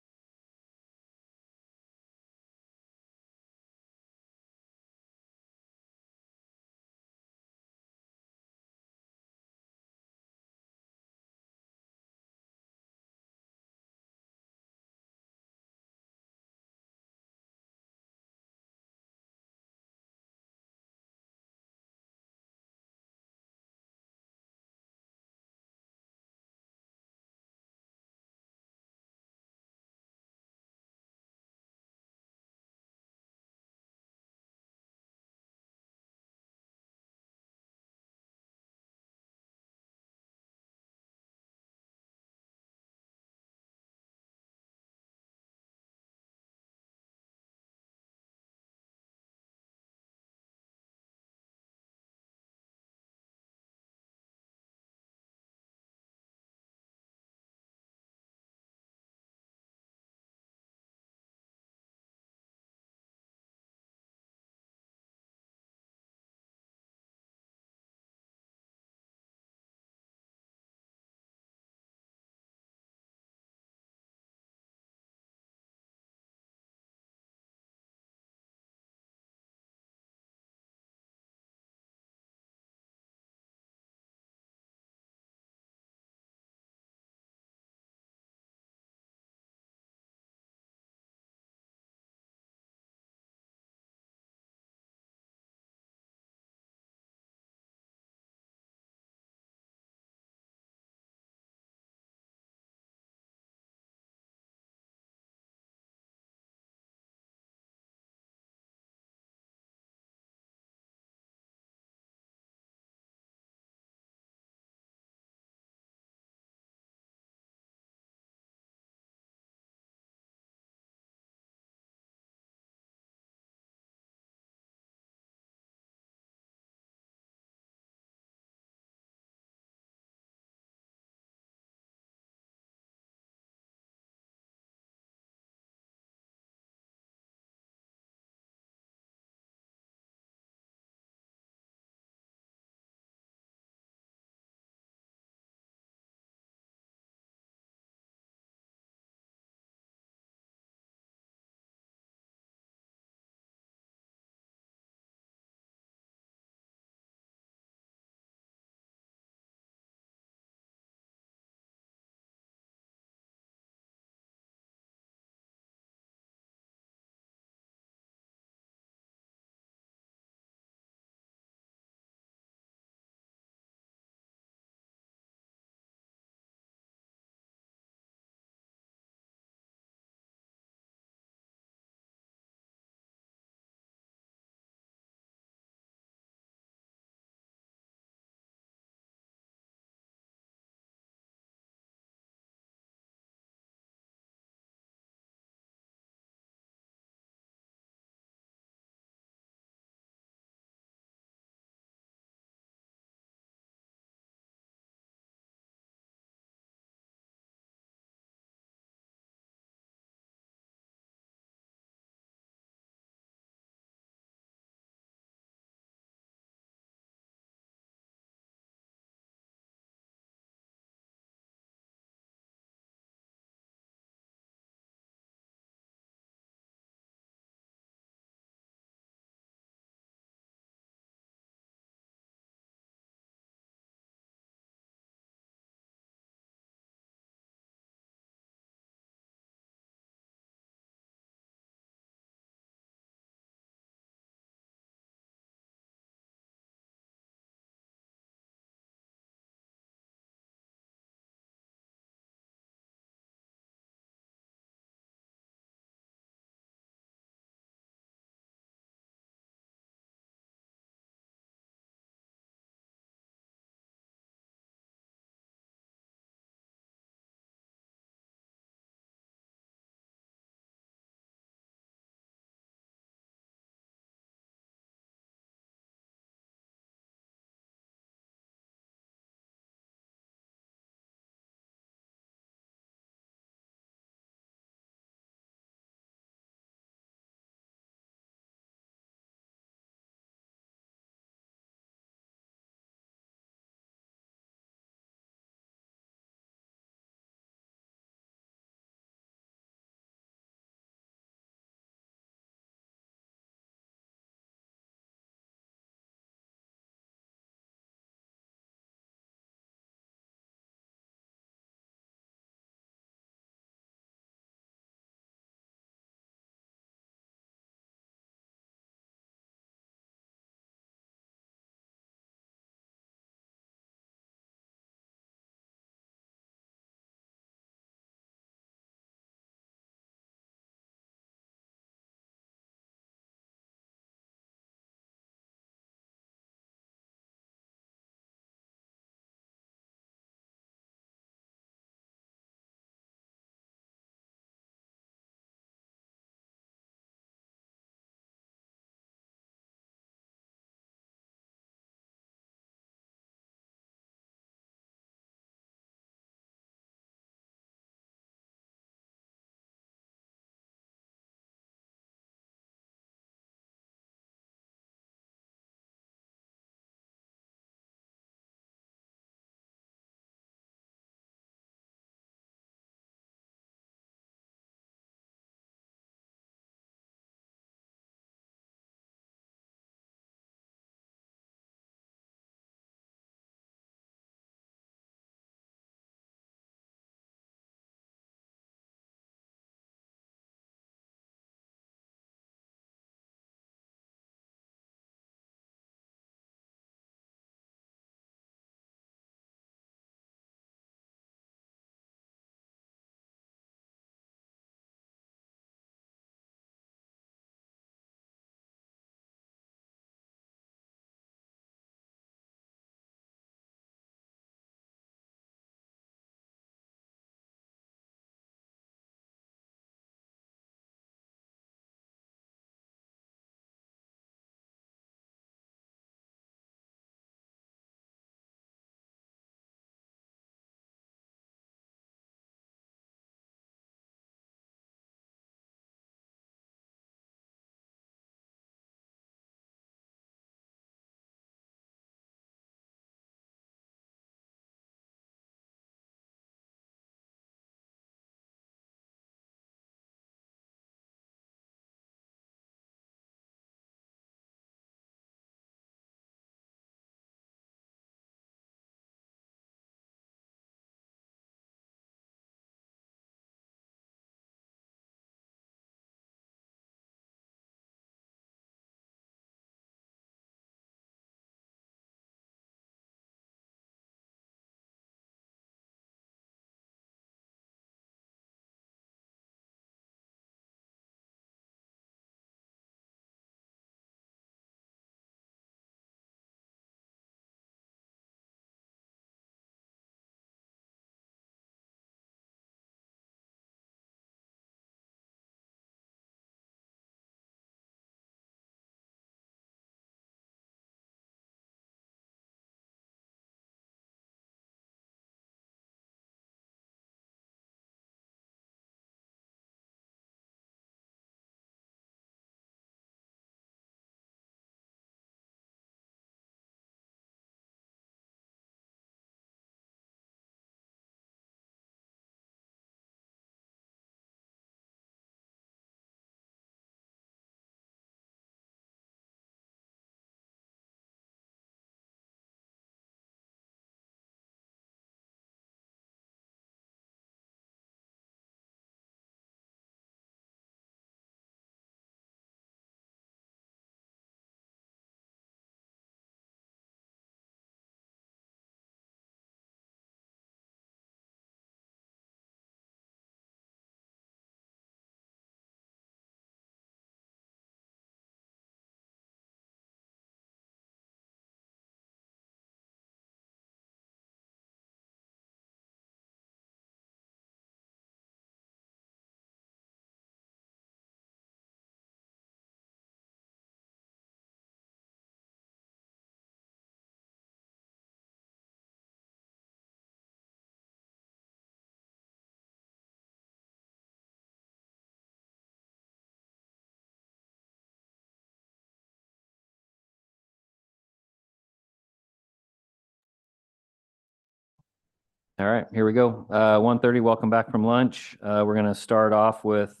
All right, here we go. 1:30, welcome back from lunch. We're gonna start off with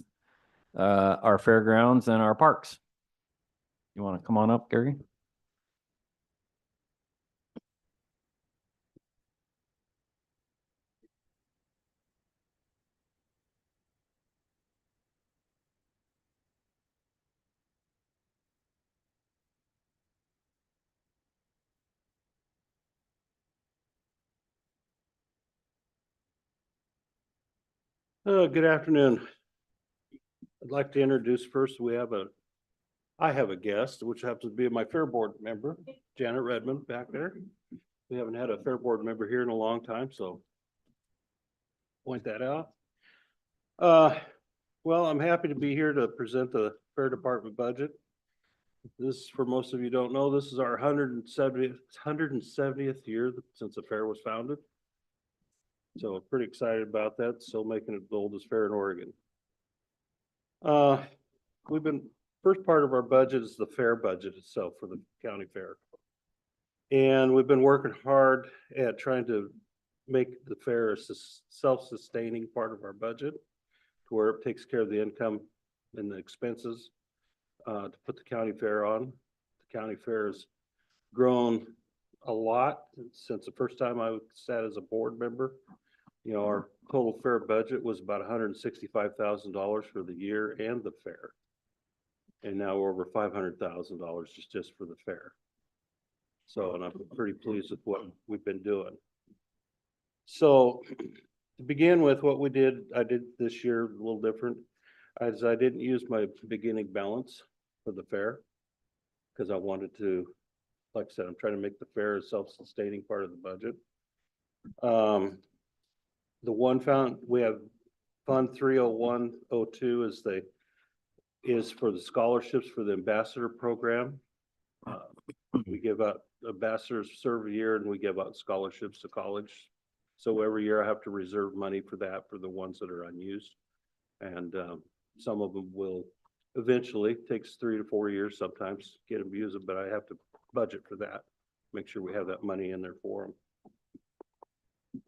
our fairgrounds and our parks. You want to come on up, Gary? Good afternoon. I'd like to introduce first, I have a guest, which happens to be my Fair Board member, Janet Redmond back there. We haven't had a Fair Board member here in a long time, so point that out. Well, I'm happy to be here to present the Fair Department budget. This, for most of you don't know, this is our 170th year since the fair was founded. So pretty excited about that. Still making it the oldest fair in Oregon. First part of our budget is the fair budget itself for the county fair. And we've been working hard at trying to make the fair a self-sustaining part of our budget, to where it takes care of the income and the expenses to put the county fair on. The county fair has grown a lot since the first time I sat as a board member. You know, our total fair budget was about $165,000 for the year and the fair. And now we're over $500,000 just for the fair. So, and I'm pretty pleased with what we've been doing. So to begin with, what I did this year a little different, as I didn't use my beginning balance for the fair, because I wanted to, like I said, I'm trying to make the fair a self-sustaining part of the budget. We have Fund 30102 is for the scholarships for the ambassador program. We give out ambassadors serve a year, and we give out scholarships to college. So every year I have to reserve money for that, for the ones that are unused. And some of them will eventually, takes 3 to 4 years sometimes, get them used, but I have to budget for that. Make sure we have that money in there for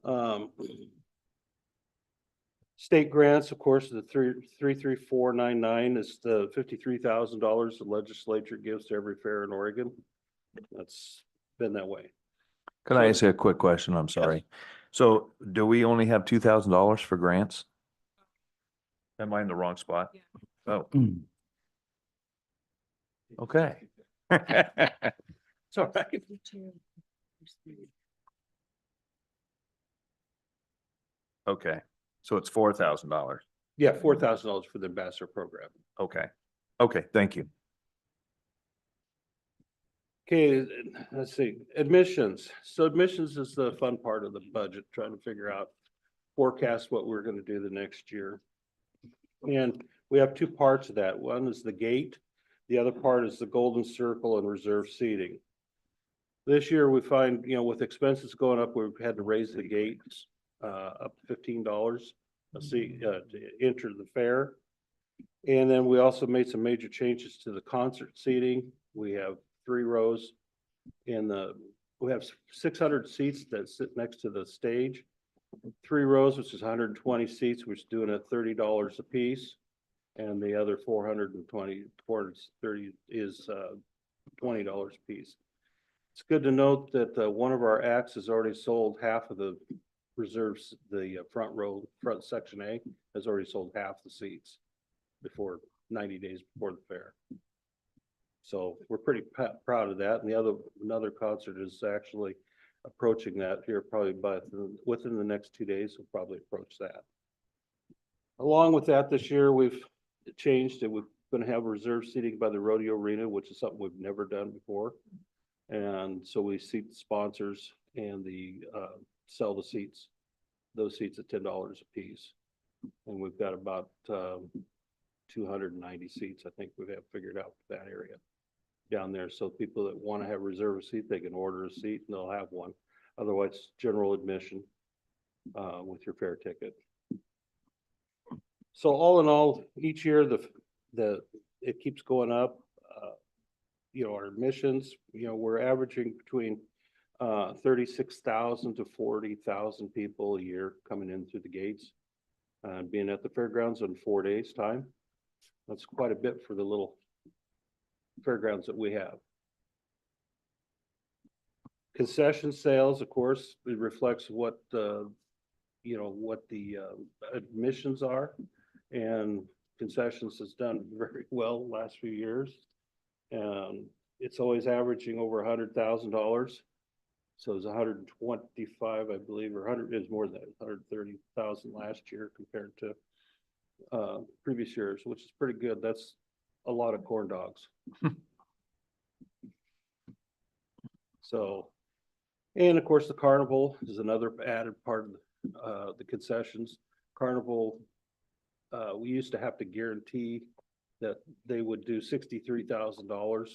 them. State grants, of course, the 33499 is the $53,000 the legislature gives to every fair in Oregon. That's been that way. Could I ask you a quick question? I'm sorry. So do we only have $2,000 for grants? Am I in the wrong spot? Oh. Okay. It's all right. Okay, so it's $4,000. Yeah, $4,000 for the ambassador program. Okay, okay, thank you. Okay, let's see, admissions. So admissions is the fun part of the budget, trying to figure out, forecast what we're gonna do the next year. And we have two parts of that. One is the gate. The other part is the golden circle and reserve seating. This year we find, you know, with expenses going up, we've had to raise the gates up to $15 a seat to enter the fair. And then we also made some major changes to the concert seating. We have 3 rows we have 600 seats that sit next to the stage. 3 rows, which is 120 seats, which is doing at $30 a piece. And the other 430 is $20 a piece. It's good to note that one of our acts has already sold half of the reserves, the front section A has already sold half the seats before 90 days before the fair. So we're pretty proud of that. And another concert is actually approaching that here probably within the next 2 days. We'll probably approach that. Along with that, this year we've changed it. We're going to have reserve seating by the rodeo arena, which is something we've never done before. And so we seat the sponsors and sell the seats, those seats at $10 a piece. And we've got about 290 seats, I think we have figured out for that area down there. So people that want to have reserve a seat, they can order a seat and they'll have one. Otherwise, general admission with your fair ticket. So all in all, each year it keeps going up. You know, our admissions, you know, we're averaging between 36,000 to 40,000 people a year coming in through the gates. Being at the fairgrounds in 4 days' time. That's quite a bit for the little fairgrounds that we have. Concession sales, of course, it reflects what what the admissions are. And concessions has done very well the last few years. It's always averaging over $100,000. So it's 125, I believe, or 100 is more than that, 130,000 last year compared to previous years, which is pretty good. That's a lot of corn dogs. So, and of course, the carnival is another added part of the concessions. Carnival, we used to have to guarantee that they would do $63,000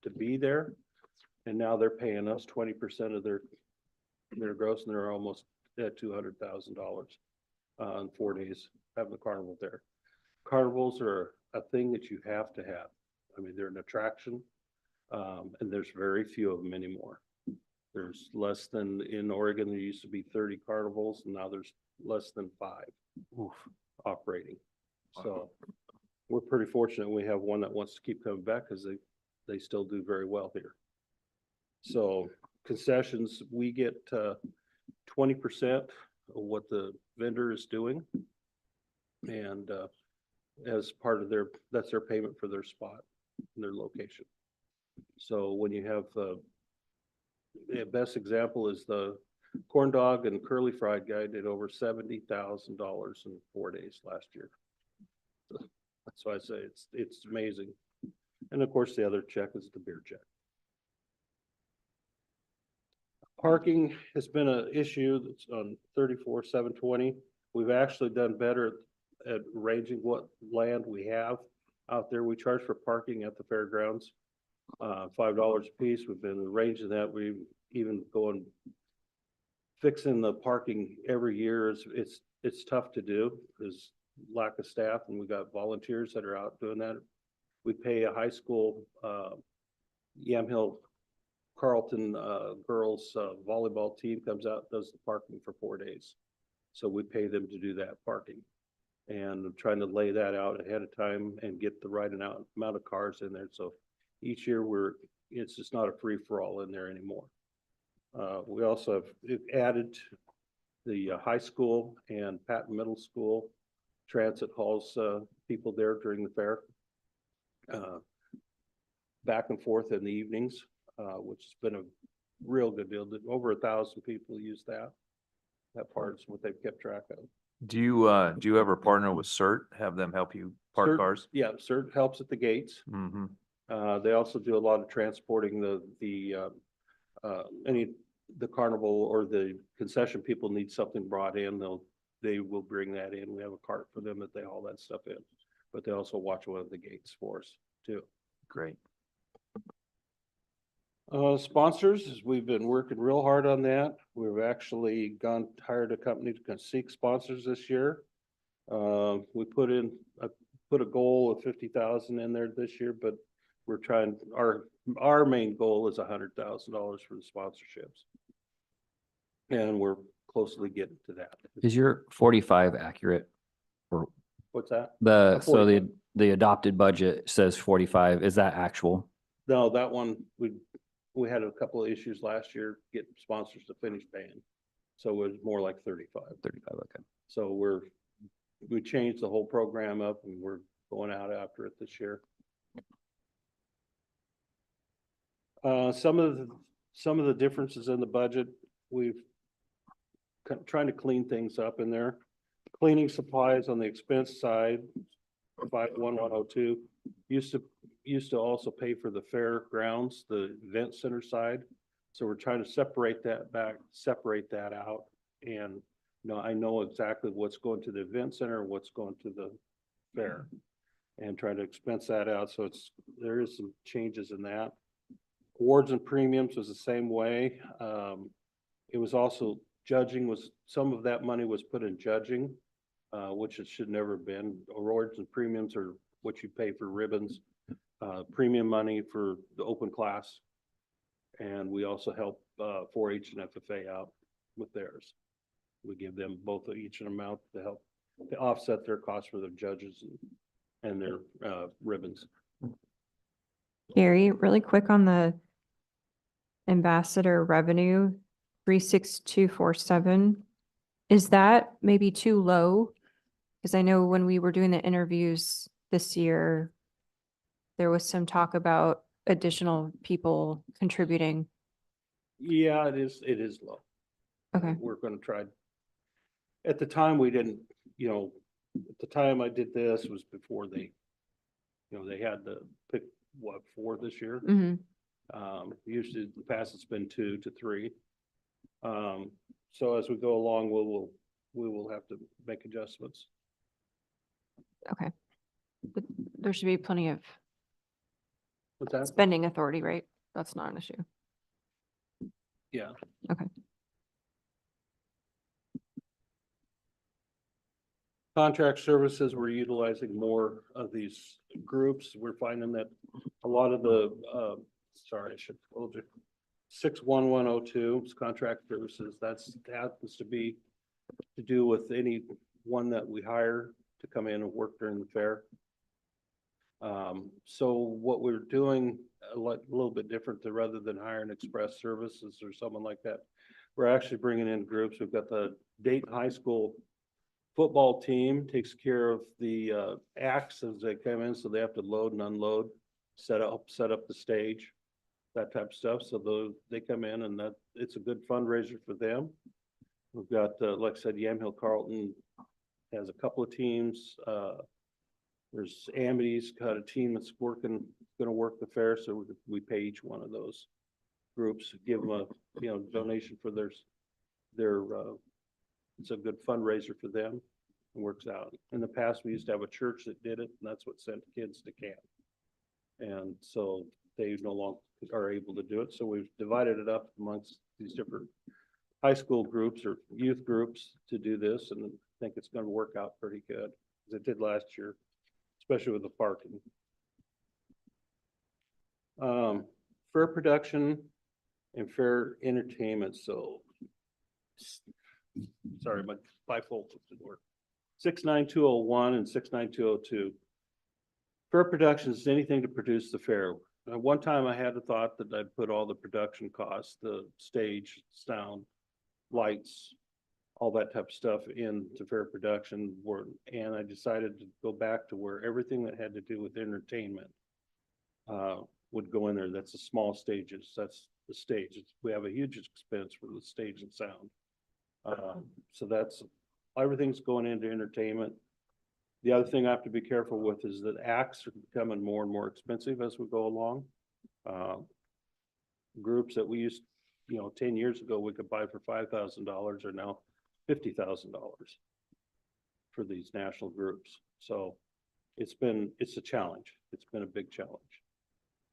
to be there. And now they're paying us 20% of their gross, and they're almost at $200,000 in 4 days having the carnival there. Carnivals are a thing that you have to have. I mean, they're an attraction, and there's very few of them anymore. There's less than, in Oregon, there used to be 30 carnivals, and now there's less than 5 operating. So we're pretty fortunate we have one that wants to keep coming back because they still do very well here. So concessions, we get 20% of what the vendor is doing. And as part of that's their payment for their spot and their location. So when you have the best example is the corn dog and curly fried guy did over $70,000 in 4 days last year. So that's why I say it's amazing. And of course, the other check is the beer check. Parking has been an issue that's on 34,720. We've actually done better at arranging what land we have out there. We charge for parking at the fairgrounds, $5 a piece. We've been arranging that. We've even going fixing the parking every year. It's tough to do because lack of staff, and we got volunteers that are out doing that. We pay a high school Yamhill Carlton girls volleyball team comes out, does the parking for 4 days. So we pay them to do that parking. And I'm trying to lay that out ahead of time and get the right amount of cars in there. So each year it's just not a free for all in there anymore. We also have added the high school and Patton Middle School transit hauls people there during the fair. Back and forth in the evenings, which has been a real good deal. Over 1,000 people use that. That part is what they've kept track of. Do you ever partner with CERT, have them help you park CERT, cars? Yeah, CERT helps at the gates. Mm-hmm. They also do a lot of transporting the carnival or the concession people need something brought in. They will bring that in. We have a cart for them that they haul that stuff in, but they also watch one of the gates for us too. Great. Sponsors, we've been working real hard on that. We've actually hired a company to seek sponsors this year. We put a goal of 50,000 in there this year, but we're trying, our main goal is $100,000 for the sponsorships. And we're closely getting to that. Is your 45 accurate? Or What's that? so the adopted budget says 45, is that actual? No, that one, we had a couple of issues last year getting sponsors to finish paying. So it was more like 35. 35, okay. So we changed the whole program up and we're going out after it this year. Some of the differences in the budget, we've trying to clean things up in there. Cleaning supplies on the expense side, 51102, used to also pay for the fairgrounds, the event center side. So we're trying to separate that out. And I know exactly what's going to the event center and what's going to the fair, and try to expense that out. So there is some changes in that. Awards and premiums was the same way. It was also some of that money was put in judging, which it should never have been. Awards and premiums are what you pay for ribbons, premium money for the open class. And we also help 4-H and FFA out with theirs. We give them both each an amount to help to offset their costs for their judges and their ribbons. Gary, really quick on the ambassador revenue, 36247. Is that maybe too low? Because I know when we were doing the interviews this year, there was some talk about additional people contributing. Yeah, it is low. Okay. We're gonna try. At the time, we didn't, at the time I did this was before they, they had to pick, what, 4 this year? Mm-hmm. Usually in the past it's been 2 to 3. So as we go along, we will have to make adjustments. Okay. But there should be plenty of What's that? spending authority, right? That's not an issue. Yeah. Okay. Contract services, we're utilizing more of these groups. We're finding that a lot of the, sorry, I should have told you. 61102 is contract services. That happens to be to do with any one that we hire to come in and work during the fair. So what we're doing a little bit different to rather than hiring express services or someone like that. We're actually bringing in groups. We've got the Dayton High School football team takes care of the acts as they come in, so they have to load and unload, set up the stage, that type of stuff. So they come in and it's a good fundraiser for them. We've got, like I said, Yamhill Carlton has a couple of teams. There's Amity's got a team that's gonna work the fair, so we pay each one of those groups, give them a donation for their it's a good fundraiser for them. It works out. In the past, we used to have a church that did it, and that's what sent kids to camp. And so they no longer are able to do it. So we've divided it up amongst these different high school groups or youth groups to do this, and I think it's going to work out pretty good, as it did last year, especially with the parking. Fair production and fair entertainment. So sorry, my bifold didn't work. 69201 and 69202. Fair production is anything to produce the fair. One time I had a thought that I'd put all the production costs, the stage, sound, lights, all that type of stuff into fair production, and I decided to go back to where everything that had to do with entertainment would go in there. That's the small stages. That's the stage. We have a huge expense for the stage and sound. So that's, everything's going into entertainment. The other thing I have to be careful with is that acts are becoming more and more expensive as we go along. Groups that we used, 10 years ago, we could buy for $5,000 are now $50,000 for these national groups. So it's a challenge. It's been a big challenge.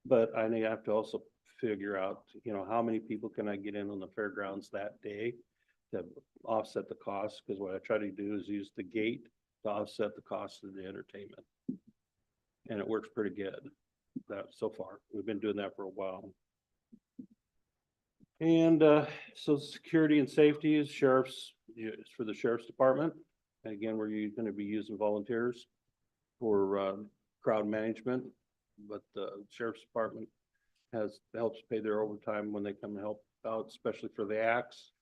But I have to also figure out, how many people can I get in on the fairgrounds that day to offset the cost, because what I try to do is use the gate to offset the cost of the entertainment. And it works pretty good so far. We've been doing that for a while. And so security and safety is for the sheriff's department. And again, we're going to be using volunteers for crowd management, but the sheriff's department helps pay their overtime when they come to help out, especially for the acts.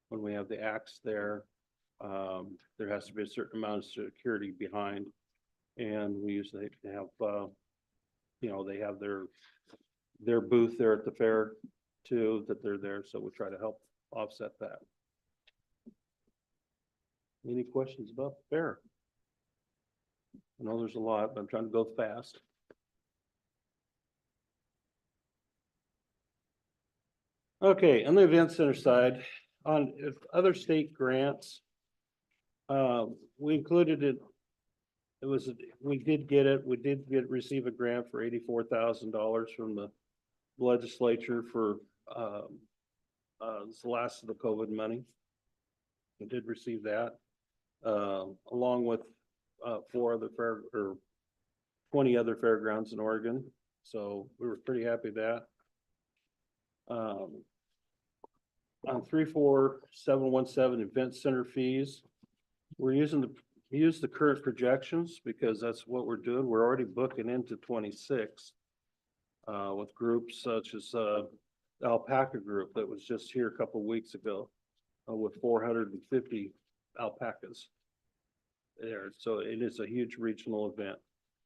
When we have the acts there, there has to be a certain amount of security behind, and we usually have, they have their booth there at the fair too, that they're there, so we try to help offset that. Any questions about the fair? I know there's a lot, but I'm trying to go fast. Okay, on the event center side, on other state grants, we included it. We did receive a grant for $84,000 from the legislature for the last of the COVID money. We did receive that, along with 20 other fairgrounds in Oregon. So we were pretty happy with that. on 34717 event center fees, we're use the current projections because that's what we're doing. We're already booking into 26 with groups such as Alpaca Group that was just here a couple weeks ago with 450 alpacas there. So it is a huge regional event.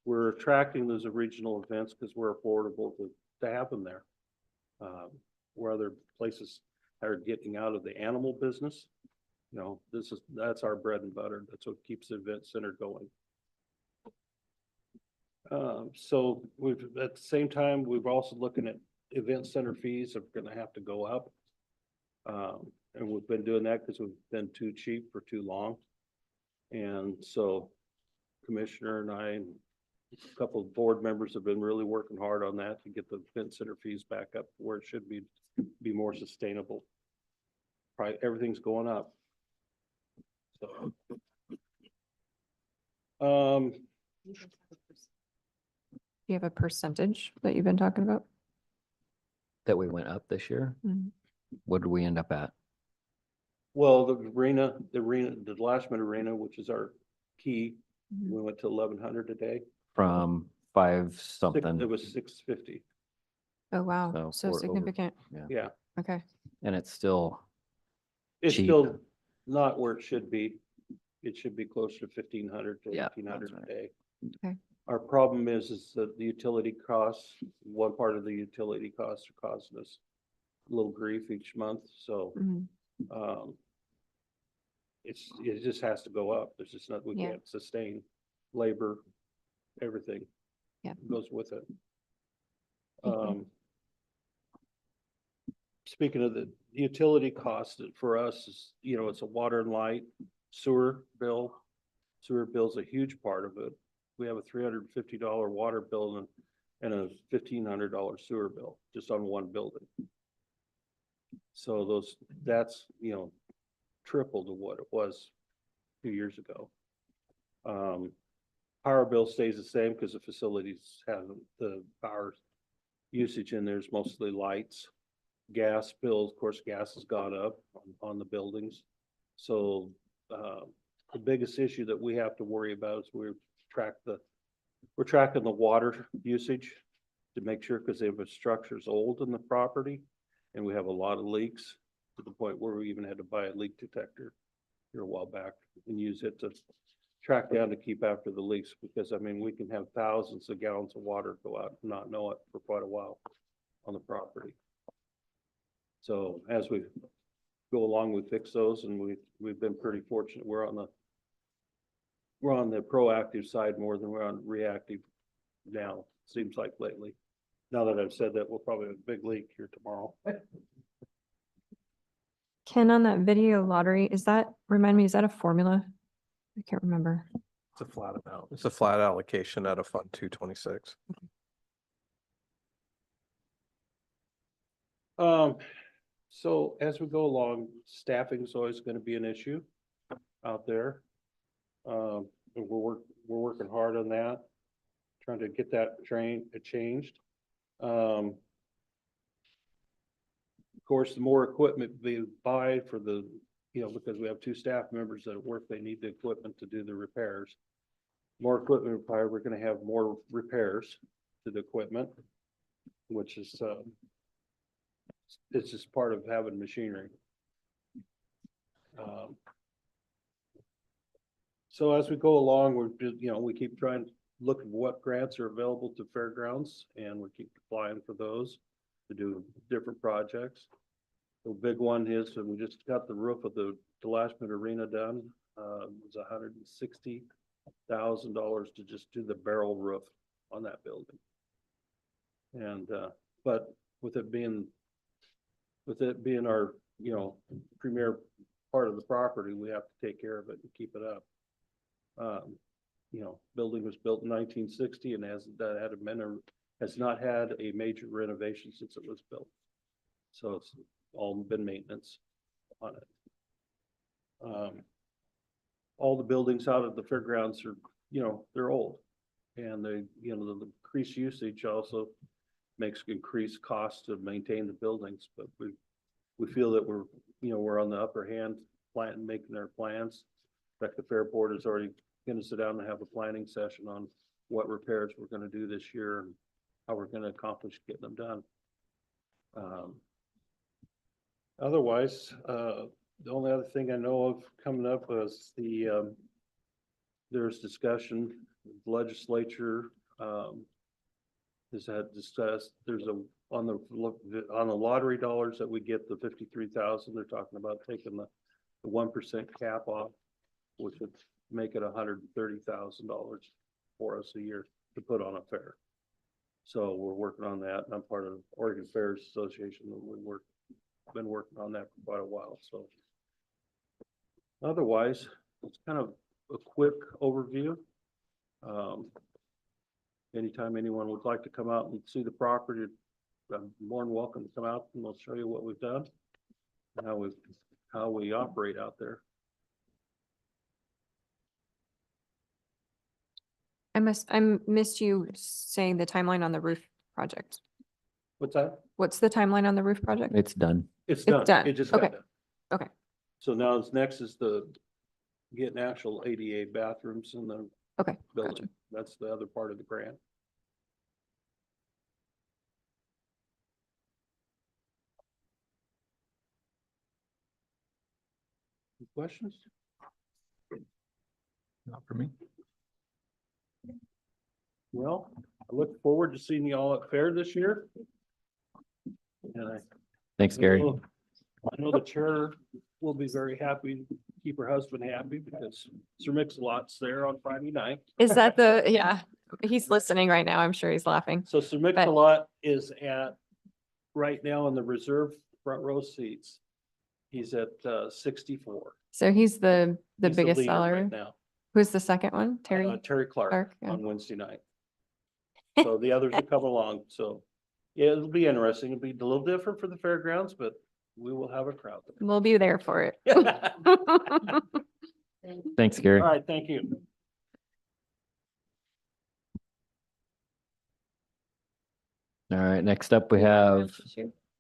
We're attracting those regional events because we're affordable to have them there. Where other places are getting out of the animal business, you know, that's our bread and butter. That's what keeps the event center going. So at the same time, we've also looking at event center fees are gonna have to go up. And we've been doing that because we've been too cheap for too long. And so Commissioner and I and a couple of board members have been really working hard on that to get the event center fees back up where it should be more sustainable. Probably everything's going up. So. Do you have a percentage that you've been talking about? That we went up this year? Mhm. What did we end up at? Well, the last minute arena, which is our key, Mhm. we went to 1,100 a day. From five It something, was 650. Oh, wow. So So we're over- significant. Yeah, Okay. and it's still, it's Cheap. still not where it should be. It should be closer to 1,500 to Yeah, 1,800 that's a day. Okay. Our problem is that the utility costs, one part of the utility costs are causing us a little grief each month, so. Mhm. It just has to go up. There's just not, we Yeah. can't sustain labor, everything. Yeah. Goes with it. Mhm. Speaking of the utility cost for us is, you know, it's a water and light, sewer bill. Sewer bill's a huge part of it. We have a $350 water bill and a $1,500 sewer bill just on one building. So that's, you know, triple to what it was 2 years ago. Power bill stays the same because the facilities have the power usage in there is mostly lights. Gas bills, of course, gas has gone up on the buildings. So the biggest issue that we have to worry about is we're tracking the water usage to make sure, because if a structure's old in the property and we have a lot of leaks, to the point where we even had to buy a leak detector here a while back and use it to track down to keep after the leaks, because I mean, we can have thousands of gallons of water go out and not know it for quite a while on the property. So as we go along, we fix those, and we've been pretty fortunate. We're on the proactive side more than we're on reactive now, seems like lately. Now that I've said that, we'll probably have a big leak here tomorrow. Ken, on that video lottery, remind me, is that a formula? I can't remember. It's a flat amount. It's a flat allocation out of Fund 226. So as we go along, staffing is always going to be an issue out there. And we're working hard on that, trying to get that changed. Of course, the more equipment we buy for the, you know, because we have 2 staff members that at work, they need the equipment to do the repairs. More equipment we buy, we're going to have more repairs to the equipment, which is, it's just part of having machinery. So as we go along, we keep trying to look at what grants are available to fairgrounds, and we keep applying for those to do different projects. The big one is that we just got the roof of the Delashman Arena done. It was $160,000 to just do the barrel roof on that building. And but with it being our, you know, premier part of the property, we have to take care of it and keep it up. You know, building was built in 1960 and has not had a major renovation since it was built. So it's all been maintenance on it. All the buildings out at the fairgrounds are, you know, they're old, and the increased usage also makes increased cost to maintain the buildings, but we feel that we're on the upper hand, making their plans. In fact, the Fair Board is already gonna sit down and have a planning session on what repairs we're gonna do this year and how we're gonna accomplish getting them done. Otherwise, the only other thing I know of coming up is there's discussion, legislature, has had discussed, on the lottery dollars that we get, the 53,000, they're talking about taking the 1% cap off, which would make it $130,000 for us a year to put on a fair. So we're working on that, and I'm part of the Oregon Fairs Association, and been working on that for quite a while, so. Otherwise, it's kind of a quick overview. Anytime anyone would like to come out and see the property, I'm more than welcome to come out and we'll show you what we've done and how we operate out there. I missed you saying the timeline on the roof project. What's that? What's the timeline on the roof project? It's done. It's It's done. done. It just got Okay. done. Okay. So now next is getting actual ADA bathrooms in the Okay, building. gotcha. That's the other part of the grant. Any questions? Not for me. Well, I look forward to seeing you all at fair this year. And Thanks, Gary. I know the chair will be very happy to keep her husband happy because Sir Mix-a-Lot's there on Friday night. Is that yeah, he's listening right now. I'm sure he's laughing. So Sir Mix-a-Lot is right now in the reserve front row seats. He's at 64. So he's the He's biggest leader seller. right now. Who's the second one? Terry? Terry Clark Clark, yeah. on Wednesday night. So the others will come along. So yeah, it'll be interesting. It'll be a little different for the fairgrounds, but we will have a crowd. We'll be there for it. Thanks, Gary. All right, thank you. All right, next up we have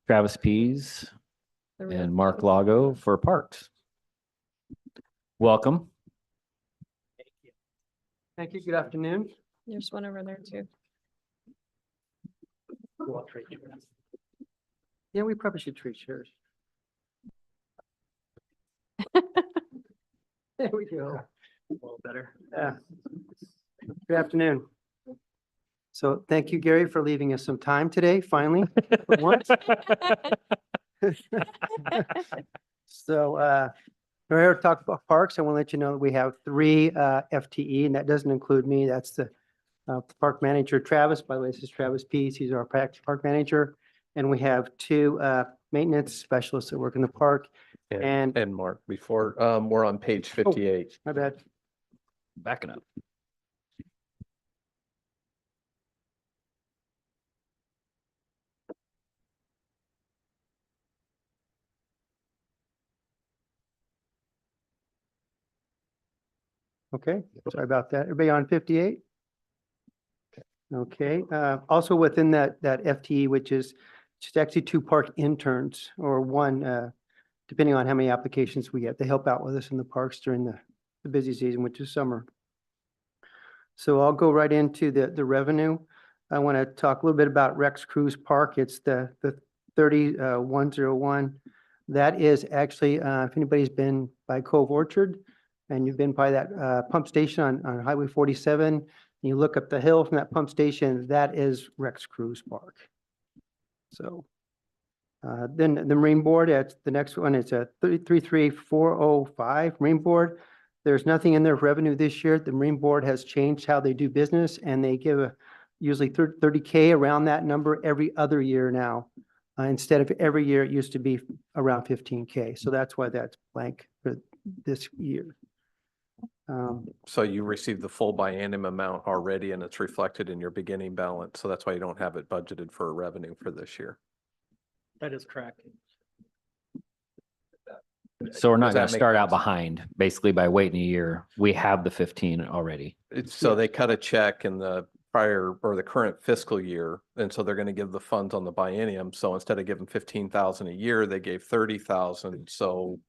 Travis Pease and Mark Lago for Parks. Welcome. Thank you. Good afternoon. There's one over there too. Yeah, we probably should trade shares. There we go. A little better. Yeah. Good afternoon. So thank you, Gary, for leaving us some time today, finally. for once. So, we're here to talk about parks. I want to let you know that we have 3 FTE, and that doesn't include me. That's the park manager, Travis. By the way, this is Travis Pease. He's our park manager. And we have 2 maintenance specialists that work in the park. And Mark, before, we're on page 58. my bad. Backing up. Okay, sorry about that. Everybody on 58? Okay, also within that FTE, which is just actually 2 park interns or 1, depending on how many applications we get. They help out with us in the parks during the busy season, which is summer. So I'll go right into the revenue. I want to talk a little bit about Rex Cruise Park. It's the 30101. That is actually, if anybody's been by Cove Orchard and you've been by that pump station on Highway 47, and you look up the hill from that pump station, that is Rex Cruise Park. So then the Marine Board, that's the next one. It's a 33405 Marine Board. There's nothing in their revenue this year. The Marine Board has changed how they do business, and they give usually 30K around that number every other year now. Instead of every year, it used to be around 15K. So that's why that's blank for this year. So you received the full biennium amount already and it's reflected in your beginning balance. So that's why you don't have it budgeted for revenue for this year. That is correct. So we're not Does going that to make start out sense? behind, basically by waiting a year. We have the 15 already. So they cut a check in the prior or the current fiscal year. And so they're going to give the funds on the biennium. So instead of giving 15,000 a year, they gave 30,000. So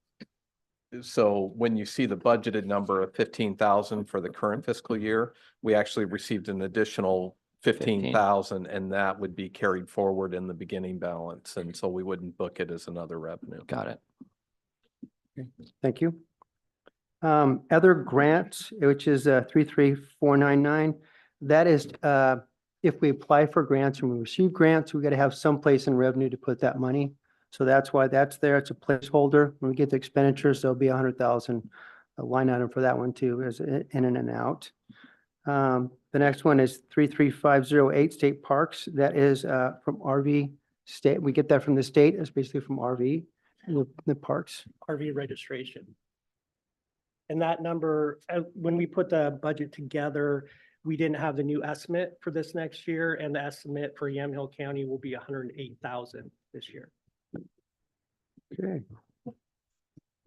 when you see the budgeted number of 15,000 for the current fiscal year, we actually received an additional 15,000, and that would be carried forward in the beginning balance. And so we wouldn't book it as another revenue. Got it. Thank you. Other grants, which is 33499, that is, if we apply for grants and we receive grants, we got to have some place in revenue to put that money. So that's why that's there. It's a placeholder. When we get the expenditures, there'll be 100,000 line item for that one too, as in and out. The next one is 33508 state parks. That is from RV state. We get that from the state. It's basically from RV, the parks. RV registration. And that number, when we put the budget together, we didn't have the new estimate for this next year, and the estimate for Yamhill County will be 108,000 this year. Okay.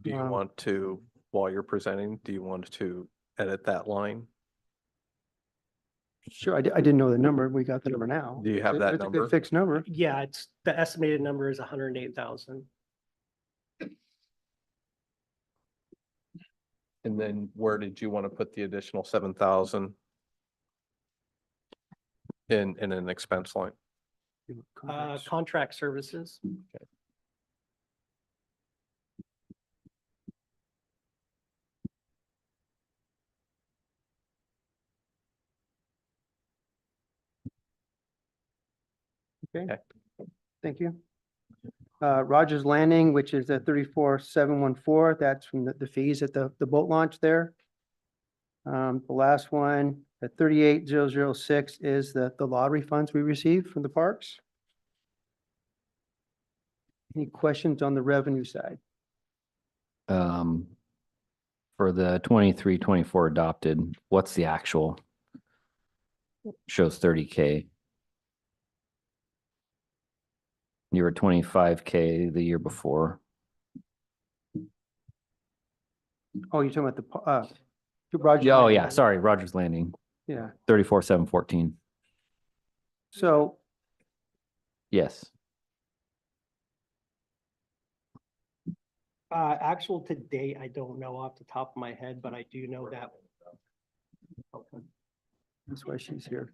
Do you want to, while you're presenting, do you want to edit that line? Sure, I didn't know the number. We got the number now. Do you have that It's a number? good fixed number. Yeah, it's, the estimated number is 108,000. And then where did you want to put the additional 7,000? In an expense line? Contract services. Okay, thank you. Rogers Landing, which is a 34714, that's from the fees at the boat launch there. The last one, at 38006 is the lottery funds we received from the parks. Any questions on the revenue side? For the 23-24 adopted, what's the actual? Shows 30K. You were 25K the year before. Oh, you're talking about the Rogers. Oh, Landing. yeah, sorry, Rogers Landing, Yeah, 34,714. so Yes. Actual to date, I don't know off the top of my head, but I do know that. Okay. that's why she's here.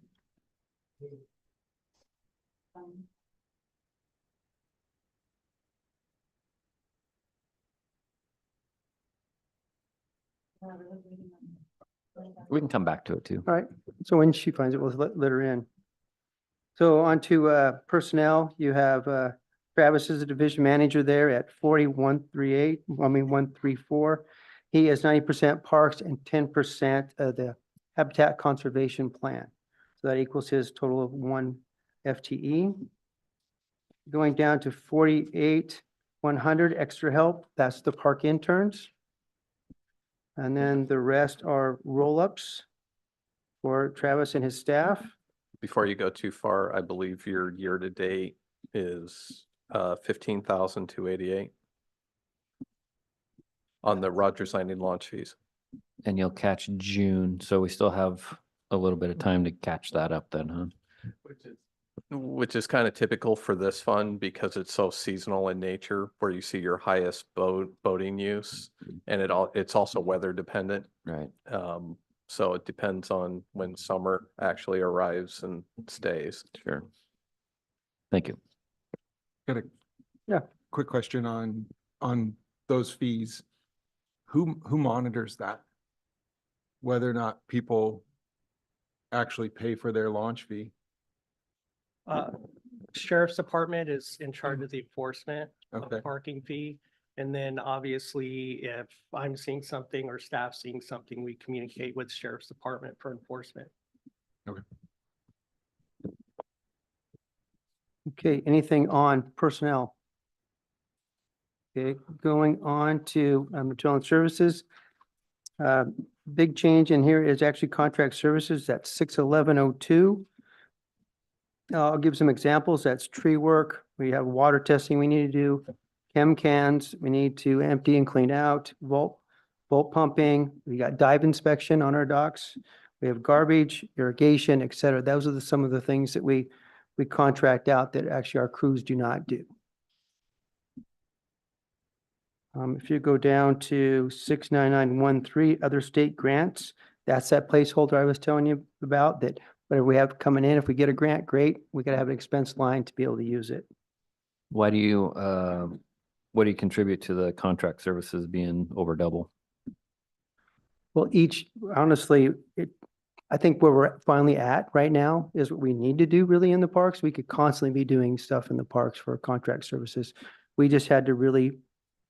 We can come back to it too. All right, so when she finds it, we'll let her in. So on to personnel, you have Travis is a division manager there at 134. He is 90% parks and 10% of the habitat conservation plan. So that equals his total of 1 FTE. Going down to 48,100 extra help, that's the park interns. And then the rest are roll-ups for Travis and his staff. Before you go too far, I believe your year-to-date is 15,288 on the Rogers Landing launch fees. And you'll catch June, so we still have a little bit of time to catch that up then, huh? Which is kind of typical for this fund because it's so seasonal in nature, where you see your highest boating use, and it's also weather dependent. Right. So it depends on when summer actually arrives and stays. Sure. Thank you. Got a quick question on those fees. Who monitors that? Whether or not people actually pay for their launch fee? Sheriff's Department is in charge of the enforcement of the Okay. parking fee. And then obviously, if I'm seeing something or staff seeing something, we communicate with Sheriff's Department for enforcement. Okay, anything on personnel? Okay, going on to material and services. Big change in here is actually contract services. That's 61102. I'll give some examples. That's tree work. We have water testing we need to do. Chem cans, we need to empty and clean out. Vault pumping. We got dive inspection on our docks. We have garbage, irrigation, et cetera. Those are some of the things that we contract out that actually our crews do not do. If you go down to 69913, other state grants, that's that placeholder I was telling you about, that whatever we have coming in, if we get a grant, great. We gotta have an expense line to be able to use it. Why do you, what do you contribute to the contract services being over double? Well, honestly, I think where we're finally at right now is what we need to do really in the parks. We could constantly be doing stuff in the parks for contract services. We just had to really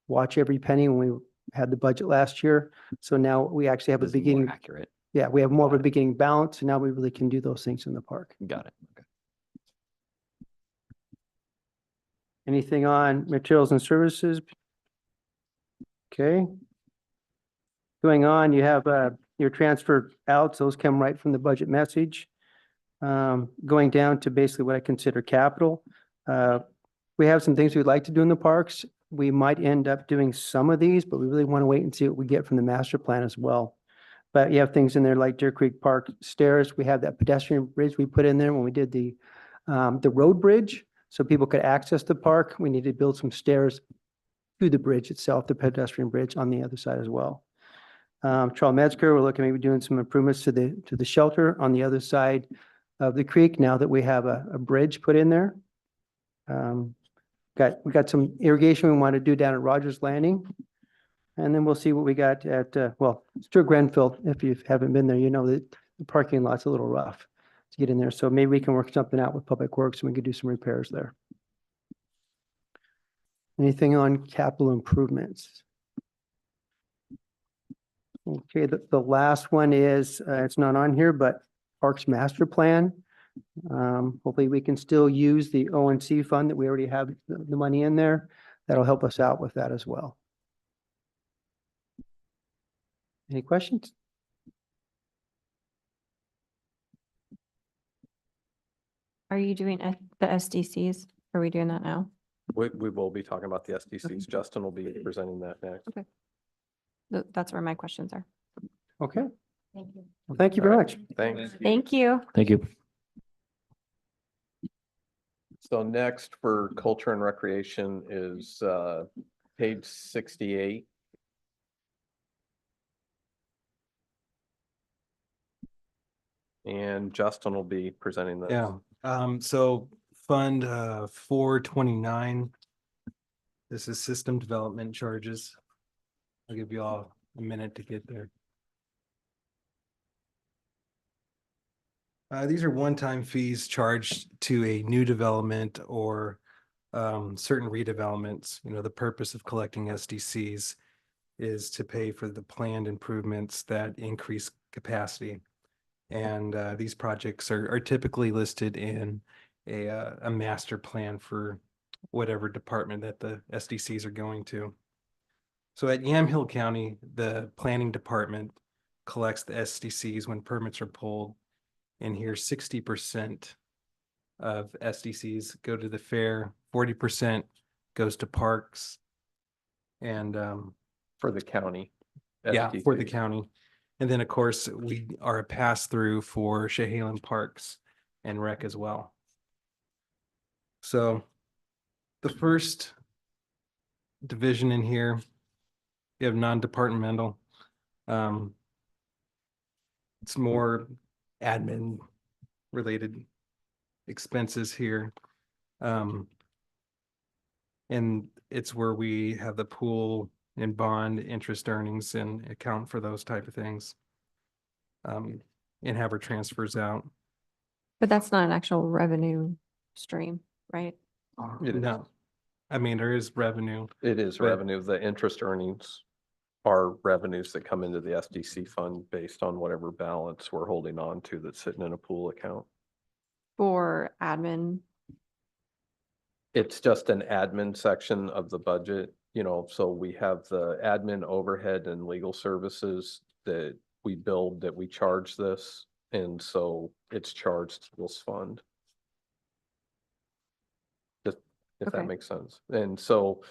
watch every penny when we had the budget last year. So now we actually have a This is more beginning. accurate. Yeah, we have more of a beginning balance, and now we really can do those things in the park. Got it. Okay. Anything on materials and services? Okay. Going on, you have your transfer outs, those come right from the budget message. Going down to basically what I consider capital. We have some things we'd like to do in the parks. We might end up doing some of these, but we really want to wait and see what we get from the master plan as well. But you have things in there like Deer Creek Park stairs. We have that pedestrian bridge we put in there when we did the road bridge, so people could access the park. We need to build some stairs to the bridge itself, the pedestrian bridge on the other side as well. Charles Metzger, we're looking at maybe doing some improvements to the shelter on the other side of the creek now that we have a bridge put in there. We got some irrigation we want to do down at Rogers Landing. And then we'll see what we got at, Stuart Grenfell. If you haven't been there, you know that the parking lot's a little rough to get in there. So maybe we can work something out with Public Works and we could do some repairs there. Anything on capital improvements? Okay, the last one is, it's not on here, but Parks Master Plan. Hopefully we can still use the O&C fund that we already have the money in there. That'll help us out with that as well. Any questions? Are you doing the SDCs? Are we doing that now? We will be talking about the SDCs. Justin will be presenting that next. Okay. That's where my questions are. Okay, Thank you. well, thank you very much. Thanks. Thank you. Thank you. So next for culture and recreation is page 68. And Justin will be presenting this. Yeah, so Fund 429. This is system development charges. I'll give you all a minute to get there. These are one-time fees charged to a new development or certain redevelopments. You know, the purpose of collecting SDCs is to pay for the planned improvements that increase capacity. And these projects are typically listed in a master plan for whatever department that the SDCs are going to. So at Yamhill County, the planning department collects the SDCs when permits are pulled. And here 60% of SDCs go to the fair, 40% goes to parks. And For the county. yeah, for the SDC. county. And then, of course, we are a pass-through for Chehalen Parks and Rec as well. So the first division in here, you have non-departmental. It's more admin related expenses here. And it's where we have the pool and bond interest earnings and account for those type of things. And have our transfers out. But that's not an actual revenue stream, right? It is. No, I mean, there is revenue. It is But- revenue. The interest earnings are revenues that come into the SDC fund based on whatever balance we're holding on to that's sitting in a pool account. For admin. It's just an admin section of the budget, so we have the admin overhead and legal services that we build, that we charge this. And so it's charged to this fund. Just if Okay. that makes sense. And so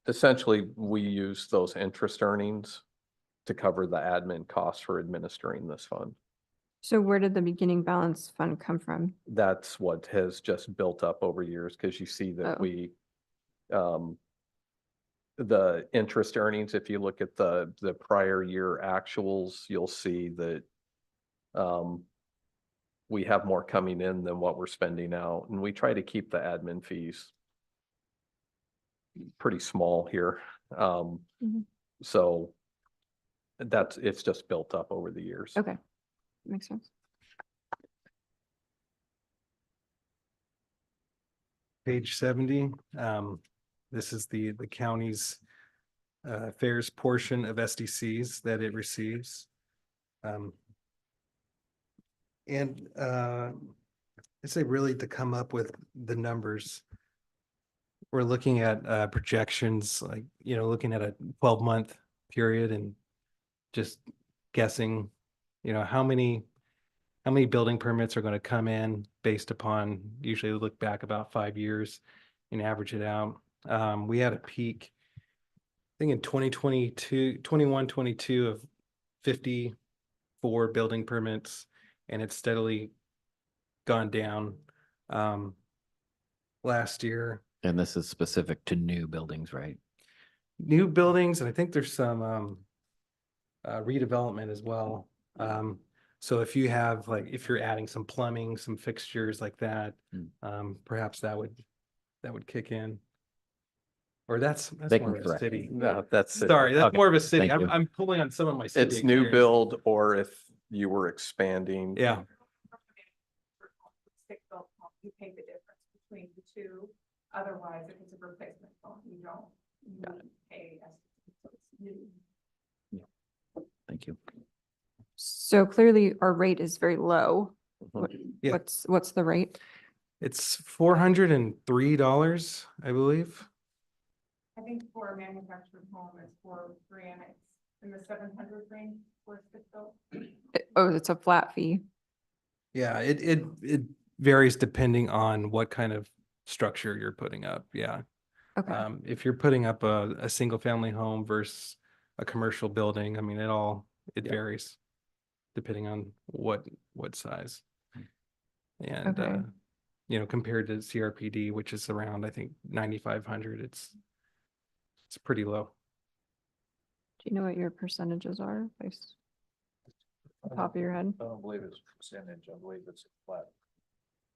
essentially we use those interest earnings to cover the admin costs for administering this fund. So where did the beginning balance fund come from? That's what has just built up over years, because you see that Oh. the interest earnings, if you look at the prior year actuals, you'll see that we have more coming in than what we're spending out, and we try to keep the admin fees pretty small here. Mhm. So it's just built up over the years. Okay, makes sense. Page 70, this is the county's fares portion of SDCs that it receives. And I'd say really to come up with the numbers, we're looking at projections, like, looking at a 12-month period and just guessing, how many building permits are going to come in based upon, usually we look back about 5 years and average it out. We had a peak, I think in 2022 of 54 building permits, and it's steadily gone down. Last year, And this is specific to new buildings, right? new buildings, and I think there's some redevelopment as well. So if you have, like, if you're adding some plumbing, some fixtures like that, perhaps that would kick in. Or that's They more can of a correct. city. No, that's it. Sorry, that's Okay, more of a city. thank you. I'm pulling on some of my city It's new experience. build, or if you were expanding. Yeah, You pay the difference between the two. Otherwise, if it's a replacement phone, you don't. Pay as it's new. Thank you. So clearly our rate is very low. What- Yeah. What's the rate? it's $403, I believe. I think for a manufactured home, it's for granite in the 700 range for stick built. Oh, it's a flat fee. Yeah, it varies depending on what kind of structure you're putting up. Yeah. Okay, If you're putting up a single family home versus a commercial building, I mean, it Yeah. varies depending on what size. And, Okay. compared to CRPD, which is around, I think, 9,500, it's pretty low. do you know what your percentages are? Based top of your head? I don't believe it's percentage, I believe it's flat.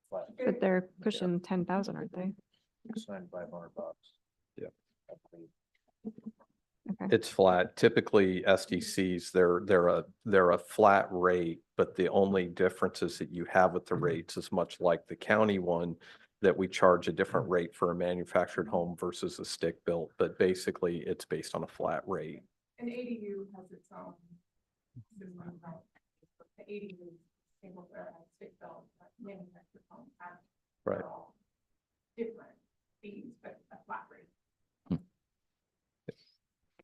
But they're pushing 10,000, aren't they? It's $9,500. Yeah. I believe. Okay, It's flat. Typically SDCs, they're a flat rate, but the only difference is that you have with the rates is much like the county one, that we charge a different rate for a manufactured home versus a stick built, but basically it's based on a flat rate. An ADU has its own system, right? The ADU, single family stick built, but manufactured home have. Right. they're all Different fees, but a flat rate.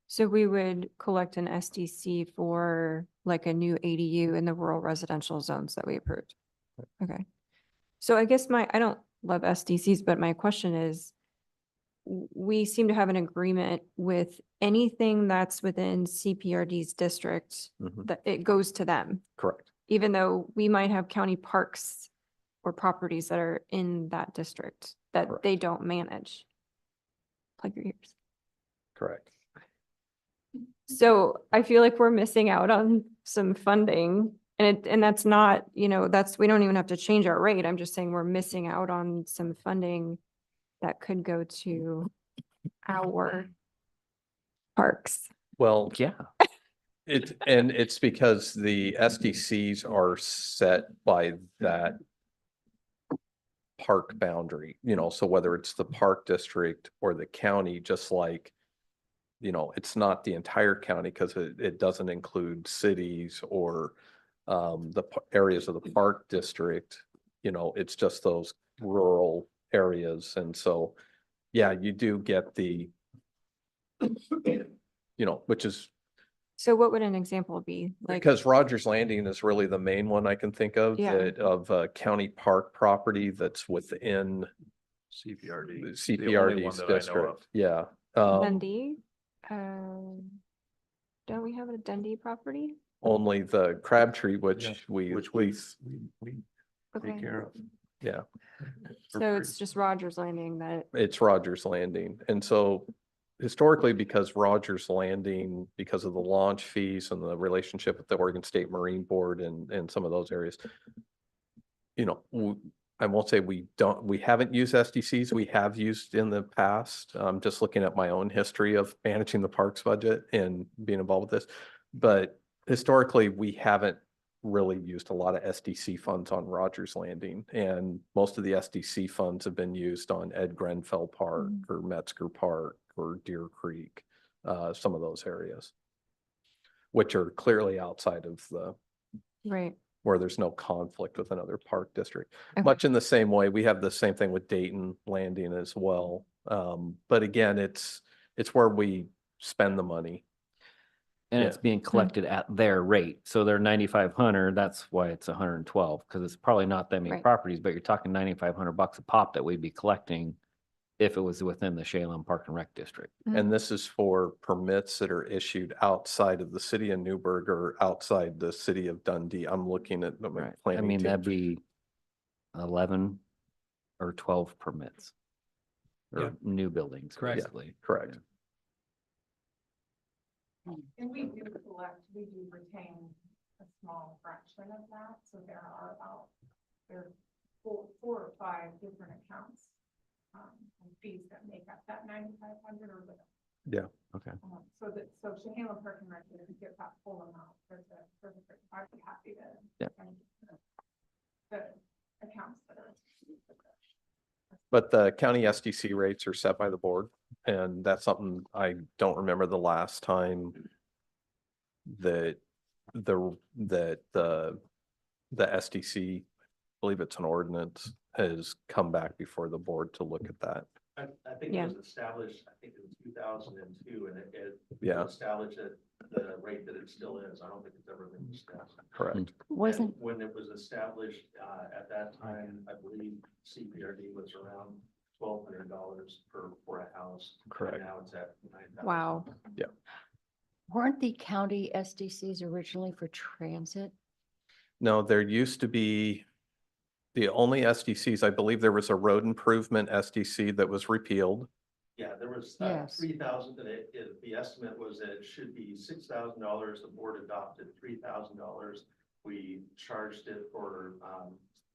so we would collect an SDC for like a new ADU in the rural residential zones that we approved. Okay. So I guess I don't love SDCs, but my question is, we seem to have an agreement with anything that's within CPRD's district, Mhm. that it goes to them, Correct. even though we might have county parks or properties that are in that district that Correct. they don't manage. Plug your ears. Correct. So I feel like we're missing out on some funding, and that's not, we don't even have to change our rate. I'm just saying we're missing out on some funding that could go to our parks. Well, Yeah. it's because the SDCs are set by that park boundary, so whether it's the park district or the county, just like, it's not the entire county, because it doesn't include cities or the areas of the park district, it's just those rural areas. And so, yeah, you do get the, which is So what would an example be? Like, because Rogers Landing is really the main one I can think of, Yeah. of a county park property that's within CPRD. The only CPRD's one that I know of. district. Yeah. Dundee? Don't we have a Dundee property? Only the Crabtree, which we Which lease. we Okay. take care of. Yeah, So it's just Rogers Landing that, it's Rogers Landing. And so historically, because Rogers Landing, because of the launch fees and the relationship with the Oregon State Marine Board and some of those areas, you know, I won't say we haven't used SDCs. We have used in the past. Just looking at my own history of managing the parks budget and being involved with this. But historically, we haven't really used a lot of SDC funds on Rogers Landing, and most of the SDC funds have been used on Ed Grenfell Park or Metzger Park or Deer Creek, some of those areas, which are clearly outside of the, right, where there's no conflict with another park district. Okay. Much in the same way, we have the same thing with Dayton Landing as well. But again, it's where we spend the money. And Yeah. it's being collected at their rate. So they're 9,500, that's why it's 112, because it's probably not that many Right. properties, but you're talking 9,500 bucks a pop that we'd be collecting if it was within the Shalem Park and Rec District. And this is for permits that are issued outside of the city of Newburgh or outside the city of Dundee. I'm looking at the Right. I planning mean, team. that'd be 11 or 12 permits. Yeah. Or new buildings, Correct. basically. Correct. And we do collect, we do retain a small fraction of that, so there are four or five different accounts. And fees that make up that 9,500 or whatever. Yeah. Okay. So Chehalis Park and Rec didn't get that full amount for the, I'd be happy to. Yeah. kind of, The accounts that are. But the county SDC rates are set by the board, and that's something I don't remember the last time that the SDC, I believe it's an ordinance, has come back before the board to look at that. I think Yeah. it was established, I think in 2002, and it Yeah. established at the rate that it still is. I don't think it's ever been discussed. Correct. Wasn't, And when it was established, at that time, I believe CPRD was around $1,200 for a house. Correct. And now it's at 9,000. wow. weren't the county SDCs originally for transit? No, there used to be the only SDCs, I believe there was a road improvement SDC that was repealed. Yeah, there was Yes. 3,000, and the estimate was that it should be $6,000. The board adopted $3,000. We charged it for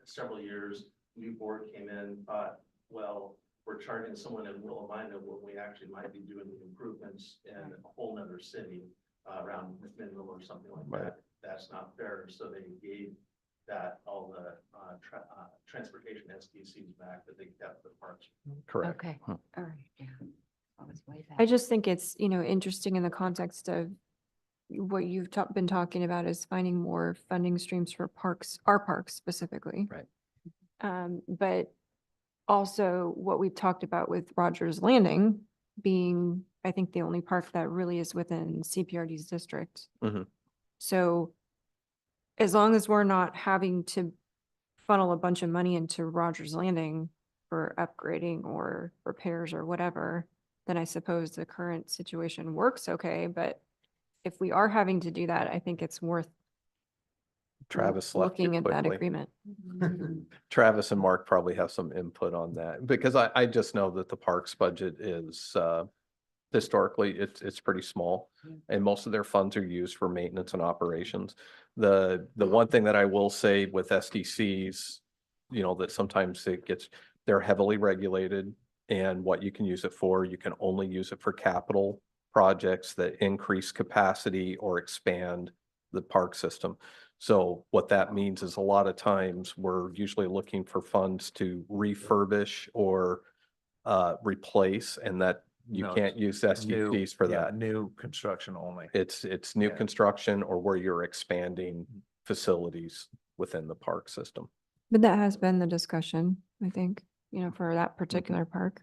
several years. New board came in, thought, well, we're charging someone in Willamina when we actually might be doing the improvements in a whole nother city around McMinnville or something like Right. that. That's not fair. So they gave that all the transportation SDCs back that they kept the parks. Correct. Okay, Huh. all right, yeah. I was way back. I just think it's, interesting in the context of what you've been talking about is finding more funding streams for parks, our parks specifically. Right. But also what we've talked about with Rogers Landing being, I think, the only park that really is within CPRD's district. Mhm. So as long as we're not having to funnel a bunch of money into Rogers Landing for upgrading or repairs or whatever, then I suppose the current situation works okay. But if we are having to do that, I think it's worth Travis left you looking at that quickly. agreement. Travis and Mark probably have some input on that, because I just know that the parks budget is, historically, it's pretty small. And most of their funds are used for maintenance and operations. The one thing that I will say with SDCs, that sometimes they're heavily regulated. And what you can use it for, you can only use it for capital projects that increase capacity or expand the park system. So what that means is a lot of times we're usually looking for funds to refurbish or replace, and that you No, can't use SDCs for that. New construction only. It's new Yeah. construction or where you're expanding facilities within the park system. But that has been the discussion, I think, for that particular park.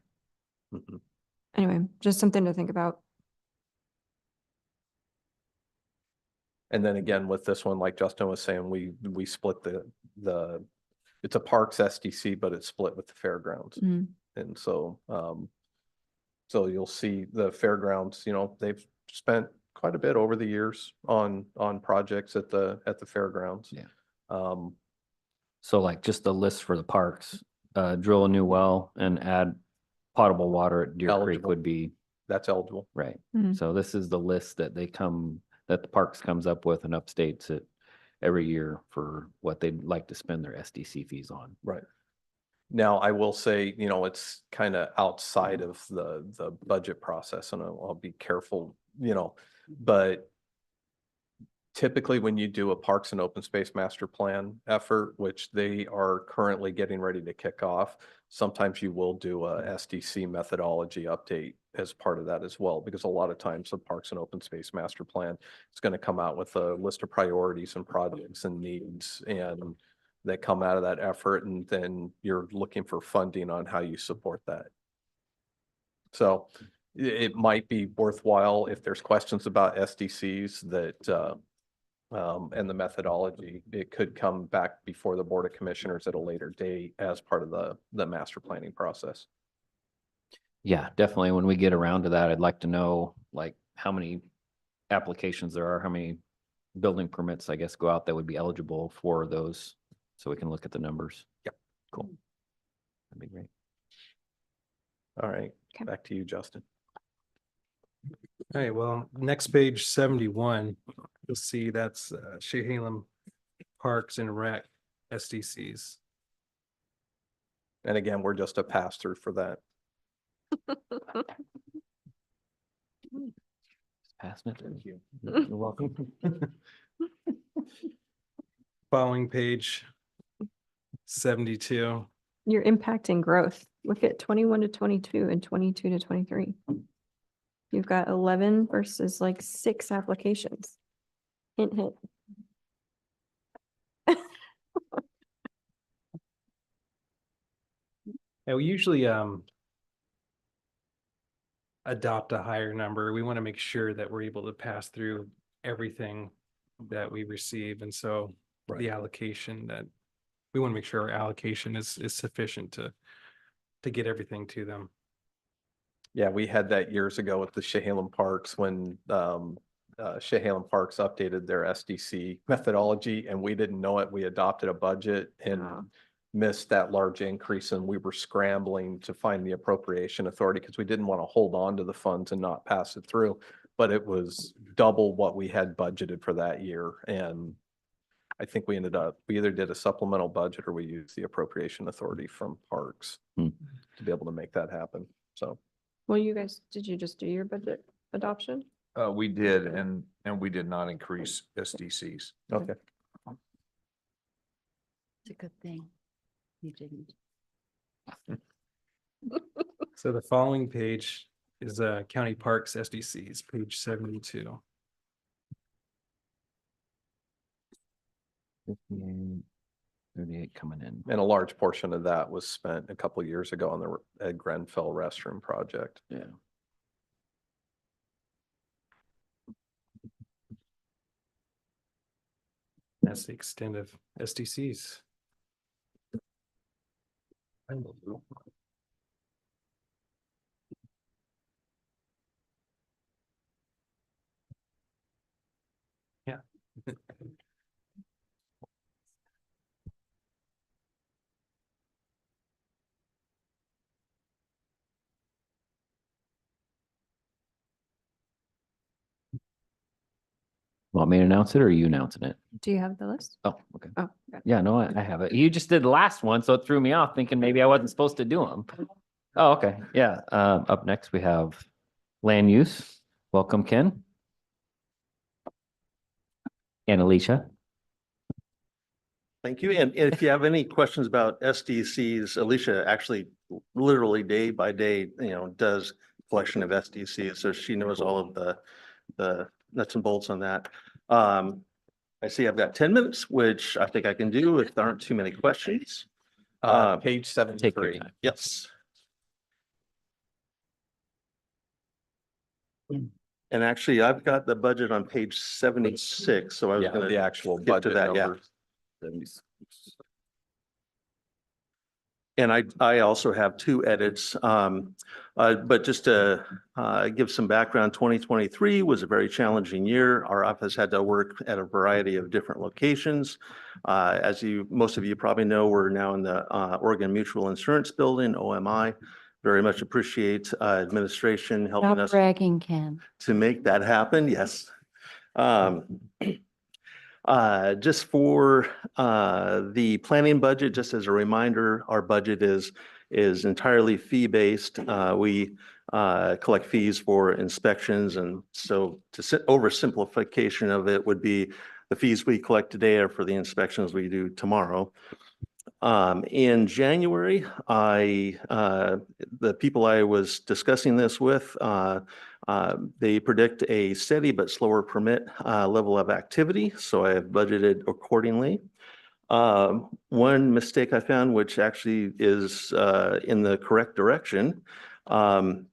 Mhm. Anyway, just something to think about. And then again, with this one, like Justin was saying, we split it's a parks SDC, but it's split with the fairgrounds. Mhm. And so, so you'll see the fairgrounds, they've spent quite a bit over the years on projects at the fairgrounds. Yeah. Um, So like just the list for the parks, drill a new well and add potable water at Deer Creek Eligible. would be, that's eligible. right. Mhm. So this is the list that that the parks comes up with and updates it every year for what they'd like to spend their SDC fees on. Right. Now, I will say, you know, it's kind of outside of the budget process, and I'll be careful, you know, but typically when you do a Parks and Open Space Master Plan effort, which they are currently getting ready to kick off, sometimes you will do a SDC methodology update as part of that as well, because a lot of times the Parks and Open Space Master Plan is going to come out with a list of priorities and projects and needs, and that come out of that effort, and then you're looking for funding on how you support that. So it might be worthwhile if there's questions about SDCs that and the methodology, it could come back before the Board of Commissioners at a later date as part of the master planning process. Yeah, definitely. When we get around to that, I'd like to know like how many applications there are, how many building permits, I guess, go out that would be eligible for those, so we can look at the numbers. Yep. Cool. That'd be great. All right, Okay. back to you, Justin. All right, well, next page 71, you'll see that's Chehalem Parks and Rec SDCs. And again, we're just a pass through for that. Passing it. Thank you. You're welcome. Following page 72. You're impacting growth. Look at 21 to 22 and 22 to 23. You've got 11 versus like 6 applications. Hint, hint. Yeah, we usually adopt a higher number. We want to make sure that we're able to pass through everything that we receive. And so the allocation that we want to make sure our allocation is sufficient to get everything to them. Yeah, we had that years ago with the Chehalem Parks when Chehalem Parks updated their SDC methodology, and we didn't know it. We adopted a budget and missed that large increase, and we were scrambling to find the appropriation authority because we didn't want to hold on to the funds and not pass it through. But it was double what we had budgeted for that year, and I think we either did a supplemental budget or we used the appropriation authority from Parks to be able to make that happen. So. Well, you guys, did you just do your budget adoption? We did, and we did not increase SDCs. Okay. It's a good thing. You didn't. So the following page is County Parks SDCs, page 72. 58, 38 coming in. And a large portion of that was spent a couple of years ago on the Ed Grenfell restroom project. Yeah. That's the extent of SDCs. Yeah. Want me to announce it or are you announcing it? Do you have the list? Oh, okay. Oh, okay. Yeah, no, I have it. You just did the last one, so it threw me off thinking maybe I wasn't supposed to do them. Oh, okay. Yeah. Up next we have land use. Welcome, Ken. And Alicia. Thank you. And if you have any questions about SDCs, Alicia actually literally day by day, does collection of SDCs. So she knows all of the nuts and bolts on that. I see I've got 10 minutes, which I think I can do if there aren't too many questions. Page 73. Yes. And actually, I've got the budget on page 76, so I was Yeah, going the actual get to budget that, yeah. numbers. And I also have two edits. But just to give some background, 2023 was a very challenging year. Our office had to work at a variety of different locations. As most of you probably know, we're now in the Oregon Mutual Insurance Building, OMI. Very much appreciate administration helping Stop us bragging, Ken. to make that happen. Yes. Just for the planning budget, just as a reminder, our budget is entirely fee-based. We collect fees for inspections, and so oversimplification of it would be the fees we collect today are for the inspections we do tomorrow. In January, the people I was discussing this with, they predict a steady but slower permit level of activity, so I have budgeted accordingly. One mistake I found, which actually is in the correct direction, on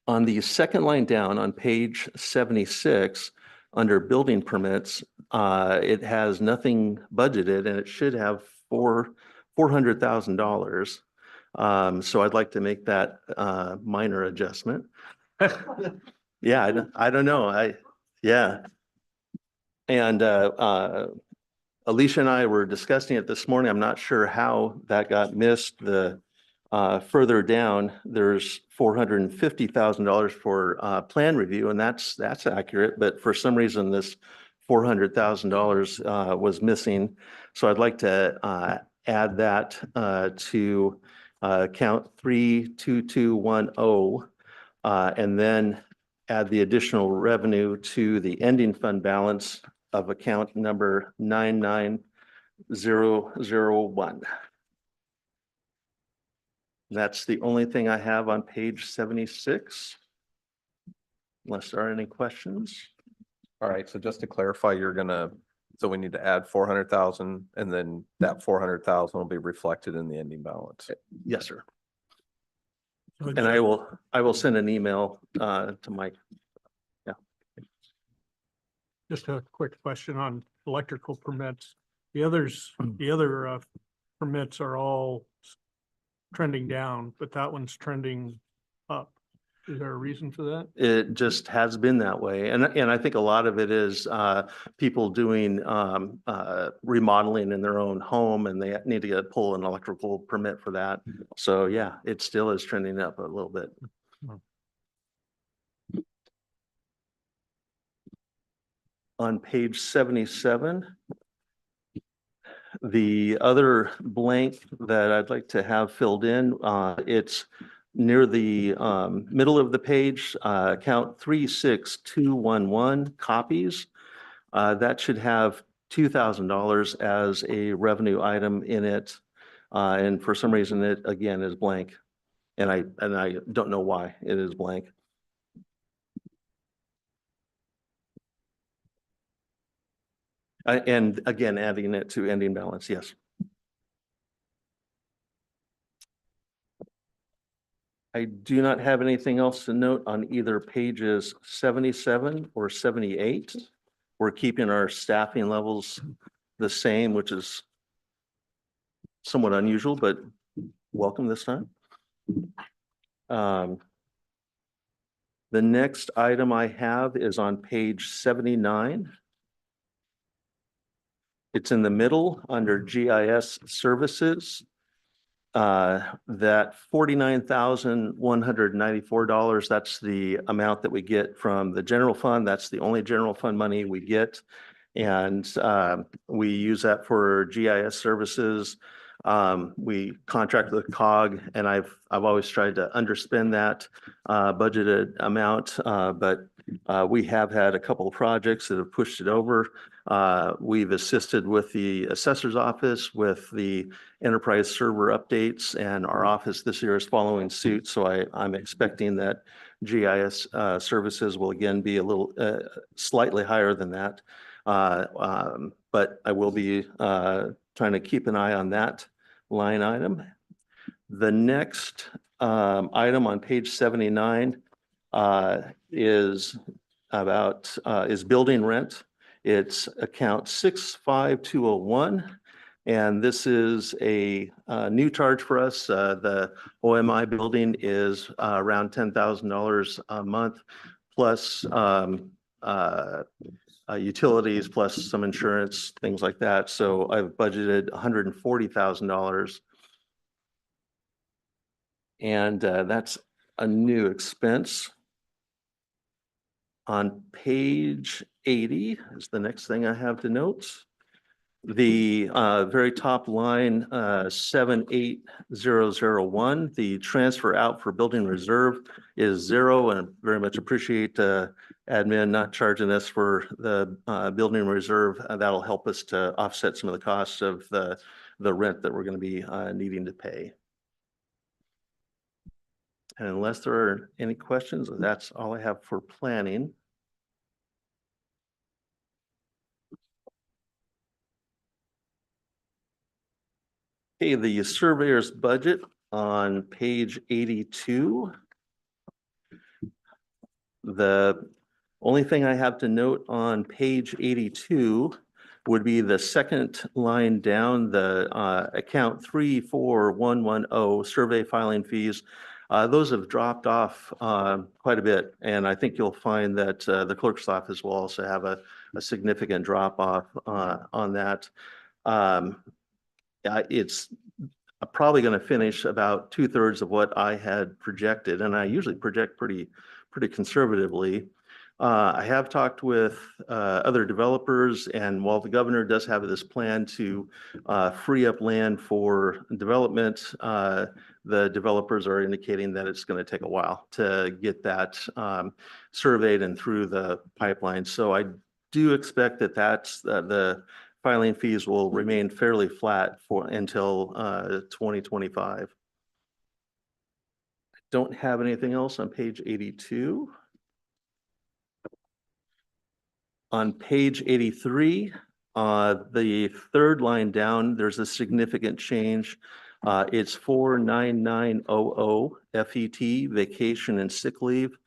the second line down on page 76, under building permits, it has nothing budgeted, and it should have $400,000. So I'd like to make that minor adjustment. Yeah, I don't know. Yeah. And Alicia and I were discussing it this morning. I'm not sure how that got missed. The further down, there's $450,000 for plan review, and that's accurate. But for some reason, this $400,000 was missing. So I'd like to add that to account 32210, and then add the additional revenue to the ending fund balance of account number 99001. That's the only thing I have on page 76. Unless there are any questions. All right, so just to clarify, so we need to add 400,000 and then that 400,000 will be reflected in the ending balance. Yes, sir. So And I will send an email to Mike. Yeah. just a quick question on electrical permits. The other permits are all trending down, but that one's trending up. Is there a reason for that? It just has been that way. And I think a lot of it is people doing remodeling in their own home, and they need to pull an electrical permit for that. So yeah, it still is trending up a little bit. On page 77, the other blank that I'd like to have filled in, it's near the middle of the page, account 36211 copies. That should have $2,000 as a revenue item in it. And for some reason, it again is blank. And I don't know why it is blank. And again, adding it to ending balance, yes. I do not have anything else to note on either pages 77 or 78. We're keeping our staffing levels the same, which is somewhat unusual, but welcome this time. The next item I have is on page 79. It's in the middle under GIS services. That $49,194, that's the amount that we get from the general fund. That's the only general fund money we get. And we use that for GIS services. We contract with COG, and I've always tried to underspend that budgeted amount, but we have had a couple of projects that have pushed it over. We've assisted with the assessor's office with the enterprise server updates, and our office this year is following suit. So I'm expecting that GIS services will again be a little slightly higher than that. But I will be trying to keep an eye on that line item. The next item on page 79 is building rent. It's account 65201, And this is a new charge for us. The OMI building is around $10,000 a month plus utilities plus some insurance, things like that. So I've budgeted $140,000. And that's a new expense. On page 80 is the next thing I have to note. The very top line, 78001, the transfer out for building reserve is 0, and very much appreciate admin not charging us for the building reserve. That'll help us to offset some of the costs of the rent that we're going to be needing to pay. And unless there are any questions, that's all I have for planning. Okay, the surveyor's budget on page 82. The only thing I have to note on page 82 would be the second line down, the account 34110 survey filing fees. Those have dropped off quite a bit, and I think you'll find that the clerk's office will also have a significant drop off on that. It's probably going to finish about 2/3 of what I had projected, and I usually project pretty conservatively. I have talked with other developers, and while the governor does have this plan to free up land for development, the developers are indicating that it's going to take a while to get that surveyed and through the pipeline. So I do expect that the filing fees will remain fairly flat until 2025. I don't have anything else on page 82. On page 83, the third line down, there's a significant change. It's 49900 FET, vacation and sick leave.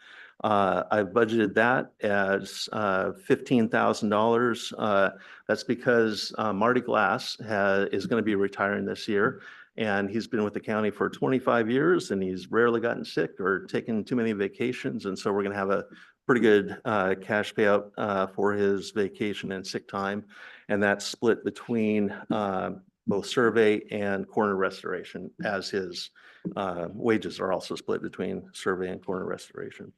I've budgeted that as $15,000. That's because Marty Glass is going to be retiring this year, and he's been with the county for 25 years, and he's rarely gotten sick or taken too many vacations, and so we're going to have a pretty good cash payout for his vacation and sick time, and that's split between both survey and corner restoration, as his wages are also split between survey and corner restoration.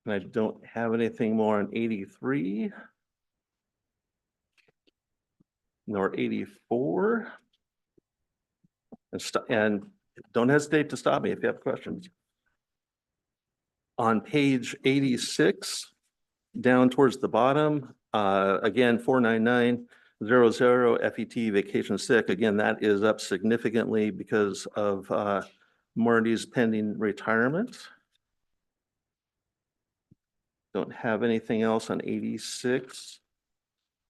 And I don't have anything more on 83 nor 84. And don't hesitate to stop me if you have questions. On page 86, down towards the bottom, again, 49900 FET vacation sick. Again, that is up significantly because of Marty's pending retirement. Don't have anything else on 86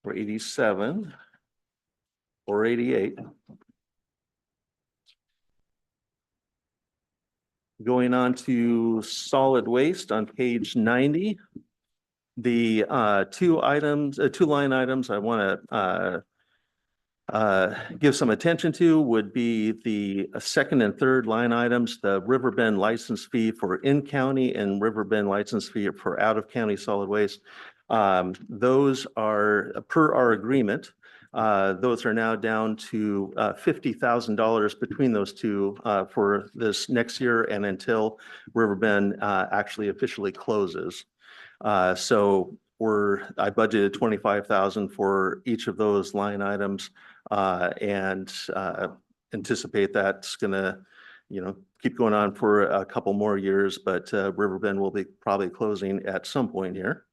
or 87 or 88. Going on to solid waste on page 90. The two line items I want to give some attention to would be the second and third line items, the Riverbend license fee for in-county and Riverbend license fee for out-of-county solid waste. Those are, per our agreement, those are now down to $50,000 between those two for this next year and until Riverbend actually officially closes. So I budgeted $25,000 for each of those line items, and anticipate that's gonna, keep going on for a couple more years, but Riverbend will be probably closing at some point here.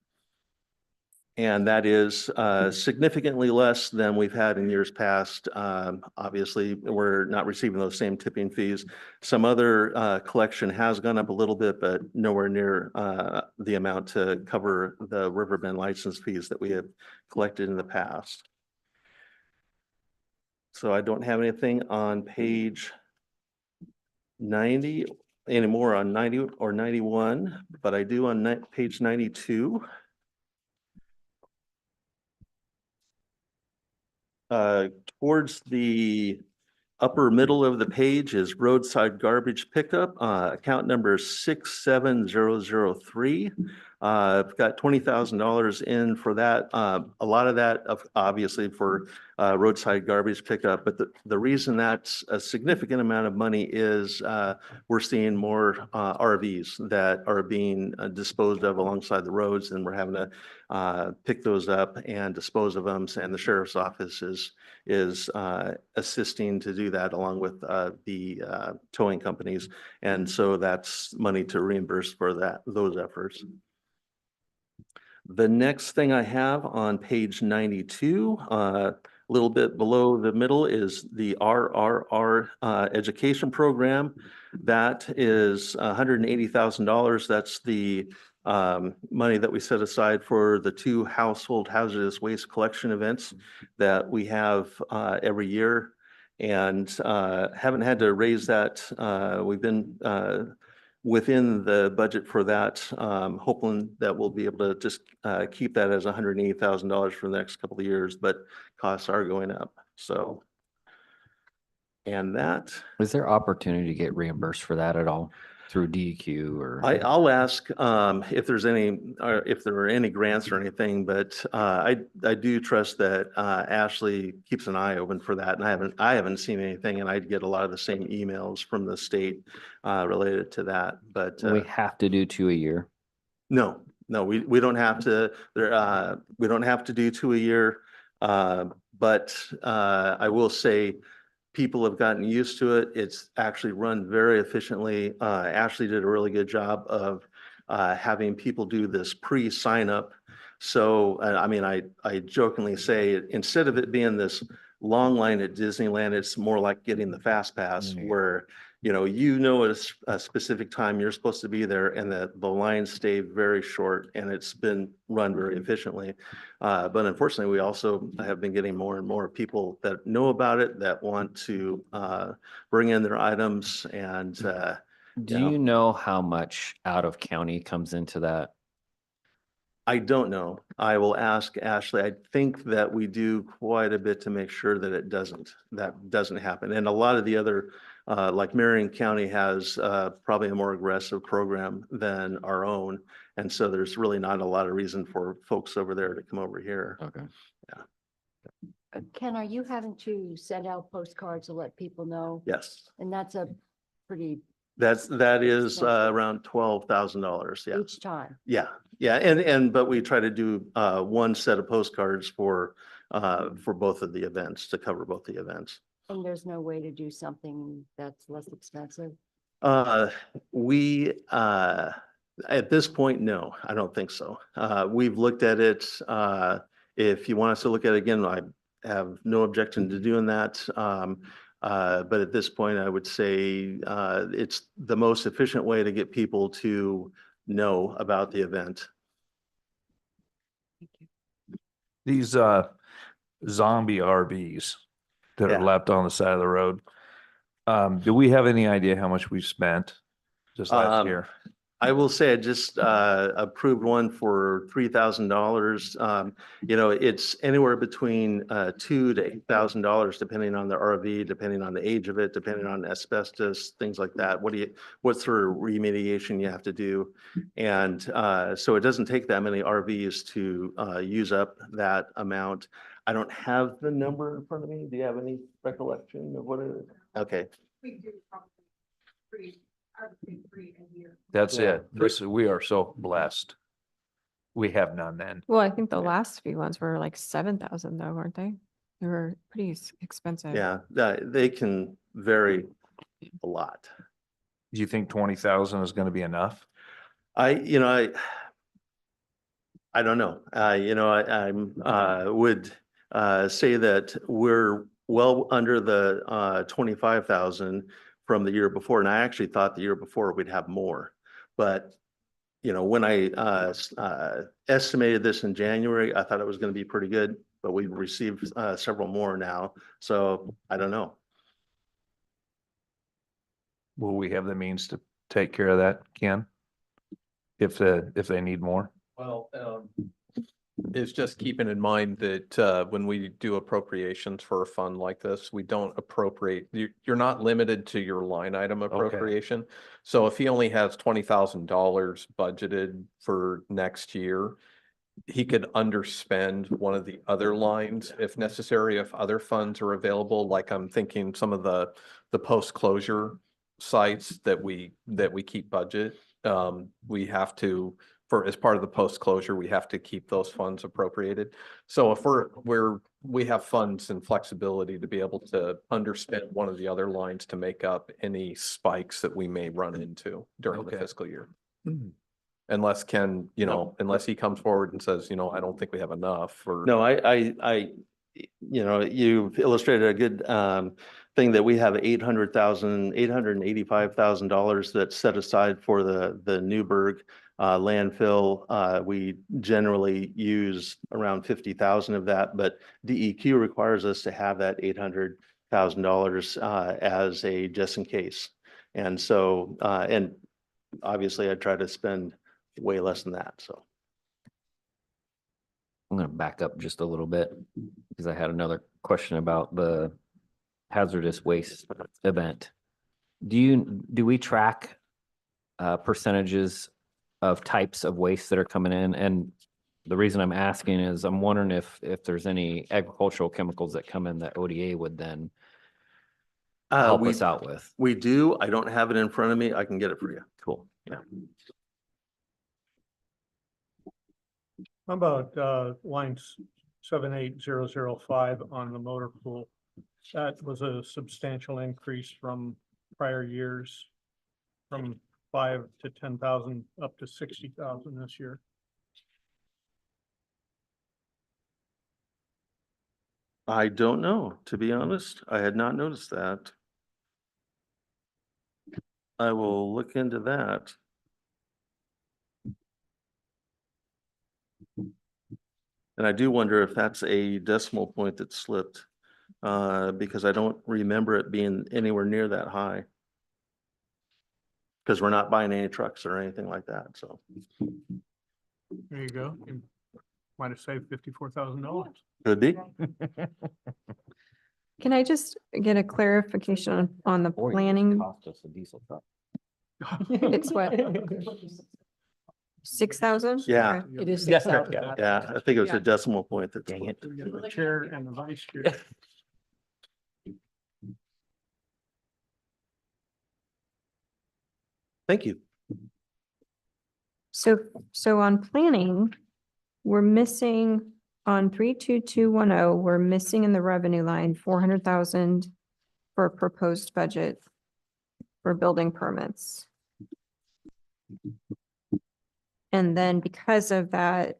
And that is significantly less than we've had in years past. Obviously, we're not receiving those same tipping fees. Some other collection has gone up a little bit, but nowhere near the amount to cover the Riverbend license fees that we have collected in the past. So I don't have anything on page 90 anymore, on 90 or 91, but I do on page 92. towards the upper middle of the page is roadside garbage pickup, account number 67003. I've got $20,000 in for that. A lot of that obviously for roadside garbage pickup, but the reason that's a significant amount of money is we're seeing more RVs that are being disposed of alongside the roads, and we're having to pick those up and dispose of them. And the sheriff's office is assisting to do that along with the towing companies. And so that's money to reimburse for those efforts. The next thing I have on page 92, a little bit below the middle, is the RRR education program. That is $180,000. That's the money that we set aside for the 2 household hazardous waste collection events that we have every year, and haven't had to raise that. We've been within the budget for that, hoping that we'll be able to just keep that as $180,000 for the next couple of years, but costs are going up. So, and that. Is there opportunity to get reimbursed for that at all through DEQ or? I'll ask if there's any, or if there are any grants or anything, but I do trust that Ashley keeps an eye open for that, and I haven't seen anything, and I get a lot of the same emails from the state related to that. But We have to do 2 a year. no, we don't have to. We don't have to do 2 a year, but I will say, people have gotten used to it. It's actually run very efficiently. Ashley did a really good job of having people do this pre-sign up. So, I mean, I jokingly say, instead of it being this long line at Disneyland, it's more like getting the fast pass where, at a specific time you're supposed to be there, and the lines stay very short, and it's been run very efficiently. But unfortunately, we also have been getting more and more people that know about it, that want to bring in their items. And Do you know how much out of county comes into that? I don't know. I will ask Ashley. I think that we do quite a bit to make sure that that doesn't happen. And a lot of the other, like Marion County has probably a more aggressive program than our own. And so there's really not a lot of reason for folks over there to come over here. Okay. Ken, are you having to send out postcards to let people know? Yes, And that's a pretty, that is Expensive. around $12,000. Yeah. each time. Yeah. But we try to do one set of postcards for both of the events, to cover both the events. And there's no way to do something that's less expensive? We, at this point, no, I don't think so. We've looked at it. If you want us to look at it again, I have no objection to doing that. But at this point, I would say it's the most efficient way to get people to know about the event. These zombie RVs that Yeah. are left on the side of the road. Do we have any idea how much we've spent just last year? I will say I just approved one for $3,000. It's anywhere between $2,000 to $8,000, depending on the RV, depending on the age of it, depending on asbestos, things like that. What sort of remediation you have to do? And so it doesn't take that many RVs to use up that amount. I don't have the number in front of me. Do you have any recollection of what it is? Okay. That's Yeah. it. We are so blessed. We have none then. Well, I think the last few ones were like 7,000 though, weren't they? They were pretty expensive. Yeah, they can vary a lot. Do you think 20,000 is going to be enough? I don't know. I would say that we're well under the 25,000 from the year before. And I actually thought the year before we'd have more. But, when I estimated this in January, I thought it was going to be pretty good, but we've received several more now. So I don't know. Will we have the means to take care of that, Ken? If they need more? Well, is just keeping in mind that when we do appropriations for a fund like this, we don't appropriate, you're not limited to your line item appropriation. So if he only has $20,000 budgeted for next year, he could underspend one of the other lines if necessary, if other funds are available, like I'm thinking some of the post-closure sites that we keep budget. We have to, as part of the post-closure, we have to keep those funds appropriated. So if we have funds and flexibility to be able to underspend one of the other lines to make up any spikes that we may run into during the fiscal year. Unless Ken, unless he comes forward and says, I don't think we have enough or. No, you've illustrated a good thing that we have $885,000 that's set aside for the Newburgh landfill. We generally use around 50,000 of that, but DEQ requires us to have that $800,000 as a just in case. And so, and obviously I try to spend way less than that, so. I'm gonna back up just a little bit because I had another question about the hazardous waste event. Do we track percentages of types of waste that are coming in? And the reason I'm asking is I'm wondering if there's any agricultural chemicals that come in that ODA would then help us out with. We do. I don't have it in front of me. I can get it for you. Cool. Yeah. How about lines 78005 on the motor pool? That was a substantial increase from prior years, from 5 to 10,000 up to 60,000 this year. I don't know, to be honest. I had not noticed that. I will look into that. And I do wonder if that's a decimal point that slipped, because I don't remember it being anywhere near that high. Because we're not buying any trucks or anything like that, so. There you go. You might have saved $54,000. Could be. Can I just get a clarification on the planning? Cost us a diesel truck. It's what? 6,000? Yeah. It is Yes, 6,000. Yeah, I think it was Yeah. a decimal point that. Dang it. The chair and the vice chair. Thank you. So on planning, we're missing on 32210, we're missing in the revenue line, 400,000 for proposed budget for building permits. And then because of that,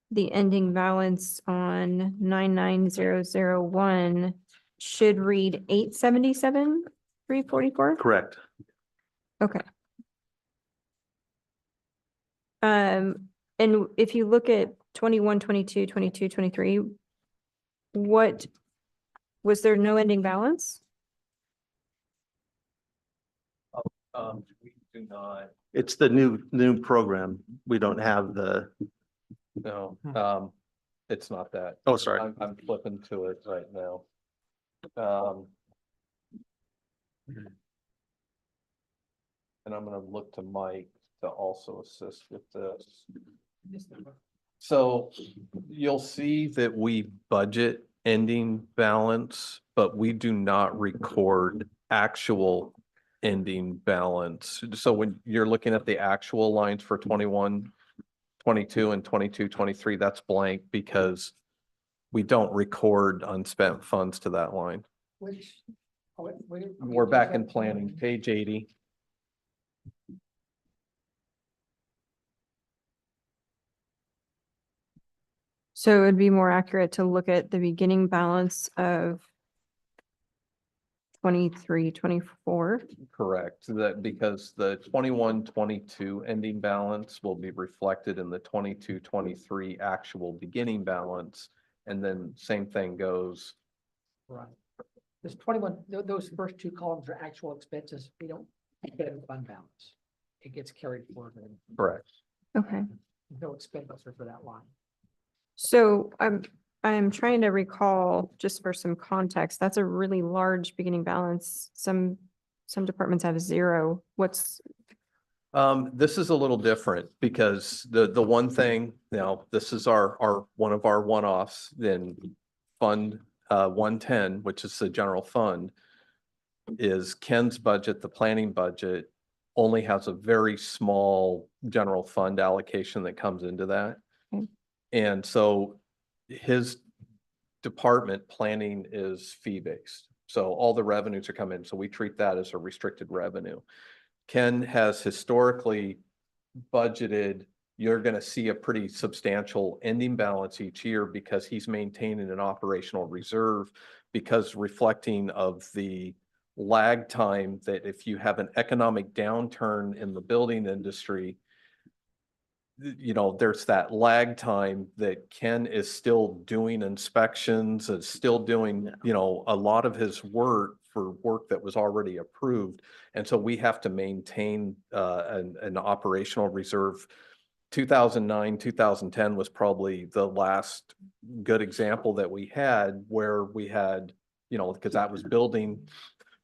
the ending balance on 99001 should read 877,344. Correct. Okay. And if you look at 21, 22, 22, 23, what, was there no ending balance? We do not, It's the new program. We don't have the, no, it's not that. oh, sorry. I'm flipping to it right now. And I'm gonna look to Mike to also assist with this. So you'll see that we budget ending balance, but we do not record actual ending balance. So when you're looking at the actual lines for 21, 22 and 22, 23, that's blank because we don't record unspent funds to that line. We're back in planning, page 80. So it would be more accurate to look at the beginning balance of 23, 24. Correct, that because the 21, 22 ending balance will be reflected in the 22, 23 actual beginning balance. And then same thing goes. Right. There's 21, those first two columns are actual expenses. We don't get a fund balance. It gets carried forward. Correct. Okay. No expenditure for that line. So I'm trying to recall, just for some context, that's a really large beginning balance. Some departments have zero. This is a little different because the one thing, this is our, one of our one-offs, then Fund 110, which is the general fund, is Ken's budget, the planning budget, only has a very small general fund allocation that comes into that. Okay. And so his department planning is fee-based. So all the revenues are coming in. So we treat that as a restricted revenue. Ken has historically budgeted, you're going to see a pretty substantial ending balance each year because he's maintaining an operational reserve, because reflecting of the lag time that if you have an economic downturn in the building industry, there's that lag time that Ken is still doing inspections, is still doing, a lot of his work for work that was already approved. And so we have to maintain an operational reserve. 2009, 2010 was probably the last good example that we had where we had, because that was building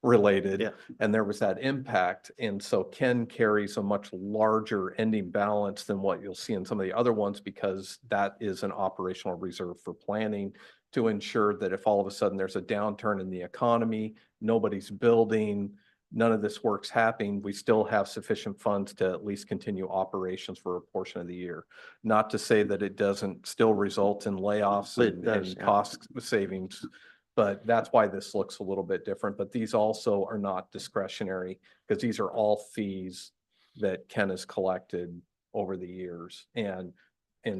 related and there was that impact. And so Ken carries a much larger ending balance than what you'll see in some of the other ones, because that is an operational reserve for planning to ensure that if all of a sudden there's a downturn in the economy, nobody's building, none of this work's happening, we still have sufficient funds to at least continue operations for a portion of the year. Not to say that it doesn't still result in layoffs and cost savings, but that's why this looks a little bit different. But these also are not discretionary, because these are all fees that Ken has collected over the years. And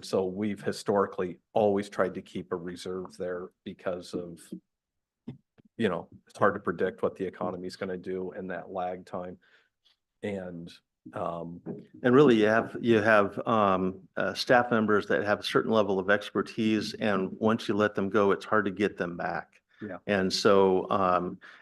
so we've historically always tried to keep a reserve there because of, it's hard to predict what the economy is going to do in that lag time. And really you have staff members that have a certain level of expertise, and once you let them go, it's hard to get them back. Yeah. And so,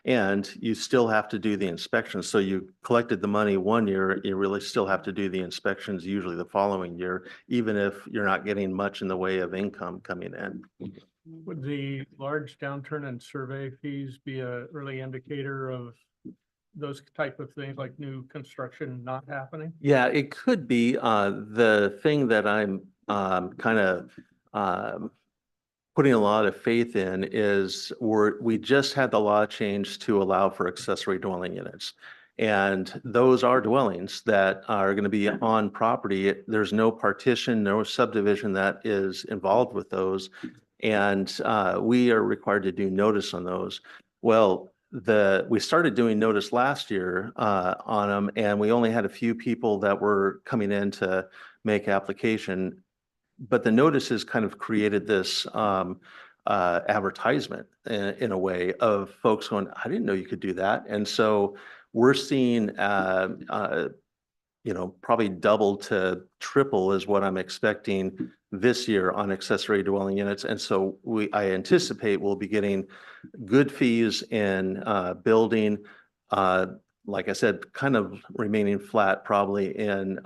and you still have to do the inspections. So you collected the money one year, you really still have to do the inspections usually the following year, even if you're not getting much in the way of income coming in. Would the large downturn in survey fees be an early indicator of those type of things, like new construction not happening? Yeah, it could be. The thing that I'm kind of putting a lot of faith in is we just had the law change to allow for accessory dwelling units. And those are dwellings that are going to be on property. There's no partition, no subdivision that is involved with those. And we are required to do notice on those. Well, we started doing notice last year on them, and we only had a few people that were coming in to make application. But the notices kind of created this advertisement in a way of folks going, I didn't know you could do that. And so we're seeing, probably double to triple is what I'm expecting this year on accessory dwelling units. And so I anticipate we'll be getting good fees in building, like I said, kind of remaining flat probably in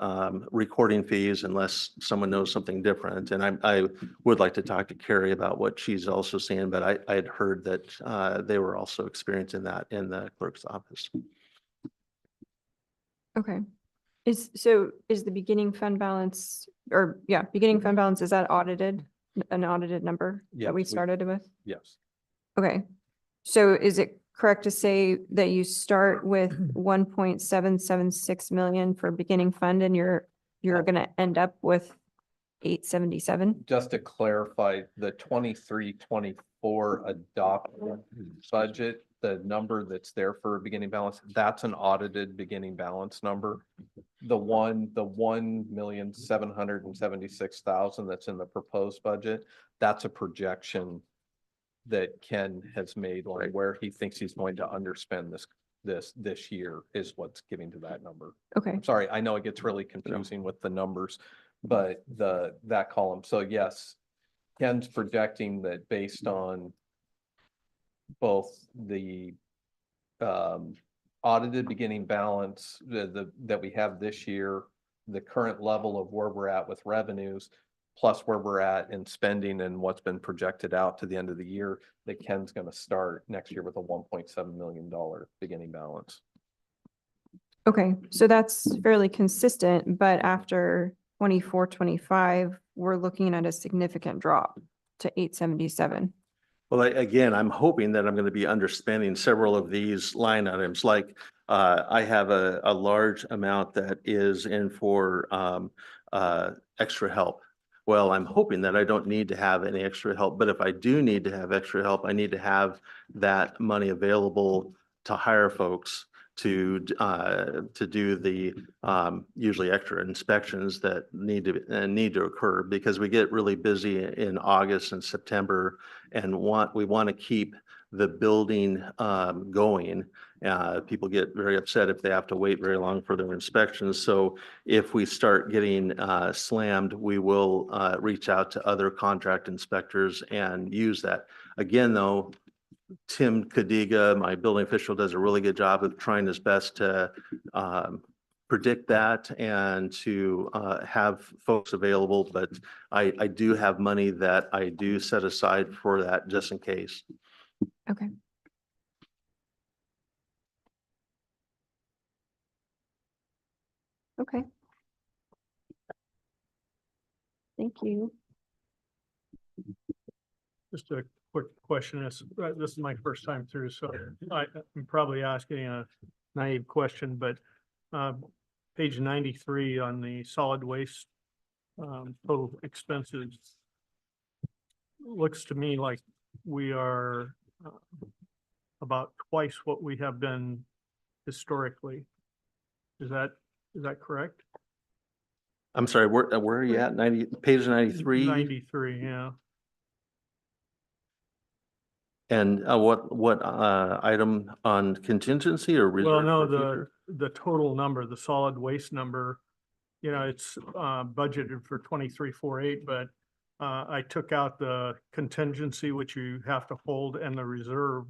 recording fees unless someone knows something different. And I would like to talk to Carrie about what she's also saying, but I had heard that they were also experiencing that in the clerk's office. Okay. Is the beginning fund balance, beginning fund balance, is that audited, an audited number that we started with? Yes. Okay. So is it correct to say that you start with 1.776 million for beginning fund and you're going to end up with 877? Just to clarify, the 23-24 adopted budget, the number that's there for a beginning balance, that's an audited beginning balance number. The 1,776,000 that's in the proposed budget, that's a projection that Ken has made on where he thinks he's going to underspend this year is what's giving to that number. Okay. I'm sorry, I know it gets really confusing with the numbers, but that column. So yes, Ken's projecting that based on both the audited beginning balance that we have this year, the current level of where we're at with revenues, plus where we're at in spending and what's been projected out to the end of the year, that Ken's gonna start next year with a $1.7 million beginning balance. Okay, so that's fairly consistent, but after 24-25, we're looking at a significant drop to 877. Well, again, I'm hoping that I'm going to be underspending several of these line items, like I have a large amount that is in for extra help. Well, I'm hoping that I don't need to have any extra help, but if I do need to have extra help, I need to have that money available to hire folks to do the usually extra inspections that need to occur, because we get really busy in August and September and we want to keep the building going. People get very upset if they have to wait very long for their inspections. So if we start getting slammed, we will reach out to other contract inspectors and use that. Again, though, Tim Cadiga, my building official, does a really good job of trying his best to predict that and to have folks available. But I do have money that I do set aside for that just in case. Okay. Okay. Thank you. Just a quick question. This is my first time through, so I'm probably asking a naive question, but page 93 on the solid waste total expenses looks to me like we are about twice what we have been historically. Is that correct? I'm sorry, where are you at? Page 93? 93, yeah. And what item on contingency or reserve? Well, no, for future? the total number, the solid waste number, you know, it's budgeted for 2348, but I took out the contingency, which you have to hold, and the reserve,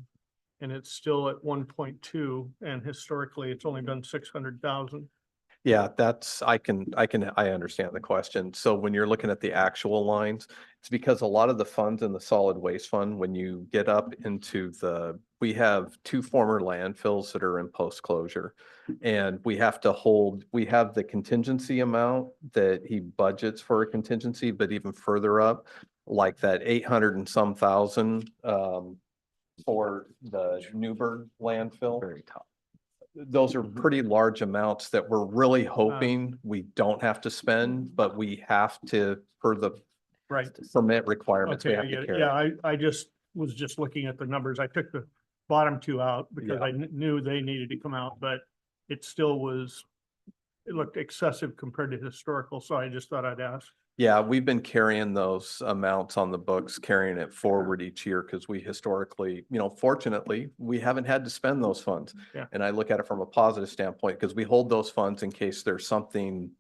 and it's still at 1.2, and historically it's only been 600,000. Yeah, I understand the question. So when you're looking at the actual lines, it's because a lot of the funds in the solid waste fund, when you get up into we have 2 former landfills that are in post-closure. And we have the contingency amount that he budgets for a contingency, but even further up, like that 800 and some thousand for the Newburgh landfill. Very top. Those are pretty large amounts that we're really hoping we don't have to spend, but we have to, per the Right. permit requirements, we Okay, have to carry. yeah, I just was just looking at the numbers. I took the bottom 2 out because I knew they needed to come out, but it still it looked excessive compared to historical, so I just thought I'd ask. Yeah, we've been carrying those amounts on the books, carrying it forward each year because we historically, fortunately, we haven't had to spend those funds. Yeah. And I look at it from a positive standpoint because we hold those funds in case there's something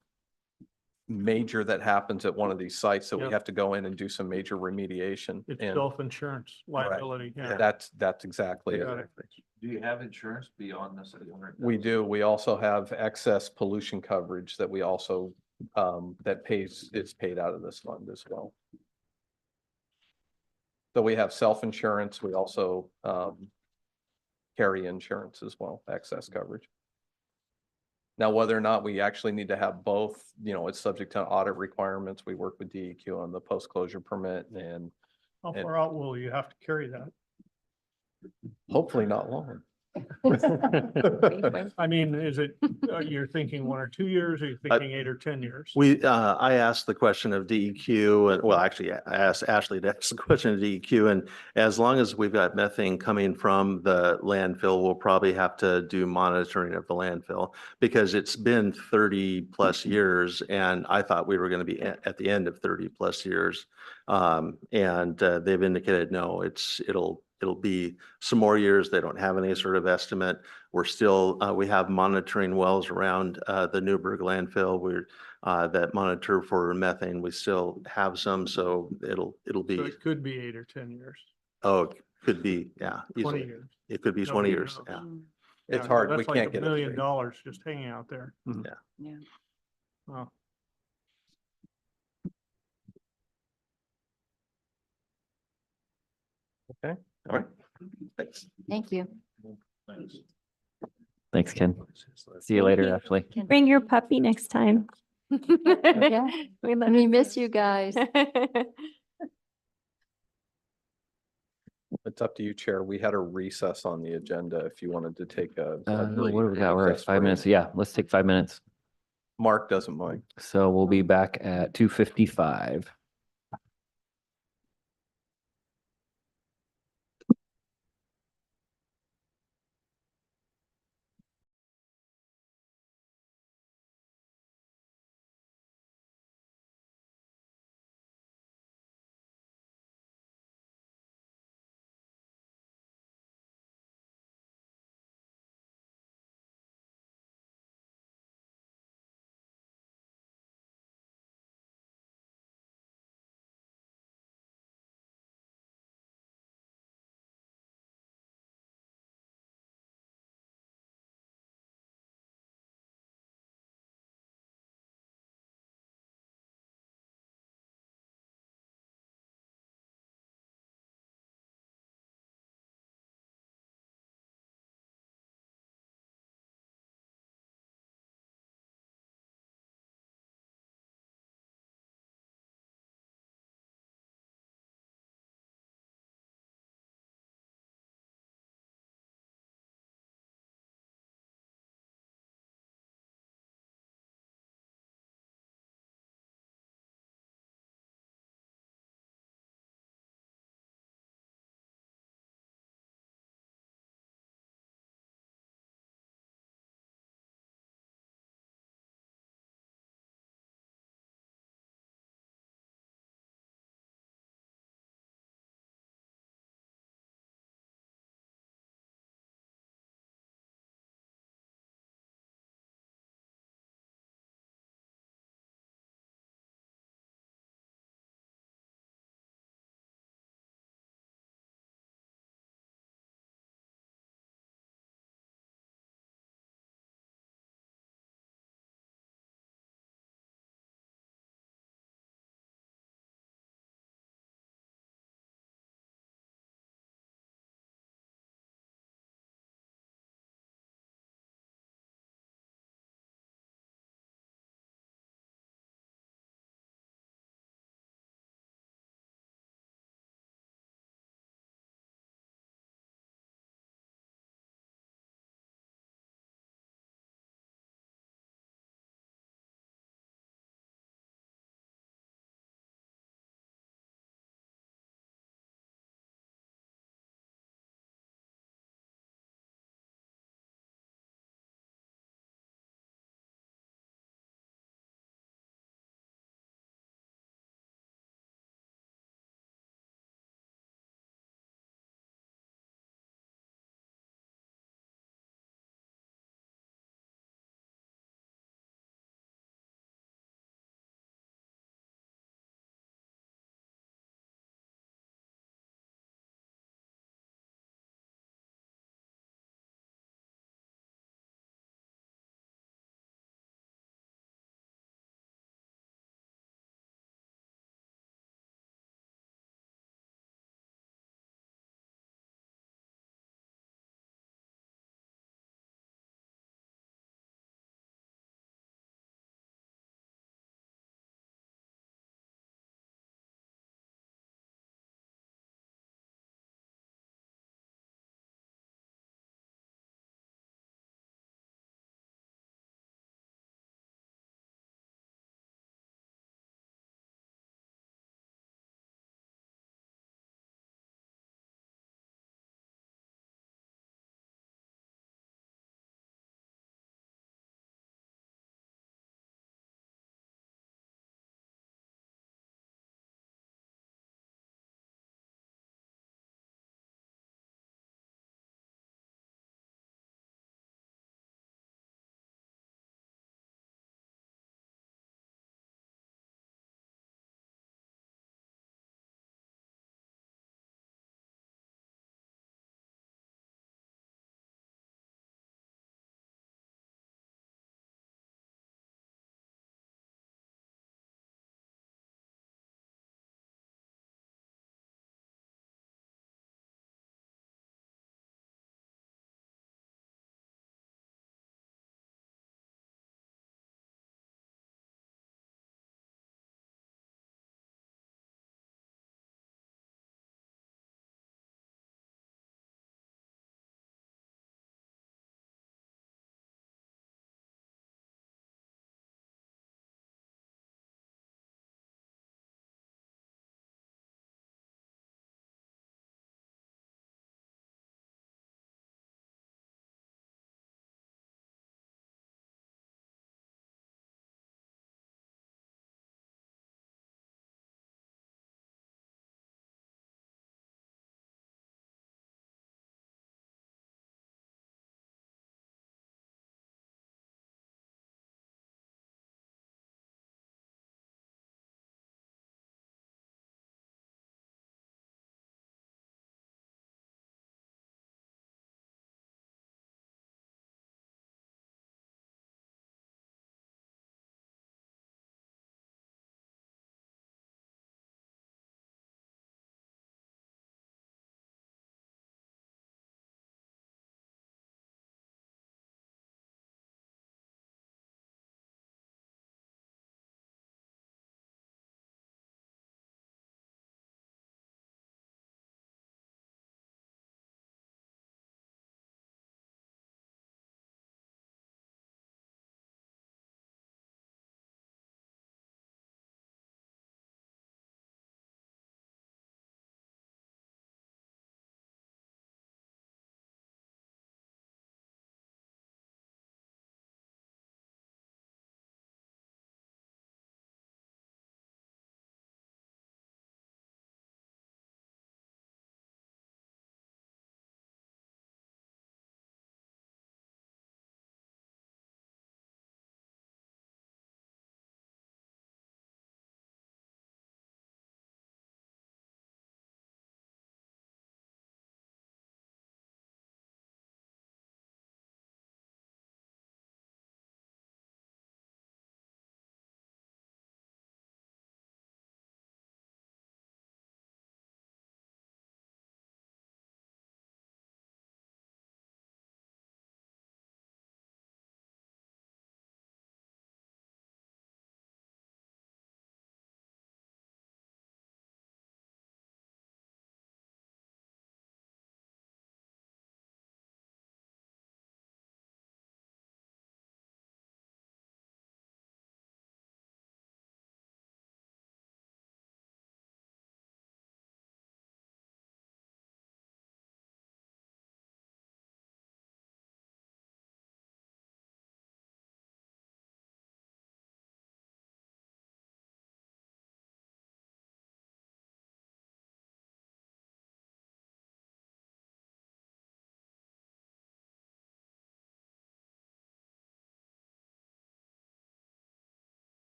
major that happens at one of these sites that we Yep. have to go in and do some major remediation. It's And self-insurance liability, yeah. that's exactly Got it. it. Do you have insurance beyond this? 800,000? We do. We also have excess pollution coverage that we also, is paid out of this fund as well. So we have self-insurance. We also, carry insurance as well, excess coverage. Now, whether or not we actually need to have both, it's subject to audit requirements. We work with DEQ on the post-closure permit and How far out will you have to carry that? hopefully not long. I mean, is it, you're thinking 1 or 2 years, or you're thinking 8 or 10 years? I asked the question of DEQ, and well, actually, I asked Ashley to ask the question of DEQ, and as long as we've got methane coming from the landfill, we'll probably have to do monitoring of the landfill, because it's been 30 plus years, and I thought we were going to be at the end of 30 plus years. And they've indicated, no, it'll be some more years. They don't have any sort of estimate. We're still, we have monitoring wells around the Newburgh landfill. That monitor for methane. We still have some, so it'll So be, it could be 8 or 10 years, it could be, yeah. 20 easily. years. It could be 20 Nobody years, knows. yeah. It's Yeah, hard. We that's like can't $1 get it million straight. just hanging out there. Yeah. Yeah. Wow. Okay, all right. Thanks. Thank you. Thanks, Ken. See you later, Ashley. Bring your puppy next time. Yeah, We love we miss you guys. It's up to you, Chair. We had a recess on the agenda if you wanted to take a. What do we got? We're at 5 minutes. Yeah, let's take 5 minutes. Mark doesn't mind. So we'll be back at 2:55.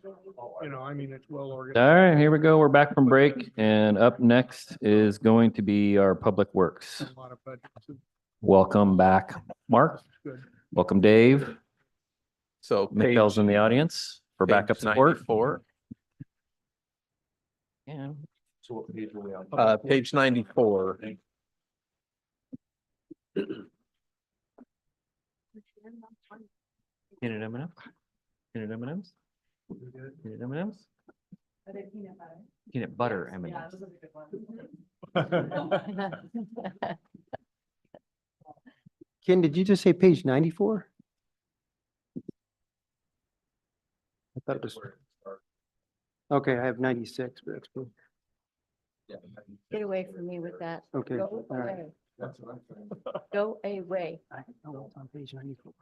You know, I mean, it's well All organized. right, here we go. We're back from break and up next is going to be our Public Works. A lot of budgets. Welcome back, Mark. Good. Welcome, Dave. So Michelle's in the page- audience for backup page support. 94. And So what page are we on? Page 94. peanut M&Ms? Peanut M&Ms? Peanut M&Ms? Peanut butter M&Ms. Ken, did you just say page 94? I thought it was. Okay, I have 96, but that's cool. Get away from me with that. Okay, Go all right. away. Go away. I know it's on page 94.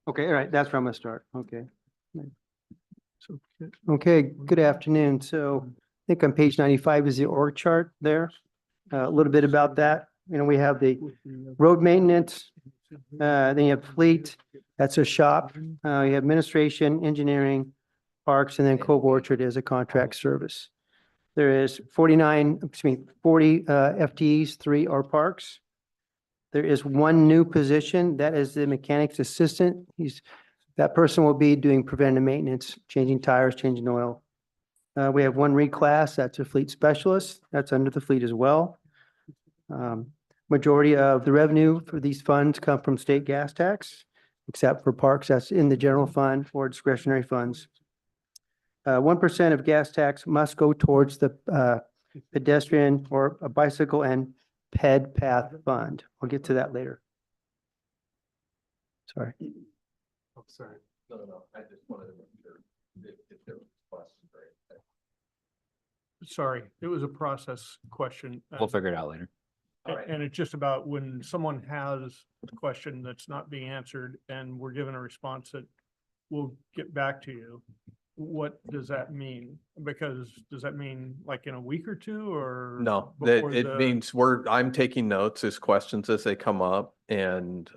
Okay, all right, that's where I'm gonna start. Okay. Okay, good afternoon. So I think on page 95 is the org chart there. A little bit about that. You know, we have the road maintenance, then you have fleet, that's a shop. You have administration, engineering, parks, and then Cove Orchard is a contract service. There is 40 FTEs, 3 are parks. There is 1 new position, that is the mechanics assistant. That person will be doing preventive maintenance, changing tires, changing oil. We have 1 reclass, that's a fleet specialist, that's under the fleet as well. Majority of the revenue for these funds come from state gas tax, except for parks, that's in the general fund or discretionary funds. 1% of gas tax must go towards the pedestrian or a bicycle and ped path fund. I'll get to that later. Sorry. Oh, sorry. No. I just wanted to make sure if there was questions or anything. Sorry, it was a process question. We'll figure it out later. And it's just about when someone has a question that's not being answered and we're given a response that we'll get back to you. What does that mean? Because does that mean like in a week or 2 or? No, before it the- means I'm taking notes as questions as they come up and,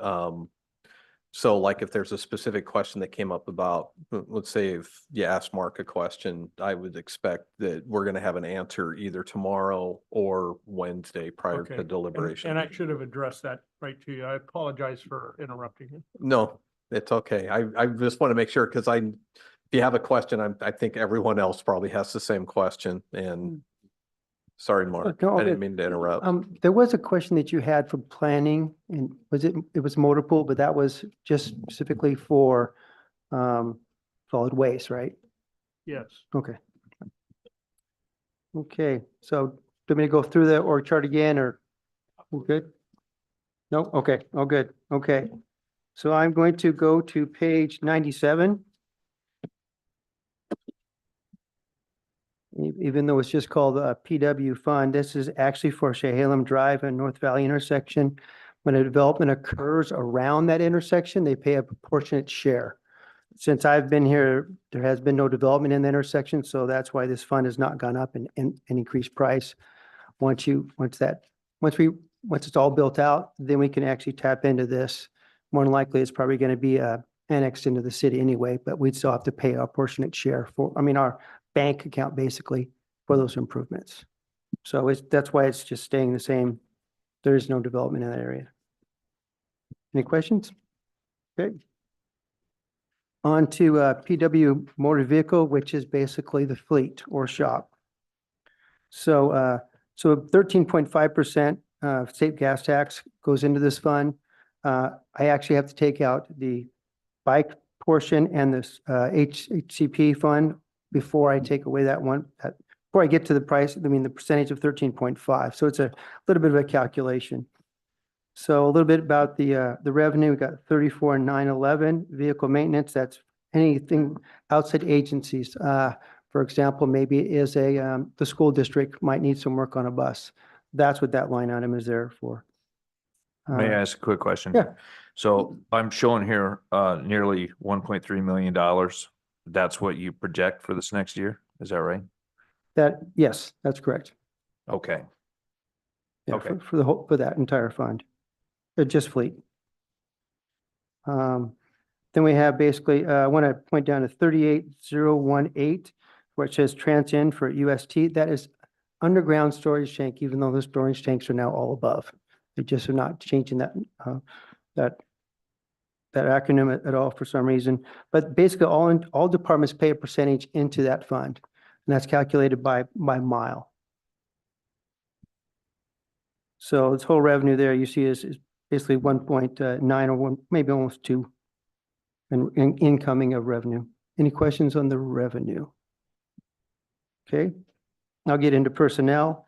so like if there's a specific question that came up about, let's say if you ask Mark a question, I would expect that we're gonna have an answer either tomorrow or Wednesday prior Okay. to deliberation. And I should have addressed that right to you. I apologize for interrupting you. No, it's okay. I just want to make sure because if you have a question, I think everyone else probably has the same question and sorry, Mark, No, I didn't it- mean to interrupt. There was a question that you had for planning and it was motor pool, but that was just specifically for solid waste, right? Yes. Okay. Okay, so do you want me to go through the org chart again or we're good? No, okay, all good, okay. So I'm going to go to page 97. Even though it's just called a PW fund, this is actually for Chehalem Drive and North Valley intersection. When a development occurs around that intersection, they pay a proportionate share. Since I've been here, there has been no development in the intersection, so that's why this fund has not gone up and increased price. Once it's all built out, then we can actually tap into this. More than likely, it's probably going to be annexed into the city anyway, but we'd still have to pay a proportionate share our bank account basically for those improvements. So that's why it's just staying the same. There is no development in that area. Any questions? Okay. On to PW motor vehicle, which is basically the fleet or shop. So 13.5% state gas tax goes into this fund. I actually have to take out the bike portion and this HCP fund before I take away that one. Before I get to the price, the percentage of 13.5. So it's a little bit of a calculation. So a little bit about the revenue. We got 34,911 vehicle maintenance. That's anything outside agencies. For example, maybe it is the school district might need some work on a bus. That's what that line item is there for. May I ask a quick question? Yeah. So I'm showing here nearly $1.3 million. That's what you project for this next year? Is that right? Yes, that's correct. Okay. Yeah, Okay. for that entire fund. Just fleet. Then we have basically, I want to point down to 38018, where it says trans-in for UST. That is underground storage tank, even though the storage tanks are now all above. They just are not changing that, that acronym at all for some reason. But basically, all departments pay a percentage into that fund, and that's calculated by mile. So the total revenue there you see is basically 1.9 or one, maybe almost 2 in incoming of revenue. Any questions on the revenue? Okay, I'll get into personnel,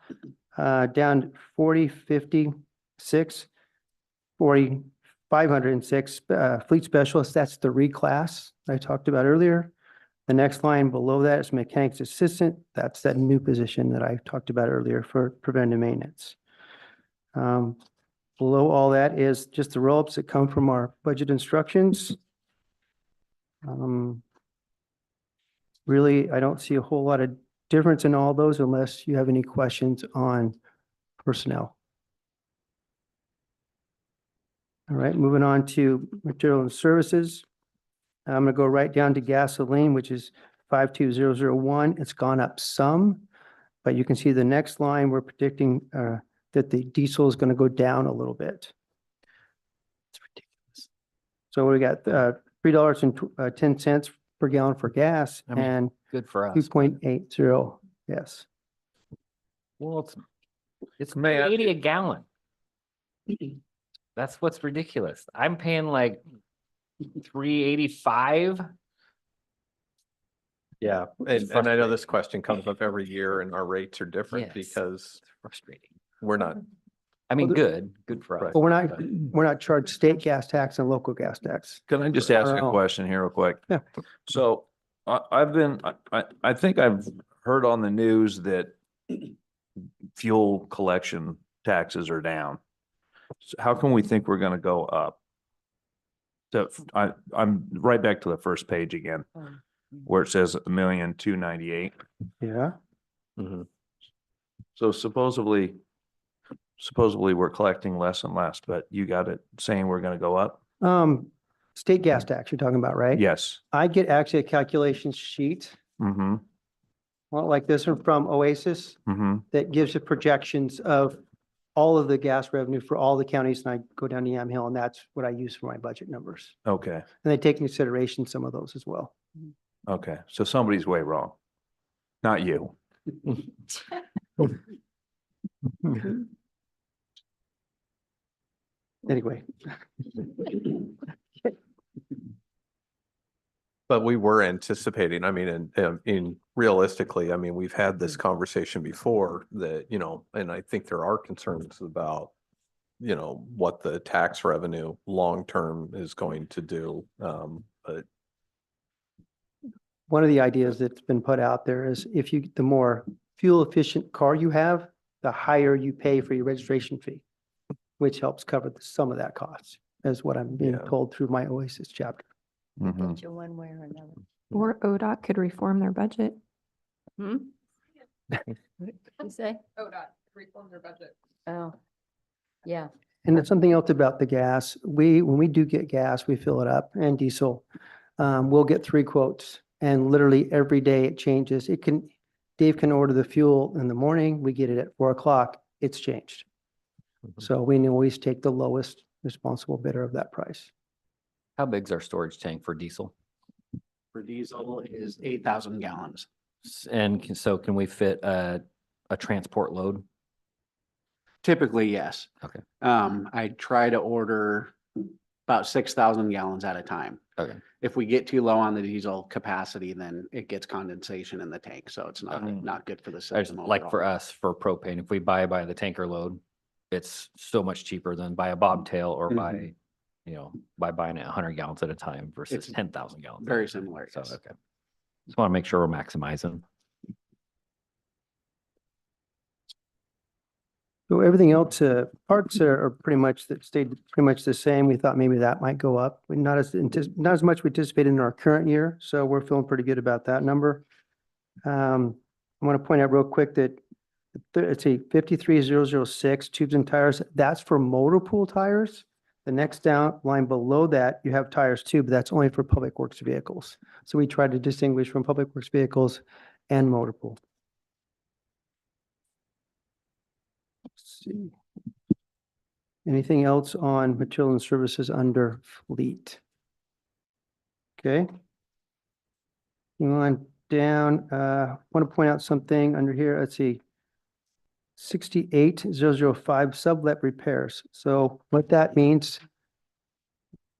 down 4056, 4506, fleet specialist, that's the reclass I talked about earlier. The next line below that is mechanics assistant. That's that new position that I talked about earlier for preventive maintenance. Below all that is just the roll-ups that come from our budget instructions. Really, I don't see a whole lot of difference in all those unless you have any questions on personnel. All right, moving on to material and services. I'm going to go right down to gasoline, which is 52001. It's gone up some, but you can see the next line, we're predicting that the diesel is going to go down a little bit. It's ridiculous. So we got $3.10 per gallon for gas I mean, and Good for us. 2.80. Yes. Well, it's 80 a gallon. That's what's ridiculous. I'm paying like 385. Yeah, and I know this question comes up every year and our rates are different Yes. because Frustrating. we're not, I mean, Well, good for us. But we're not charged state gas tax and local gas tax. Can I just For ask our a own. question here real quick? Yeah. So I think I've heard on the news that fuel collection taxes are down. So how can we think we're gonna go up? So I'm right back to the first page again, where it says 1,298,000. Yeah. Mhm. So supposedly we're collecting less and less, but you got it saying we're gonna go up? State gas tax you're talking about, right? Yes. I get actually a calculation sheet, Mm-hmm, well, like this one from Oasis, mm-hmm. that gives you projections of all of the gas revenue for all the counties, and I go down to Yam Hill, and that's what I use for my budget numbers. Okay, And they take into consideration some of those as well. okay. So somebody's way wrong. Not you. Anyway. but we were anticipating, I mean, in realistically, I mean, we've had this conversation before that, you know, and I think there are concerns about, you know, what the tax revenue long-term is going to do. But One of the ideas that's been put out there is the more fuel efficient car you have, the higher you pay for your registration fee, which helps cover some of that cost, is what I'm being Yeah. told through my Oasis chapter. Mhm. Get you one way or another. Or ODOT could reform their budget. You say? ODOT, reform their budget. Oh, yeah. And it's something else about the gas. When we do get gas, we fill it up and diesel. We'll get 3 quotes and literally every day it changes. Dave can order the fuel in the morning. We get it at 4:00. It's changed. So we always take the lowest responsible bidder of that price. How big's our storage tank for diesel? For diesel is 8,000 gallons. And can we fit a transport load? Typically, yes. Okay. I try to order about 6,000 gallons at a time. Okay. If we get too low on the diesel capacity, then it gets condensation in the tank, so it's not good for the I just, system like for overall. us, for propane, if we buy by the tanker load, it's so much cheaper than buy a bobtail or buy, by buying it 100 gallons at a time versus It's 10,000 gallons. Very similar. So, yes. okay. Just want to make sure we're maximizing. So everything else, parts are pretty much that stayed pretty much the same. We thought maybe that might go up, but not as much we anticipated in our current year. So we're feeling pretty good about that number. I want to point out real quick that it's a 53006 tubes and tires. That's for motor pool tires. The next down line below that, you have tires too, but that's only for public works vehicles. So we try to distinguish from public works vehicles and motor pool. Let's see. Anything else on material and services under fleet? Okay. Moving on down, want to point out something under here. Let's see. 68005 sublet repairs. So what that means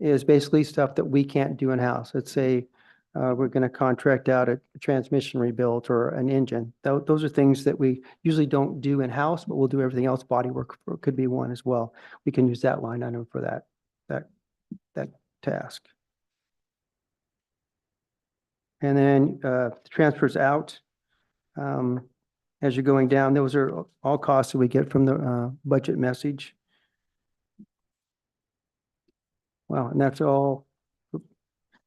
is basically stuff that we can't do in-house. Let's say we're going to contract out a transmission rebuild or an engine. Those are things that we usually don't do in-house, but we'll do everything else. Body work could be one as well. We can use that line item for that task. And then transfers out. As you're going down, those are all costs that we get from the budget message. Wow, and that's all.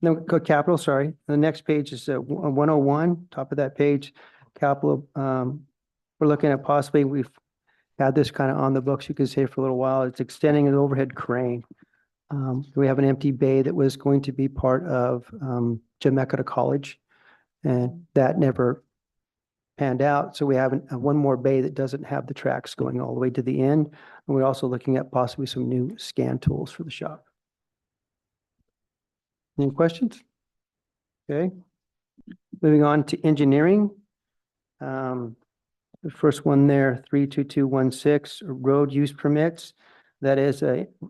No, capital, sorry. The next page is 101, top of that page, capital. We're looking at possibly, we've had this kind of on the books, you could say for a little while, it's extending an overhead crane. We have an empty bay that was going to be part of Jamaica College, and that never panned out. So we have one more bay that doesn't have the tracks going all the way to the end. And we're also looking at possibly some new scan tools for the shop. Any questions? Okay. Moving on to engineering. The first one there, 32216, road use permits. That is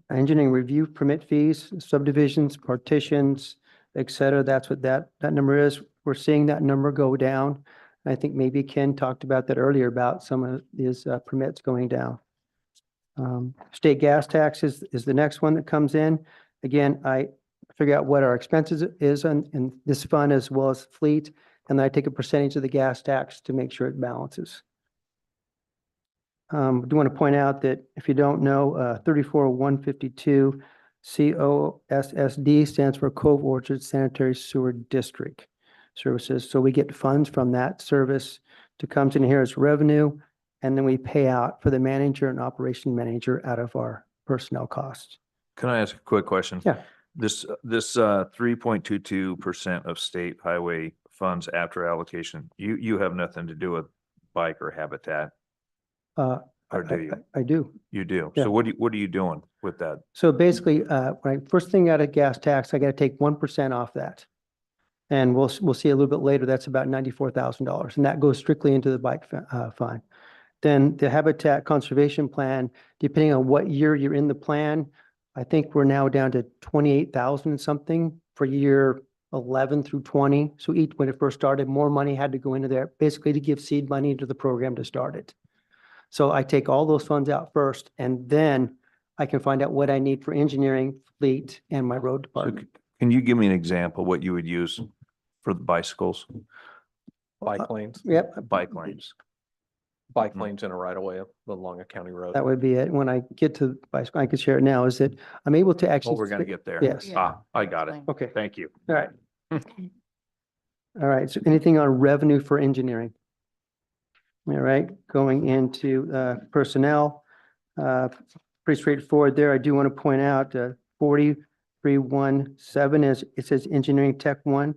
engineering review permit fees, subdivisions, partitions, et cetera. That's what that number is. We're seeing that number go down. I think maybe Ken talked about that earlier about some of his permits going down. State gas taxes is the next one that comes in. Again, I figure out what our expenses is in this fund as well as fleet, and then I take a percentage of the gas tax to make sure it balances. I do want to point out that if you don't know, 34152 COSSD stands for Cove Orchard Sanitary Sewer District Services. So we get funds from that service to comes in here as revenue, and then we pay out for the manager and operation manager out of our personnel costs. Can I ask a quick question? Yeah. This 3.22% of state highway funds after allocation, you have nothing to do with bike or habitat, or do you? I do. You do. Yeah. So what are you doing with that? So basically, when I first thing out of gas tax, I got to take 1% off that. And we'll see a little bit later, that's about $94,000. And that goes strictly into the bike fund. Then the habitat conservation plan, depending on what year you're in the plan, I think we're now down to 28,000 something for year 11 through 20. So each, when it first started, more money had to go into there, basically to give seed money into the program to start it. So I take all those funds out first, and then I can find out what I need for engineering, fleet, and my road department. Can you give me an example what you would use for the bicycles, Bike lanes, Yep, bike lanes? bike lanes in a right of way along a county road. that would be it. When I get to bicycle, I could share it now, is that I'm able to Oh, actually. we're gonna get there. Yes. Yeah. I got it. Okay, Thank you. all right. All right, so anything on revenue for engineering? All right, going into personnel, pretty straightforward there. I do want to point out 4317 is, it says engineering tech one.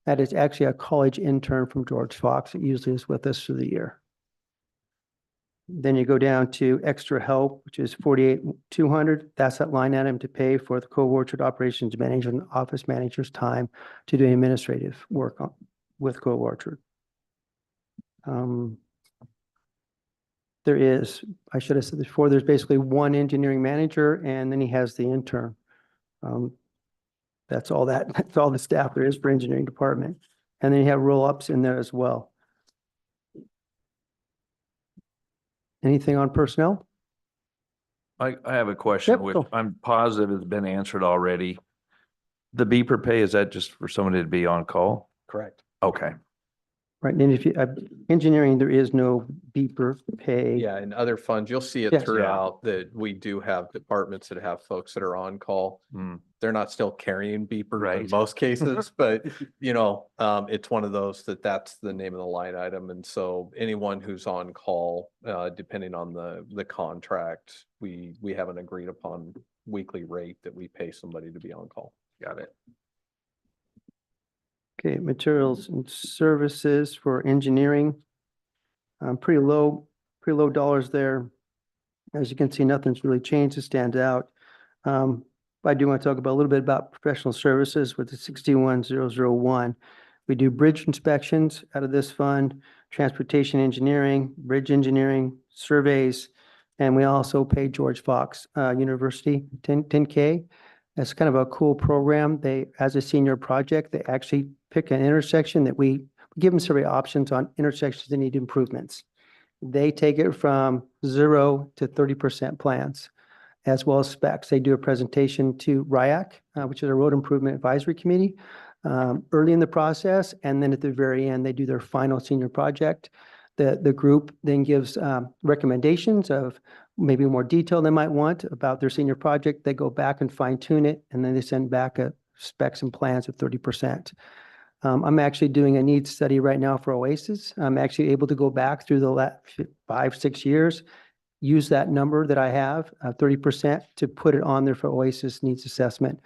That is actually a college intern from George Fox. It usually is with us through the year. Then you go down to extra help, which is 48,200. That's that line item to pay for the Cove Orchard operations manager and office manager's time to do administrative work with Cove Orchard. There is, I should have said this before, there's basically one engineering manager and then he has the intern. That's all that's all the staff there is for engineering department. And then you have roll-ups in there as well. Anything on personnel? I have a question, Yep, which go. I'm positive has been answered already. The beeper pay, is that just for somebody to be on call? Correct. Okay. Right, and if you, engineering, there is no beeper pay. Yeah, in other funds, you'll see it Yes. throughout that we do have departments that have folks that are on call. Hmm. They're not still carrying beepers in Right. most cases, but it's one of those that's the name of the line item. And so anyone who's on call, depending on the contract, we haven't agreed upon, weekly rate that we pay somebody to be on call. Got it. Okay, materials and services for engineering. Pretty low dollars there. As you can see, nothing's really changed to stand out. I do want to talk about a little bit about professional services with the 61001. We do bridge inspections out of this fund, transportation engineering, bridge engineering, surveys, and we also pay George Fox University 10K. That's kind of a cool program. They, as a senior project, they actually pick an intersection that we give them survey options on intersections that need improvements. They take it from 0 to 30% plans, as well as specs. They do a presentation to RIAC, which is a Road Improvement Advisory Committee, early in the process, and then at the very end, they do their final senior project. The group then gives recommendations of maybe more detail they might want about their senior project. They go back and fine tune it, and then they send back a specs and plans of 30%. I'm actually doing a needs study right now for Oasis. I'm actually able to go back through the last 5-6 years, use that number that I have, 30%, to put it on there for Oasis needs assessment.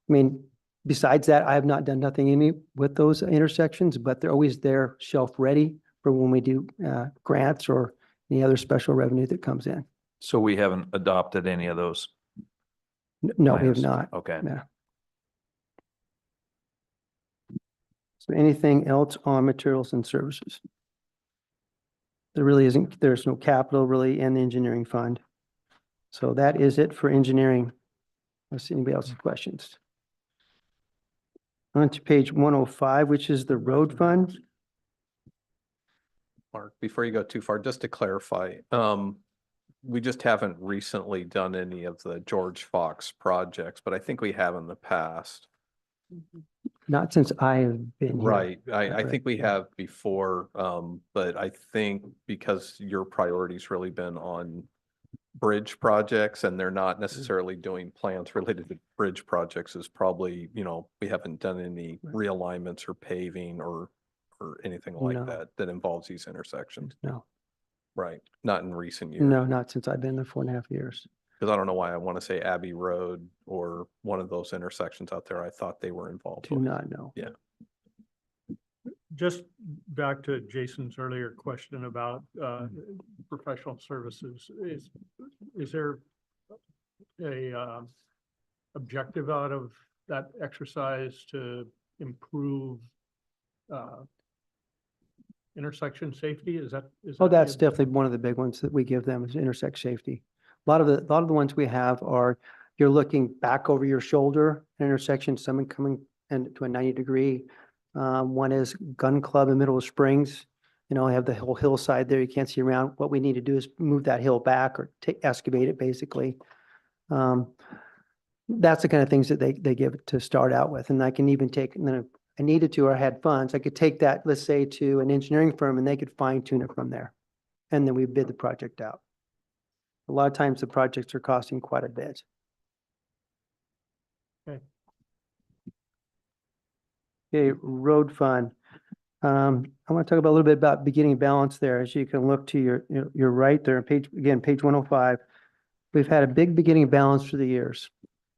I mean, besides that, I have not done nothing with those intersections, but they're always there, shelf ready for when we do grants or any other special revenue that comes in. So we haven't adopted any of those? No, we have plans? not. Okay. Yeah. So anything else on materials and services? There really isn't, there's no capital really in the engineering fund. So that is it for engineering. Let's see anybody else have questions. On to page 105, which is the road fund. Mark, before you go too far, just to clarify, we just haven't recently done any of the George Fox projects, but I think we have in the past. Not since I have been here. Right. I Right. think we have before, but I think because your priority's really been on bridge projects and they're not necessarily doing plans related to bridge projects is probably, we haven't done any realignments or paving or anything like No. that involves these intersections. No, Right. Not in recent years. no, not since I've been there 4.5 years. Because I don't know why I want to say Abbey Road or one of those intersections out there. I thought they were involved. Do with. not know. Yeah. Just back to Jason's earlier question about professional services, is there a objective out of that exercise to improve intersection safety? Is that? Oh, that's definitely one of the big ones that we give them is intersect safety. A lot of the ones we have are, you're looking back over your shoulder, intersection, someone coming into a 90-degree. One is Gun Club in Middle of Springs. I have the whole hillside there. You can't see around. What we need to do is move that hill back or excavate it, basically. That's the kind of things that they give to start out with. And I can even take, and then if I needed to or had funds, I could take that, let's say, to an engineering firm and they could fine tune it from there. And then we bid the project out. A lot of times the projects are costing quite a bit. Okay. Okay, road fund. I want to talk about a little bit about beginning balance there. As you can look to your right there, page 105. We've had a big beginning balance for the years.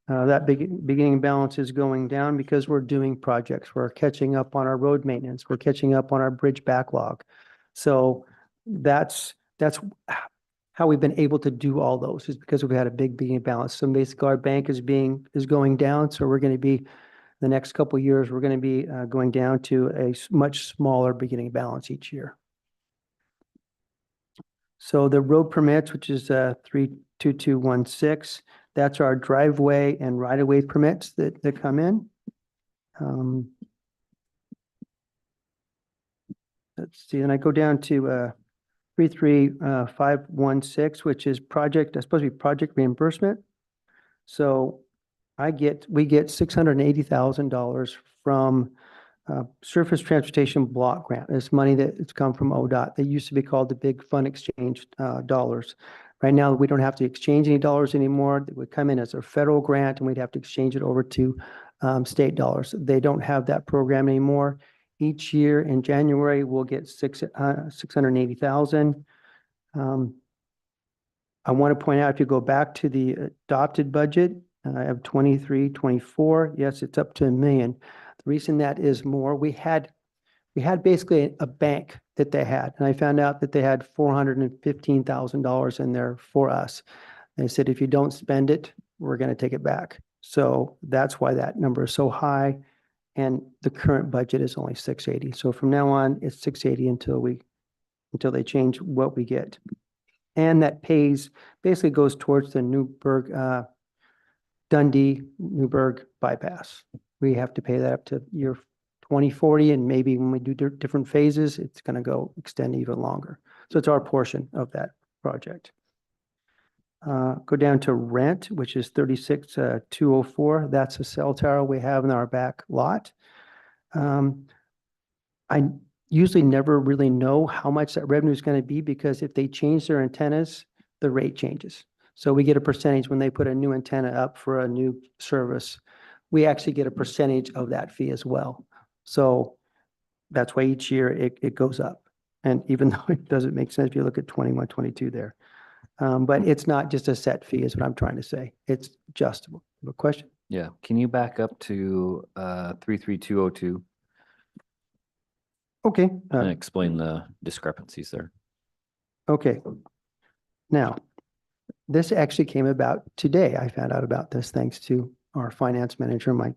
That beginning balance is going down because we're doing projects. We're catching up on our road maintenance. We're catching up on our bridge backlog. So that's how we've been able to do all those, is because we've had a big beginning balance. So basically our bank is going down. So we're going to be, the next couple of years, we're going to be going down to a much smaller beginning balance each year. So the road permits, which is 32216, that's our driveway and right-of-way permits that come in. Let's see, and I go down to 33516, which is supposed to be project reimbursement. So we get $680,000 from Surface Transportation Block Grant. It's money that's come from ODOT. They used to be called the Big Fund Exchange dollars. Right now, we don't have to exchange any dollars anymore. It would come in as a federal grant and we'd have to exchange it over to state dollars. They don't have that program anymore. Each year in January, we'll get $680,000. I want to point out, if you go back to the adopted budget, I have 23, 24. Yes, it's up to $1 million. The reason that is more, we had basically a bank that they had, and I found out that they had $415,000 in there for us. They said, if you don't spend it, we're going to take it back. So that's why that number is so high. And the current budget is only 680. So from now on, it's 680 until they change what we get. And that basically goes towards the Newburgh, Dundee, Newburgh bypass. We have to pay that up to year 2040, and maybe when we do different phases, it's going to go extend even longer. So it's our portion of that project. Go down to rent, which is 36,204. That's a cell tower we have in our back lot. I usually never really know how much that revenue is going to be, because if they change their antennas, the rate changes. So we get a percentage when they put a new antenna up for a new service. We actually get a percentage of that fee as well. So that's why each year it goes up. And even though it doesn't make sense if you look at 21, 22 there. But it's not just a set fee is what I'm trying to say. It's adjustable. You have a question? Yeah, can you back up to 33202 Okay. and explain the discrepancies there? Okay. Now, this actually came about today. I found out about this thanks to our finance manager, Mike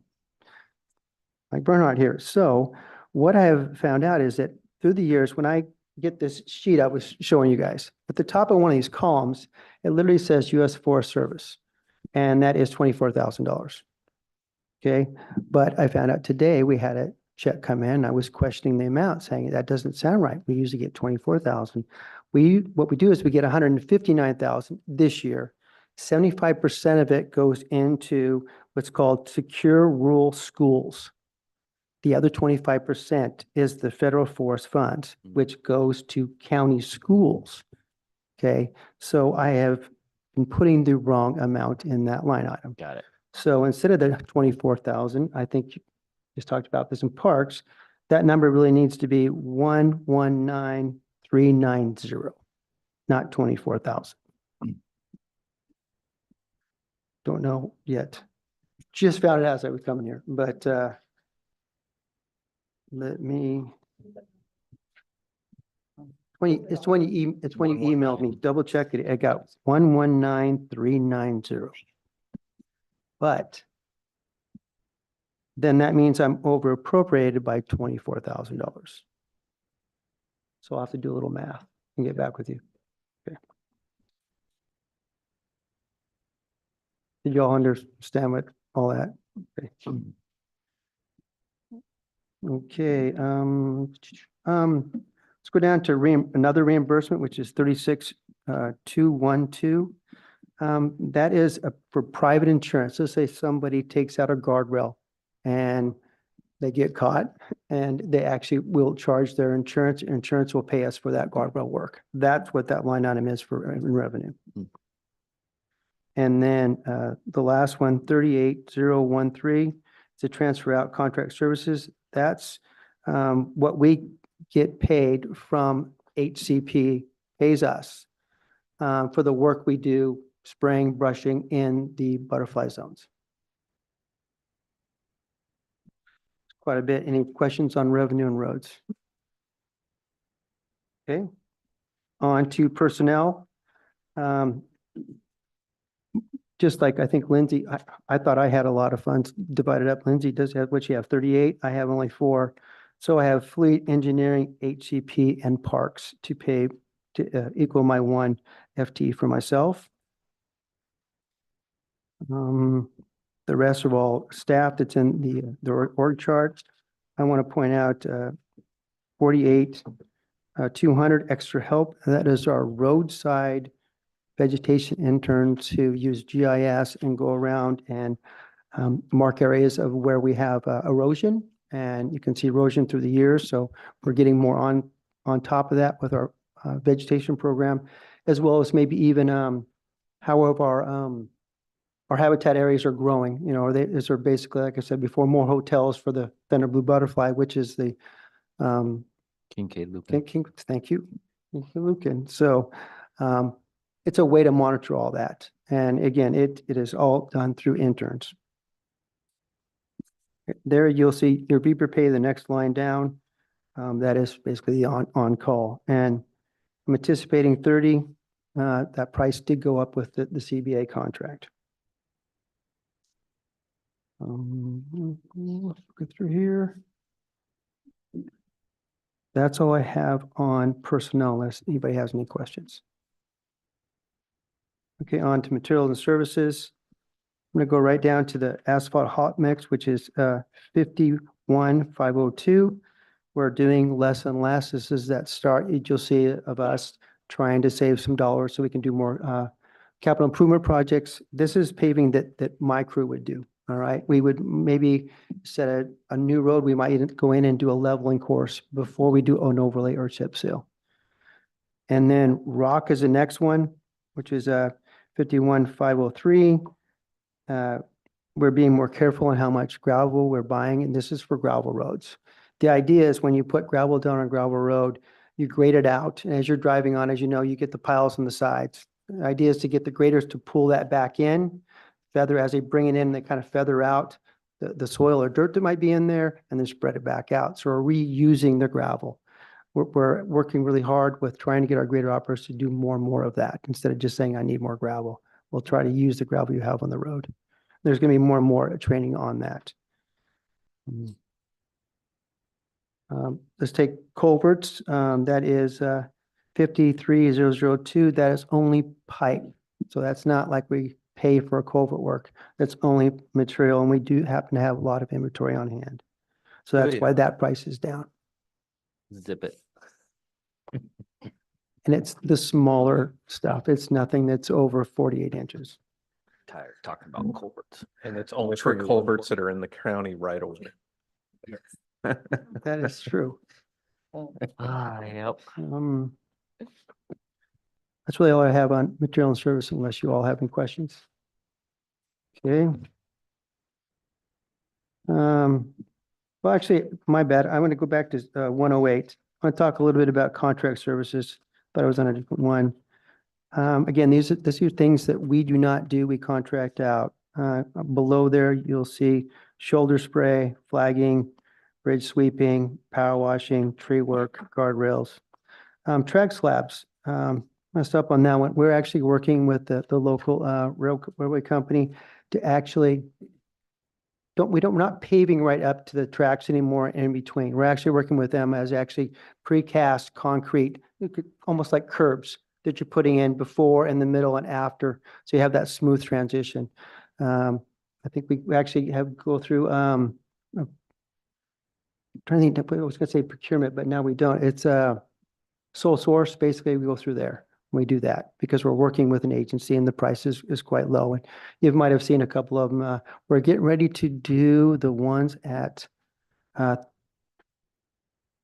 Bernhardt here. So what I have found out is that through the years, when I get this sheet I was showing you guys, at the top of one of these columns, it literally says U.S. Forest Service, and that is $24,000. Okay, but I found out today we had a check come in. I was questioning the amount, saying that doesn't sound right. We usually get 24,000. What we do is we get 159,000 this year. 75% of it goes into what's called secure rural schools. The other 25% is the federal forest funds, which goes to county schools. Okay, so I have been putting the wrong amount in that line item. Got it. So instead of the 24,000, I think you just talked about this in parks, that number really needs to be 119,390, not 24,000. Don't know yet. Just found it out as I was coming here, but let me. It's when you emailed me. Double check it. I got 119,390. But then that means I'm over appropriated by $24,000. So I'll have to do a little math and get back with you. Okay. Did y'all understand what all that? Okay. Okay, let's go down to another reimbursement, which is 36,212. That is for private insurance. Let's say somebody takes out a guardrail and they get caught, and they actually will charge their insurance. Insurance will pay us for that guardrail work. That's what that line item is for in revenue. And then the last one, 38,013, it's a transfer out contract services. That's what we get paid from HCP, pays us for the work we do spraying, brushing in the butterfly zones. Quite a bit. Any questions on revenue and roads? Okay. On to personnel. Just like I think Lindsay, I thought I had a lot of funds divided up. Lindsay does have, what, you have 38? I have only 4. So I have fleet, engineering, HCP, and parks to pay to equal my 1 FTE for myself. The rest are all staff that's in the org chart. I want to point out 48,200 extra help. That is our roadside vegetation interns who use GIS and go around and mark areas of where we have erosion, and you can see erosion through the years. So we're getting more on top of that with our vegetation program, as well as maybe even how our habitat areas are growing. You know, is there basically, like I said before, more hotels for the Fender blue butterfly, which is the Kincaid Lucan. Thank you, Lucan. So it's a way to monitor all that. And again, it is all done through interns. There you'll see your beeper pay, the next line down. That is basically the on call. And I'm anticipating 30. That price did go up with the CBA contract. Let's go through here. That's all I have on personnel unless anybody has any questions. Okay, on to materials and services. I'm gonna go right down to the asphalt hot mix, which is 51,502. We're doing less and less. This is that start you'll see of us trying to save some dollars so we can do more capital improvement projects. This is paving that my crew would do. All right, we would maybe set a new road. We might go in and do a leveling course before we do an overlay or chip seal. And then rock is the next one, which is 51,503. We're being more careful on how much gravel we're buying, and this is for gravel roads. The idea is when you put gravel down on a gravel road, you grade it out, and as you're driving on, as you know, you get the piles on the sides. The idea is to get the graders to pull that back in, feather as they bring it in, they kind of feather out the soil or dirt that might be in there, and then spread it back out. So we're reusing the gravel. We're working really hard with trying to get our grader operators to do more and more of that instead of just saying, I need more gravel. We'll try to use the gravel you have on the road. There's going to be more and more training on that. Let's take culverts. That is 53,002. That is only pipe. So that's not like we pay for a culvert work. That's only material, and we do happen to have a lot of inventory on hand. So that's Good. why that price is down. Zip it. And it's the smaller stuff. It's nothing that's over 48 inches. Tired talking about culverts. And it's only for culverts that are in the county right away. That is true. Yep. That's really all I have on material and service, unless you all have any questions. Okay. Well, actually, my bad. I'm going to go back to 108. I want to talk a little bit about contract services, but I was on a different one. Again, these are things that we do not do. We contract out. Below there, you'll see shoulder spray, flagging, bridge sweeping, power washing, tree work, guardrails. Track slabs. Messed up on that one. We're actually working with the local railway company to actually we're not paving right up to the tracks anymore in between. We're actually working with them as actually precast concrete, almost like curbs that you're putting in before, in the middle, and after. So you have that smooth transition. I think we actually have go through I'm trying to think, I was going to say procurement, but now we don't. It's sole source. Basically, we go through there. We do that because we're working with an agency and the price is quite low. And you might have seen a couple of them. We're getting ready to do the ones at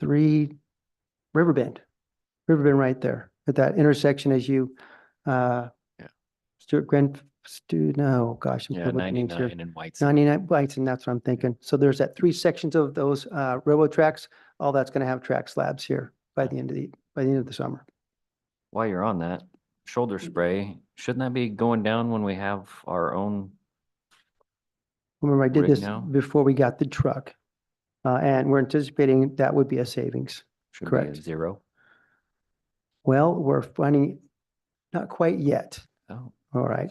3 Riverbend right there at that intersection as you, Stuart no, gosh. I'm Yeah, forgetting the names here. 99 and White's. 99 Whites, and that's what I'm thinking. So there's that 3 sections of those railroad tracks. All that's going to have track slabs here by the end of the summer. While you're on that, shoulder spray, shouldn't that be going down when we have our own? Remember, I did Right this now? before we got the truck, and we're anticipating that would be a savings. Should be Correct. a 0. Well, we're finding not quite yet. Oh, All right.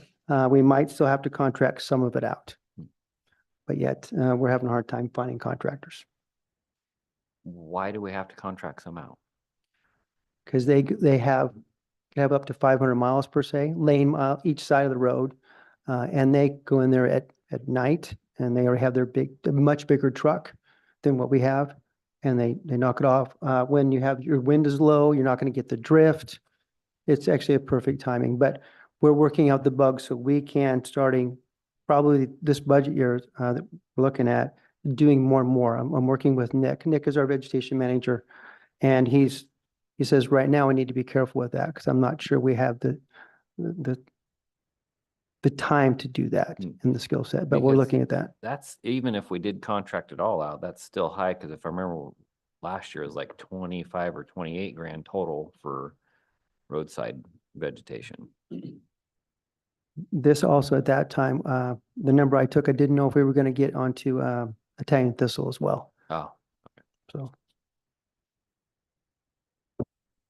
We might still have to contract some of it out, but yet we're having a hard time finding contractors why do we have to contract some out? because they have up to 500 miles per se, lane mile each side of the road, and they go in there at night, and they already have their much bigger truck than what we have, and they knock it off. When you have your wind is low, you're not going to get the drift. It's actually a perfect timing, but we're working out the bugs so we can, starting probably this budget year that we're looking at, doing more and more. I'm working with Nick. Nick is our vegetation manager, and he says right now we need to be careful with that because I'm not sure we have the time to do that in the skill set, but we're Because looking at that. That's even if we did contract it all out, that's still high. Cause if I remember last year it was like 25 or 28 grand total for roadside vegetation. This also at that time, the number I took, I didn't know if we were going to get onto Italian thistle as well. Oh, So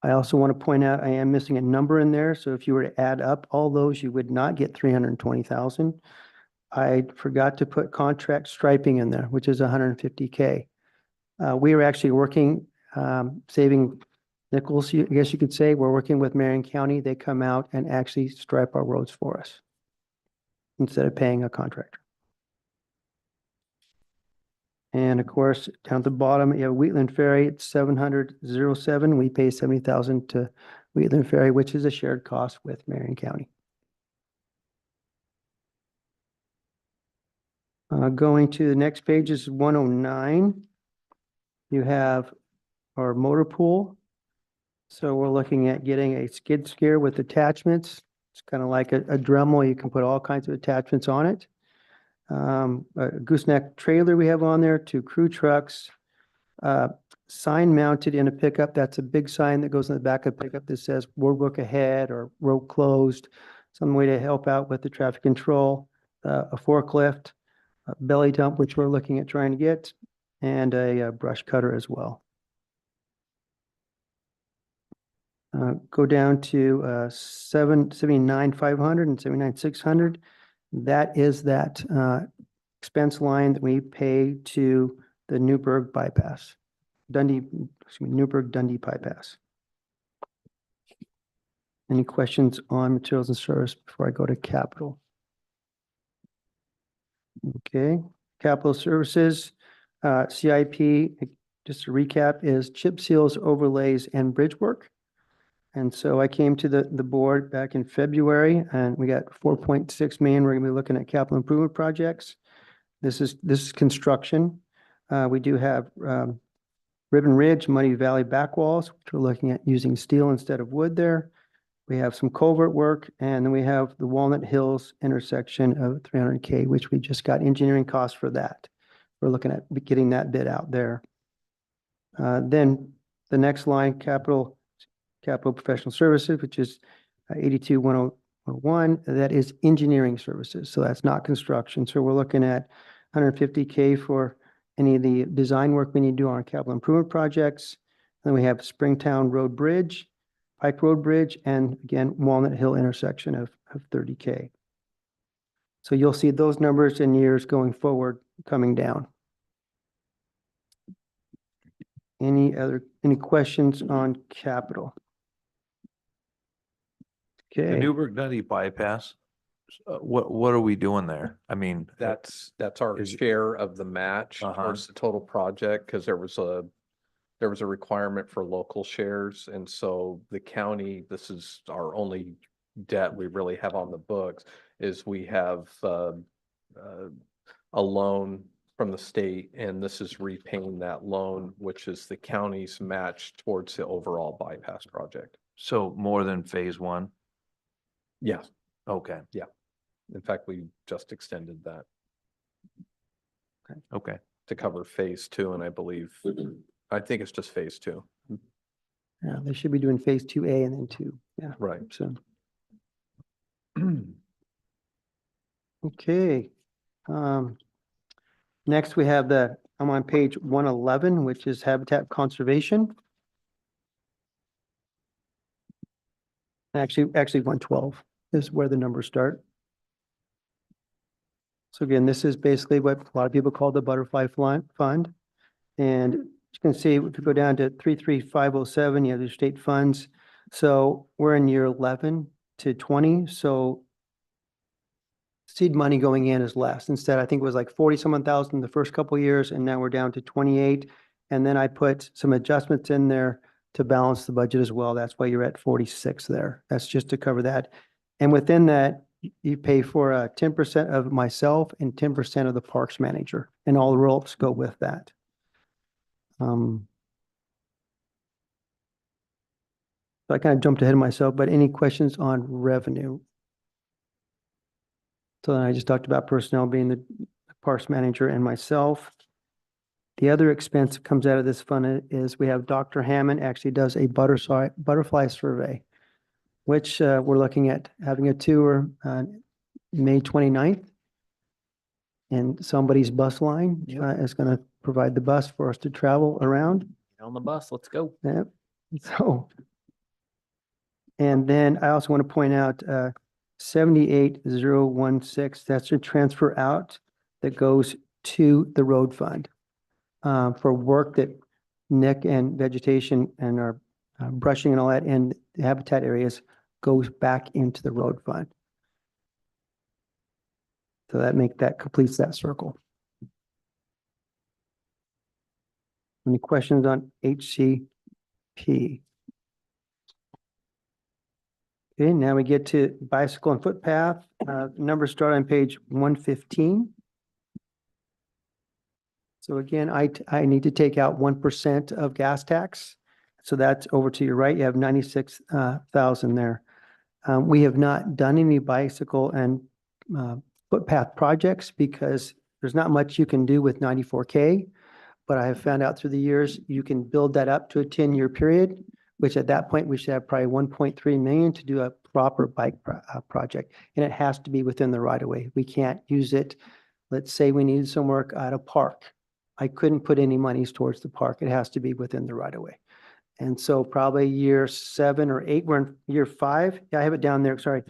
I also want to point out, I am missing a number in there. So if you were to add up all those, you would not get 320,000. I forgot to put contract striping in there, which is 150K. We were actually working, saving nickels, I guess you could say. We're working with Marion County. They come out and actually stripe our roads for us instead of paying a contractor. And of course, down at the bottom, you have Wheatland Ferry, it's 700,07. We pay 70,000 to Wheatland Ferry, which is a shared cost with Marion County. Going to the next page is 109. You have our motor pool. So we're looking at getting a skid steer with attachments. It's kind of like a Dremel. You can put all kinds of attachments on it. A gooseneck trailer we have on there, 2 crew trucks, sign mounted in a pickup. That's a big sign that goes in the back of the pickup that says road work ahead or road closed, some way to help out with the traffic control, a forklift, a belly dump, which we're looking at trying to get, and a brush cutter as well. Go down to 79,500 and 79,600. That is that expense line that we pay to the Newburgh bypass, Newburgh Dundee bypass. Any questions on materials and service before I go to capital? Okay, capital services, CIP, just to recap, is chip seals, overlays, and bridge work. And so I came to the board back in February and we got 4.6 million. We're gonna be looking at capital improvement projects. This is construction. We do have Ribbon Ridge, Muddy Valley backwalls, which we're looking at using steel instead of wood there. We have some culvert work, and then we have the Walnut Hills intersection of 300K, which we just got engineering costs for that. We're looking at getting that bid out there. Then the next line, capital professional services, which is 82,101. That is engineering services. So that's not construction. So we're looking at 150K for any of the design work we need to do on our capital improvement projects. Then we have Springtown Road Bridge, Pike Road Bridge, and again, Walnut Hill intersection of 30K. So you'll see those numbers in years going forward coming down. Any questions on capital? The Okay, Newburgh Dundee bypass, what are we doing there? I mean, That's our Is- share of the match Uh-huh. towards the total project, because there was a requirement for local shares, and so the county, this is our only debt we really have on the books, is we have a loan from the state, and this is repaying that loan, which is the county's match towards the overall bypass project. so more than phase 1? Yeah, Okay, in fact, we just extended that okay. to cover phase 2, and I think it's just phase 2. yeah, they should be doing phase 2A and then 2, yeah, Right. so. Okay. Next we have I'm on page 111, which is habitat conservation. Actually 112 is where the numbers start. So again, this is basically what a lot of people call the butterfly fund. And you can see if you go down to 33507, you have the state funds. So we're in year 11 to 20. So seed money going in is less. Instead, I think it was like 40-some thousand the first couple of years, and now we're down to 28. And then I put some adjustments in there to balance the budget as well. That's why you're at 46 there. That's just to cover that. And within that, you pay for 10% of myself and 10% of the parks manager, and all the roll-ups go with that. So I kind of jumped ahead of myself, but any questions on revenue? So then I just talked about personnel being the parks manager and myself. The other expense that comes out of this fund is we have Dr. Hammond actually does a butterfly survey, which we're looking at having a tour May 29th. And somebody's bus line is going to provide the bus for us to travel around. Get on the bus, let's go. Yep. So. And then I also want to point out 78016, that's a transfer out that goes to the road fund for work that Nick and vegetation and our brushing and all that in the habitat areas goes back into the road fund. So that completes that circle. Any questions on HCP? Okay, now we get to bicycle and footpath. Numbers start on page 115. So again, I need to take out 1% of gas tax. So that's over to your right. You have 96,000 there. We have not done any bicycle and footpath projects because there's not much you can do with 94K. But I have found out through the years, you can build that up to a 10-year period, which at that point we should have probably 1.3 million to do a proper bike project. And it has to be within the right of way. We can't use it. Let's say we needed some work at a park. I couldn't put any monies towards the park. It has to be within the right of way. And so probably year 7 or 8, we're in year 5. Yeah, I have it down there. Sorry.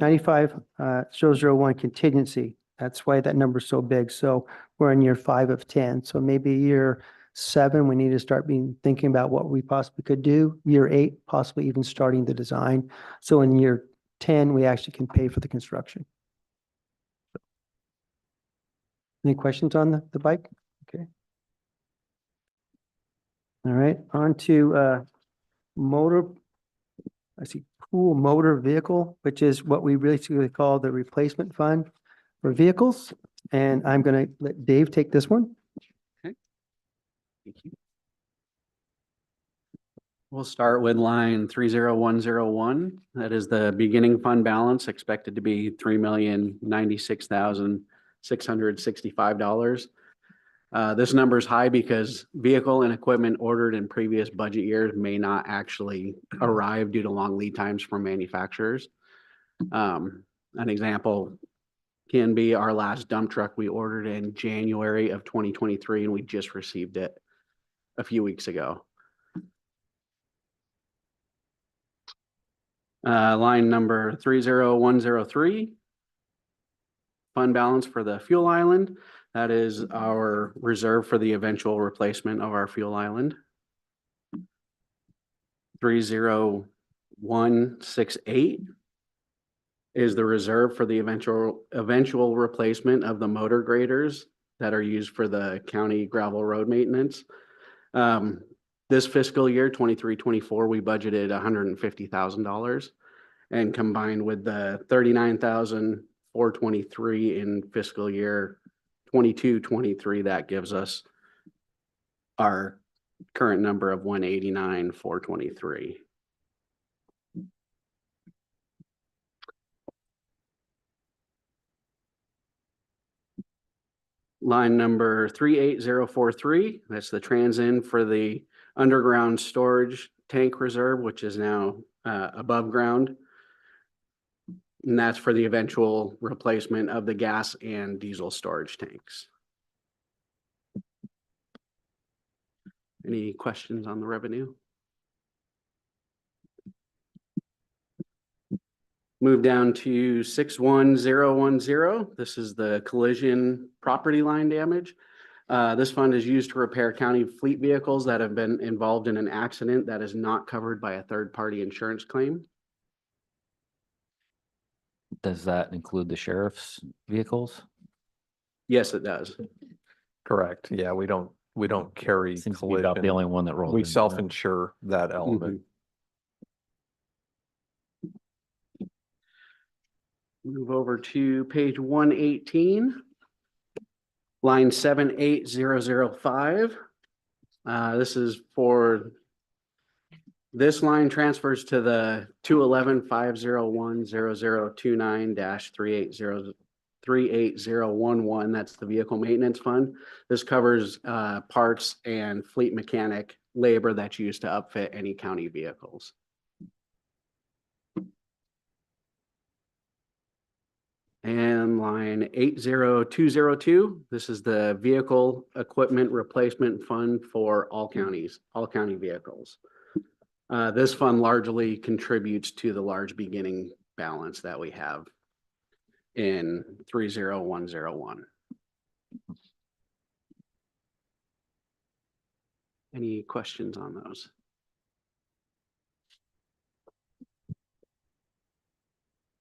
95,001 contingency. That's why that number is so big. So we're in year 5 of 10. So maybe year 7, we need to start thinking about what we possibly could do. Year 8, possibly even starting the design. So in year 10, we actually can pay for the construction. Any questions on the bike? Okay. All right, on to motor. I see pool motor vehicle, which is what we basically call the replacement fund for vehicles. And I'm going to let Dave take this one. Thank you. We'll start with line 30101. That is the beginning fund balance expected to be $3,096,665. This number is high because vehicle and equipment ordered in previous budget years may not actually arrive due to long lead times from manufacturers. An example can be our last dump truck we ordered in January of 2023, and we just received it a few weeks ago. Line number 30103, fund balance for the fuel island. That is our reserve for the eventual replacement of our fuel island. 30168 is the reserve for the eventual replacement of the motor graders that are used for the county gravel road maintenance. This fiscal year, 23-24, we budgeted $150,000, and combined with the $39,423 in fiscal year 22-23, that gives us our current number of $189,423. Line number 38043, that's the trans-in for the underground storage tank reserve, which is now above ground. And that's for the eventual replacement of the gas and diesel storage tanks. Any questions on the revenue? Move down to 61010. This is the collision property line damage. This fund is used to repair county fleet vehicles that have been involved in an accident that is not covered by a third-party insurance claim. Does that include the sheriff's vehicles? Yes, it does. Correct. Yeah, we don't carry Seems to be about the only one that rolls. We into that. self-insure that element. Move over to page 118, line 78005. This is for, this line transfers to the 211-501-0029-38011. That's the vehicle maintenance fund. This covers parts and fleet mechanic labor that's used to upfit any county vehicles. And line 80202, this is the vehicle equipment replacement fund for all counties, all county vehicles. This fund largely contributes to the large beginning balance that we have in 30101. Any questions on those?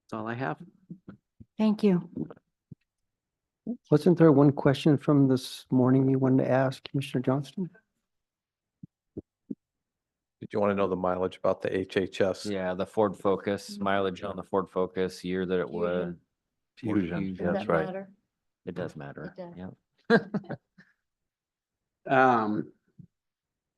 That's all I have. Thank you. Wasn't there one question from this morning you wanted to ask, Commissioner Johnston? Did you want to know the mileage about the HHS? Yeah, the Ford Focus, mileage on the Ford Focus, year that it was. Fusion, Does that's that right. matter? It does matter. It does. Yeah.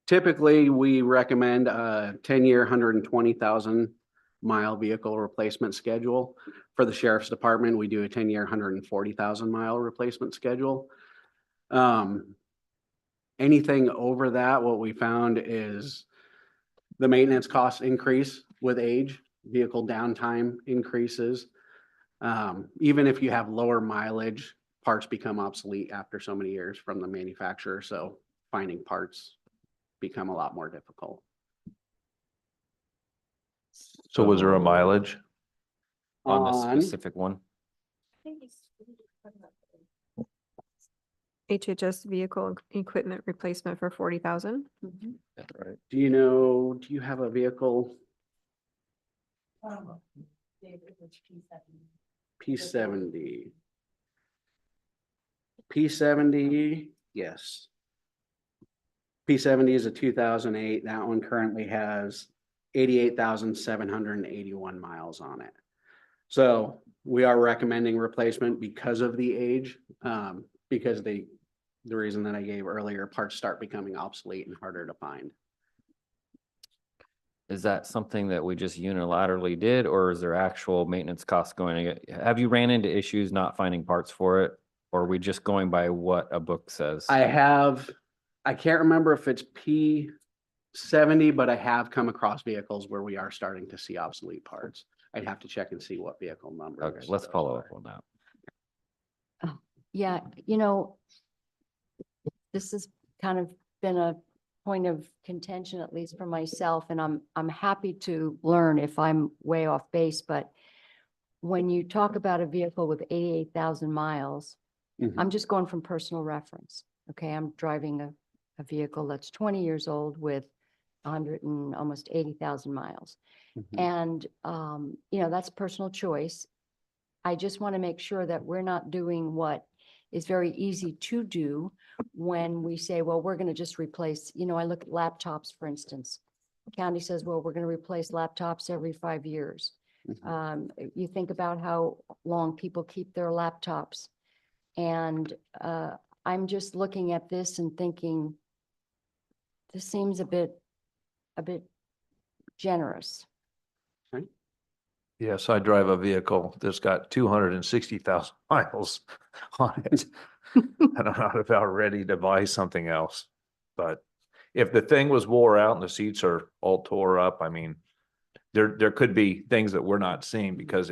Typically, we recommend a 10-year, 120,000 mile vehicle replacement schedule. For the sheriff's department, we do a 10-year, 140,000 mile replacement schedule. Anything over that, what we found is the maintenance costs increase with age, vehicle downtime increases. Even if you have lower mileage, parts become obsolete after so many years from the manufacturer, so finding parts become a lot more difficult. So was there a mileage? On the On- specific one? HHS vehicle equipment replacement for 40,000. That's right. Do you have a vehicle? P70. P70, yes. P70 is a 2008. That one currently has 88,781 miles on it. So we are recommending replacement because of the age, because the reason that I gave earlier, parts start becoming obsolete and harder to find. Is that something that we just unilaterally did, or is there actual maintenance costs going to get? Have you ran into issues not finding parts for it? Or are we just going by what a book says? I can't remember if it's P70, but I have come across vehicles where we are starting to see obsolete parts. I'd have to check and see what vehicle number. Okay, let's follow up on that. Yeah, this has kind of been a point of contention, at least for myself, and I'm happy to learn if I'm way off base, but when you talk about a vehicle with 88,000 miles, I'm just going from personal reference. Okay, I'm driving a vehicle that's 20 years old with 100 and almost 80,000 miles. And, that's personal choice. I just want to make sure that we're not doing what is very easy to do when we say, well, we're going to just replace, I look at laptops, for instance. County says, well, we're going to replace laptops every 5 years. You think about how long people keep their laptops. And I'm just looking at this and thinking, this seems a bit generous. Yes, I drive a vehicle that's got 260,000 miles on it. And I'm not about ready to buy something else. But if the thing was wore out and the seats are all tore up, I mean, there could be things that we're not seeing because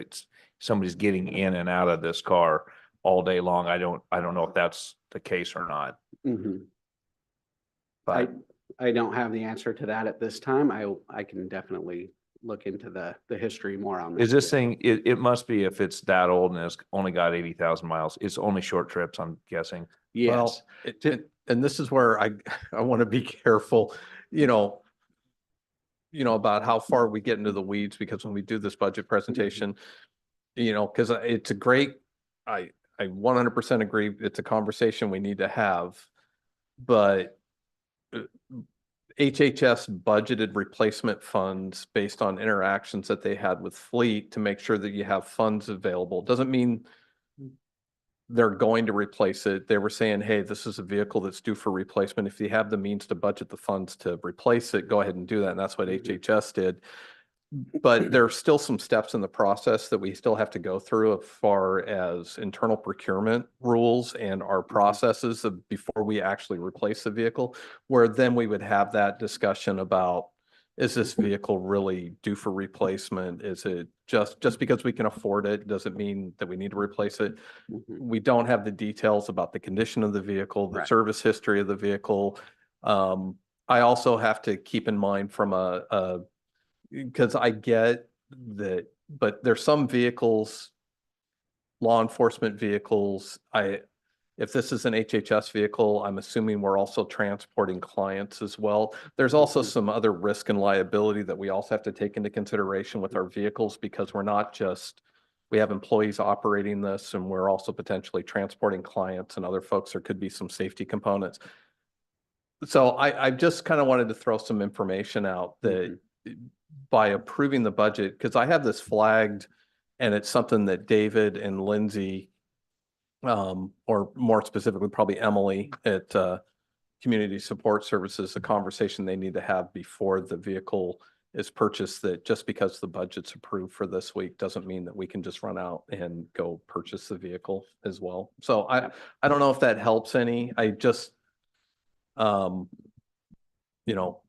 somebody's getting in and out of this car all day long. I don't know if that's the case or not. But I don't have the answer to that at this time. I can definitely look into the history more on that. is this thing, it must be if it's that old and it's only got 80,000 miles, it's only short trips, I'm guessing. Yes. And this is where I want to be careful, about how far we get into the weeds, because when we do this budget presentation, because it's a great, I 100% agree, it's a conversation we need to have, but HHS budgeted replacement funds based on interactions that they had with fleet to make sure that you have funds available. Doesn't mean they're going to replace it. They were saying, hey, this is a vehicle that's due for replacement. If you have the means to budget the funds to replace it, go ahead and do that. And that's what HHS did. But there are still some steps in the process that we still have to go through as far as internal procurement rules and our processes before we actually replace the vehicle, where then we would have that discussion about, is this vehicle really due for replacement? Is it just because we can afford it, doesn't mean that we need to replace it? Mhm. We don't have the details about the condition of the vehicle, the Right. service history of the vehicle. I also have to keep in mind from because I get that, but there's some vehicles, law enforcement vehicles, if this is an HHS vehicle, I'm assuming we're also transporting clients as well. There's also some other risk and liability that we also have to take into consideration with our vehicles because we're not just, we have employees operating this and we're also potentially transporting clients and other folks. There could be some safety components. So I just kind of wanted to throw some information out that by approving the budget, because I have this flagged and it's something that David and Lindsay or more specifically, probably Emily at Community Support Services, a conversation they need to have before the vehicle is purchased, that just because the budget's approved for this week doesn't mean that we can just run out and go purchase the vehicle as well. So I don't know if that helps any. I just, you know,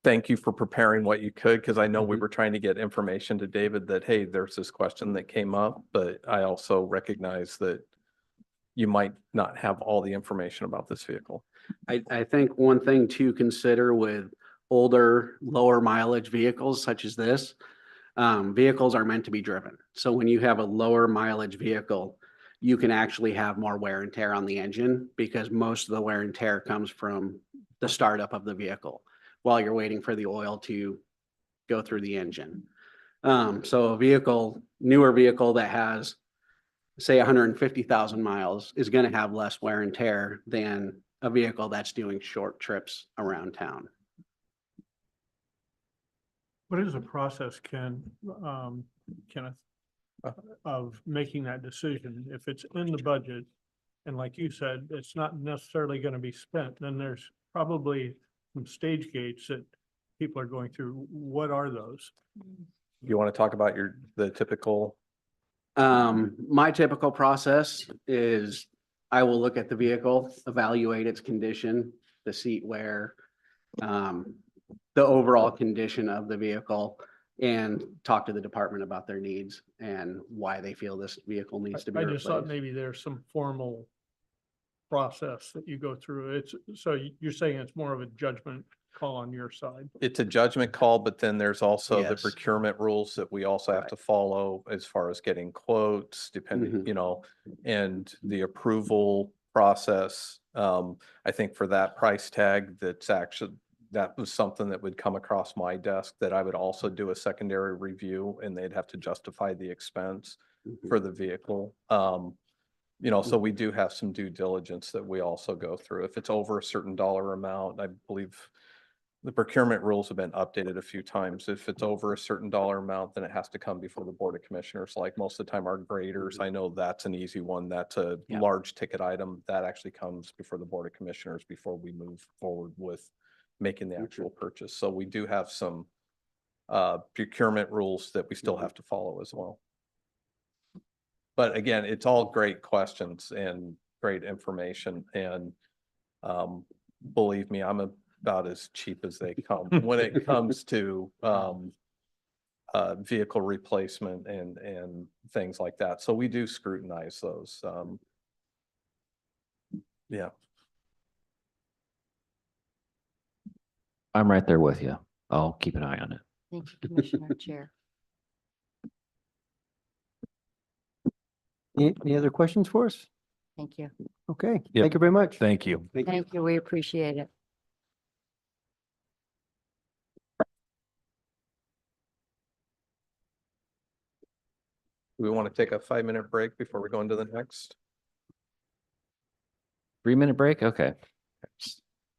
thank you for preparing what you could, because I know we were trying to get information to David that, hey, there's this question that came up, but I also recognize that you might not have all the information about this vehicle. I think one thing to consider with older, lower mileage vehicles such as this, vehicles are meant to be driven. So when you have a lower mileage vehicle, you can actually have more wear and tear on the engine because most of the wear and tear comes from the startup of the vehicle while you're waiting for the oil to go through the engine. So a vehicle, newer vehicle that has, say, 150,000 miles is going to have less wear and tear than a vehicle that's doing short trips around town. What is the process, Kenneth, of making that decision? If it's in the budget, and like you said, it's not necessarily going to be spent, then there's probably some stage gates that people are going through. What are those? You want to talk about the typical? My typical process is I will look at the vehicle, evaluate its condition, the seat wear, the overall condition of the vehicle, and talk to the department about their needs and why they feel this vehicle needs to be I just thought replaced. maybe there's some formal process that you go through. So you're saying it's more of a judgment call on your side? It's a judgment call, but then there's also the Yes. procurement rules that we also have to follow as far as getting quotes, depending, you know, and the approval process. I think for that price tag, that was something that would come across my desk, that I would also do a secondary review and they'd have to justify the expense for the vehicle. You know, so we do have some due diligence that we also go through. If it's over a certain dollar amount, I believe the procurement rules have been updated a few times. If it's over a certain dollar amount, then it has to come before the Board of Commissioners. Like most of the time, our graders, I know that's an easy one. That's a large ticket item that actually comes before the Board of Commissioners before we move forward with making the actual purchase. So we do have some procurement rules that we still have to follow as well. But again, it's all great questions and great information. And believe me, I'm about as cheap as they come when it comes to vehicle replacement and things like that. So we do scrutinize those. Yeah. I'm right there with you. I'll keep an eye on it. Thank you, Commissioner Chair. Any other questions for us? Thank you. Okay, Yep. thank you very much. Thank you. Thank you. We appreciate it. We want to take a 5-minute break before we go into the next. 3-minute break? Okay.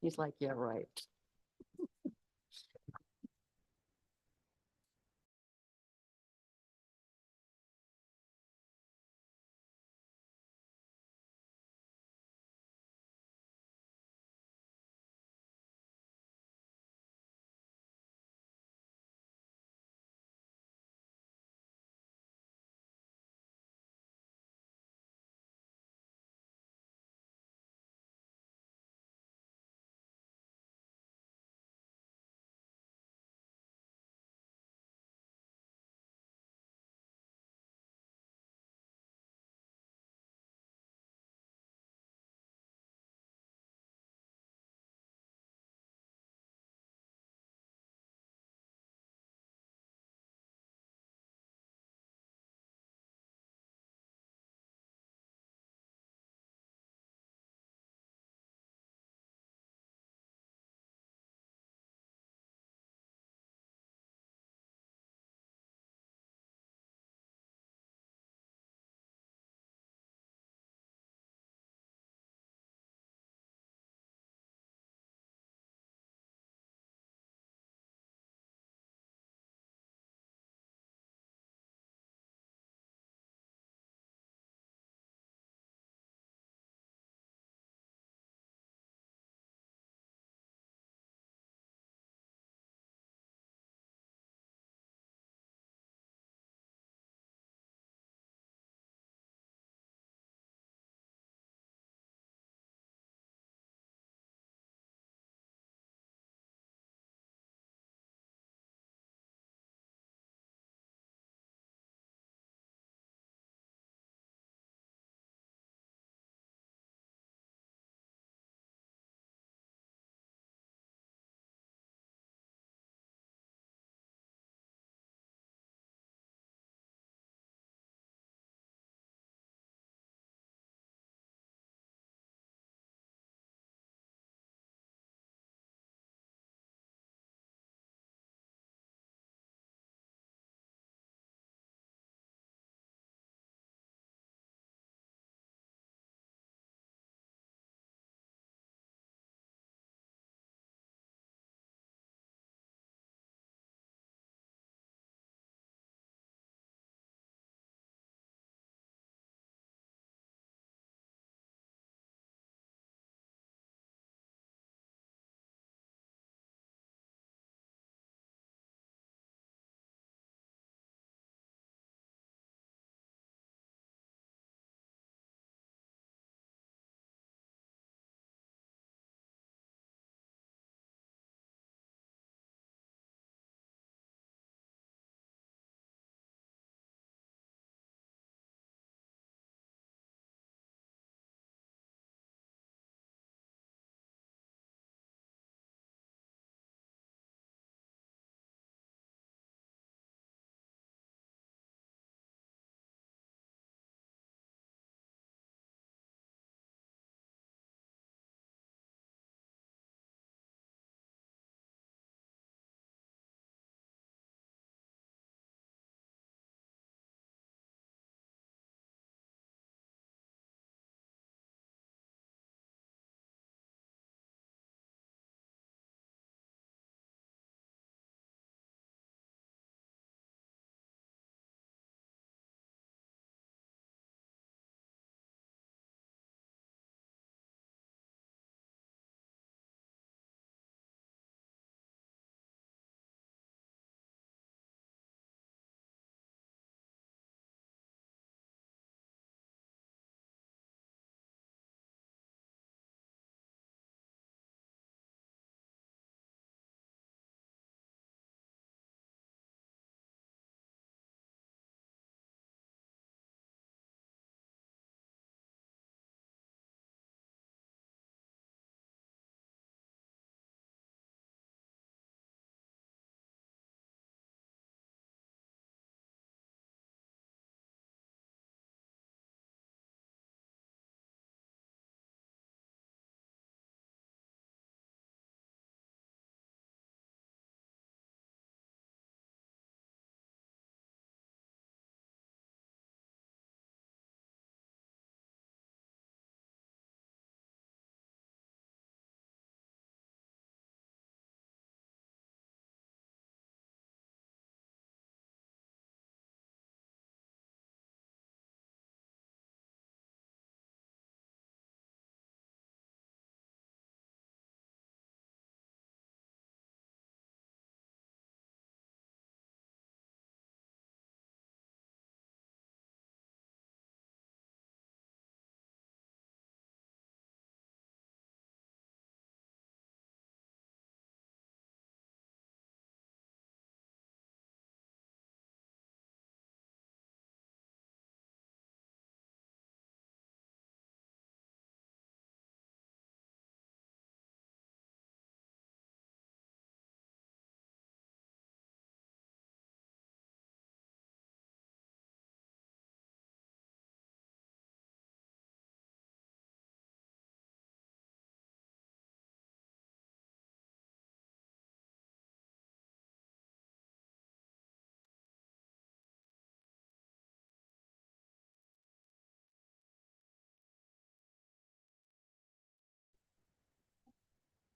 He's like, yeah, right.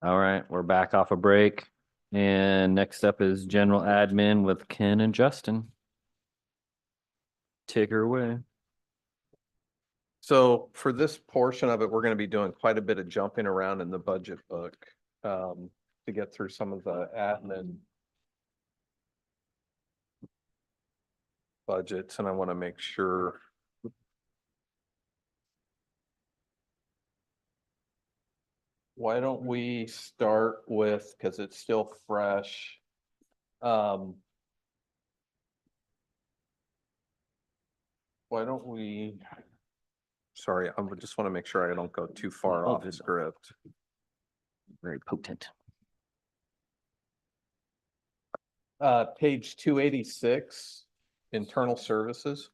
All right, we're back off a break. And next up is general admin with Ken and Justin. Take her away. So for this portion of it, we're gonna be doing quite a bit of jumping around in the budget book to get through some of the admin budgets, and I want to make sure. Why don't we start with, because it's still fresh. Why don't we? Sorry, I just want to make sure I don't go too far off script. Very potent. Page 286, internal services.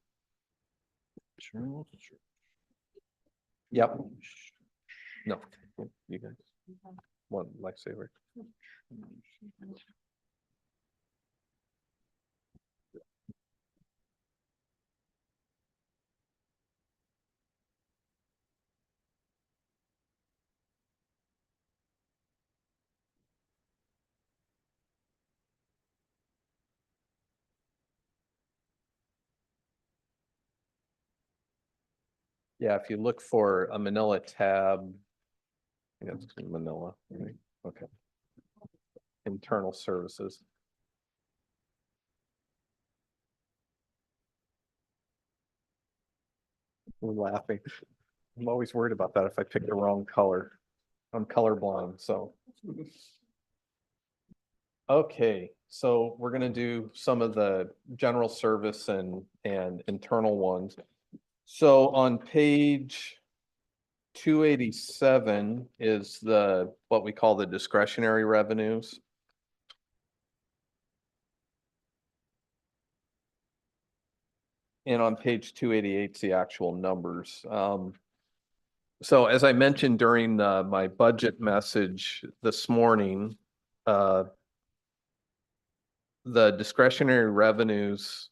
Yep. No, you guys. One lifesaver. Yeah, if you look for a Manila tab. I think it's Manila, right? Okay. Internal services. I'm laughing. I'm always worried about that if I pick the wrong color. I'm colorblind, so. Okay, so we're gonna do some of the general service and internal ones. So on page 287 is what we call the discretionary revenues. And on page 288 is the actual numbers. So as I mentioned during my budget message this morning, the discretionary revenues,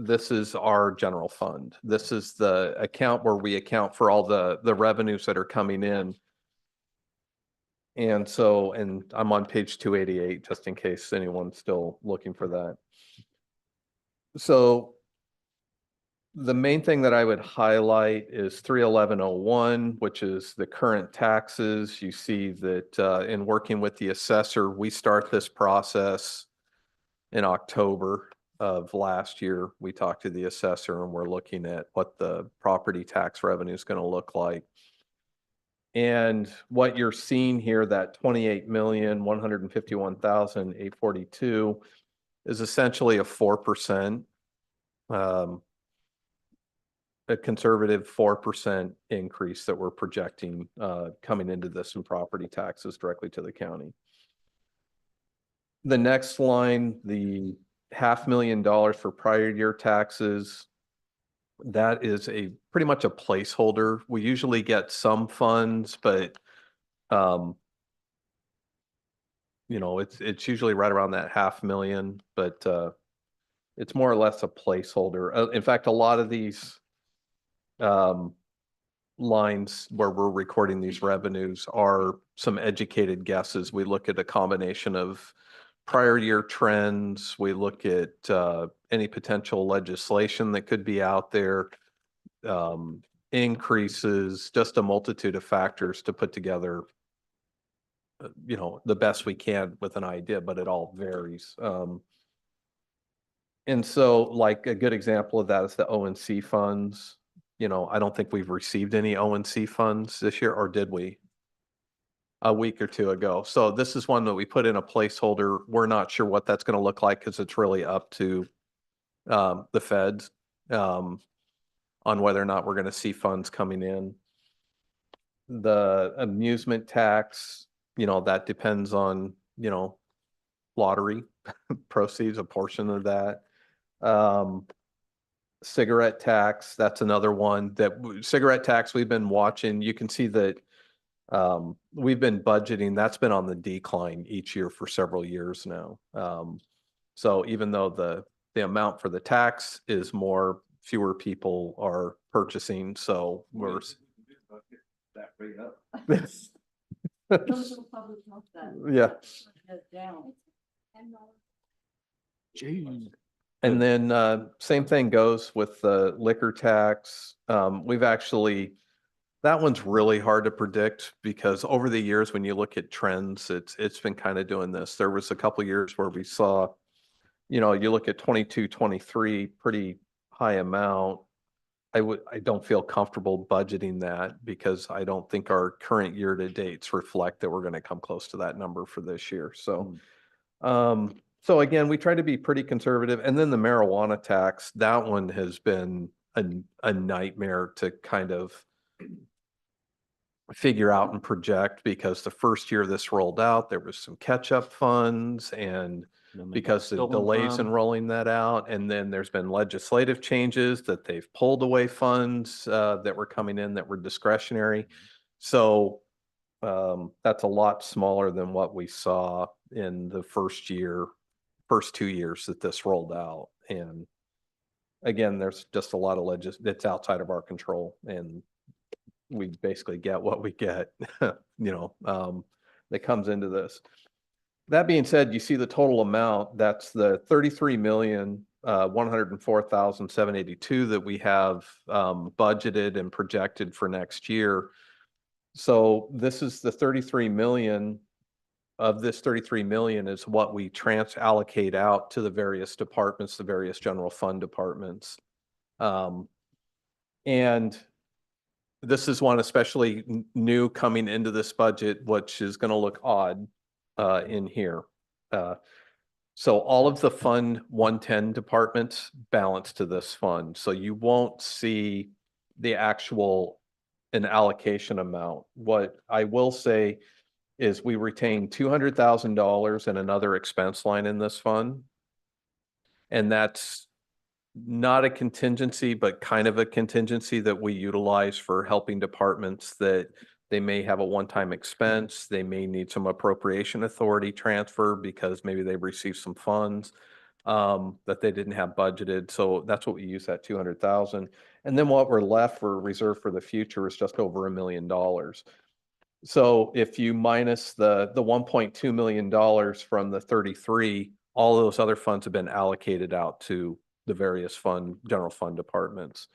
this is our general fund. This is the account where we account for all the revenues that are coming in. And so, and I'm on page 288, just in case anyone's still looking for that. So the main thing that I would highlight is 31101, which is the current taxes. You see that in working with the assessor, we start this process in October of last year. We talked to the assessor and we're looking at what the property tax revenue is going to look like. And what you're seeing here, that 28,151,842 is essentially a 4%, a conservative 4% increase that we're projecting coming into this in property taxes directly to the county. The next line, the $500,000 for prior year taxes, that is pretty much a placeholder. We usually get some funds, but you know, it's usually right around that 500,000, but it's more or less a placeholder. In fact, a lot of these lines where we're recording these revenues are some educated guesses. We look at a combination of prior year trends. We look at any potential legislation that could be out there, increases, just a multitude of factors to put together, you know, the best we can with an idea, but it all varies. And so like a good example of that is the ONC funds. You know, I don't think we've received any ONC funds this year, or did we? A week or two ago. So this is one that we put in a placeholder. We're not sure what that's going to look like because it's really up to the feds on whether or not we're going to see funds coming in. The amusement tax, you know, that depends on, you know, lottery proceeds, a portion of that. Cigarette tax, that's another one that cigarette tax we've been watching. You can see that we've been budgeting, that's been on the decline each year for several years now. So even though the amount for the tax is more, fewer people are purchasing, so we're that rate up. Yeah. And then same thing goes with the liquor tax. We've actually, that one's really hard to predict because over the years, when you look at trends, it's been kind of doing this. There was a couple years where we saw, you know, you look at 22, 23, pretty high amount. I don't feel comfortable budgeting that because I don't think our current year to dates reflect that we're going to come close to that number for this year. So, so again, we try to be pretty conservative. And then the marijuana tax, that one has been a nightmare to kind of figure out and project because the first year this rolled out, there was some catch-up funds and because the delays in rolling that out, and then there's been legislative changes that they've pulled away funds that were coming in that were discretionary. So that's a lot smaller than what we saw in the first 2 years that this rolled out. And again, there's just a lot of that's outside of our control, and we basically get what we get, that comes into this. That being said, you see the total amount, that's the 33,104,782 that we have budgeted and projected for next year. So this is the 33 million. Of this 33 million is what we allocate out to the various departments, the various general fund departments. And this is one especially new coming into this budget, which is going to look odd in here. So all of the Fund 110 departments balance to this fund. So you won't see the actual an allocation amount. What I will say is we retain $200,000 in another expense line in this fund. And that's not a contingency, but kind of a contingency that we utilize for helping departments that they may have a one-time expense. They may need some appropriation authority transfer because maybe they've received some funds that they didn't have budgeted. So that's what we use that 200,000. And then what we're left for reserve for the future is just over $1 million. So if you minus the $1.2 million from the 33, all of those other funds have been allocated out to the various general fund departments.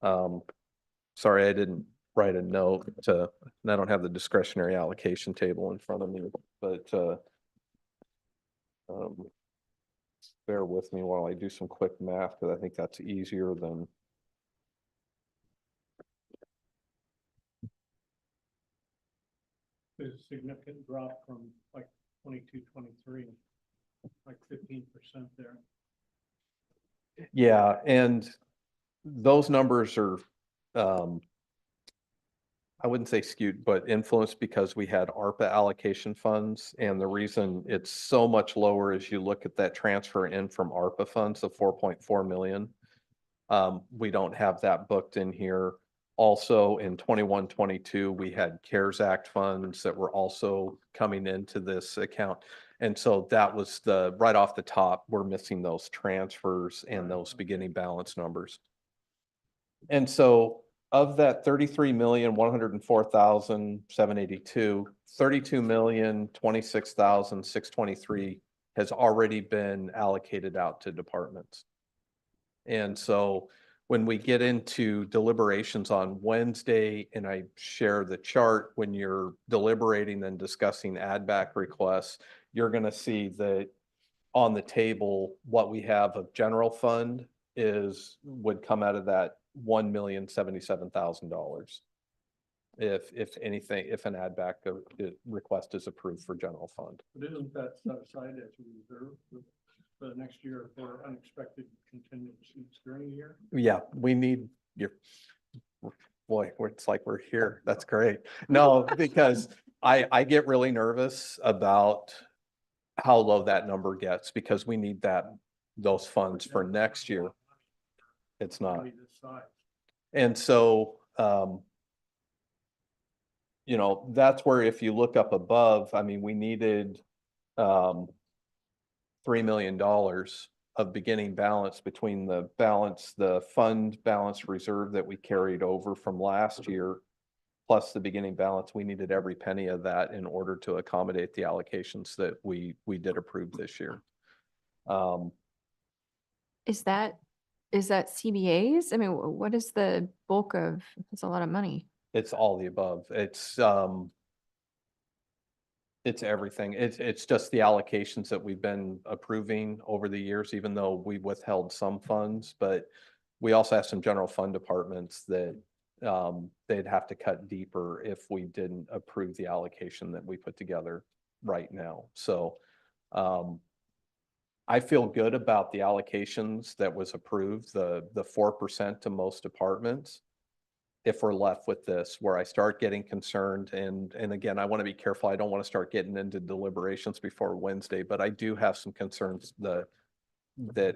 Sorry, I didn't write a note and I don't have the discretionary allocation table in front of me, but bear with me while I do some quick math because I think that's easier than. There's a significant drop from like 22, 23, like 15% there. Yeah, and those numbers are, I wouldn't say skewed, but influenced because we had ARPA allocation funds. And the reason it's so much lower is you look at that transfer in from ARPA funds of 4.4 million. We don't have that booked in here. Also in 21, 22, we had CARES Act funds that were also coming into this account. And so that was right off the top, we're missing those transfers and those beginning balance numbers. And so of that 33,104,782, 32,026,623 has already been allocated out to departments. And so when we get into deliberations on Wednesday and I share the chart, when you're deliberating and discussing add back requests, you're going to see that on the table, what we have of general fund would come out of that $1,077,000. If anything, if an add back request is approved for general fund. But isn't that set aside as a reserve for the next year for unexpected contingencies during the year? Yeah, we need boy, it's like we're here. That's great. No, because I get really nervous about how low that number gets because we need those funds for next year. It's not. And so, that's where if you look up above, I mean, we needed $3 million of beginning balance between the fund balance reserve that we carried over from last year plus the beginning balance, we needed every penny of that in order to accommodate the allocations that we did approve this year. Is that CBAs? I mean, what is the bulk of, it's a lot of money. It's all the above. It's everything. It's just the allocations that we've been approving over the years, even though we withheld some funds, but we also have some general fund departments that they'd have to cut deeper if we didn't approve the allocation that we put together right now. So I feel good about the allocations that was approved, the 4% to most departments. If we're left with this, where I start getting concerned, and again, I want to be careful. I don't want to start getting into deliberations before Wednesday, but I do have some concerns that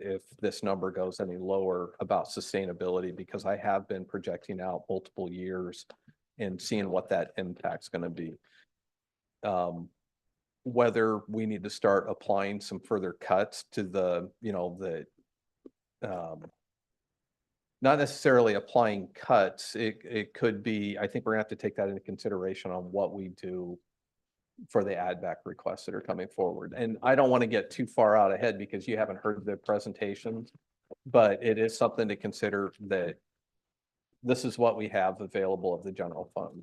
if this number goes any lower about sustainability, because I have been projecting out multiple years and seeing what that impact's going to be. Whether we need to start applying some further cuts to the, not necessarily applying cuts. It could be, I think we're gonna have to take that into consideration on what we do for the add back requests that are coming forward. And I don't want to get too far out ahead because you haven't heard the presentations, but it is something to consider that this is what we have available of the general fund.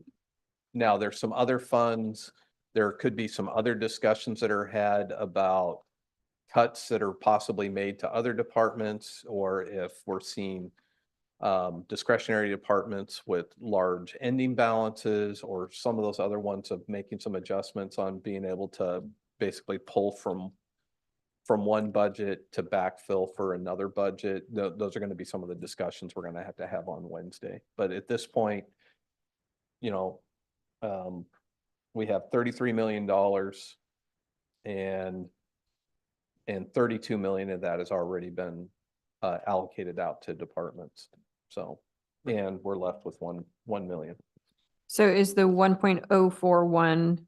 Now, there's some other funds. There could be some other discussions that are had about cuts that are possibly made to other departments, or if we're seeing discretionary departments with large ending balances, or some of those other ones of making some adjustments on being able to basically pull from one budget to backfill for another budget. Those are going to be some of the discussions we're going to have on Wednesday. But at this point, we have $33 million and 32 million of that has already been allocated out to departments. So, and we're left with 1 million. So is the 1.041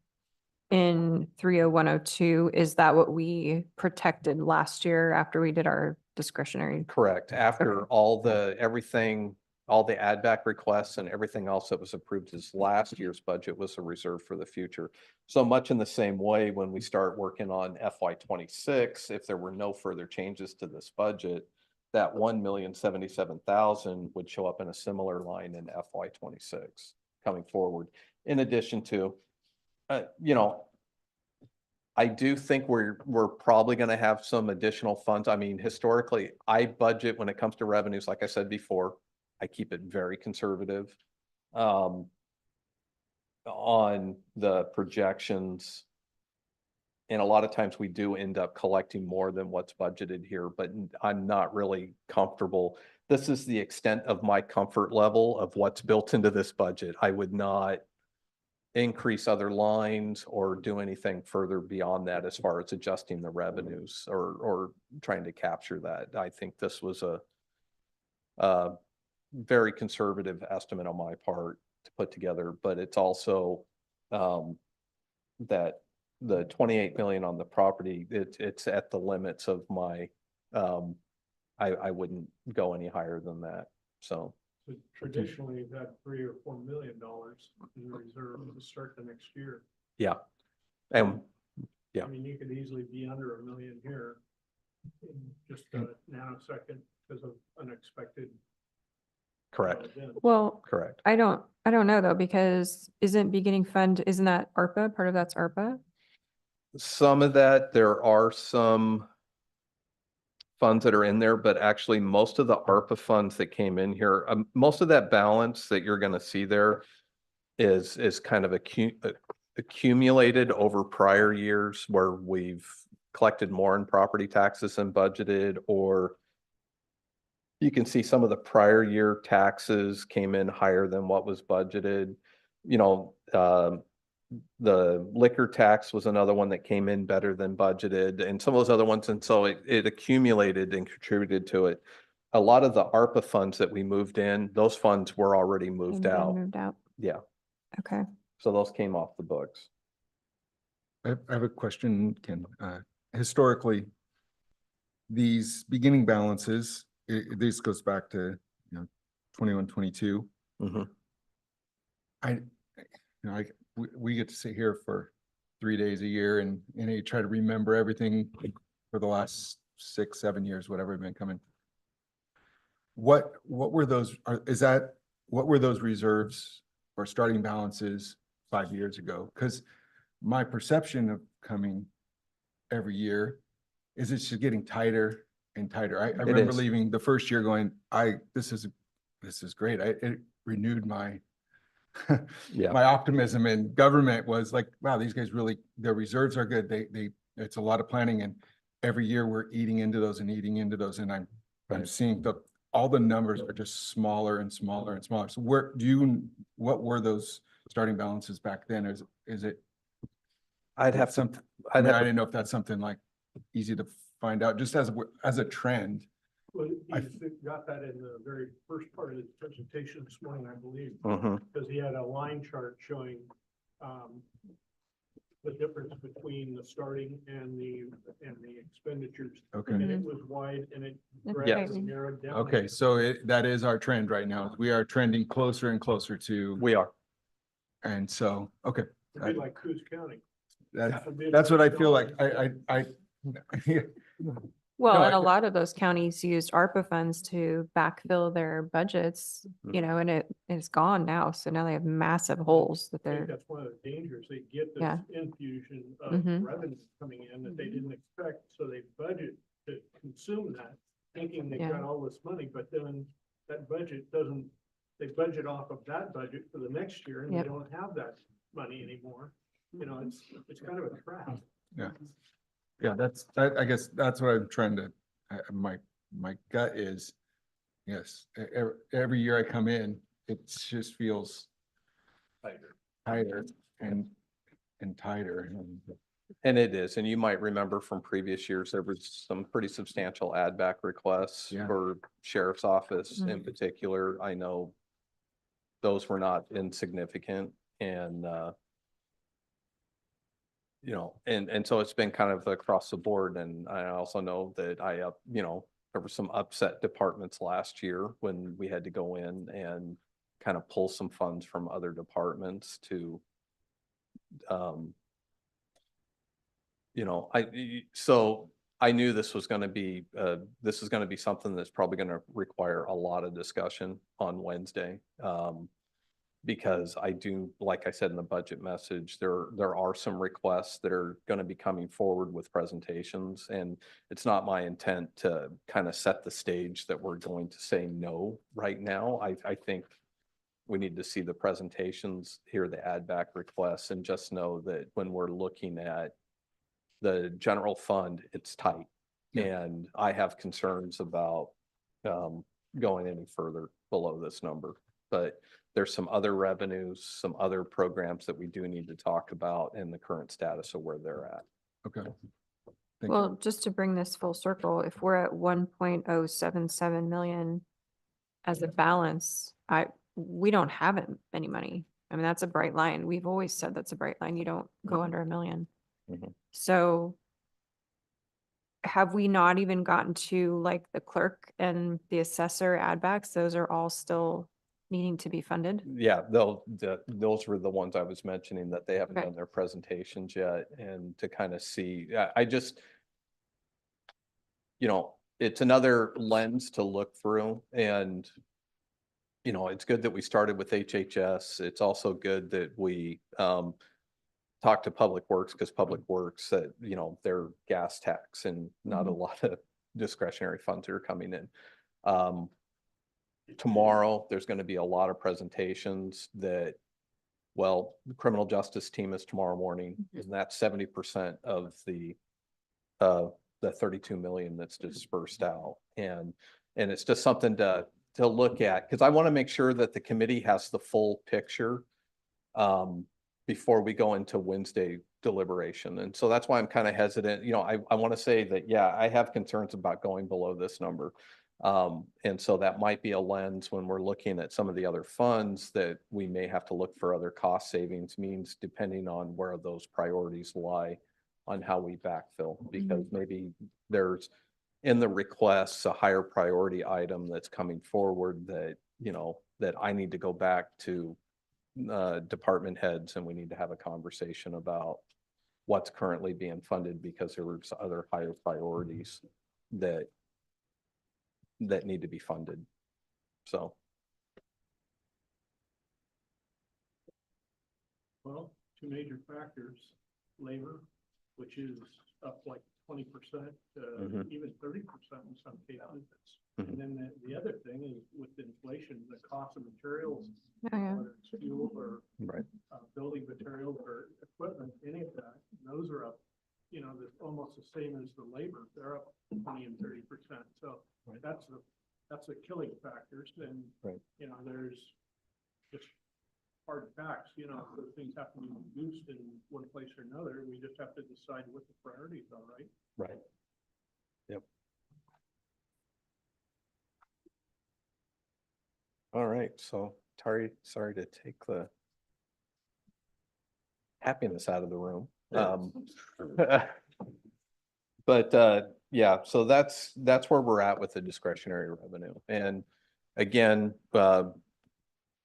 in 30102, is that what we protected last year after we did our discretionary? Correct. After all the add back requests and everything else that was approved as last year's budget was a reserve for the future. So much in the same way, when we start working on FY26, if there were no further changes to this budget, that 1,077,000 would show up in a similar line in FY26 coming forward. In addition to, I do think we're probably going to have some additional funds. I mean, historically, I budget when it comes to revenues, like I said before, I keep it very conservative on the projections. And a lot of times we do end up collecting more than what's budgeted here, but I'm not really comfortable. This is the extent of my comfort level of what's built into this budget. I would not increase other lines or do anything further beyond that as far as adjusting the revenues or trying to capture that. I think this was a very conservative estimate on my part to put together, but it's also that the 28 million on the property, it's at the limits of my, I wouldn't go any higher than that. So traditionally, you've had $3 or $4 million in reserve to start the next year. yeah. And yeah, I mean, you could easily be under $1 million here in just a nanosecond because of unexpected. correct, Well, correct. I don't know though, because isn't beginning fund, isn't that ARPA? Part of that's ARPA? Some of that, there are some funds that are in there, but actually most of the ARPA funds that came in here, most of that balance that you're going to see there is kind of accumulated over prior years where we've collected more in property taxes than budgeted, or you can see some of the prior year taxes came in higher than what was budgeted. The liquor tax was another one that came in better than budgeted, and some of those other ones. And so it accumulated and contributed to it. A lot of the ARPA funds that we moved in, those funds were already moved out. Moved out. Yeah. Okay. So those came off the books. I have a question, Ken. Historically, these beginning balances, this goes back to 21, 22. Mm-hmm. you know, we get to sit here for 3 days a year and you try to remember everything for the last 6, 7 years, whatever have been coming. What were those, what were those reserves or starting balances 5 years ago? Because my perception of coming every year is it's just getting tighter and tighter. I remember is. leaving the first year going, this is great. It renewed my Yeah. my optimism in government was like, wow, these guys really, their reserves are good. It's a lot of planning, and every year we're eating into those and eating into those. And I'm Right. seeing all the numbers are just smaller and smaller and smaller. So what were those starting balances back then? Is it? I'd have to, something, I'd I have to didn't know if that's something like easy to find out, just as a trend. Well, I- he got that in the very first part of his presentation this morning, I believe, Mhm. because he had a line chart showing the difference between the starting and the expenditures. Okay. And it was wide and it That's gradually right. narrowed down. Okay, so that is our trend right now. We are trending closer and closer to, We are. and so, okay. It'd be like Coos County. That's what I feel like. Well, No, and I- a lot of those counties used ARPA funds to backfill their budgets, you know, and it's gone now. So now they have massive holes that I think they're, that's one of the dangers. They get this Yeah. infusion of Mhm. revenue coming in that they didn't expect, so they budget to consume that, thinking they've Yeah. got all this money, but then that budget doesn't, they budget off of that budget for the next year and they Yep. don't have that money anymore. You know, it's kind of a trap. Yeah. Yeah, I guess that's what I'm trying to, my gut is, yes, every year I come in, it just feels tighter and tighter. And it is, and you might remember from previous years, there was some pretty substantial add back requests Yeah. for sheriff's office in Mhm. particular. I know those were not insignificant and, you know, and so it's been kind of across the board. And I also know that there were some upset departments last year when we had to go in and kind of pull some funds from other departments to, so I knew this was going to be, something that's probably going to require a lot of discussion on Wednesday. Because I do, like I said in the budget message, there are some requests that are going to be coming forward with presentations. And it's not my intent to kind of set the stage that we're going to say no right now. I think we need to see the presentations, hear the add back requests, and just know that when we're looking at the general fund, it's tight. And I have concerns about going any further below this number. But there's some other revenues, some other programs that we do need to talk about and the current status of where they're at. Okay. Thank well, you. just to bring this full circle, if we're at 1.077 million as a balance, we don't have any money. I mean, that's a bright line. We've always said that's a bright line. You don't go under $1 million. Mhm. So have we not even gotten to like the clerk and the assessor add backs? Those are all still needing to be funded? Yeah, those were the ones I was mentioning that they haven't Okay. done their presentations yet, and to kind of see, it's another lens to look through. And it's good that we started with HHS. It's also good that we talk to Public Works, because Public Works, their gas tax and not a lot of discretionary funds that are coming in. Tomorrow, there's going to be a lot of presentations the criminal justice team is tomorrow morning, and that's 70% of the 32 million that's dispersed out. And it's just something to look at, because I want to make sure that the committee has the full picture before we go into Wednesday deliberation. And so that's why I'm kind of hesitant. I want to say that, yeah, I have concerns about going below this number. And so that might be a lens when we're looking at some of the other funds that we may have to look for other cost savings means, depending on where those priorities lie on how we backfill, because maybe there's in the requests a higher priority item that's coming forward that, that I need to go back to department heads and we need to have a conversation about what's currently being funded because there were other higher priorities that need to be funded. So. Well, two major factors, labor, which is up like 20%, even 30% in some cases. And then the other thing is with inflation, the cost of materials, whether it's fuel or building materials or equipment, any of that, those are up, you know, almost the same as the labor. They're up 20 and 30%. So that's the killing factors. And, you know, there's just hard facts, you know, so things have to be reduced in one place or another. We just have to decide what the priorities are, right? Right. Yep. All right. So Tari, sorry to take the happiness out of the room. But yeah, so that's where we're at with the discretionary revenue. And again,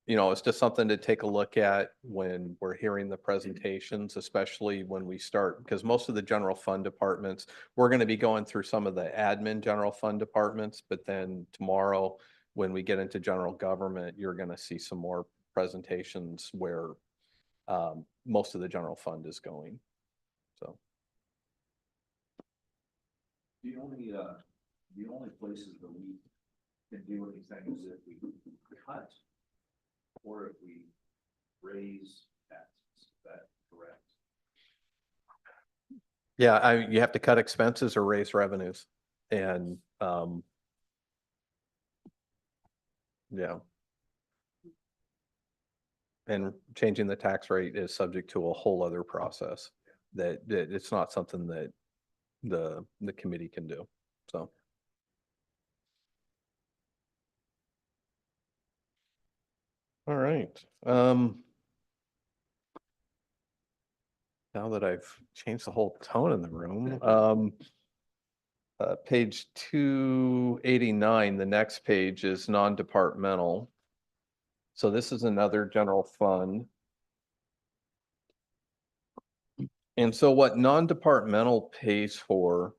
you know, it's just something to take a look at when we're hearing the presentations, especially when we start, because most of the general fund departments, we're going to be going through some of the admin general fund departments, but then tomorrow, when we get into general government, you're going to see some more presentations where most of the general fund is going. So. The only places that we can do anything is if we cut or if we raise taxes. Is that correct? Yeah, you have to cut expenses or raise revenues. And yeah. And changing the tax rate is subject to a whole other process that it's not something that the committee can do. So. All right. Now that I've changed the whole tone in the room, page 289, the next page is non-departmental. So this is another general fund. And so what non-departmental pays for,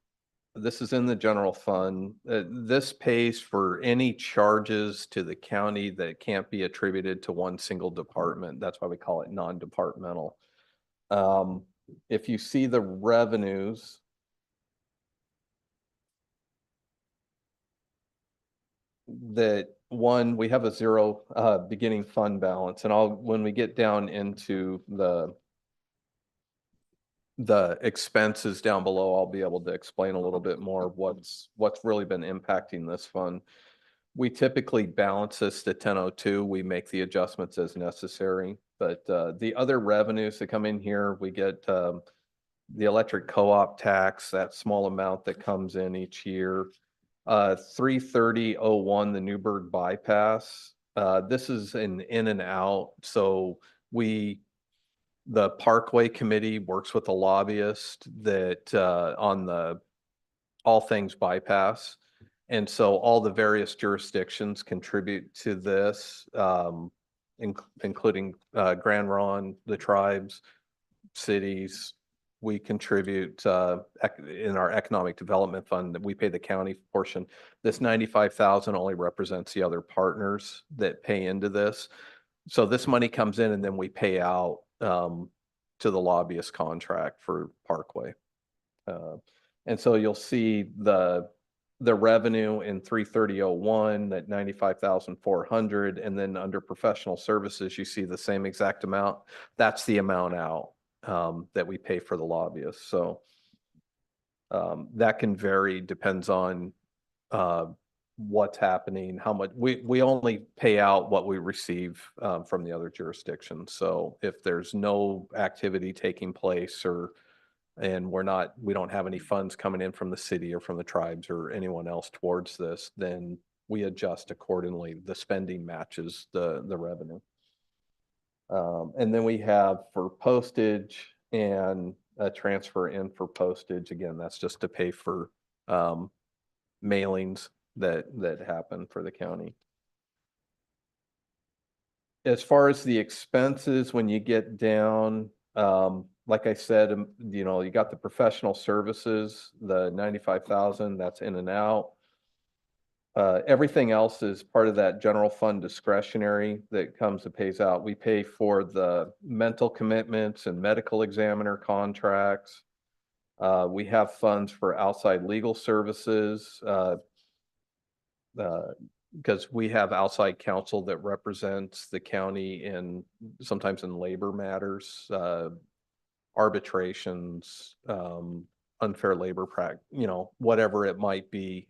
this is in the general fund. This pays for any charges to the county that can't be attributed to one single department. That's why we call it non-departmental. If you see the revenues, that one, we have a zero beginning fund balance. And when we get down into the expenses down below, I'll be able to explain a little bit more what's really been impacting this fund. We typically balance this to 1002. We make the adjustments as necessary, but the other revenues that come in here, we get the electric co-op tax, that small amount that comes in each year. 33001, the Newburgh bypass. This is an in and out. So the Parkway Committee works with a lobbyist that on all things bypass. And so all the various jurisdictions contribute to this, including Grand Ronde, the tribes, cities. We contribute in our economic development fund that we pay the county portion. This 95,000 only represents the other partners that pay into this. So this money comes in and then we pay out to the lobbyist contract for Parkway. And so you'll see the revenue in 33001, that 95,400, and then under professional services, you see the same exact amount. That's the amount out that we pay for the lobbyists. So that can vary, depends on what's happening, how much we only pay out what we receive from the other jurisdictions. So if there's no activity taking place and we don't have any funds coming in from the city or from the tribes or anyone else towards this, then we adjust accordingly. The spending matches the revenue. And then we have for postage and a transfer in for postage. Again, that's just to pay for mailings that happen for the county. as far as the expenses, when you get down, like I said, you got the professional services, the 95,000, that's in and out. Everything else is part of that general fund discretionary that comes and pays out. We pay for the mental commitments and medical examiner contracts. We have funds for outside legal services, because we have outside counsel that represents the county sometimes in labor matters, arbitrations, unfair labor whatever it might be,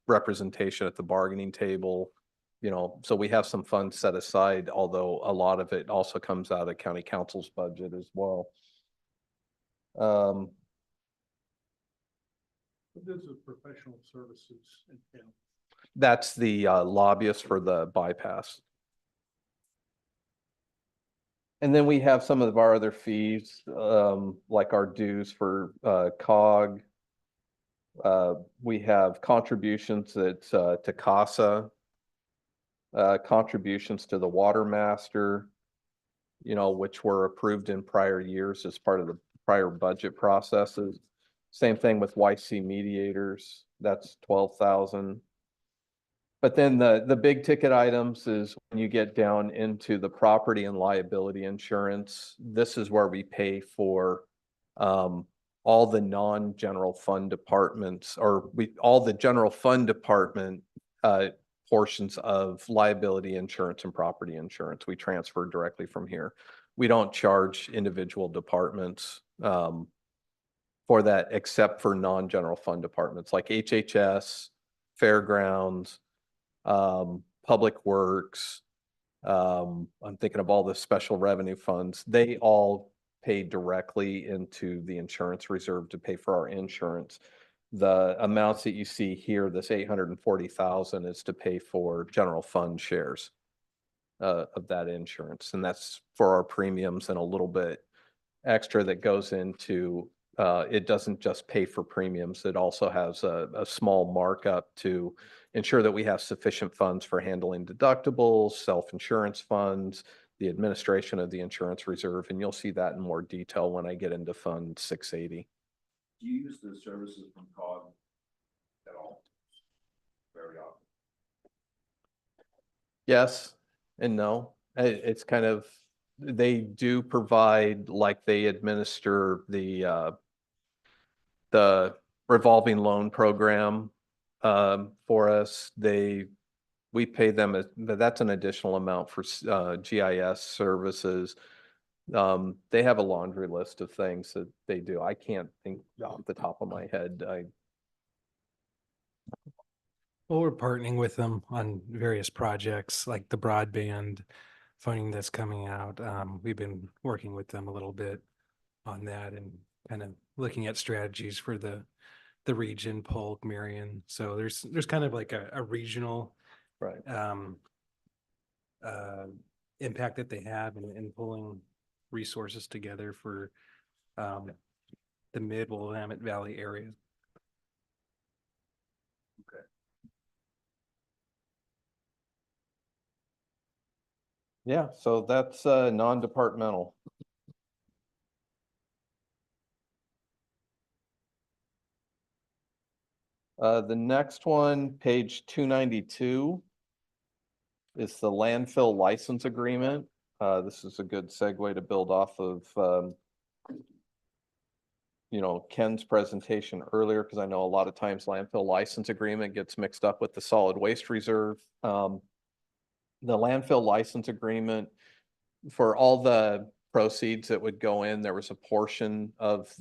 representation at the bargaining table. So we have some funds set aside, although a lot of it also comes out of county council's budget as well. This is professional services. That's the lobbyist for the bypass. And then we have some of our other fees, like our dues for COG. We have contributions to CASA, contributions to the Water Master, which were approved in prior years as part of the prior budget processes. Same thing with YC mediators, that's 12,000. But then the big ticket items is when you get down into the property and liability insurance, this is where we pay for all the non-general fund departments, or all the general fund department portions of liability insurance and property insurance. We transfer directly from here. We don't charge individual departments for that, except for non-general fund departments like HHS, fairgrounds, public works. I'm thinking of all the special revenue funds. They all pay directly into the insurance reserve to pay for our insurance. The amounts that you see here, this 840,000, is to pay for general fund shares of that insurance. And that's for our premiums and a little bit extra that goes into, it doesn't just pay for premiums. It also has a small markup to ensure that we have sufficient funds for handling deductibles, self-insurance funds, the administration of the insurance reserve. And you'll see that in more detail when I get into Fund 680. Do you use the services from COG at all? Very often. Yes and no. It's kind of, they do provide, like they administer the revolving loan program for us. We pay them, that's an additional amount for GIS services. They have a laundry list of things that they do. I can't think off the top of my head. Well, we're partnering with them on various projects like the broadband funding that's coming out. We've been working with them a little bit on that and kind of looking at strategies for the region, Polk, Marion. So there's kind of like a regional right impact that they have in pulling resources together for the mid-Willamette Valley area. Okay. Yeah, so that's non-departmental. The next one, page 292, is the landfill license agreement. This is a good segue to build off of Ken's presentation earlier, because I know a lot of times landfill license agreement gets mixed up with the solid waste reserve. The landfill license agreement, for all the proceeds that would go in, there was a portion of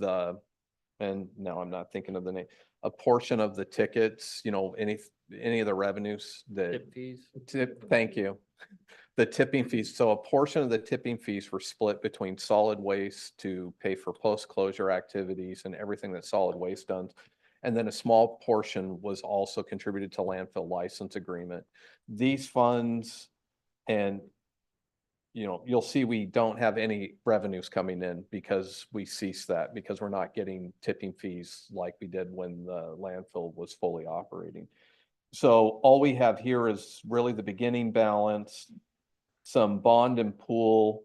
and now I'm not thinking of the name, a portion of the tickets, any of the revenues that Tip fees. Thank you. The tipping fees. So a portion of the tipping fees were split between solid waste to pay for post-closure activities and everything that solid waste does. And then a small portion was also contributed to landfill license agreement. These funds, and you'll see we don't have any revenues coming in because we ceased that, because we're not getting tipping fees like we did when the landfill was fully operating. So all we have here is really the beginning balance some bond and pool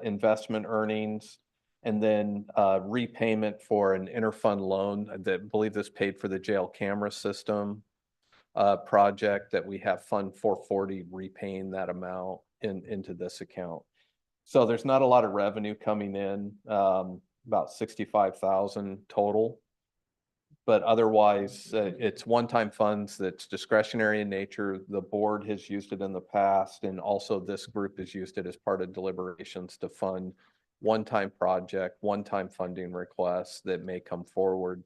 investment earnings, and then repayment for an interfund loan that I believe this paid for the jail camera system project that we have Fund 440 repaying that amount into this account. So there's not a lot of revenue coming in, about 65,000 total. But otherwise, it's one-time funds that's discretionary in nature. The board has used it in the past, and also this group has used it as part of deliberations to fund one-time project, one-time funding requests that may come forward.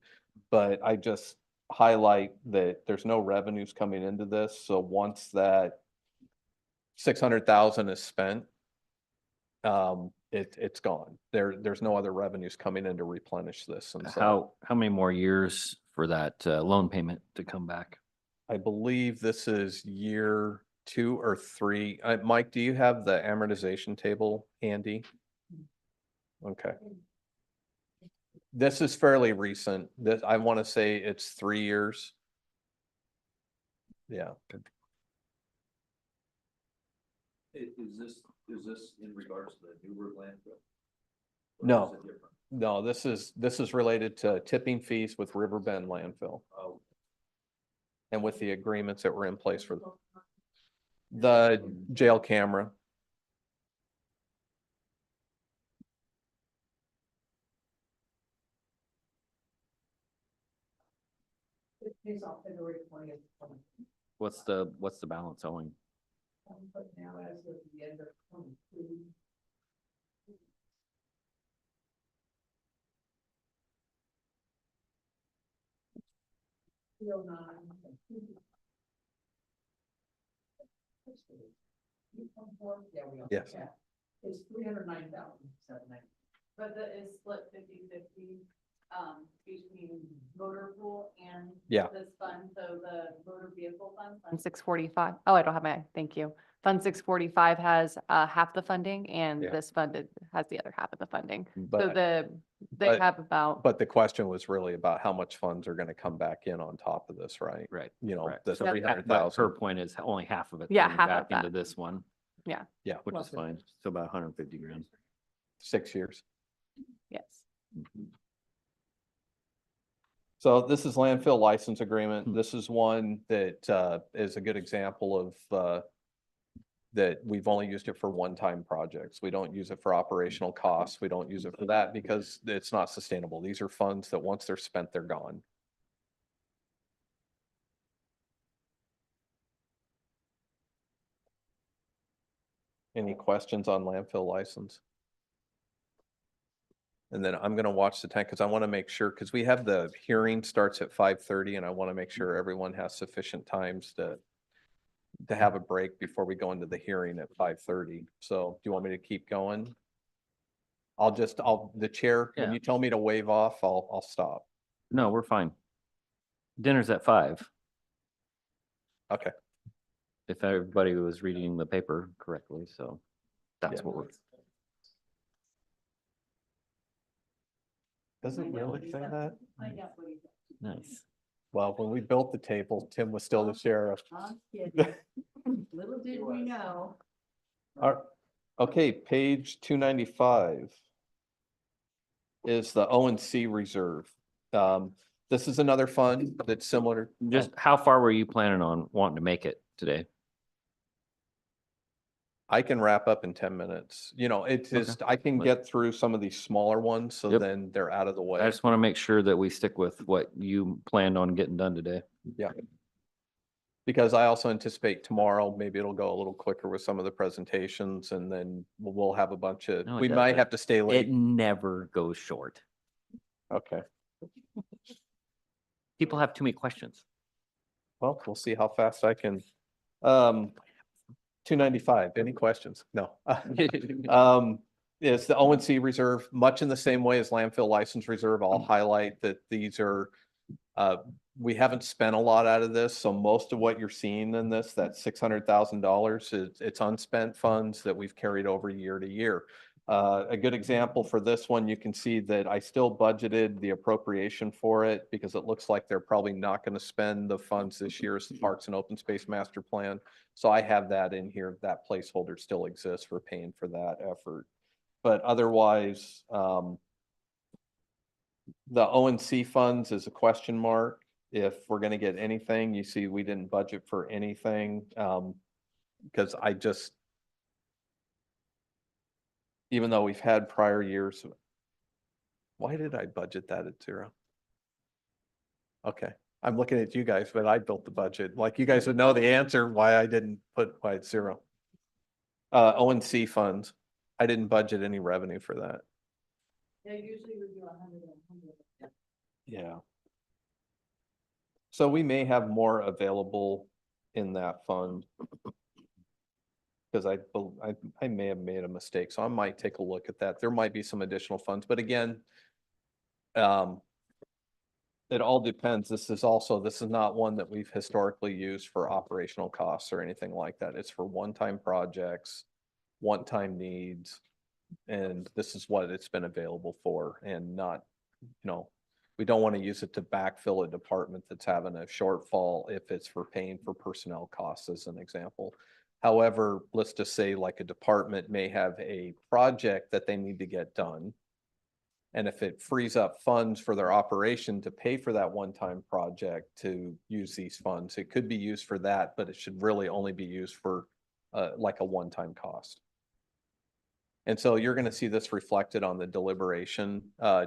But I just highlight that there's no revenues coming into this. So once that 600,000 is spent, it's gone. There's no other revenues coming in to replenish this. And so How many more years for that loan payment to come back? I believe this is year 2 or 3. Mike, do you have the amortization table handy? Okay. This is fairly recent. This, I want to say it's 3 years. Yeah. Is this in regards to the Newburgh landfill? No, no, this is related to tipping fees with Riverbend landfill. Oh. And with the agreements that were in place for the jail camera. It pays off February 20th. What's the balance owing? But now as of the end of 22. Yes. It's 309,790. But it's split 50/50, between motor pool and Yeah. this fund, so the motor vehicle fund. Fund 645. Oh, I don't have my, thank you. Fund 645 has half the funding, and Yeah. this fund has the other half of the funding. So But, they but- have about, but the question was really about how much funds are going to come back in on top of this, right? Right. You know, Right. the So but 300,000. her point is only half of it. Yeah, coming half of back into that. this one. Yeah. Yeah. Which is fine. So about 150 grand. 6 years. yes. So this is landfill license agreement. Hmm. This is one that is a good example of that we've only used it for one-time projects. We don't use it for operational costs. We don't use it for that because it's not sustainable. These are funds that once they're spent, they're gone. Any questions on landfill license? And then I'm gonna watch the time because I want to make sure, because we have the hearing starts at 5:30 and I want to make sure everyone has sufficient times to have a break before we go into the hearing at 5:30. So do you want me to keep going? The chair, when Yeah. you tell me to wave off, I'll stop. No, we're fine. Dinner's at 5. Okay. If everybody was reading the paper correctly, so that's Yeah. what we're. Does it really say that? Nice. Well, when we built the table, Tim was still the sheriff. Little did we know. Okay, page 295 is the O&C reserve. This is another fund that's similar. Just how far were you planning on wanting to make it today? I can wrap up in 10 minutes. You know, it's just, I can get through some of these smaller ones, so Yep. then they're out of the way. I just want to make sure that we stick with what you planned on getting done today. Yeah. Because I also anticipate tomorrow, maybe it'll go a little quicker with some of the presentations, and then we'll have a bunch of, No, it we might doesn't. have to stay It late. never goes short. Okay. People have too many questions. Well, we'll see how fast I can. 295, any questions? No. It's the O&C reserve, much in the same way as landfill license reserve. I'll highlight that these are, we haven't spent a lot out of this, so most of what you're seeing in this, that $600,000, it's unspent funds that we've carried over year to year. A good example for this one, you can see that I still budgeted the appropriation for it because it looks like they're probably not going to spend the funds this year's Parks and Open Space Master Plan. So I have that in here. That placeholder still exists for paying for that effort. But otherwise, the ONC funds is a question mark. If we're going to get anything, you see, we didn't budget for anything because I just, even though we've had prior years, why did I budget that at 0? Okay, I'm looking at you guys, but I built the budget. Like you guys would know the answer why I didn't put why it's 0. ONC funds, I didn't budget any revenue for that. Yeah, usually we do 100. Yeah. So we may have more available in that fund. Because I may have made a mistake, so I might take a look at that. There might be some additional funds, but again, it all depends. This is not one that we've historically used for operational costs or anything like that. It's for one-time projects, one-time needs, and this is what it's been available for, and not, we don't want to use it to backfill a department that's having a shortfall if it's for paying for personnel costs, as an example. However, let's just say like a department may have a project that they need to get done. And if it frees up funds for their operation to pay for that one-time project to use these funds, it could be used for that, but it should really only be used for like a one-time cost. And so you're going to see this reflected on the deliberation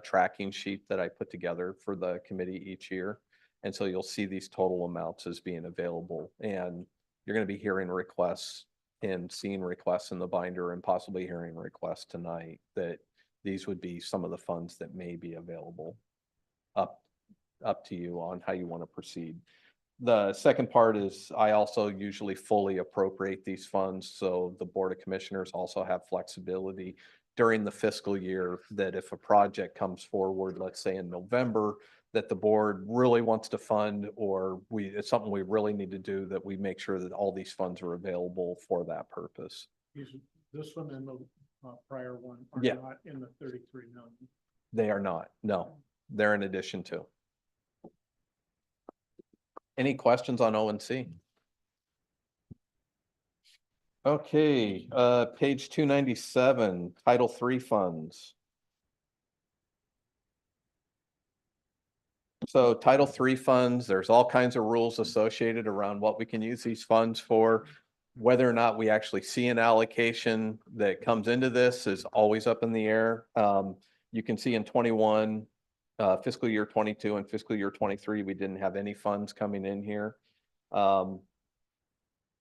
tracking sheet that I put together for the committee each year. And so you'll see these total amounts as being available, and you're going to be hearing requests and seeing requests in the binder, and possibly hearing requests tonight that these would be some of the funds that may be available. Up to you on how you want to proceed. The second part is I also usually fully appropriate these funds. So the Board of Commissioners also have flexibility during the fiscal year that if a project comes forward, let's say in November, that the board really wants to fund, or it's something we really need to do, that we make sure that all these funds are available for that purpose. This one and the prior one are Yeah. not in the 33 million. They are not. No, they're in addition to. Any questions on ONC? Okay, page 297, Title III funds. So Title III funds, there's all kinds of rules associated around what we can use these funds for. Whether or not we actually see an allocation that comes into this is always up in the air. You can see in 21, fiscal year 22 and fiscal year 23, we didn't have any funds coming in here.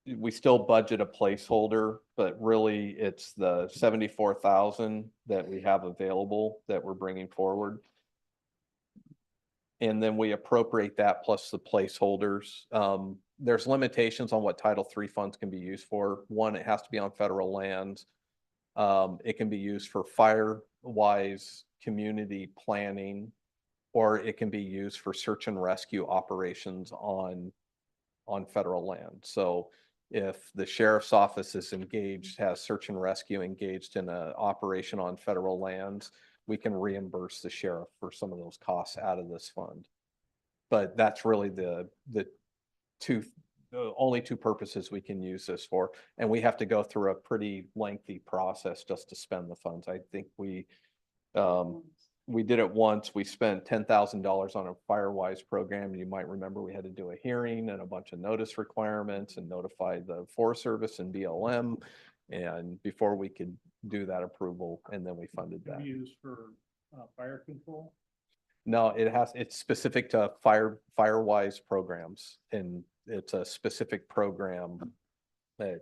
We still budget a placeholder, but really it's the 74,000 that we have available that we're bringing forward. And then we appropriate that plus the placeholders. There's limitations on what Title III funds can be used for. One, it has to be on federal lands. It can be used for fire-wise community planning, or it can be used for search and rescue operations on federal land. So if the sheriff's office is engaged, has search and rescue engaged in an operation on federal lands, we can reimburse the sheriff for some of those costs out of this fund. But that's really the only two purposes we can use this for. And we have to go through a pretty lengthy process just to spend the funds. I think we did it once. We spent $10,000 on a FireWise program. You might remember we had to do a hearing and a bunch of notice requirements and notify the Forest Service and BLM. And before we could do that approval, and then we funded that. Used for fire control? No, it's specific to FireWise programs, and it's a specific program that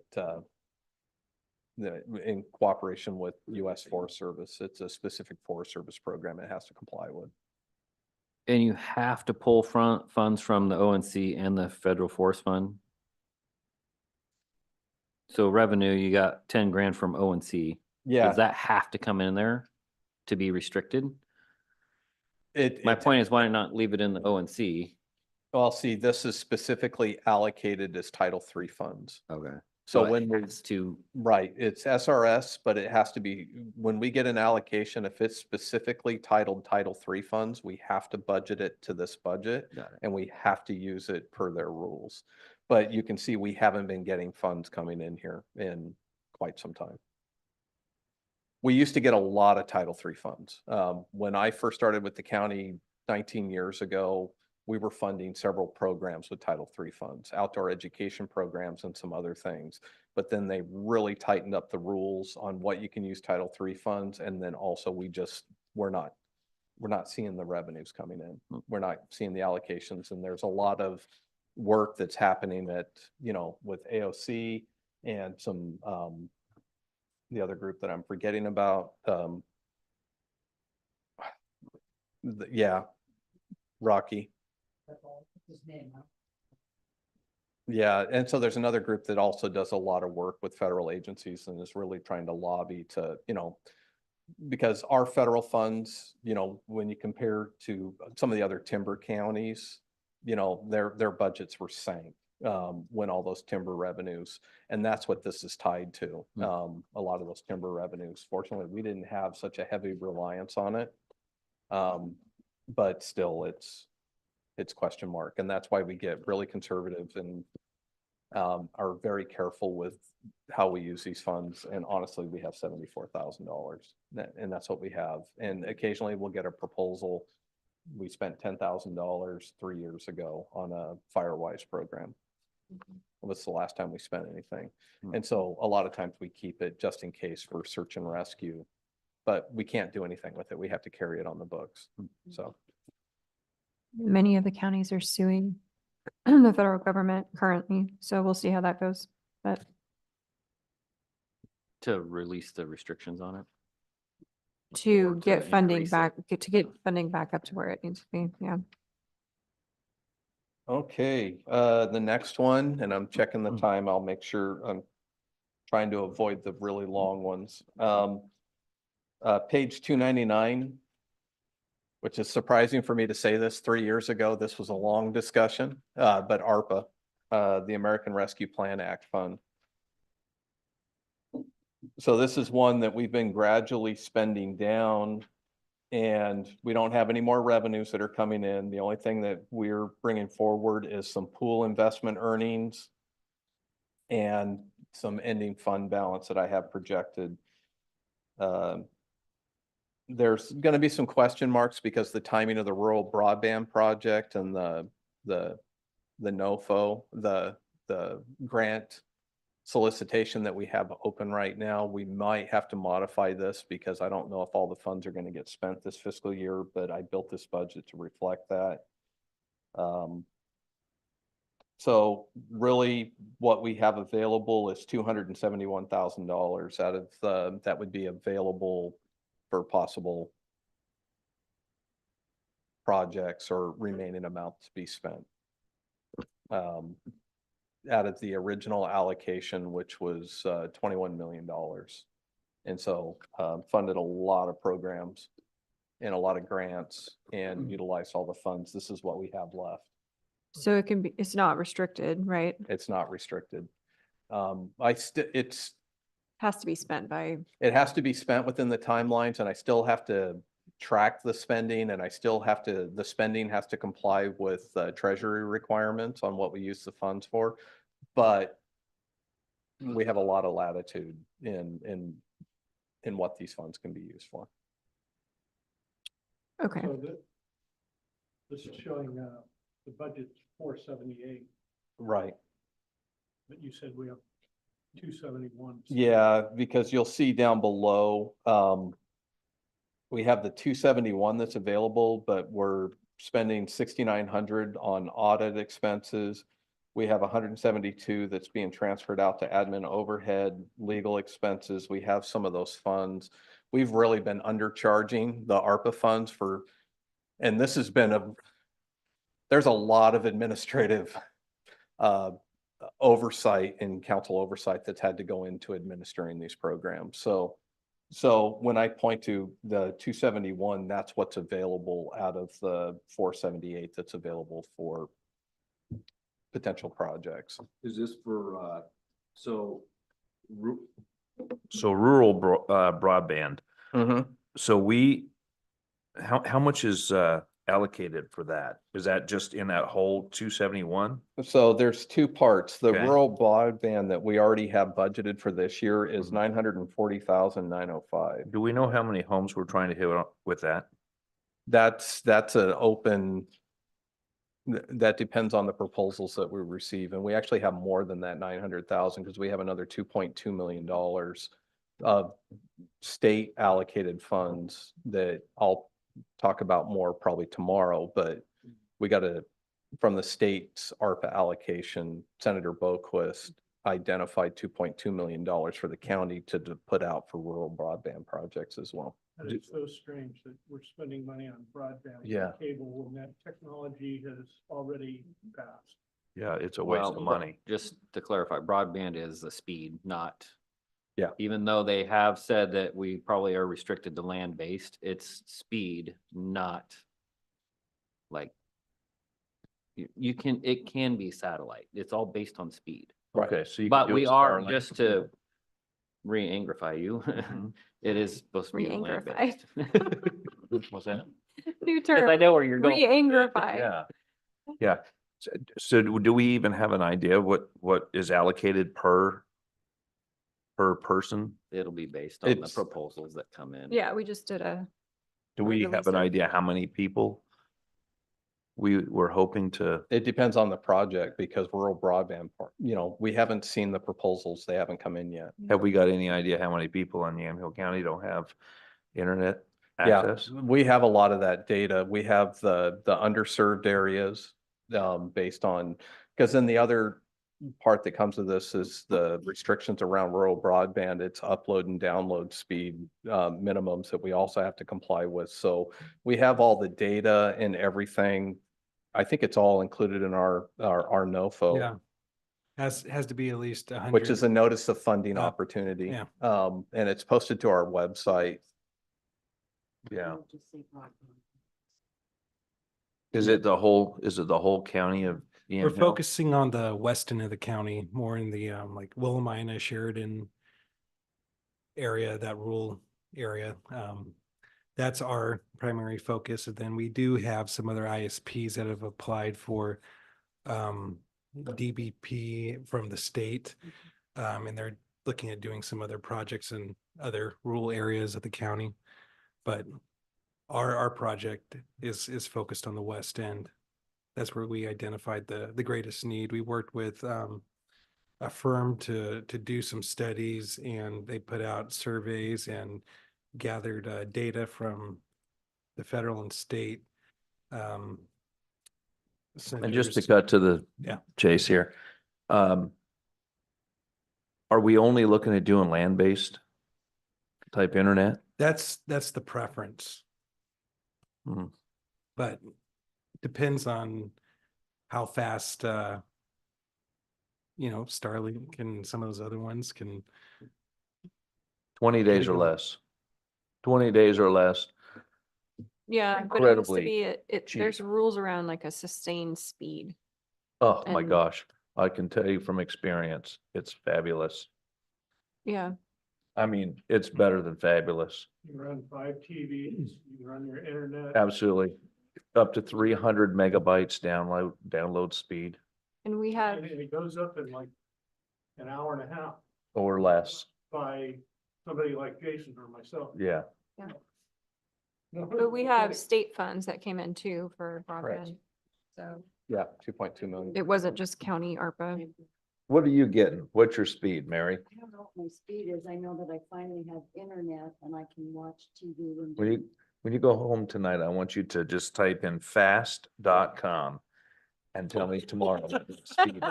in cooperation with U.S. Forest Service. It's a specific Forest Service program it has to comply with. And you have to pull funds from the ONC and the Federal Forest Fund. So revenue, you got 10 grand from ONC. Yeah. Does that have to come in there to be restricted? My It point is, why not leave it in the ONC? Well, see, this is specifically allocated as Title III funds. Okay. So it when we, has to, right, it's SRS, but it has to be, when we get an allocation, if it's specifically titled Title III funds, we have to budget it to this budget. got it. And we have to use it per their rules. But you can see we haven't been getting funds coming in here in quite some time. We used to get a lot of Title III funds. When I first started with the county 19 years ago, we were funding several programs with Title III funds, outdoor education programs and some other things. But then they really tightened up the rules on what you can use Title III funds. And then also we're not seeing the revenues coming in. We're not seeing the allocations. And there's a lot of work that's happening at, with AOC and some, the other group that I'm forgetting about. Yeah, Rocky. Yeah, and so there's another group that also does a lot of work with federal agencies and is really trying to lobby to, because our federal funds, when you compare to some of the other timber counties, their budgets were sank when all those timber revenues, and that's what this is tied to. A lot of those timber revenues. Fortunately, we didn't have such a heavy reliance on it. But still it's question mark. And that's why we get really conservative and are very careful with how we use these funds. And honestly, we have $74,000 and that's what we have. And occasionally we'll get a proposal. We spent $10,000 3 years ago on a Firewise program. It was the last time we spent anything. And so a lot of times we keep it just in case for search and rescue, but we can't do anything with it. We have to carry it on the books. So. Many of the counties are suing the federal government currently, so we'll see how that goes. But to release the restrictions on it. to Or to get funding increase it. back, get funding back up to where it needs to be, yeah. Okay, the next one, and I'm checking the time. I'll make sure I'm trying to avoid the really long ones. Page 299, which is surprising for me to say this 3 years ago. This was a long discussion, but ARPA, the American Rescue Plan Act Fund. So this is one that we've been gradually spending down and we don't have any more revenues that are coming in. The only thing that we're bringing forward is some pool investment earnings and some ending fund balance that I have projected. There's going to be some question marks because the timing of the rural broadband project and the NOFO, the grant solicitation that we have open right now, we might have to modify this because I don't know if all the funds are going to get spent this fiscal year, but I built this budget to reflect that. So really what we have available is $271,000 out of that would be available for possible projects or remaining amount to be spent. Out of the original allocation, which was $21 million. And so funded a lot of programs and a lot of grants and utilized all the funds. This is what we have left. So it can be, it's not restricted, right? It's not restricted. Has to be spent by, It has to be spent within the timelines and I still have to track the spending and the spending has to comply with treasury requirements on what we use the funds for. But we have a lot of latitude in what these funds can be used for. okay. So this is showing the budget's 478, Right. but you said we have 271. Yeah, because you'll see down below, we have the 271 that's available, but we're spending 6,900 on audit expenses. We have 172 that's being transferred out to admin overhead, legal expenses. We have some of those funds. We've really been undercharging the ARPA funds and this has been there's a lot of administrative oversight and council oversight that's had to go into administering these programs. So when I point to the 271, that's what's available out of the 478 that's available for potential projects. Is this for So. So rural broadband. Mhm. So how much is allocated for that? Is that just in that whole 271? So there's two parts. The Okay. rural broadband that we already have budgeted for this year is Mhm. 940,905. Do we know how many homes we're trying to hit with that? That's an open, that depends on the proposals that we receive. And we actually have more than that 900,000 because we have another $2.2 million of state allocated funds that I'll talk about more probably tomorrow, but we got from the state's ARPA allocation, Senator Boquist identified $2.2 million for the county to put out for rural broadband projects as well. And it's so strange that we're spending money on broadband. and Yeah. Cable when that technology has already passed. Yeah, it's a waste of money. Just to clarify, broadband is the speed, not. Yeah. Even though they have said that we probably are restricted to land-based, it's speed, not like. It can be satellite. It's all based on speed. Okay, so you. can But do we it are, Starlink. just to re-angrify you, Mhm. it is supposed to be Re-angrify. land-based. What's that? New Yes, term. I know where you're going. Re-angrify. Yeah. Yeah. So do we even have an idea what is allocated per person? It'll be based on the It's- proposals that come in. Yeah, we just did a. Do we Or have an research. idea how many people we were hoping to? It depends on the project because rural broadband, we haven't seen the proposals. They haven't come in yet. Have we got any idea how many people in Yamhill County don't have internet Yeah, access? we have a lot of that data. We have the underserved areas based on, because then the other part that comes with this is the restrictions around rural broadband. It's upload and download speed minimums that we also have to comply with. So we have all the data and everything. I think it's all included in our NOFO. Yeah. Has to be at least 100. Which is a notice of funding Uh, opportunity. yeah. And it's posted to our website. Yeah. Is it the whole county of We're Yamhill? focusing on the west end of the county, more in the like Willamina, Sheridan area, that rural area. That's our primary focus. And then we do have some other ISPs that have applied for DBP from the state. And they're looking at doing some other projects in other rural areas of the county. But our project is focused on the west end. That's where we identified the greatest need. We worked with a firm to do some studies, and they put out surveys and gathered data from the federal and state. And just to senators. cut to the Yeah. chase here. Are we only looking at doing land-based type internet? That's the preference. Hmm. But depends on how fast, Starlink and some of those other ones can. 20 days or go. less. 20 days or less. Yeah, but it has to Incredibly be, there's cheap. rules around like a sustained speed. Oh, my And- gosh. I can tell you from experience, it's fabulous. Yeah. I mean, it's better than fabulous. You can run 5 TVs, you can run your internet. Absolutely. Up to 300 megabytes download speed And we have, And it goes up in like an hour and a half or less. by somebody like Jason or myself. Yeah. but we have state funds that came in too for Correct. broadband. So Yeah, 2.2 million. it wasn't just county ARPA. What are you getting? What's your speed, Mary? I don't know what my speed is. I know that I finally have internet and I can watch TV when. When you go home tonight, I want you to just type in fast.com and tell me tomorrow what the speed is.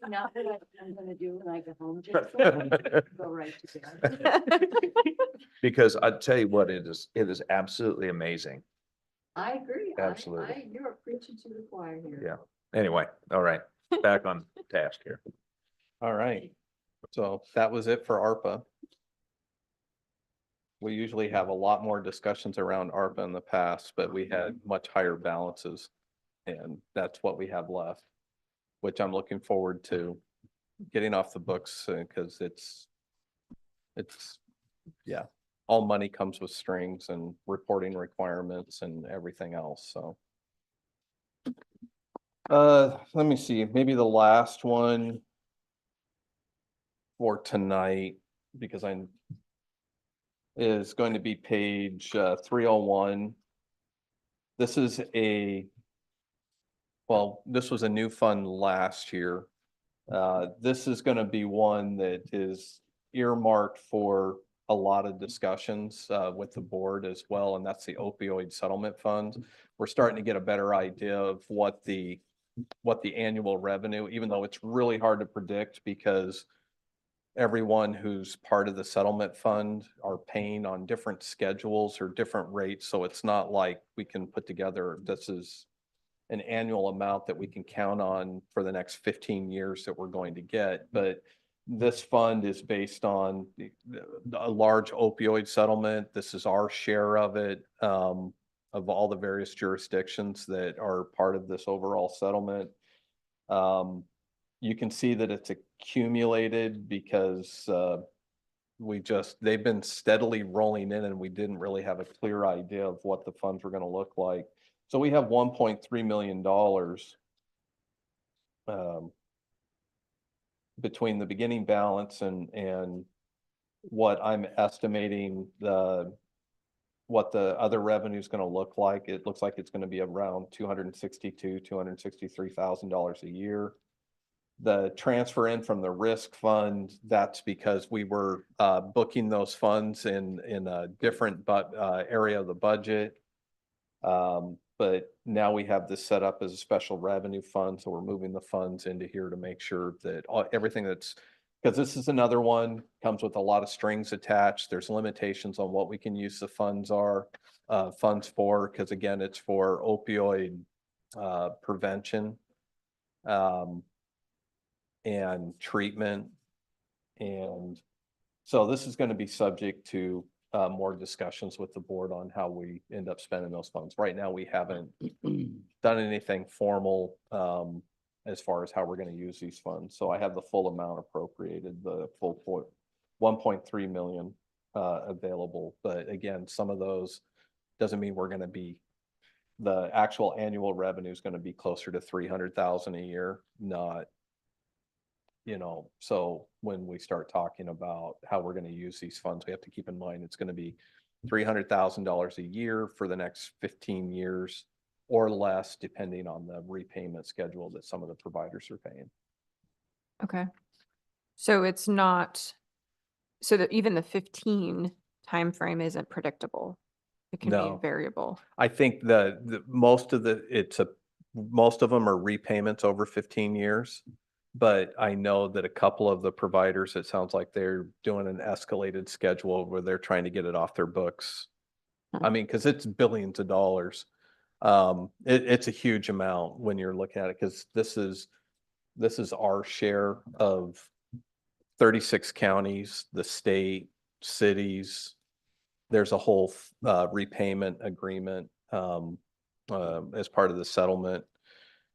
Not that I'm gonna do when I get home. Jason. Go right to bed. Because I tell you what, it is absolutely amazing. I agree. Absolutely. You're preaching to the choir here. Yeah. Anyway, all right, back on task here. All right. So that was it for ARPA. We usually have a lot more discussions around ARPA in the past, but we had much higher balances. And that's what we have left, which I'm looking forward to getting off the books, because yeah, all money comes with strings and reporting requirements and everything else, so. Let me see, maybe the last one for tonight, because is going to be page 301. This is this was a new fund last year. This is going to be one that is earmarked for a lot of discussions with the board as well, and that's the opioid settlement fund. We're starting to get a better idea of what the annual revenue, even though it's really hard to predict because everyone who's part of the settlement fund are paying on different schedules or different rates. So it's not like we can put together, this is an annual amount that we can count on for the next 15 years that we're going to get. But this fund is based on a large opioid settlement. This is our share of it, of all the various jurisdictions that are part of this overall settlement. You can see that it's accumulated because they've been steadily rolling in, and we didn't really have a clear idea of what the funds were going to look like. So we have $1.3 million between the beginning balance and what I'm estimating what the other revenue is going to look like. It looks like it's going to be around $263,000 a year. The transfer in from the risk fund, that's because we were booking those funds in a different area of the budget. But now we have this set up as a special revenue fund, so we're moving the funds into here to make sure that everything because this is another one, comes with a lot of strings attached. There's limitations on what we can use the funds for, because again, it's for opioid prevention and treatment. And so this is going to be subject to more discussions with the board on how we end up spending those funds. Right now, we haven't done anything formal as far as how we're going to use these funds. So I have the full amount appropriated, the full 1.3 million available. But again, some of those doesn't mean we're going to be, the actual annual revenue is going to be closer to 300,000 a year, not, so when we start talking about how we're going to use these funds, we have to keep in mind it's going to be $300,000 a year for the next 15 years or less, depending on the repayment schedule that some of the providers are paying. Okay. So it's not, so that even the 15 timeframe isn't predictable. It can No. be variable. I think most of them are repayments over 15 years. But I know that a couple of the providers, it sounds like they're doing an escalated schedule where they're trying to get it off their books. I mean, because it's billions of dollars. It's a huge amount when you're looking at it, because this is our share of 36 counties, the state, cities. There's a whole repayment agreement as part of the settlement.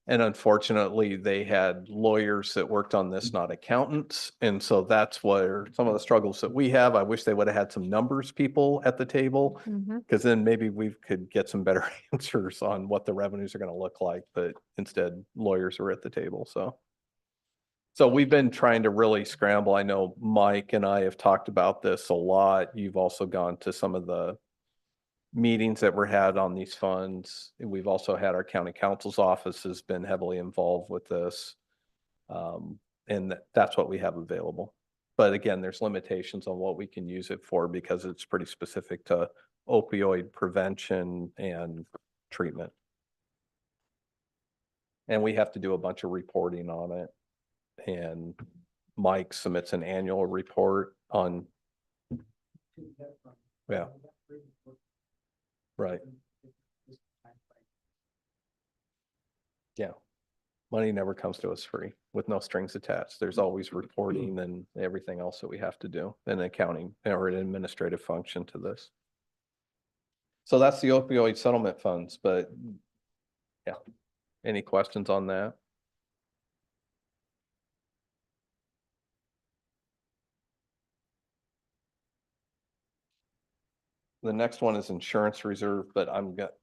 And unfortunately, they had lawyers that worked on this, not accountants. And so that's where some of the struggles that we have. I wish they would have had some numbers people at the table, because then maybe we could get some better answers on what the revenues are going to look like. But instead, lawyers are at the table. So we've been trying to really scramble. I know Mike and I have talked about this a lot. You've also gone to some of the meetings that were had on these funds. We've also had our county council's office has been heavily involved with this. And that's what we have available. But again, there's limitations on what we can use it for because it's pretty specific to opioid prevention and treatment. And we have to do a bunch of reporting on it. And Mike submits an annual report on, yeah. Right. Yeah. Money never comes to us free with no strings attached. There's always reporting and everything else that we have to do, and accounting or an administrative function to this. So that's the opioid settlement funds, but yeah. Any questions on that? The next one is insurance reserve, but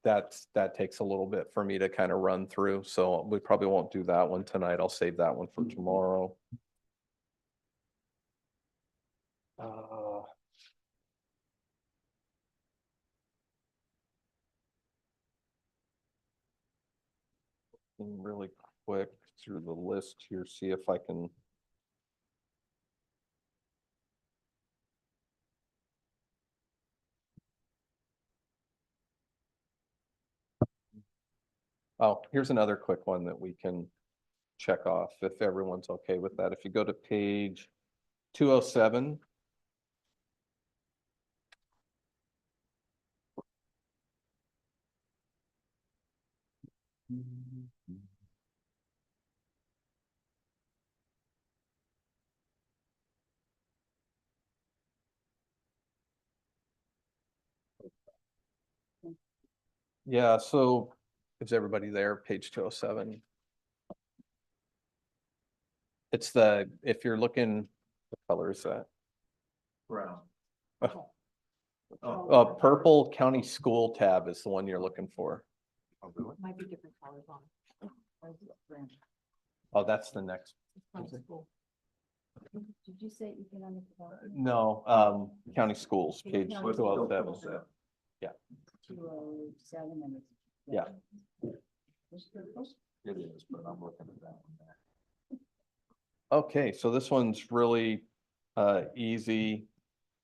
that takes a little bit for me to kind of run through, so we probably won't do that one tonight. I'll save that one for tomorrow. Really quick through the list here, see if I can. Oh, here's another quick one that we can check off if everyone's okay with that. If you go to page 207. Yeah, so is everybody there? Page 207. It's if you're looking, what color is that? Brown. Purple county school tab is the one you're looking for. Might be different colors on. Oh, that's the next. Did you say economic development? No, county schools, page County 207. Yeah. 207 and it's. Yeah. It is, but I'm looking at that one. Okay, so this one's really easy.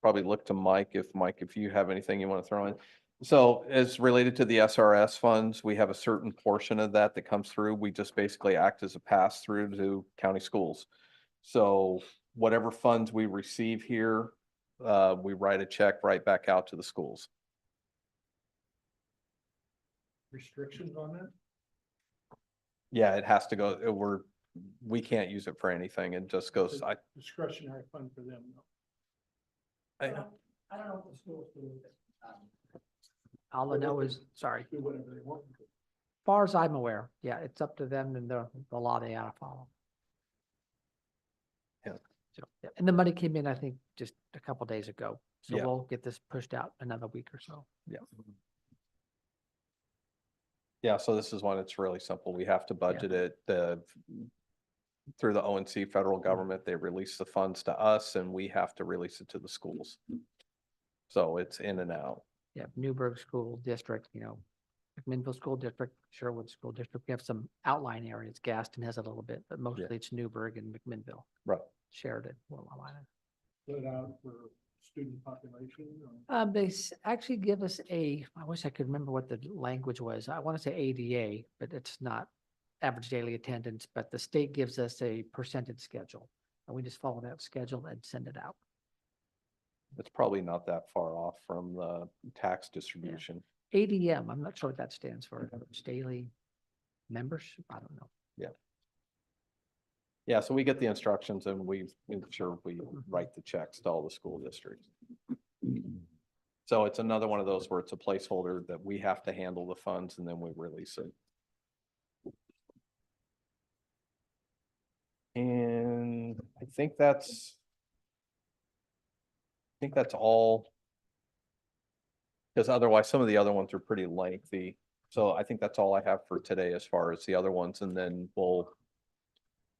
Probably look to Mike, if you have anything you want to throw in. So as related to the SRS funds, we have a certain portion of that that comes through. We just basically act as a pass through to county schools. So whatever funds we receive here, we write a check right back out to the schools. Restrictions on that? Yeah, it has to go, we can't use it for anything. It just goes, It's a discretionary fund for them. I I don't know what the schools do with it. All I know is, sorry, Do whatever they want. far as I'm aware, yeah, it's up to them and the law they ought to follow. Yeah. So, yeah, and the money came in, I think, just a couple days ago. So Yeah. we'll get this pushed out another week or so. Yeah. Yeah, so this is one, it's really simple. We have to budget it, through the ONC federal government, they release the funds to us and we have to release it to the schools. So it's in and out. Yeah, Newburgh School District, McMinnville School District, Sherwood School District. We have some outline areas. Gaston has a little bit, but mostly it's Newburgh and McMinnville. Right. Sheridan, Willow Island. Put out for student population or? They actually give us I wish I could remember what the language was. I want to say ADA, but it's not average daily attendance, but the state gives us a percentage schedule. And we just follow that schedule and send it out. It's probably not that far off from the tax distribution. ADM, I'm not sure what that stands for. Average daily membership, I don't know. Yeah, so we get the instructions and we make sure we write the checks to all the school districts. So it's another one of those where it's a placeholder that we have to handle the funds and then we release it. And I think that's all. Because otherwise, some of the other ones are pretty lengthy. So I think that's all I have for today as far as the other ones. And then we'll,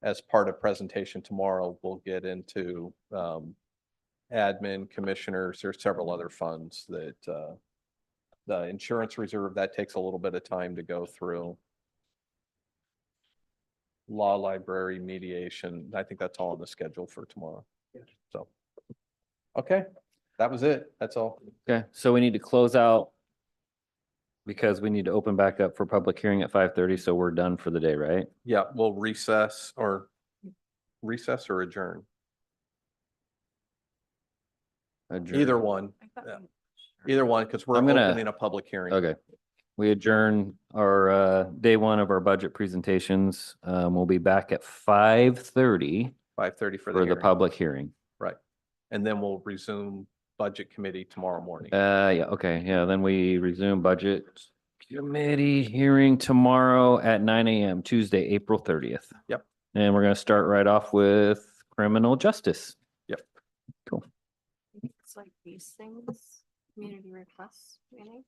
as part of presentation tomorrow, we'll get into admin, commissioners. There's several other funds that the insurance reserve, that takes a little bit of time to go through. Law library, mediation. I think that's all on the schedule for tomorrow. So, okay, that was it. That's all. Okay, so we need to close out because we need to open back up for public hearing at 5:30, so we're done for the day, right? Yeah, we'll recess or adjourn. Adjourn. Either one. Yeah. Either one, because we're I'm gonna- opening a public hearing. Okay. We adjourn our day one of our budget presentations. We'll be back at 5:30 5:30 for for the hearing. public hearing. Right. And then we'll resume budget committee tomorrow morning. Yeah, okay, yeah, then we resume budget committee hearing tomorrow at 9 a.m., Tuesday, April 30th. Yep. And we're gonna start right off with criminal justice. Yep. Cool. It's like these things. Community requests, meaning?